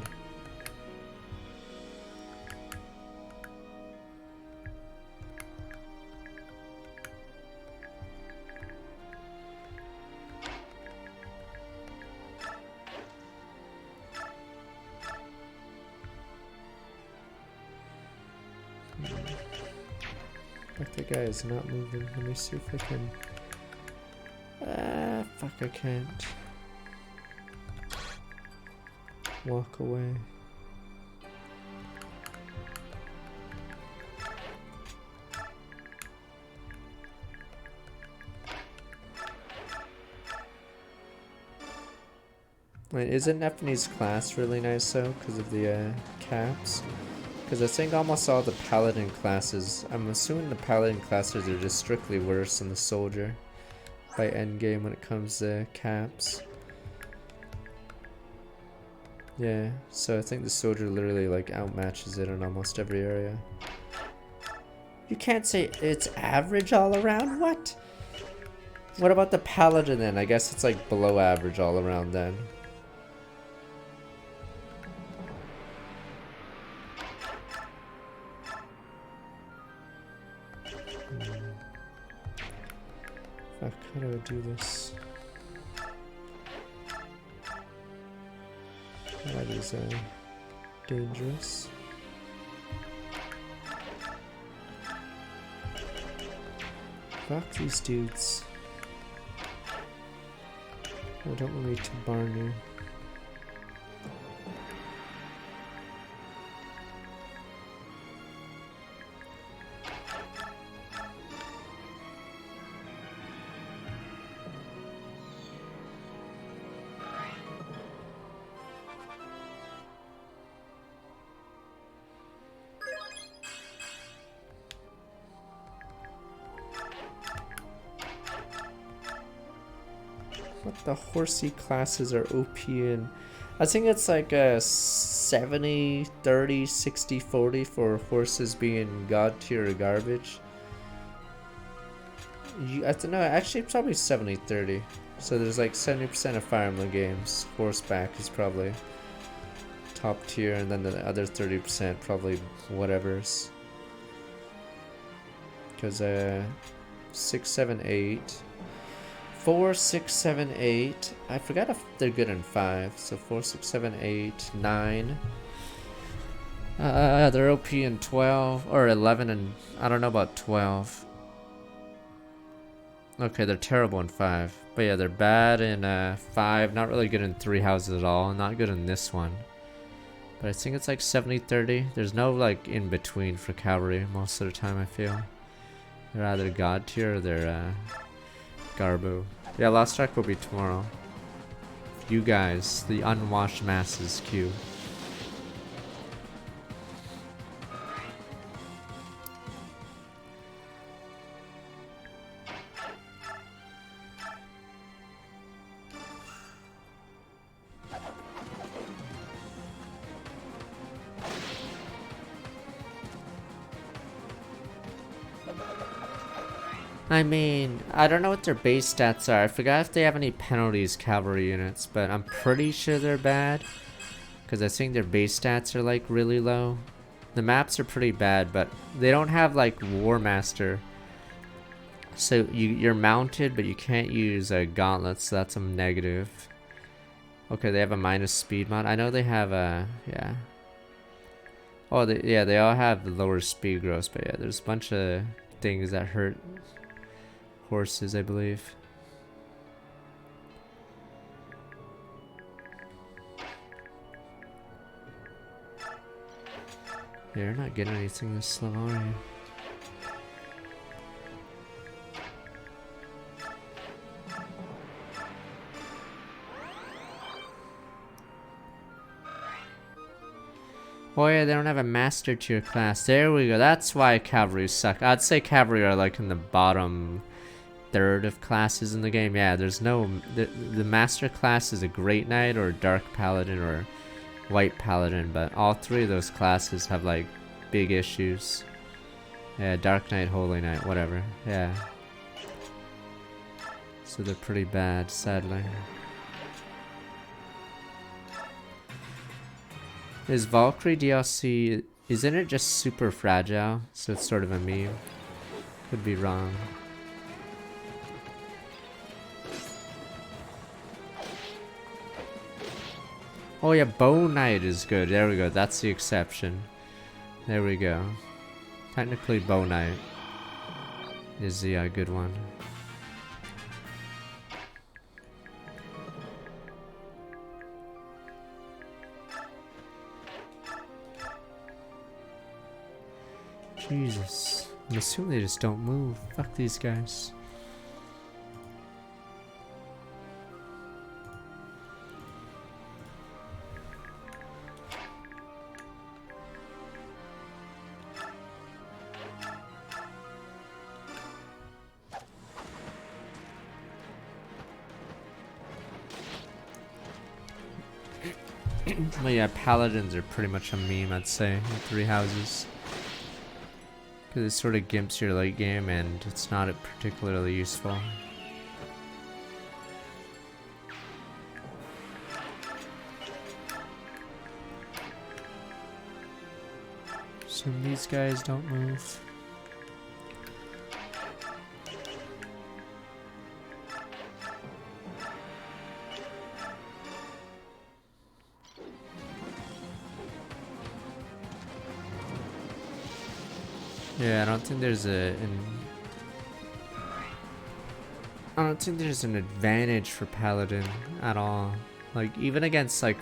Fuck, the guy is not moving. Let me see if I can. Fuck, I can't. Walk away. Wait, isn't Nephine's class really nice though, because of the caps? Because I think almost all the paladin classes, I'm assuming the paladin classes are just strictly worse than the soldier by endgame when it comes to caps. Yeah, so I think the soldier literally like outmatches it in almost every area. You can't say it's average all around? What? What about the paladin then? I guess it's like below average all around then. Fuck, how do I do this? That is dangerous. Fuck these dudes. I don't want me to barn you. What the horsey classes are OP in? I think it's like a 70, 30, 60, 40 for horses being god tier or garbage. I don't know, actually probably 70, 30. So there's like 70% of Fire Emblem games. Horseback is probably top tier, and then the other 30% probably whatever's. Because 6, 7, 8. 4, 6, 7, 8. I forgot if they're good in 5. So 4, 6, 7, 8, 9. They're OP in 12 or 11, and I don't know about 12. Okay, they're terrible in 5. But yeah, they're bad in 5. Not really good in 3 houses at all. Not good in this one. But I think it's like 70-30. There's no like in between for cavalry most of the time, I feel. They're either god tier or they're garbo. Yeah, last track will be tomorrow. You guys, the unwashed masses queue. I mean, I don't know what their base stats are. I forgot if they have any penalties cavalry units, but I'm pretty sure they're bad. Because I think their base stats are like really low. The maps are pretty bad, but they don't have like War Master. So you're mounted, but you can't use gauntlets, so that's a negative. Okay, they have a minus speed mod. I know they have a, yeah. Oh, yeah, they all have the lower speed gross, but yeah, there's a bunch of things that hurt horses, I believe. You're not getting anything this slow, are you? Oh yeah, they don't have a master tier class. There we go. That's why cavalry suck. I'd say cavalry are like in the bottom third of classes in the game. Yeah, there's no... The master class is a Great Knight or Dark Paladin or White Paladin, but all three of those classes have like big issues. Yeah, Dark Knight, Holy Knight, whatever. Yeah. So they're pretty bad, sadly. Is Valkyrie DLC, isn't it just super fragile? So it's sort of a meme. Could be wrong. Oh yeah, Bow Knight is good. There we go. That's the exception. There we go. Technically, Bow Knight is the good one. Jesus. I'm assuming they just don't move. Fuck these guys. But yeah, paladins are pretty much a meme, I'd say, in Three Houses. Because it sort of gimps your late game and it's not particularly useful. So these guys don't move. Yeah, I don't think there's an advantage for Paladin at all. Like, even against like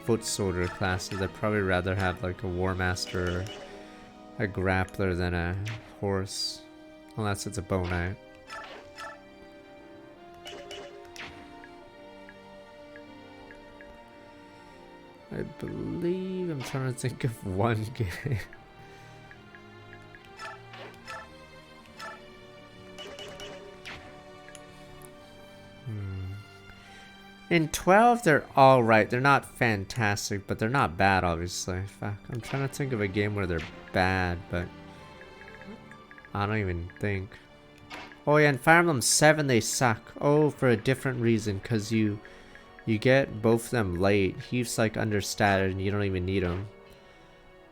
foot soldier classes, I'd probably rather have like a War Master or a Grappler than a horse. Unless it's a Bow Knight. I believe I'm trying to think of one game. In 12, they're alright. They're not fantastic, but they're not bad, obviously. Fuck. I'm trying to think of a game where they're bad, but I don't even think. Oh yeah, in Fire Emblem 7, they suck. Oh, for a different reason, because you get both of them late. He's like understated, and you don't even need them.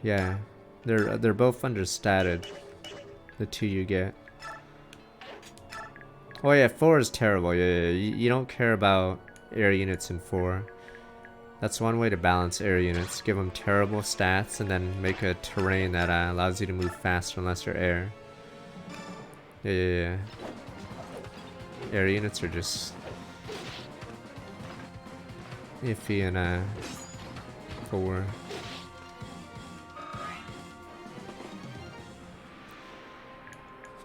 Yeah, they're both understated. The two you get. Oh yeah, 4 is terrible. Yeah. You don't care about air units in 4. That's one way to balance air units. Give them terrible stats and then make a terrain that allows you to move faster unless you're air. Yeah. Air units are just iffy in 4.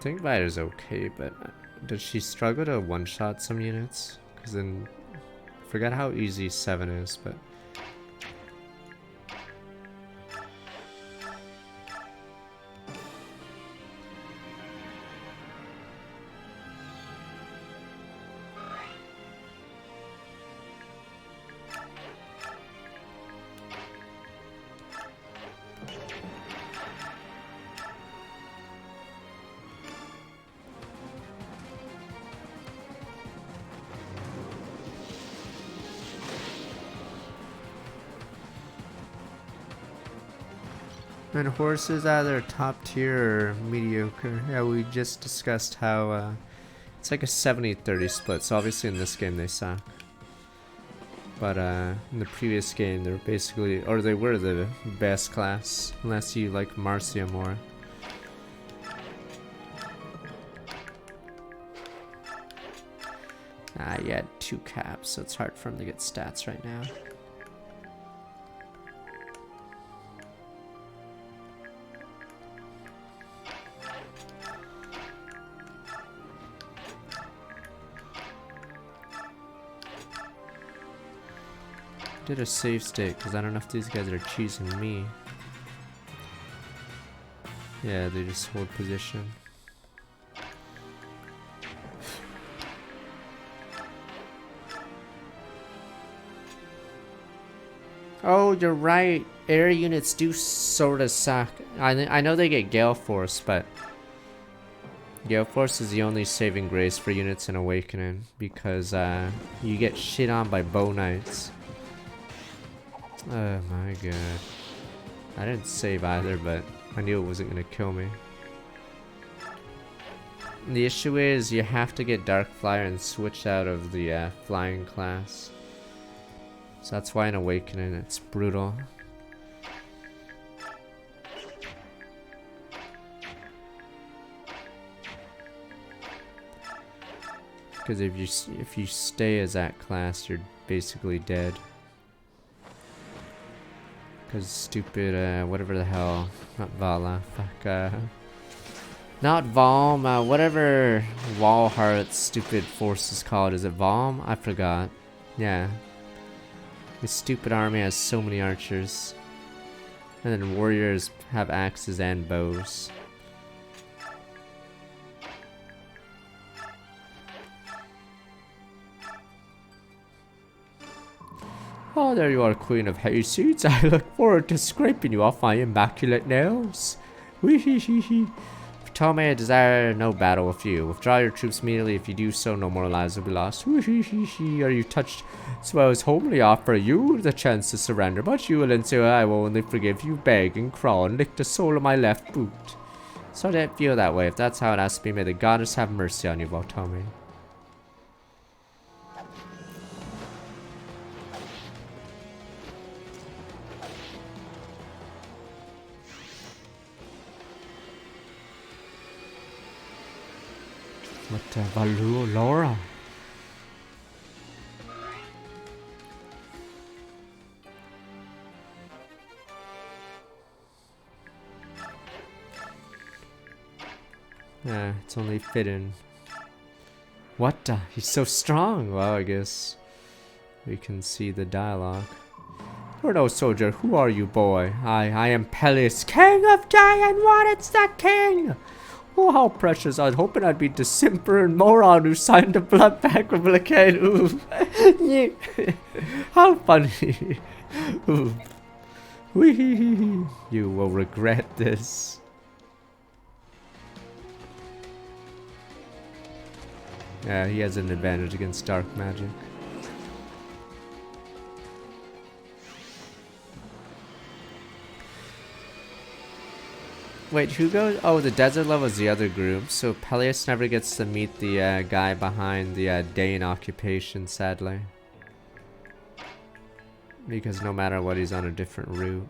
Think Vider's okay, but does she struggle to one-shot some units? Because then forget how easy 7 is, but and horses either top tier or mediocre. Yeah, we just discussed how it's like a 70-30 split, so obviously in this game they suck. But in the previous game they're basically, or they were the best class, unless you like Marcia more. He had 2 caps, so it's hard for him to get stats right now. Did a save state because I don't know if these guys are cheesing me. Yeah, they just hold position. Oh, you're right. Air units do sort of suck. I know they get Gale Force, but Gale Force is the only saving grace for units in Awakening because you get shit on by Bow Knights. Oh my god. I didn't save either, but I knew it wasn't gonna kill me. The issue is you have to get Dark Flyer and switch out of the flying class. So that's why in Awakening it's brutal. Because if you stay as that class, you're basically dead. Because stupid whatever the hell, not Vala, fuck not Valm, whatever Walhart's stupid force is called. Is it Valm? I forgot. Yeah. This stupid army has so many archers. And then warriors have axes and bows. Oh, there you are, Queen of Hayseeds. I look forward to scraping you off my immaculate nails. Wee hee hee hee. Ptolemy, I desire no battle with you. Withdraw your troops immediately. If you do so, no more lives will be lost. Are you touched? So I was humbly offer you the chance to surrender, but you, Valencia, I will only forgive you, beg and crawl and lick the sole of my left boot. So I didn't feel that way. If that's how it has to be, may the goddess have mercy on you, Ptolemy. What Valu Laura? Yeah, it's only fitting. What? He's so strong. Well, I guess we can see the dialogue. You're no soldier. Who are you, boy? I am Peleus, king of day, and what? It's the king. Oh, how precious. I was hoping I'd be the simper and moron who signed the blood pact with Blackhead. Ooh. How funny. Ooh. Wee. You will regret this. Yeah, he has an advantage against dark magic. Wait, who goes? Oh, the desert level is the other group. So Peleus never gets to meet the guy behind the Dane occupation, sadly. Because no matter what, he's on a different route.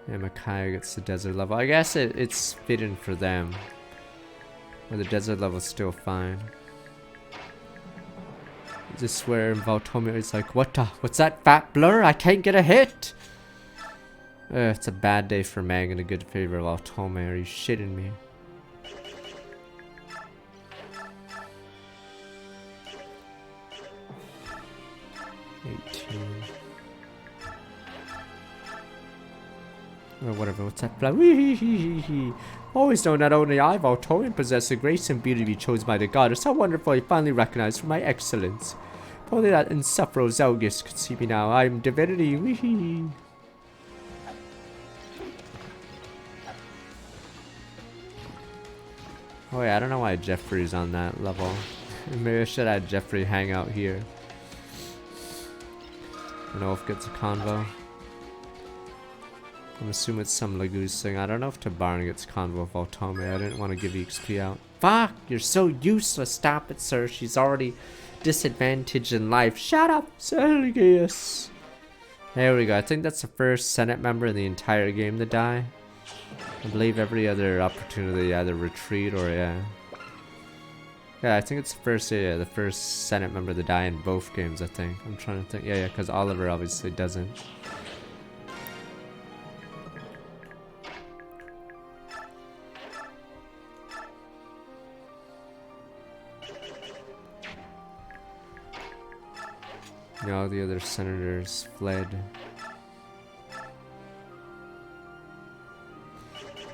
And Micaiah gets the desert level. I guess it's fitting for them. But the desert level's still fine. I just swear Valtomia is like, what's that fat blur? I can't get a hit! It's a bad day for Mag and a good favor of Valtomia. Are you shitting me? Or whatever, what's that? Always know not only I, Valtorian, possess the grace and beauty to be chosen by the goddess. How wonderful I finally recognized for my excellence. If only that insufferable Zelgus could see me now. I am divinity. Oh yeah, I don't know why Jeffrey's on that level. Maybe I should have Jeffrey hang out here. I don't know if it gets a convo. I'm assuming it's some Lagoose thing. I don't know if Tabarn gets convo of Valtomia. I didn't want to give XP out. Fuck! You're so useless. Stop it, sir. She's already disadvantaged in life. Shut up, Sergius. There we go. I think that's the first Senate member in the entire game to die. I believe every other opportunity either retreat or yeah. Yeah, I think it's the first Senate member to die in both games, I think. I'm trying to think. Yeah, because Oliver obviously doesn't. Yeah, all the other senators fled.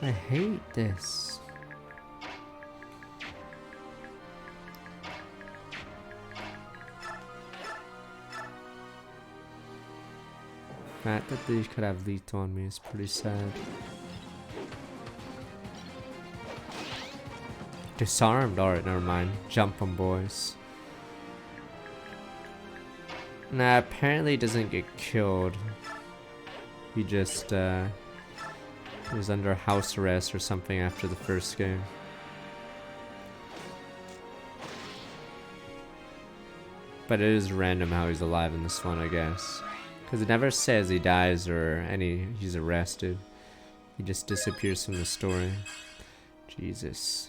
I hate this. fact that they could have lethal on me is pretty sad. Disarmed, alright, never mind. Jump 'em, boys. Nah, apparently he doesn't get killed. He just, was under house arrest or something after the first game. But it is random how he's alive in this one, I guess. Because it never says he dies or he's arrested. He just disappears from the story. Jesus.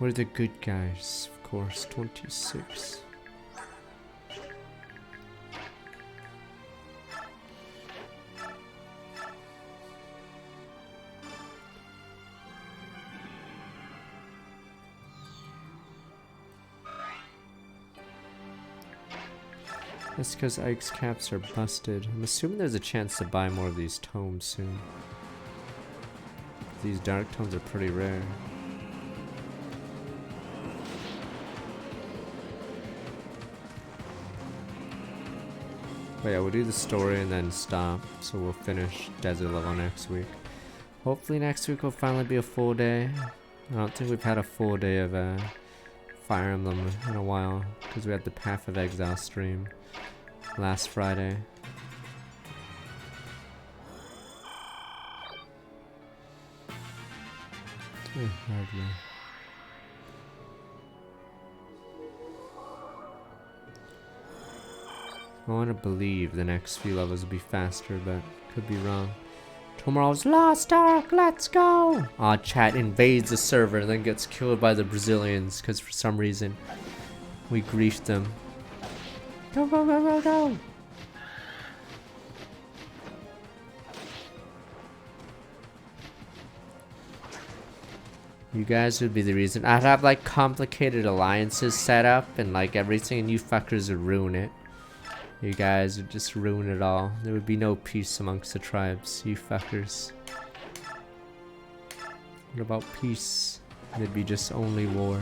We're the good guys, of course. 26. That's because Ike's caps are busted. I'm assuming there's a chance to buy more of these tomes soon. These dark tomes are pretty rare. But yeah, we'll do the story and then stop. So we'll finish Desert Level next week. Hopefully next week will finally be a full day. I don't think we've had a full day of Fire Emblem in a while. Because we had the Path of Exile stream last Friday. Hardly. I want to believe the next few levels will be faster, but could be wrong. Tomorrow's Lost Ark, let's go! Aw, chat invades the server and then gets killed by the Brazilians because for some reason we griefed them. Go, go, go, go, go! You guys would be the reason. I'd have like complicated alliances set up and like everything, and you fuckers would ruin it. You guys would just ruin it all. There would be no peace amongst the tribes, you fuckers. What about peace? There'd be just only war.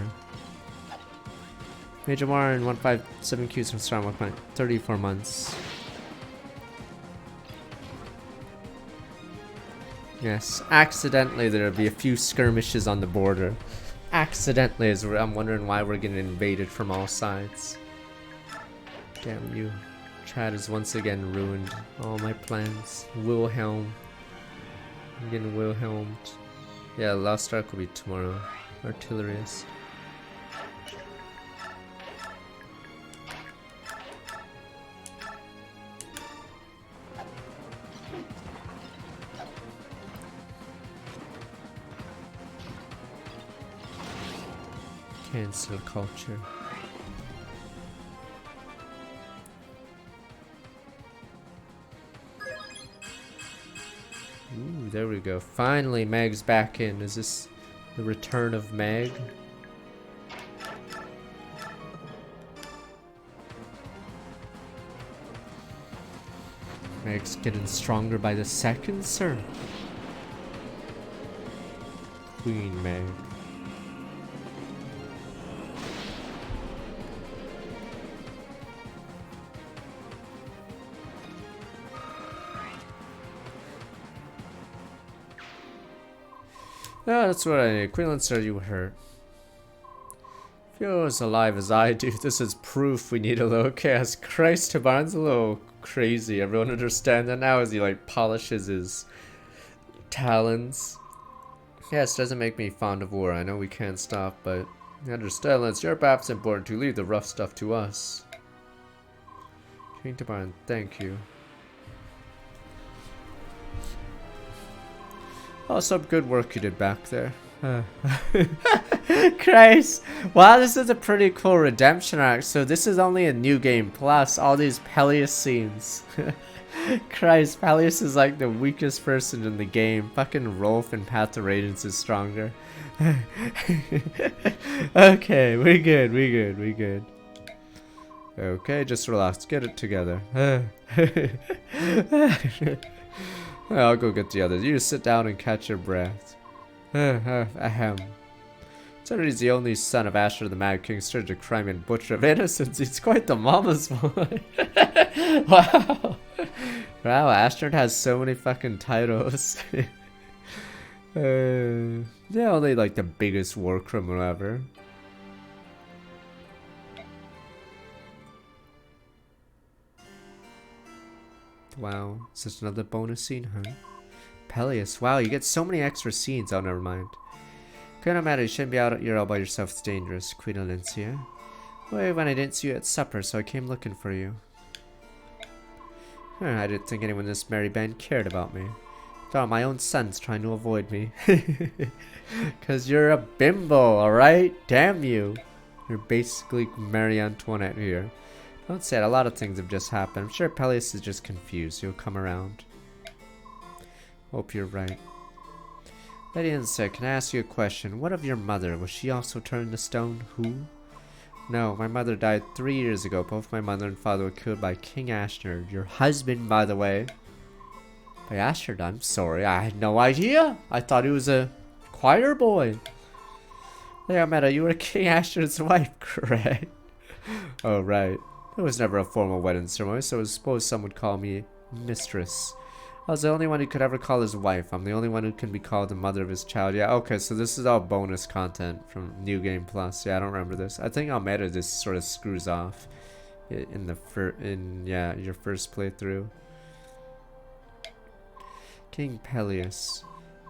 Major Warren 157 Qs from Star Wars 34 months. Yes, accidentally there'll be a few skirmishes on the border. Accidentally, as I'm wondering why we're getting invaded from all sides. Damn you. Chad has once again ruined all my plans. Wilhelm. I'm getting Wilhelmed. Yeah, Lost Ark will be tomorrow. Artillerist. Cancel culture. Ooh, there we go. Finally, Meg's back in. Is this the return of Meg? Meg's getting stronger by the second, sir. Queen Meg. No, that's what I need. Quinlan said you were hurt. If you're as alive as I do, this is proof we need a little chaos. Christ, Taban's a little crazy. Everyone understands that now as he like polishes his talons. Yes, doesn't make me fond of war. I know we can't stop, but understand, it's your path's important to leave the rough stuff to us. King Taban, thank you. Oh, some good work you did back there. Christ. Wow, this is a pretty cool redemption arc. So this is only a new game plus all these Peleus scenes. Christ, Peleus is like the weakest person in the game. Fucking Rolf and Path to Radiance is stronger. Okay, we good. Okay, just relax. Get it together. I'll go get the others. You just sit down and catch your breath. Ahem. Considering he's the only son of Asher the Mad King, stirred to crime and butcher of innocence, he's quite the mama's boy. Wow. Wow, Astrid has so many fucking titles. Yeah, only like the biggest war criminal ever. Wow, is this another bonus scene, huh? Peleus, wow, you get so many extra scenes. Oh, never mind. Okay, no matter, you shouldn't be out here all by yourself, it's dangerous, Queen Alincia. Wait, when I didn't see you at supper, so I came looking for you. I didn't think anyone in this merry band cared about me. Thought my own son's trying to avoid me. Cause you're a bimbo, alright? Damn you. You're basically Marie Antoinette here. Don't say it, a lot of things have just happened. I'm sure Peleus is just confused. He'll come around. Hope you're right. Lady Ansa, can I ask you a question? What of your mother? Was she also turned to stone? Who? No, my mother died 3 years ago. Both my mother and father were killed by King Ashnard. Your husband, by the way. By Ashnard? I'm sorry. I had no idea. I thought he was a choir boy. Leometa, you were King Ashnard's wife, correct? Oh, right. There was never a formal wedding ceremony, so I suppose some would call me mistress. I was the only one who could ever call his wife. I'm the only one who can be called the mother of his child. Yeah, okay, so this is all bonus content from New Game Plus. Yeah, I don't remember this. I think Almeida just sort of screws off in the your first playthrough. King Peleus.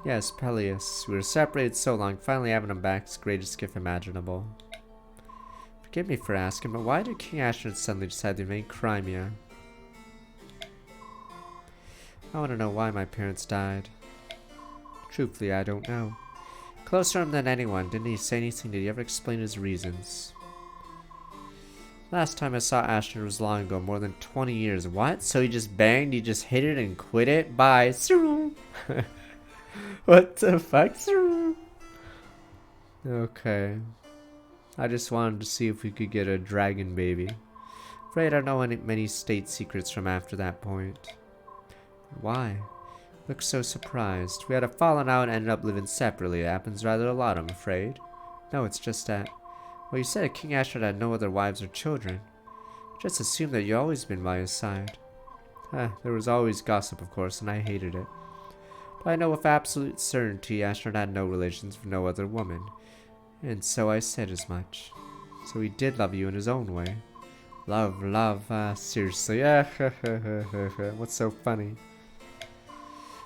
Yes, Peleus. We were separated so long. Finally having him back is the greatest gift imaginable. Forgive me for asking, but why did King Ashnard suddenly decide to invade Crimea? I want to know why my parents died. Truthfully, I don't know. Closer to him than anyone. Didn't he say anything? Did he ever explain his reasons? Last time I saw Ashnard was long ago, more than 20 years. What? So he just banged, he just hit it and quit it? Bye. What the fuck? Okay. I just wanted to see if we could get a dragon baby. Afraid I don't know many state secrets from after that point. Why? Look so surprised. We had a falling out and ended up living separately. It happens rather a lot, I'm afraid. No, it's just that. Well, you said King Ashnard had no other wives or children. Just assumed that you always been by his side. There was always gossip, of course, and I hated it. But I know with absolute certainty Ashnard had no relations with no other woman. And so I said as much. So he did love you in his own way. Love, seriously. What's so funny?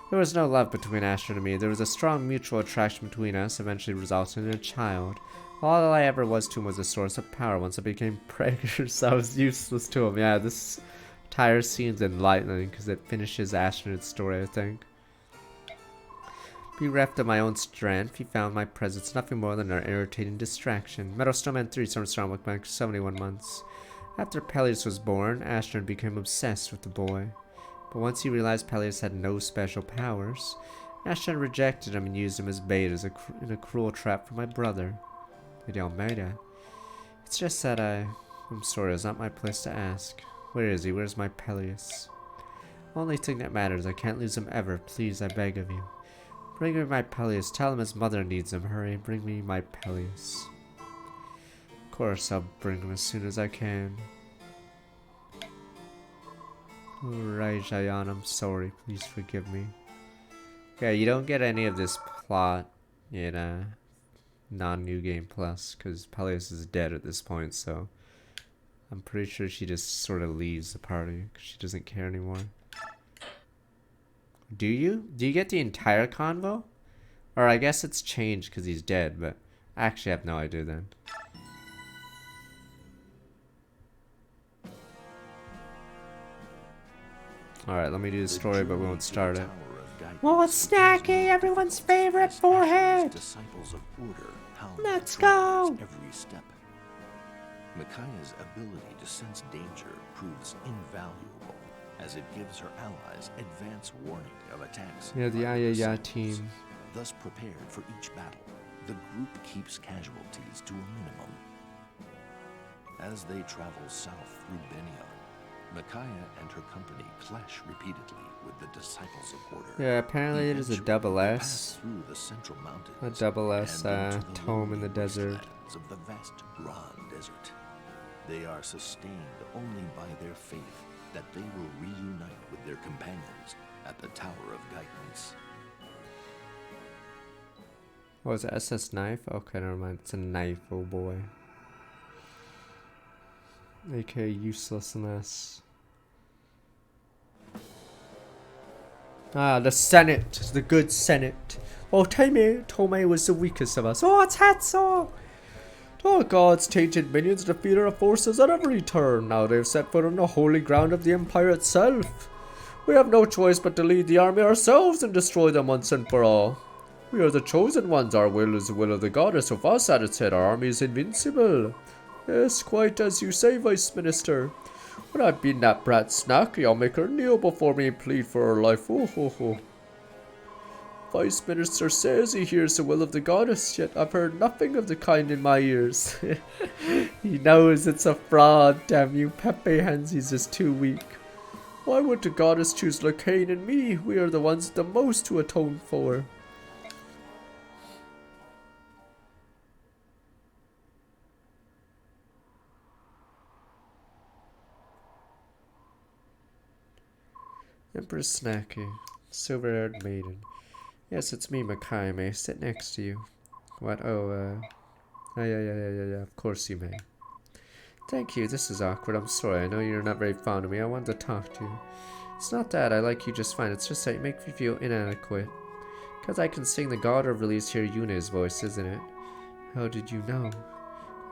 There was no love between Ashnard and me. There was a strong mutual attraction between us, eventually resulting in a child. All I ever was to him was a source of power. Once I became pregnant, I was useless to him. Yeah, this entire scene's enlightening because it finishes Ashnard's story, I think. Bereft of my own strength, he found my presence nothing more than an irritating distraction. Metal Snowman 3 started around with my 71 months. After Peleus was born, Ashnard became obsessed with the boy. But once he realized Peleus had no special powers, Ashnard rejected him and used him as bait in a cruel trap for my brother. Lady Almeida. It's just that I'm sorry, it's not my place to ask. Where is he? Where's my Peleus? Only thing that matters, I can't lose him ever. Please, I beg of you. Bring me my Peleus. Tell him his mother needs him. Hurry, bring me my Peleus. Of course, I'll bring him as soon as I can. Alright, Jayan, I'm sorry. Please forgive me. Yeah, you don't get any of this plot in non-New Game Plus, because Peleus is dead at this point, so I'm pretty sure she just sort of leaves the party, because she doesn't care anymore. Do you? Do you get the entire convo? Or I guess it's changed because he's dead, but I actually have no idea then. Alright, let me do the story, but we won't start it. Well, it's Snacky, everyone's favorite forehead. Disciples of order, Let's go. every step. Micaiah's ability to sense danger proves invaluable, as it gives her allies advance warning of attacks. Yeah, the Ayaya team. Thus prepared for each battle, the group keeps casualties to a minimum. As they travel south through Benyon, Micaiah and her company clash repeatedly with the disciples of order. Yeah, apparently it is a Eventually, double they S. pass through the central mountains A double S and into the tome in the lonely desert. wastelands of the vast Grand Desert. They are sustained only by their faith that they will reunite with their companions at the Tower of Guidance. What was it, SS knife? Okay, never mind. It's a knife, oh boy. aka uselessness. Ah, the Senate, the good Senate. Oh, Tomei was the weakest of us. Oh, it's Hatso! Oh, God's tainted minions defeated our forces at every turn. Now they've set foot on the holy ground of the Empire itself. We have no choice but to lead the army ourselves and destroy them once and for all. We are the chosen ones. Our will is the will of the goddess. With us at its head, our army is invincible. Yes, quite as you say, Vice Minister. When I've been that brat Snacky, I'll make her kneel before me and plead for her life. Oh, ho, ho. Vice Minister says he hears the will of the goddess, yet I've heard nothing of the kind in my ears. He knows it's a fraud, damn you. Pepe Hansi's is too weak. Why would the goddess choose Locane and me? We are the ones the most to atone for. Empress Snacky, silver-haired maiden. Yes, it's me, Makai. May I sit next to you? What? Oh, yeah, of course you may. Thank you, this is awkward. I'm sorry, I know you're not very fond of me. I wanted to talk to you. It's not that I like you just fine, it's just that you make me feel inadequate. Because I can sing the god of release hear Yune's voice, isn't it? How did you know?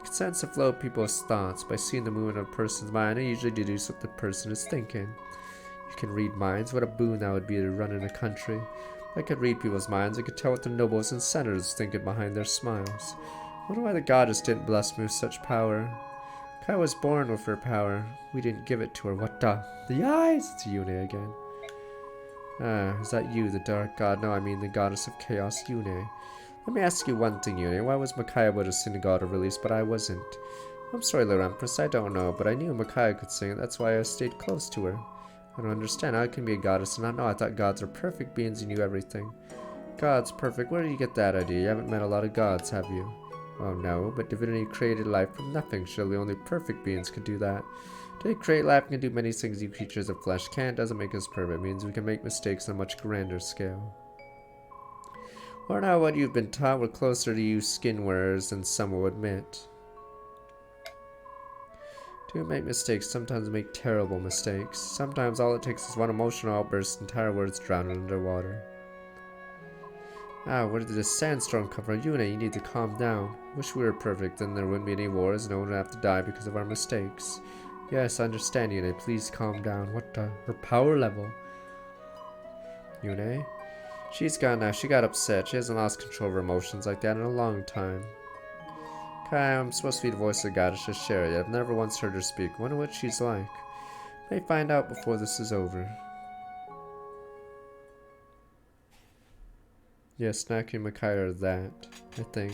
I can sense the flow of people's thoughts. By seeing the movement of a person's mind, I usually deduce what the person is thinking. You can read minds. What a boon that would be to run in a country. If I could read people's minds, I could tell what the nobles and senators thinking behind their smiles. I wonder why the goddess didn't bless me with such power. Kai was born with her power. We didn't give it to her. What the? The eyes! It's Yune again. Ah, is that you, the dark god? No, I mean the goddess of chaos, Yune. Let me ask you one thing, Yune. Why was Micaiah able to sing the god of release, but I wasn't? I'm sorry, little Empress, I don't know, but I knew Micaiah could sing it. That's why I stayed close to her. I don't understand how I can be a goddess and not know. I thought gods are perfect beings and knew everything. Gods perfect? Where did you get that idea? You haven't met a lot of gods, have you? Oh no, but divinity created life from nothing. Surely only perfect beings could do that. To create life can do many things you creatures of flesh can't. Doesn't make us perfect. It means we can make mistakes on a much grander scale. Or now what you've been taught, we're closer to you skin wearers than some will admit. Do make mistakes, sometimes make terrible mistakes. Sometimes all it takes is one emotional outburst, entire words drowned underwater. Ah, where did this sandstorm come from? Yune, you need to calm down. Wish we were perfect, then there wouldn't be any wars, no one would have to die because of our mistakes. Yes, I understand, Yune, please calm down. What the? Her power level? Yune? She's gone now, she got upset. She hasn't lost control of her emotions like that in a long time. Kai, I'm supposed to be the voice of the goddess, just share it. I've never once heard her speak. Wonder what she's like. May find out before this is over. Yeah, Snacky and Micaiah are that, I think.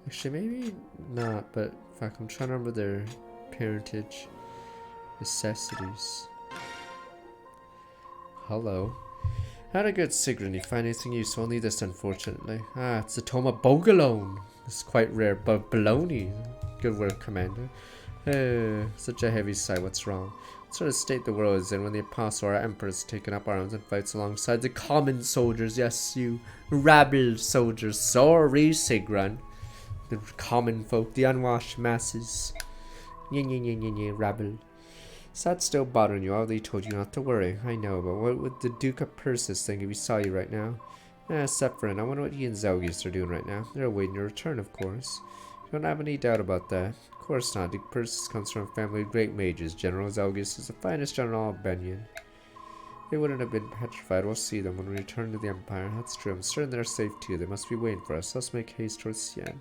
Actually, maybe not, but fuck, I'm trying to remember their parentage necessities. Hello. Had a good Sigrun. You find anything useful? Only this, unfortunately. Ah, it's the Toma Bogalone. This is quite rare, but baloney. Good work, Commander. Such a heavy sight. What's wrong? What sort of state the world is in when the Apostle or Emperor has taken up arms and fights alongside the common soldiers? Yes, you rabble soldiers. Sorry, Sigrun. The common folk, the unwashed masses. Rabble. Is that still bothering you? I already told you not to worry. I know, but what would the Duke of Persis think if he saw you right now? Sephirin, I wonder what he and Zelgis are doing right now. They're awaiting your return, of course. You don't have any doubt about that. Of course not. Duke Persis comes from a family of great mages. General Zelgis is the finest general of Benyon. They wouldn't have been petrified. We'll see them when we return to the Empire. That's true. I'm certain they're safe too. They must be waiting for us. Let's make haste towards Sien.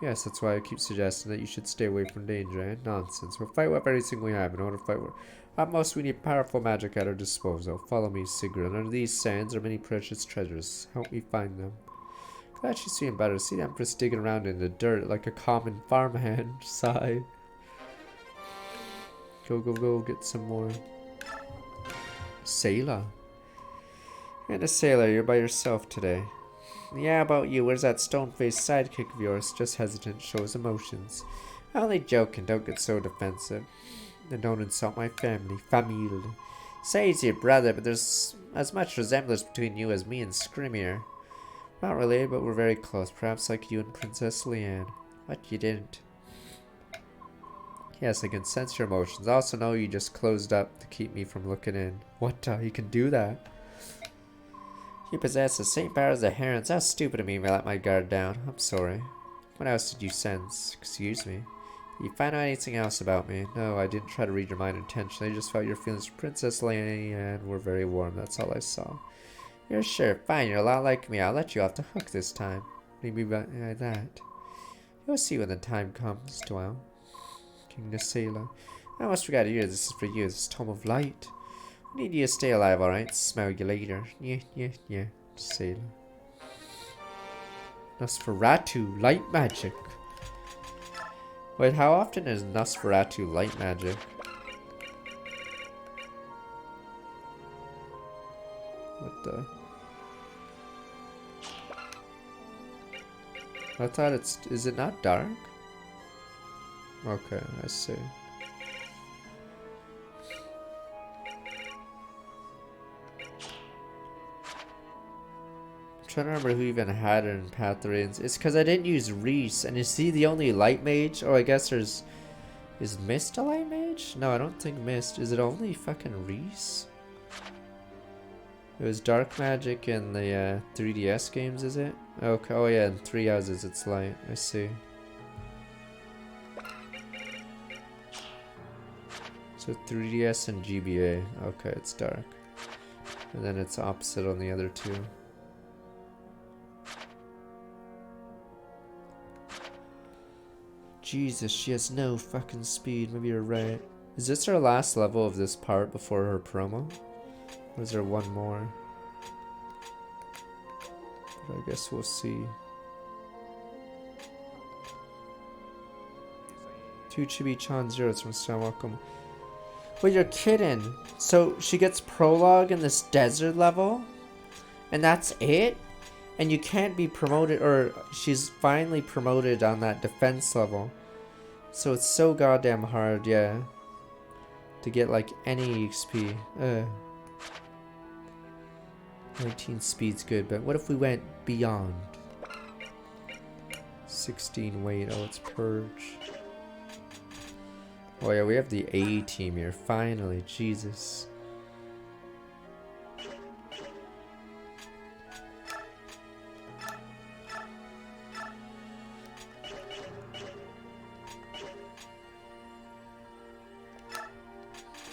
Yes, that's why I keep suggesting that you should stay away from danger, eh? Nonsense. We'll fight with everything we have in order to fight with... At most, we need powerful magic at our disposal. Follow me, Sigrun. Under these sands are many precious treasures. Help me find them. Glad she's feeling better. See the Empress digging around in the dirt like a common farmhand. Sigh. Go, get some more. Sailor. And a sailor, you're by yourself today. Yeah, about you, where's that stone-faced sidekick of yours? Just hesitant, shows emotions. Only joking, don't get so defensive. And don't insult my family. Famille. Say he's your brother, but there's as much resemblance between you as me and Scrimmier. Not related, but we're very close. Perhaps like you and Princess Leanne. What, you didn't? Yes, I can sense your emotions. I also know you just closed up to keep me from looking in. What, you can do that? You possess the same power as the herons. How stupid of me to let my guard down. I'm sorry. What else did you sense? Excuse me. Did you find out anything else about me? No, I didn't try to read your mind intentionally. I just felt your feelings for Princess Leanne were very warm. That's all I saw. You're sure. Fine, you're a lot like me. I'll let you off the hook this time. Maybe by that. You'll see when the time comes, Dwell. King Nasela. I almost forgot to hear this is for you. This tome of light. We need you to stay alive, alright? Smell you later. Yeah. Sailor. Nosferatu. Light magic. Wait, how often is Nosferatu light magic? What the? I thought it's... Is it not dark? Okay, I see. I'm trying to remember who even had it in Path of Radiance. It's because I didn't use Reese, and is he the only light mage? Oh, I guess there's... Is Mist a light mage? No, I don't think Mist. Is it only fucking Reese? It was dark magic in the 3DS games, is it? Okay, oh yeah, in 3 houses it's light. I see. So 3DS and GBA. Okay, it's dark. And then it's opposite on the other two. Jesus, she has no fucking speed. Maybe you're right. Is this her last level of this part before her promo? Or is there one more? But I guess we'll see. 2 Chibi-chan zeros from Star Welcome. Well, you're kidding. So she gets prologue in this desert level? And that's it? And you can't be promoted, or she's finally promoted on that defense level. So it's so goddamn hard, yeah. To get like any XP. 19 speed's good, but what if we went beyond? 16 weight, oh it's purge. Oh yeah, we have the A team here, finally, Jesus.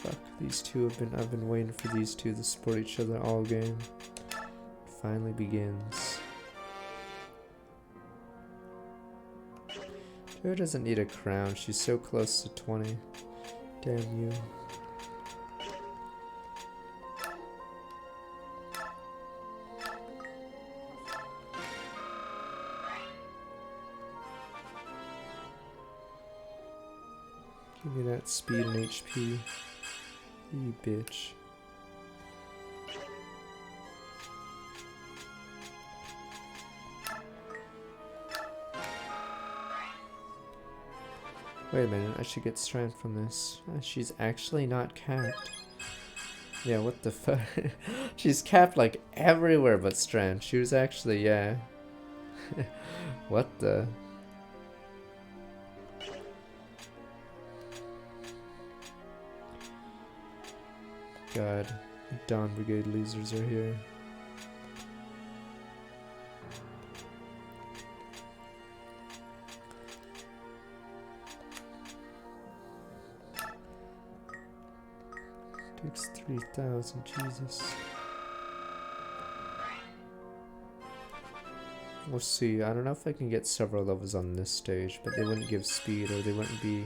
Fuck, these two I've been waiting for these two to support each other all game. Finally begins. Who doesn't need a crown? She's so close to 20. Damn you. Give me that speed and HP. You bitch. Wait a minute, I should get strength from this. She's actually not capped. Yeah, what the fuck? She's capped like everywhere but strength. She was actually, yeah. What the? God, Dawn Brigade losers are here. Takes 3,000, Jesus. We'll see. I don't know if I can get several levels on this stage, but they wouldn't give speed, or they wouldn't be...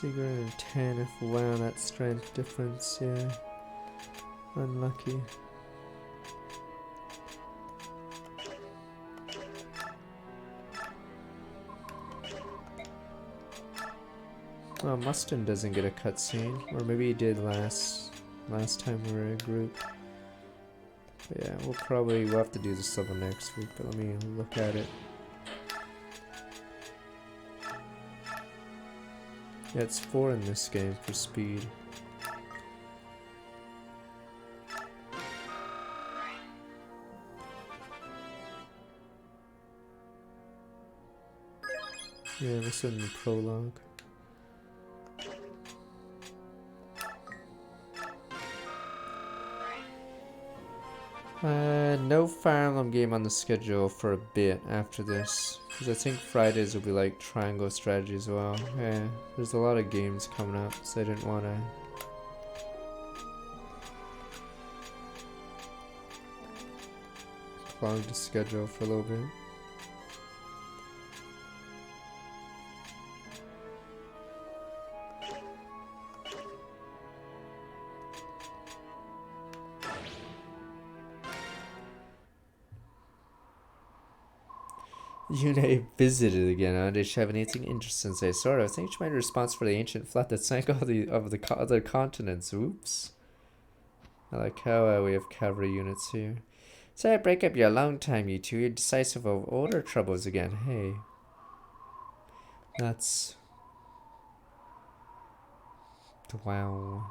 Secret and 10 if wow, that strength difference, yeah. Unlucky. Oh, Mustin doesn't get a cutscene, or maybe he did last time we were in a group. But yeah, we'll have to do this level next week, but let me look at it. Yeah, it's 4 in this game for speed. Yeah, this is in the prologue. No Fire Emblem game on the schedule for a bit after this. Because I think Fridays will be like Triangle Strategy as well. Yeah, there's a lot of games coming up, so I didn't want to... clog the schedule for a little bit. Yune visited again. Did she have anything interesting to say? Sort of. I think she might be responsible for the ancient flood that sank all the other continents. Oops. I like how we have cavalry units here. Sorry I break up your long time, you two. You're decisive of order troubles again. Hey. That's... wow.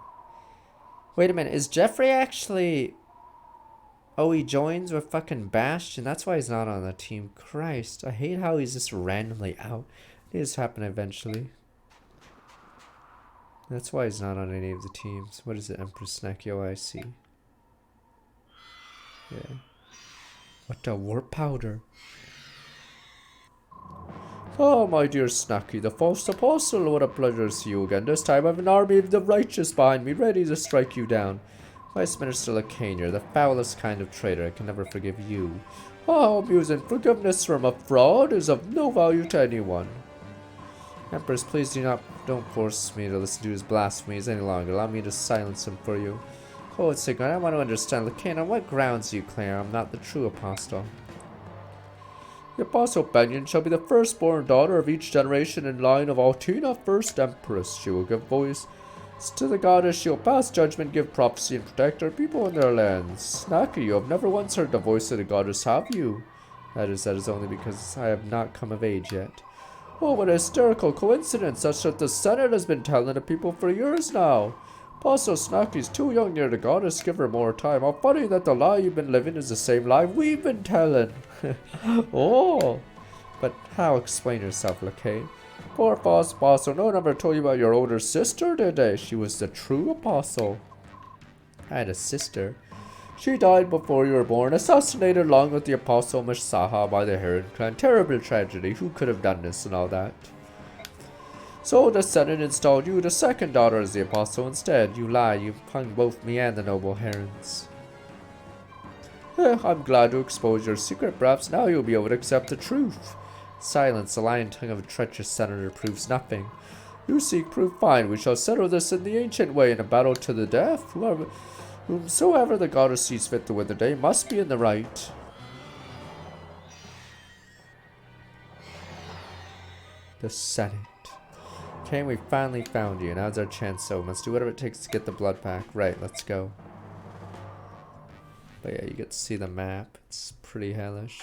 Wait a minute. Is Jeffrey actually... oh, he joins with fucking Bastion? That's why he's not on the team. Christ. I hate how he's just randomly out. It just happen eventually. That's why he's not on any of the teams. What is it? Empress Snacky? Oh, I see. Yeah. What a warp powder. Oh, my dear Snacky, the false apostle, what a pleasure to see you again. This time I have an army of the righteous behind me, ready to strike you down. Vice Minister Lacane, you're the foulest kind of traitor. I can never forgive you. Oh, amusing. Forgiveness from a fraud is of no value to anyone. Empress, please don't force me to listen to his blasphemies any longer. Allow me to silence him for you. Oh, it's ignorant. I want to understand. Lacane, on what grounds do you claim I'm not the true apostle? The Apostle Benyon shall be the firstborn daughter of each generation in line of Altina, first Empress. She will give voice to the goddess. She will pass judgment, give prophecy, and protect her people and their lands. Snacky, you have never once heard the voice of the goddess, have you? That is only because I have not come of age yet. Oh, what a hysterical coincidence, such that the Senate has been telling the people for years now. Apostle Snacky's too young near the goddess, give her more time. How funny that the lie you've been living is the same lie we've been telling. Oh, but how? Explain yourself, Lacane. Poor false apostle, no one ever told you about your older sister, did they? She was the true apostle. I had a sister. She died before you were born, assassinated along with the apostle Mashaha by the Heron clan. Terrible tragedy. Who could have done this and all that? So the Senate installed you, the second daughter, as the apostle instead. You lie. You hung both me and the noble Herons. I'm glad to expose your secret. Perhaps now you'll be able to accept the truth. Silence. The lying tongue of a treacherous senator proves nothing. You seek proof? Fine. We shall settle this in the ancient way, in a battle to the death. Whomsoever the goddess sees fit to win the day must be in the right. The Senate. Okay, we finally found you. Now's our chance, so we must do whatever it takes to get the blood pack. Right, let's go. But yeah, you get to see the map. It's pretty hellish.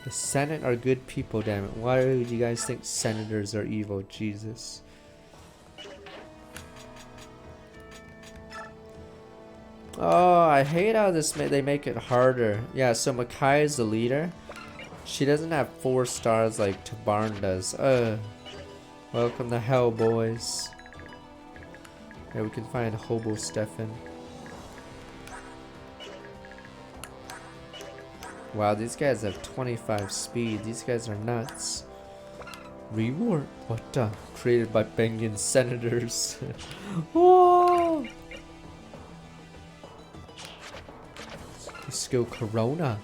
The Senate are good people, damn it. Why do you guys think senators are evil? Jesus. Oh, I hate how they make it harder. Yeah, so Makai is the leader. She doesn't have 4 stars like Tabarn does. Welcome to hell, boys. Yeah, we can find Hobo Stefan. Wow, these guys have 25 speed. These guys are nuts. Reward? What the? Created by Bengen senators. Whoa! Skill Corona.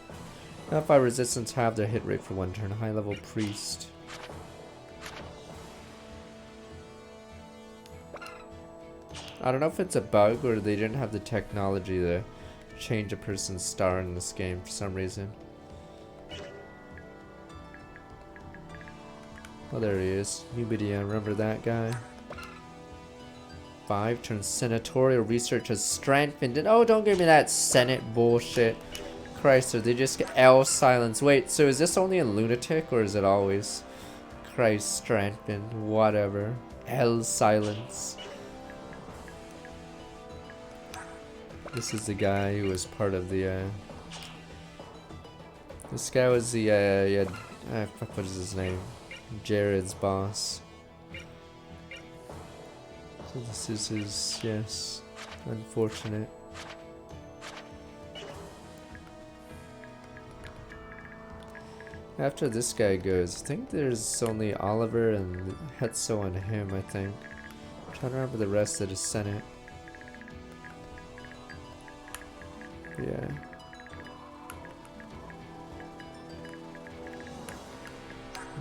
Notify resistance half their hit rate for 1 turn. High level priest. I don't know if it's a bug or they didn't have the technology to change a person's star in this game for some reason. Oh, there he is. Nubity, I remember that guy. 5 turns senatorial research has strengthened. And oh, don't give me that Senate bullshit. Christ, or they just get L silence. Wait, so is this only a lunatic or is it always? Christ, strengthened. Whatever. L silence. This is the guy who was part of the, this guy was the, fuck, what is his name? Jared's boss. So this is his, yes, unfortunate. After this guy goes, I think there's only Oliver and Hetzo and him, I think. I'm trying to remember the rest of the Senate. Yeah.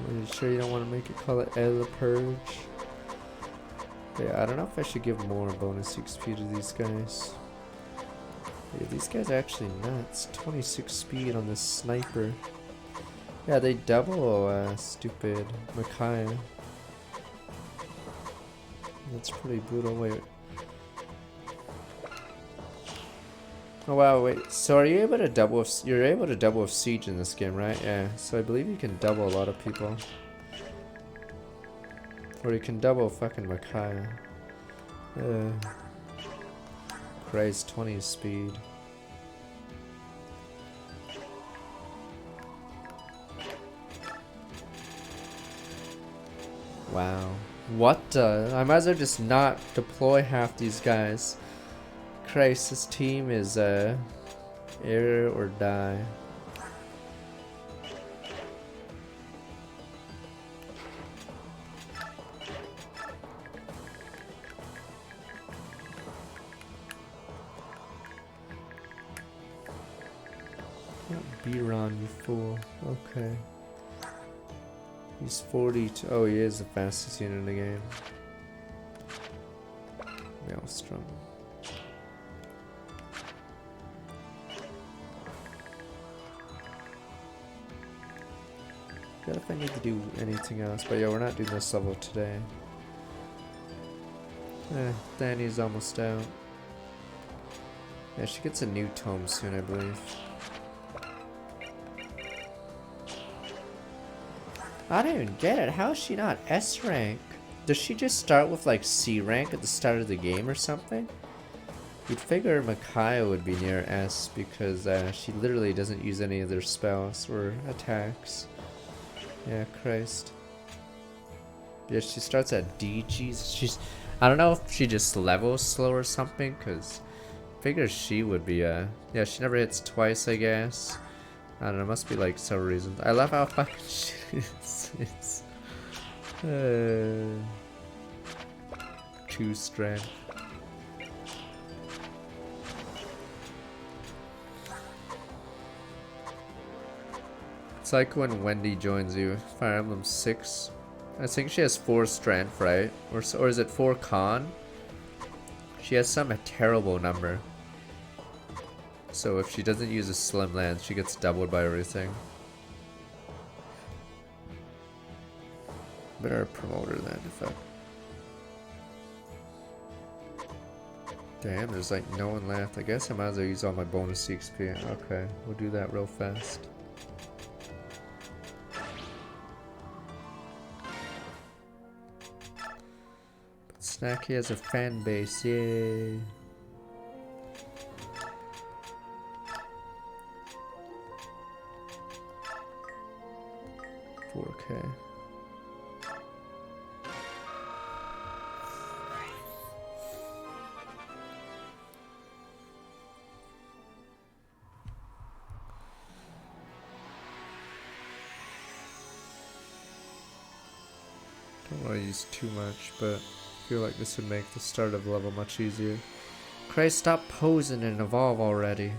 Are you sure you don't want to make it call it El Purge? Yeah, I don't know if I should give more bonus XP to these guys. Yeah, these guys are actually nuts. 26 speed on this sniper. Yeah, they double stupid Micaiah. That's pretty brutal. Wait. Oh wow, wait. So are you able to double with, you're able to double with Siege in this game, right? Yeah. So I believe you can double a lot of people. Or you can double fucking Micaiah. Christ, 20 speed. Wow. What the? I might as well just not deploy half these guys. Christ, this team is err or die. B-Ron, you fool. Okay. He's 42. Oh, he is the fastest unit in the game. Maelstrom. Forget if I need to do anything else, but yeah, we're not doing this level today. Danny's almost out. Yeah, she gets a new tome soon, I believe. I don't even get it. How is she not S rank? Does she just start with like C rank at the start of the game or something? You'd figure Micaiah would be near S because she literally doesn't use any of their spells or attacks. Yeah, Christ. Yeah, she starts at D. Jeez, she's. I don't know if she just levels slow or something, cause figures she would be. Yeah, she never hits twice, I guess. I don't know. Must be like several reasons. I love how fucking shit it's 2 strength. It's like when Wendy joins you. Fire Emblem 6. I think she has 4 strength, right? Or is it 4 con? She has some terrible number. So if she doesn't use a slim lance, she gets doubled by everything. Better promote her then if I... Damn, there's like no one left. I guess I might as well use all my bonus XP. Okay, we'll do that real fast. But Snacky has a fan base, yay! Okay. Don't want to use too much, but I feel like this would make the start of the level much easier. Christ, stop posing and evolve already.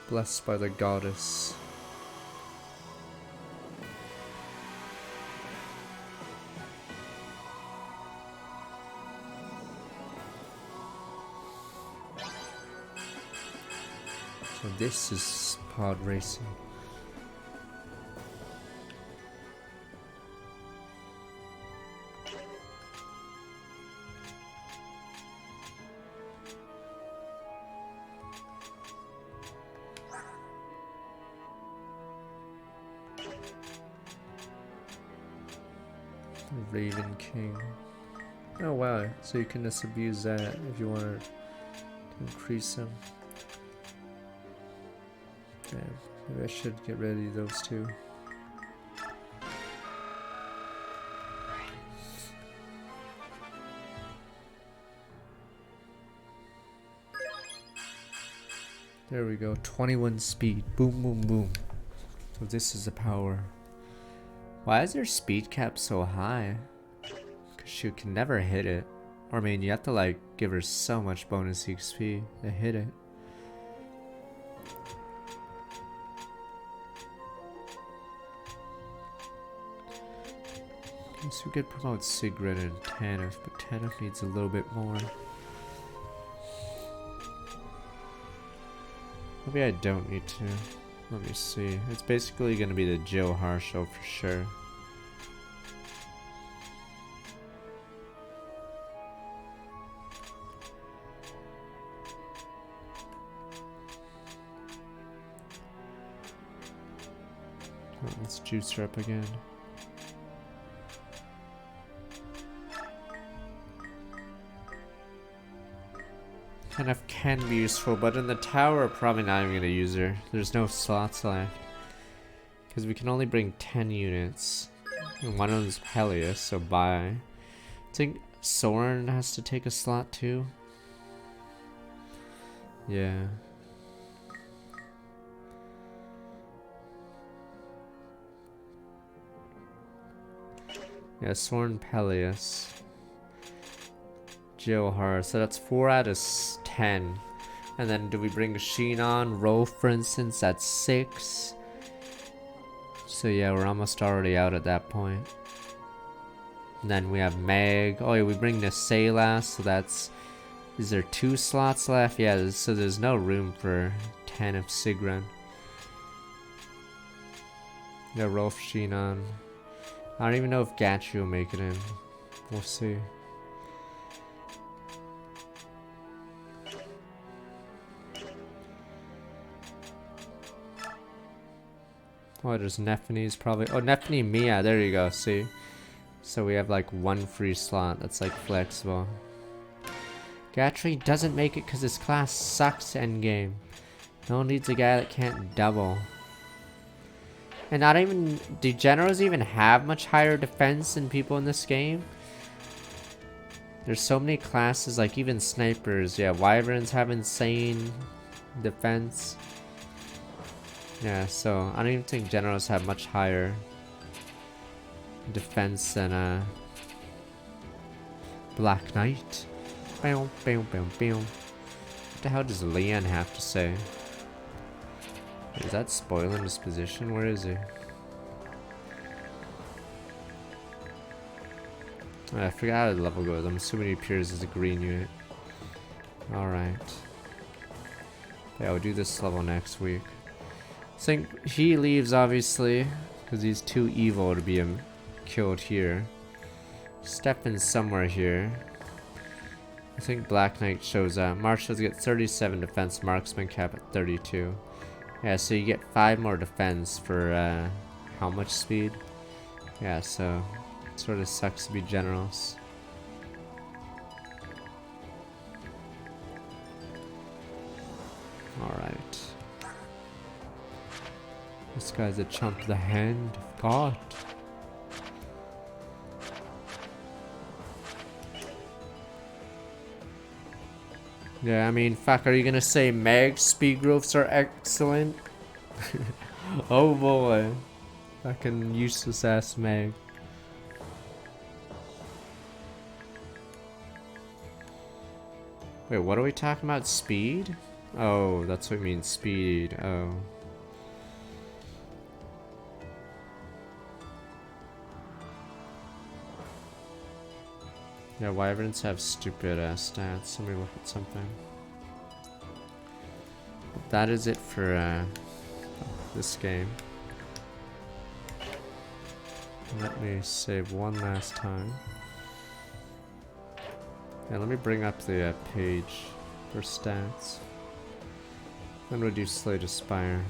Blessed by the goddess. So this is pod racing. Raven King. Oh wow, so you can just abuse that if you want to increase them. Damn, maybe I should get ready those two. There we go, 21 speed. Boom, boom, boom. So this is the power. Why is their speed cap so high? Because she can never hit it. Or I mean, you have to like give her so much bonus XP to hit it. So we could promote Sigrid and Tanif, but Tanif needs a little bit more. Maybe I don't need to. Let me see. It's basically going to be the Johar show for sure. Oh, let's juice her up again. Tanif can be useful, but in the tower, probably not even going to use her. There's no slots left. Because we can only bring 10 units. And one of them's Peleus, so bye. I think Soren has to take a slot too. Yeah. Yeah, Soren, Peleus. Johar, so that's 4 out of 10. And then do we bring Sheen on? Rolf, for instance, that's 6. So yeah, we're almost already out at that point. And then we have Meg. Oh yeah, we bring Nasei last, so that's... Is there 2 slots left? Yeah, so there's no room for 10 of Sigrun. Yeah, Rolf, Sheen on. I don't even know if Gatchi will make it in. We'll see. Oh, there's Nephine's probably. Oh, Nephine Mia. There you go. See? So we have like 1 free slot that's like flexible. Gatry doesn't make it because his class sucks endgame. No one needs a guy that can't double. And not even... Do generals even have much higher defense than people in this game? There's so many classes, like even snipers. Yeah, wyverns have insane defense. Yeah, so I don't even think generals have much higher defense than Black Knight. Bow, bow, bow, bow. What the hell does Leon have to say? Is that spoiling his position? Where is he? Oh, I forgot how the level goes. I'm assuming he appears as a green unit. Alright. Yeah, we'll do this level next week. I think he leaves, obviously, because he's too evil to be killed here. Stefan's somewhere here. I think Black Knight shows up. Marshals get 37 defense, marksman cap at 32. Yeah, so you get 5 more defense for how much speed? Yeah, so it sort of sucks to be generals. Alright. This guy's a chump of the hand of God. Yeah, I mean, fuck, are you gonna say Meg's speed growths are excellent? Oh boy. Fucking useless ass Meg. Wait, what are we talking about? Speed? Oh, that's what it means, speed. Oh. Yeah, wyverns have stupid ass stats. Let me look at something. that is it for this game. Let me save one last time. And let me bring up the page for stats. Then we'll do Slay to Spire.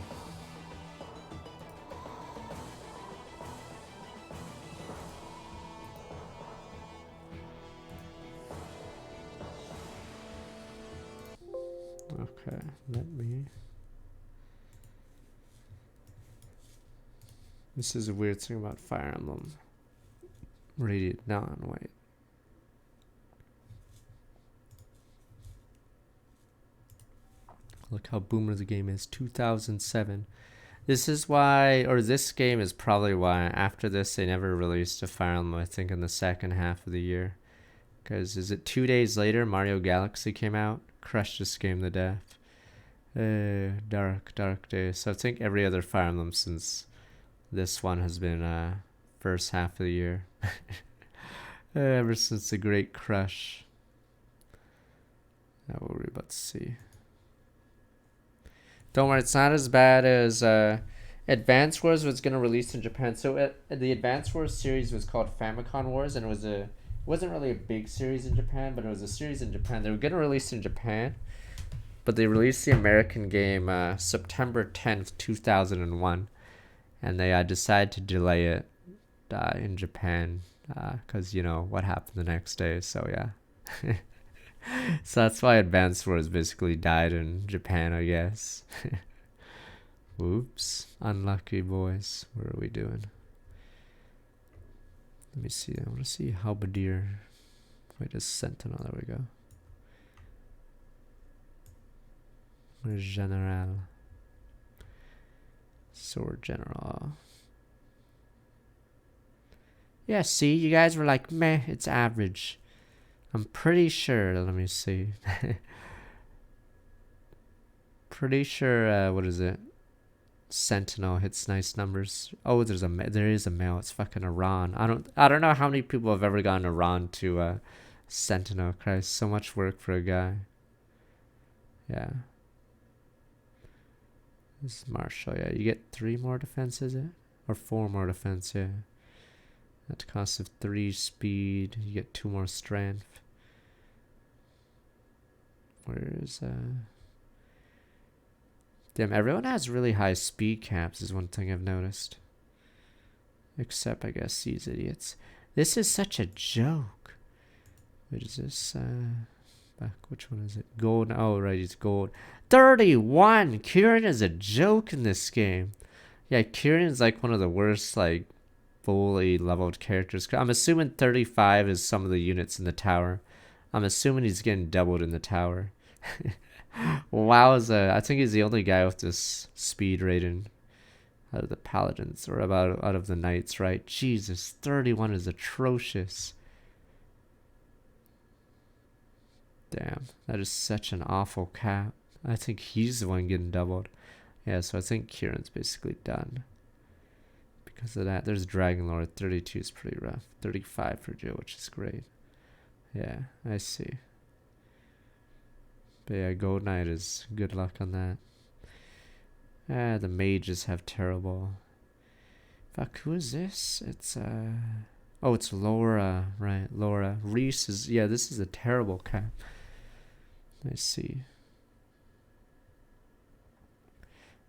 Okay, let me... This is a weird thing about Fire Emblem. Radiant Dawn, wait. Look how boomer the game is, 2007. This is why, or this game is probably why, after this they never released a Fire Emblem, I think in the second half of the year. Because is it 2 days later, Mario Galaxy came out? Crushed this game to death. Dark days. So I think every other Fire Emblem since this one has been first half of the year. Ever since the Great Crush. Now what were we about to see? Don't worry, it's not as bad as Advance Wars was going to release in Japan. So the Advance Wars series was called Famicom Wars, and it wasn't really a big series in Japan, but it was a series in Japan. They were going to release in Japan, but they released the American game September 10th, 2001, and they decided to delay it in Japan because, you know, what happened the next day, so yeah. So that's why Advance Wars basically died in Japan, I guess. Whoops. Unlucky boys. What are we doing? Let me see. I want to see Halberdier. Wait, a Sentinel. There we go. Where's General? Sword General. Yeah, see? You guys were like, meh, it's average. I'm pretty sure, let me see. Pretty sure, what is it? Sentinel hits nice numbers. Oh, there is a male. It's fucking Iran. I don't know how many people have ever gone Iran to Sentinel. Christ, so much work for a guy. Yeah. This is Marshall. Yeah, you get 3 more defense, is it? Or 4 more defense, yeah. At the cost of 3 speed, you get 2 more strength. Where's damn, everyone has really high speed caps is one thing I've noticed. Except, I guess, these idiots. This is such a joke. What is this? Back, which one is it? Gold. Oh, right, it's gold. 31! Kieran is a joke in this game. Yeah, Kieran's like one of the worst, like, fully leveled characters. I'm assuming 35 is some of the units in the tower. I'm assuming he's getting doubled in the tower. Wowza. I think he's the only guy with this speed rating out of the paladins, or out of the knights, right? Jesus, 31 is atrocious. Damn, that is such an awful cap. I think he's the one getting doubled. Yeah, so I think Kieran's basically done. Because of that, there's Dragon Lord. 32 is pretty rough. 35 for Joe, which is great. Yeah, I see. But yeah, Gold Knight is good luck on that. The mages have terrible. Fuck, who is this? It's oh, it's Laura, right? Laura. Reese is, yeah, this is a terrible cap. I see.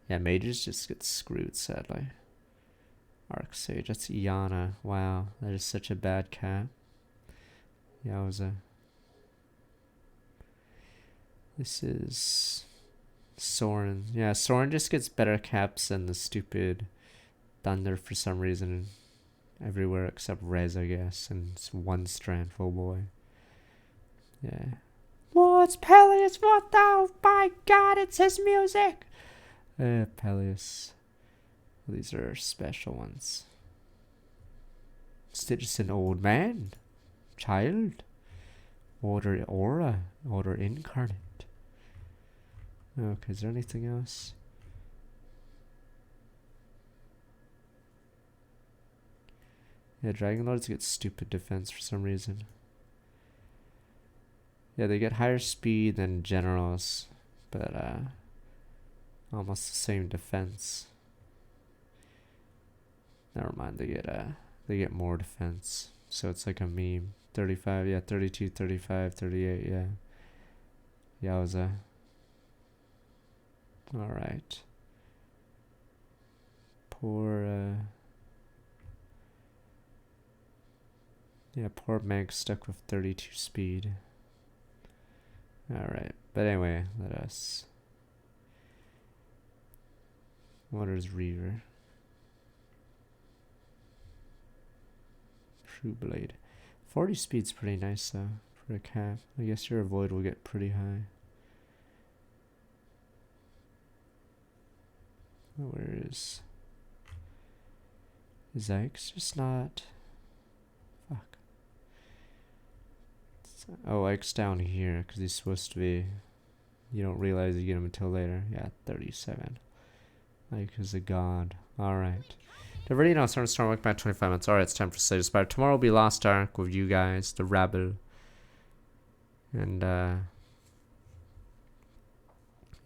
Yeah, mages just get screwed, sadly. Arcsage, that's Iana. Wow, that is such a bad cap. Yowza. This is Soren. Yeah, Soren just gets better caps than the stupid Thunder for some reason. Everywhere except Rez, I guess. And it's 1 strength, oh boy. Yeah. What's Peleus? What the? By God, it's his music! Peleus. Well, these are special ones. It's just an old man. Child. Order Aura. Order Incarnate. Okay, is there anything else? Yeah, Dragon Lords get stupid defense for some reason. Yeah, they get higher speed than generals, but Almost the same defense. Never mind, they get more defense. So it's like a meme. 35, yeah, 32, 35, 38, yeah. Yowza. Alright. Poor, yeah, poor Meg stuck with 32 speed. Alright, but anyway, let us... What is Reaver? True Blade. 40 speed's pretty nice though, for a cap. I guess your avoid will get pretty high. Where is X just not... Fuck. Oh, X down here, because he's supposed to be... You don't realize you get him until later. Yeah, 37. Like, is a god. Alright. Already now, starting to start working back 25 minutes. Alright, it's time for Slay the Spire. Tomorrow will be Lost Ark with you guys, the Rabble. And,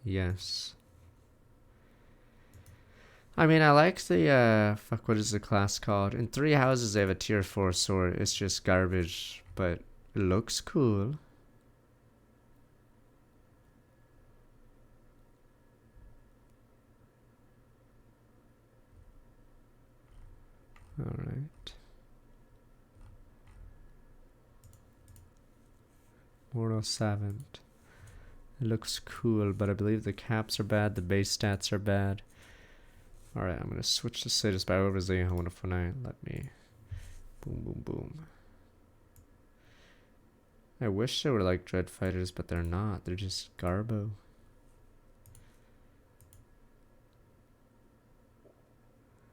yes. I mean, I like the, fuck, what is the class called? In 3 houses, they have a tier 4 sword. It's just garbage, but it looks cool. Alright. Mortal Savant. It looks cool, but I believe the caps are bad, the base stats are bad. Alright, I'm gonna switch to Slay the Spire over Zay Wonderful Night. Let me... Boom, boom, boom. I wish they were like Dread Fighters, but they're not. They're just Garbo.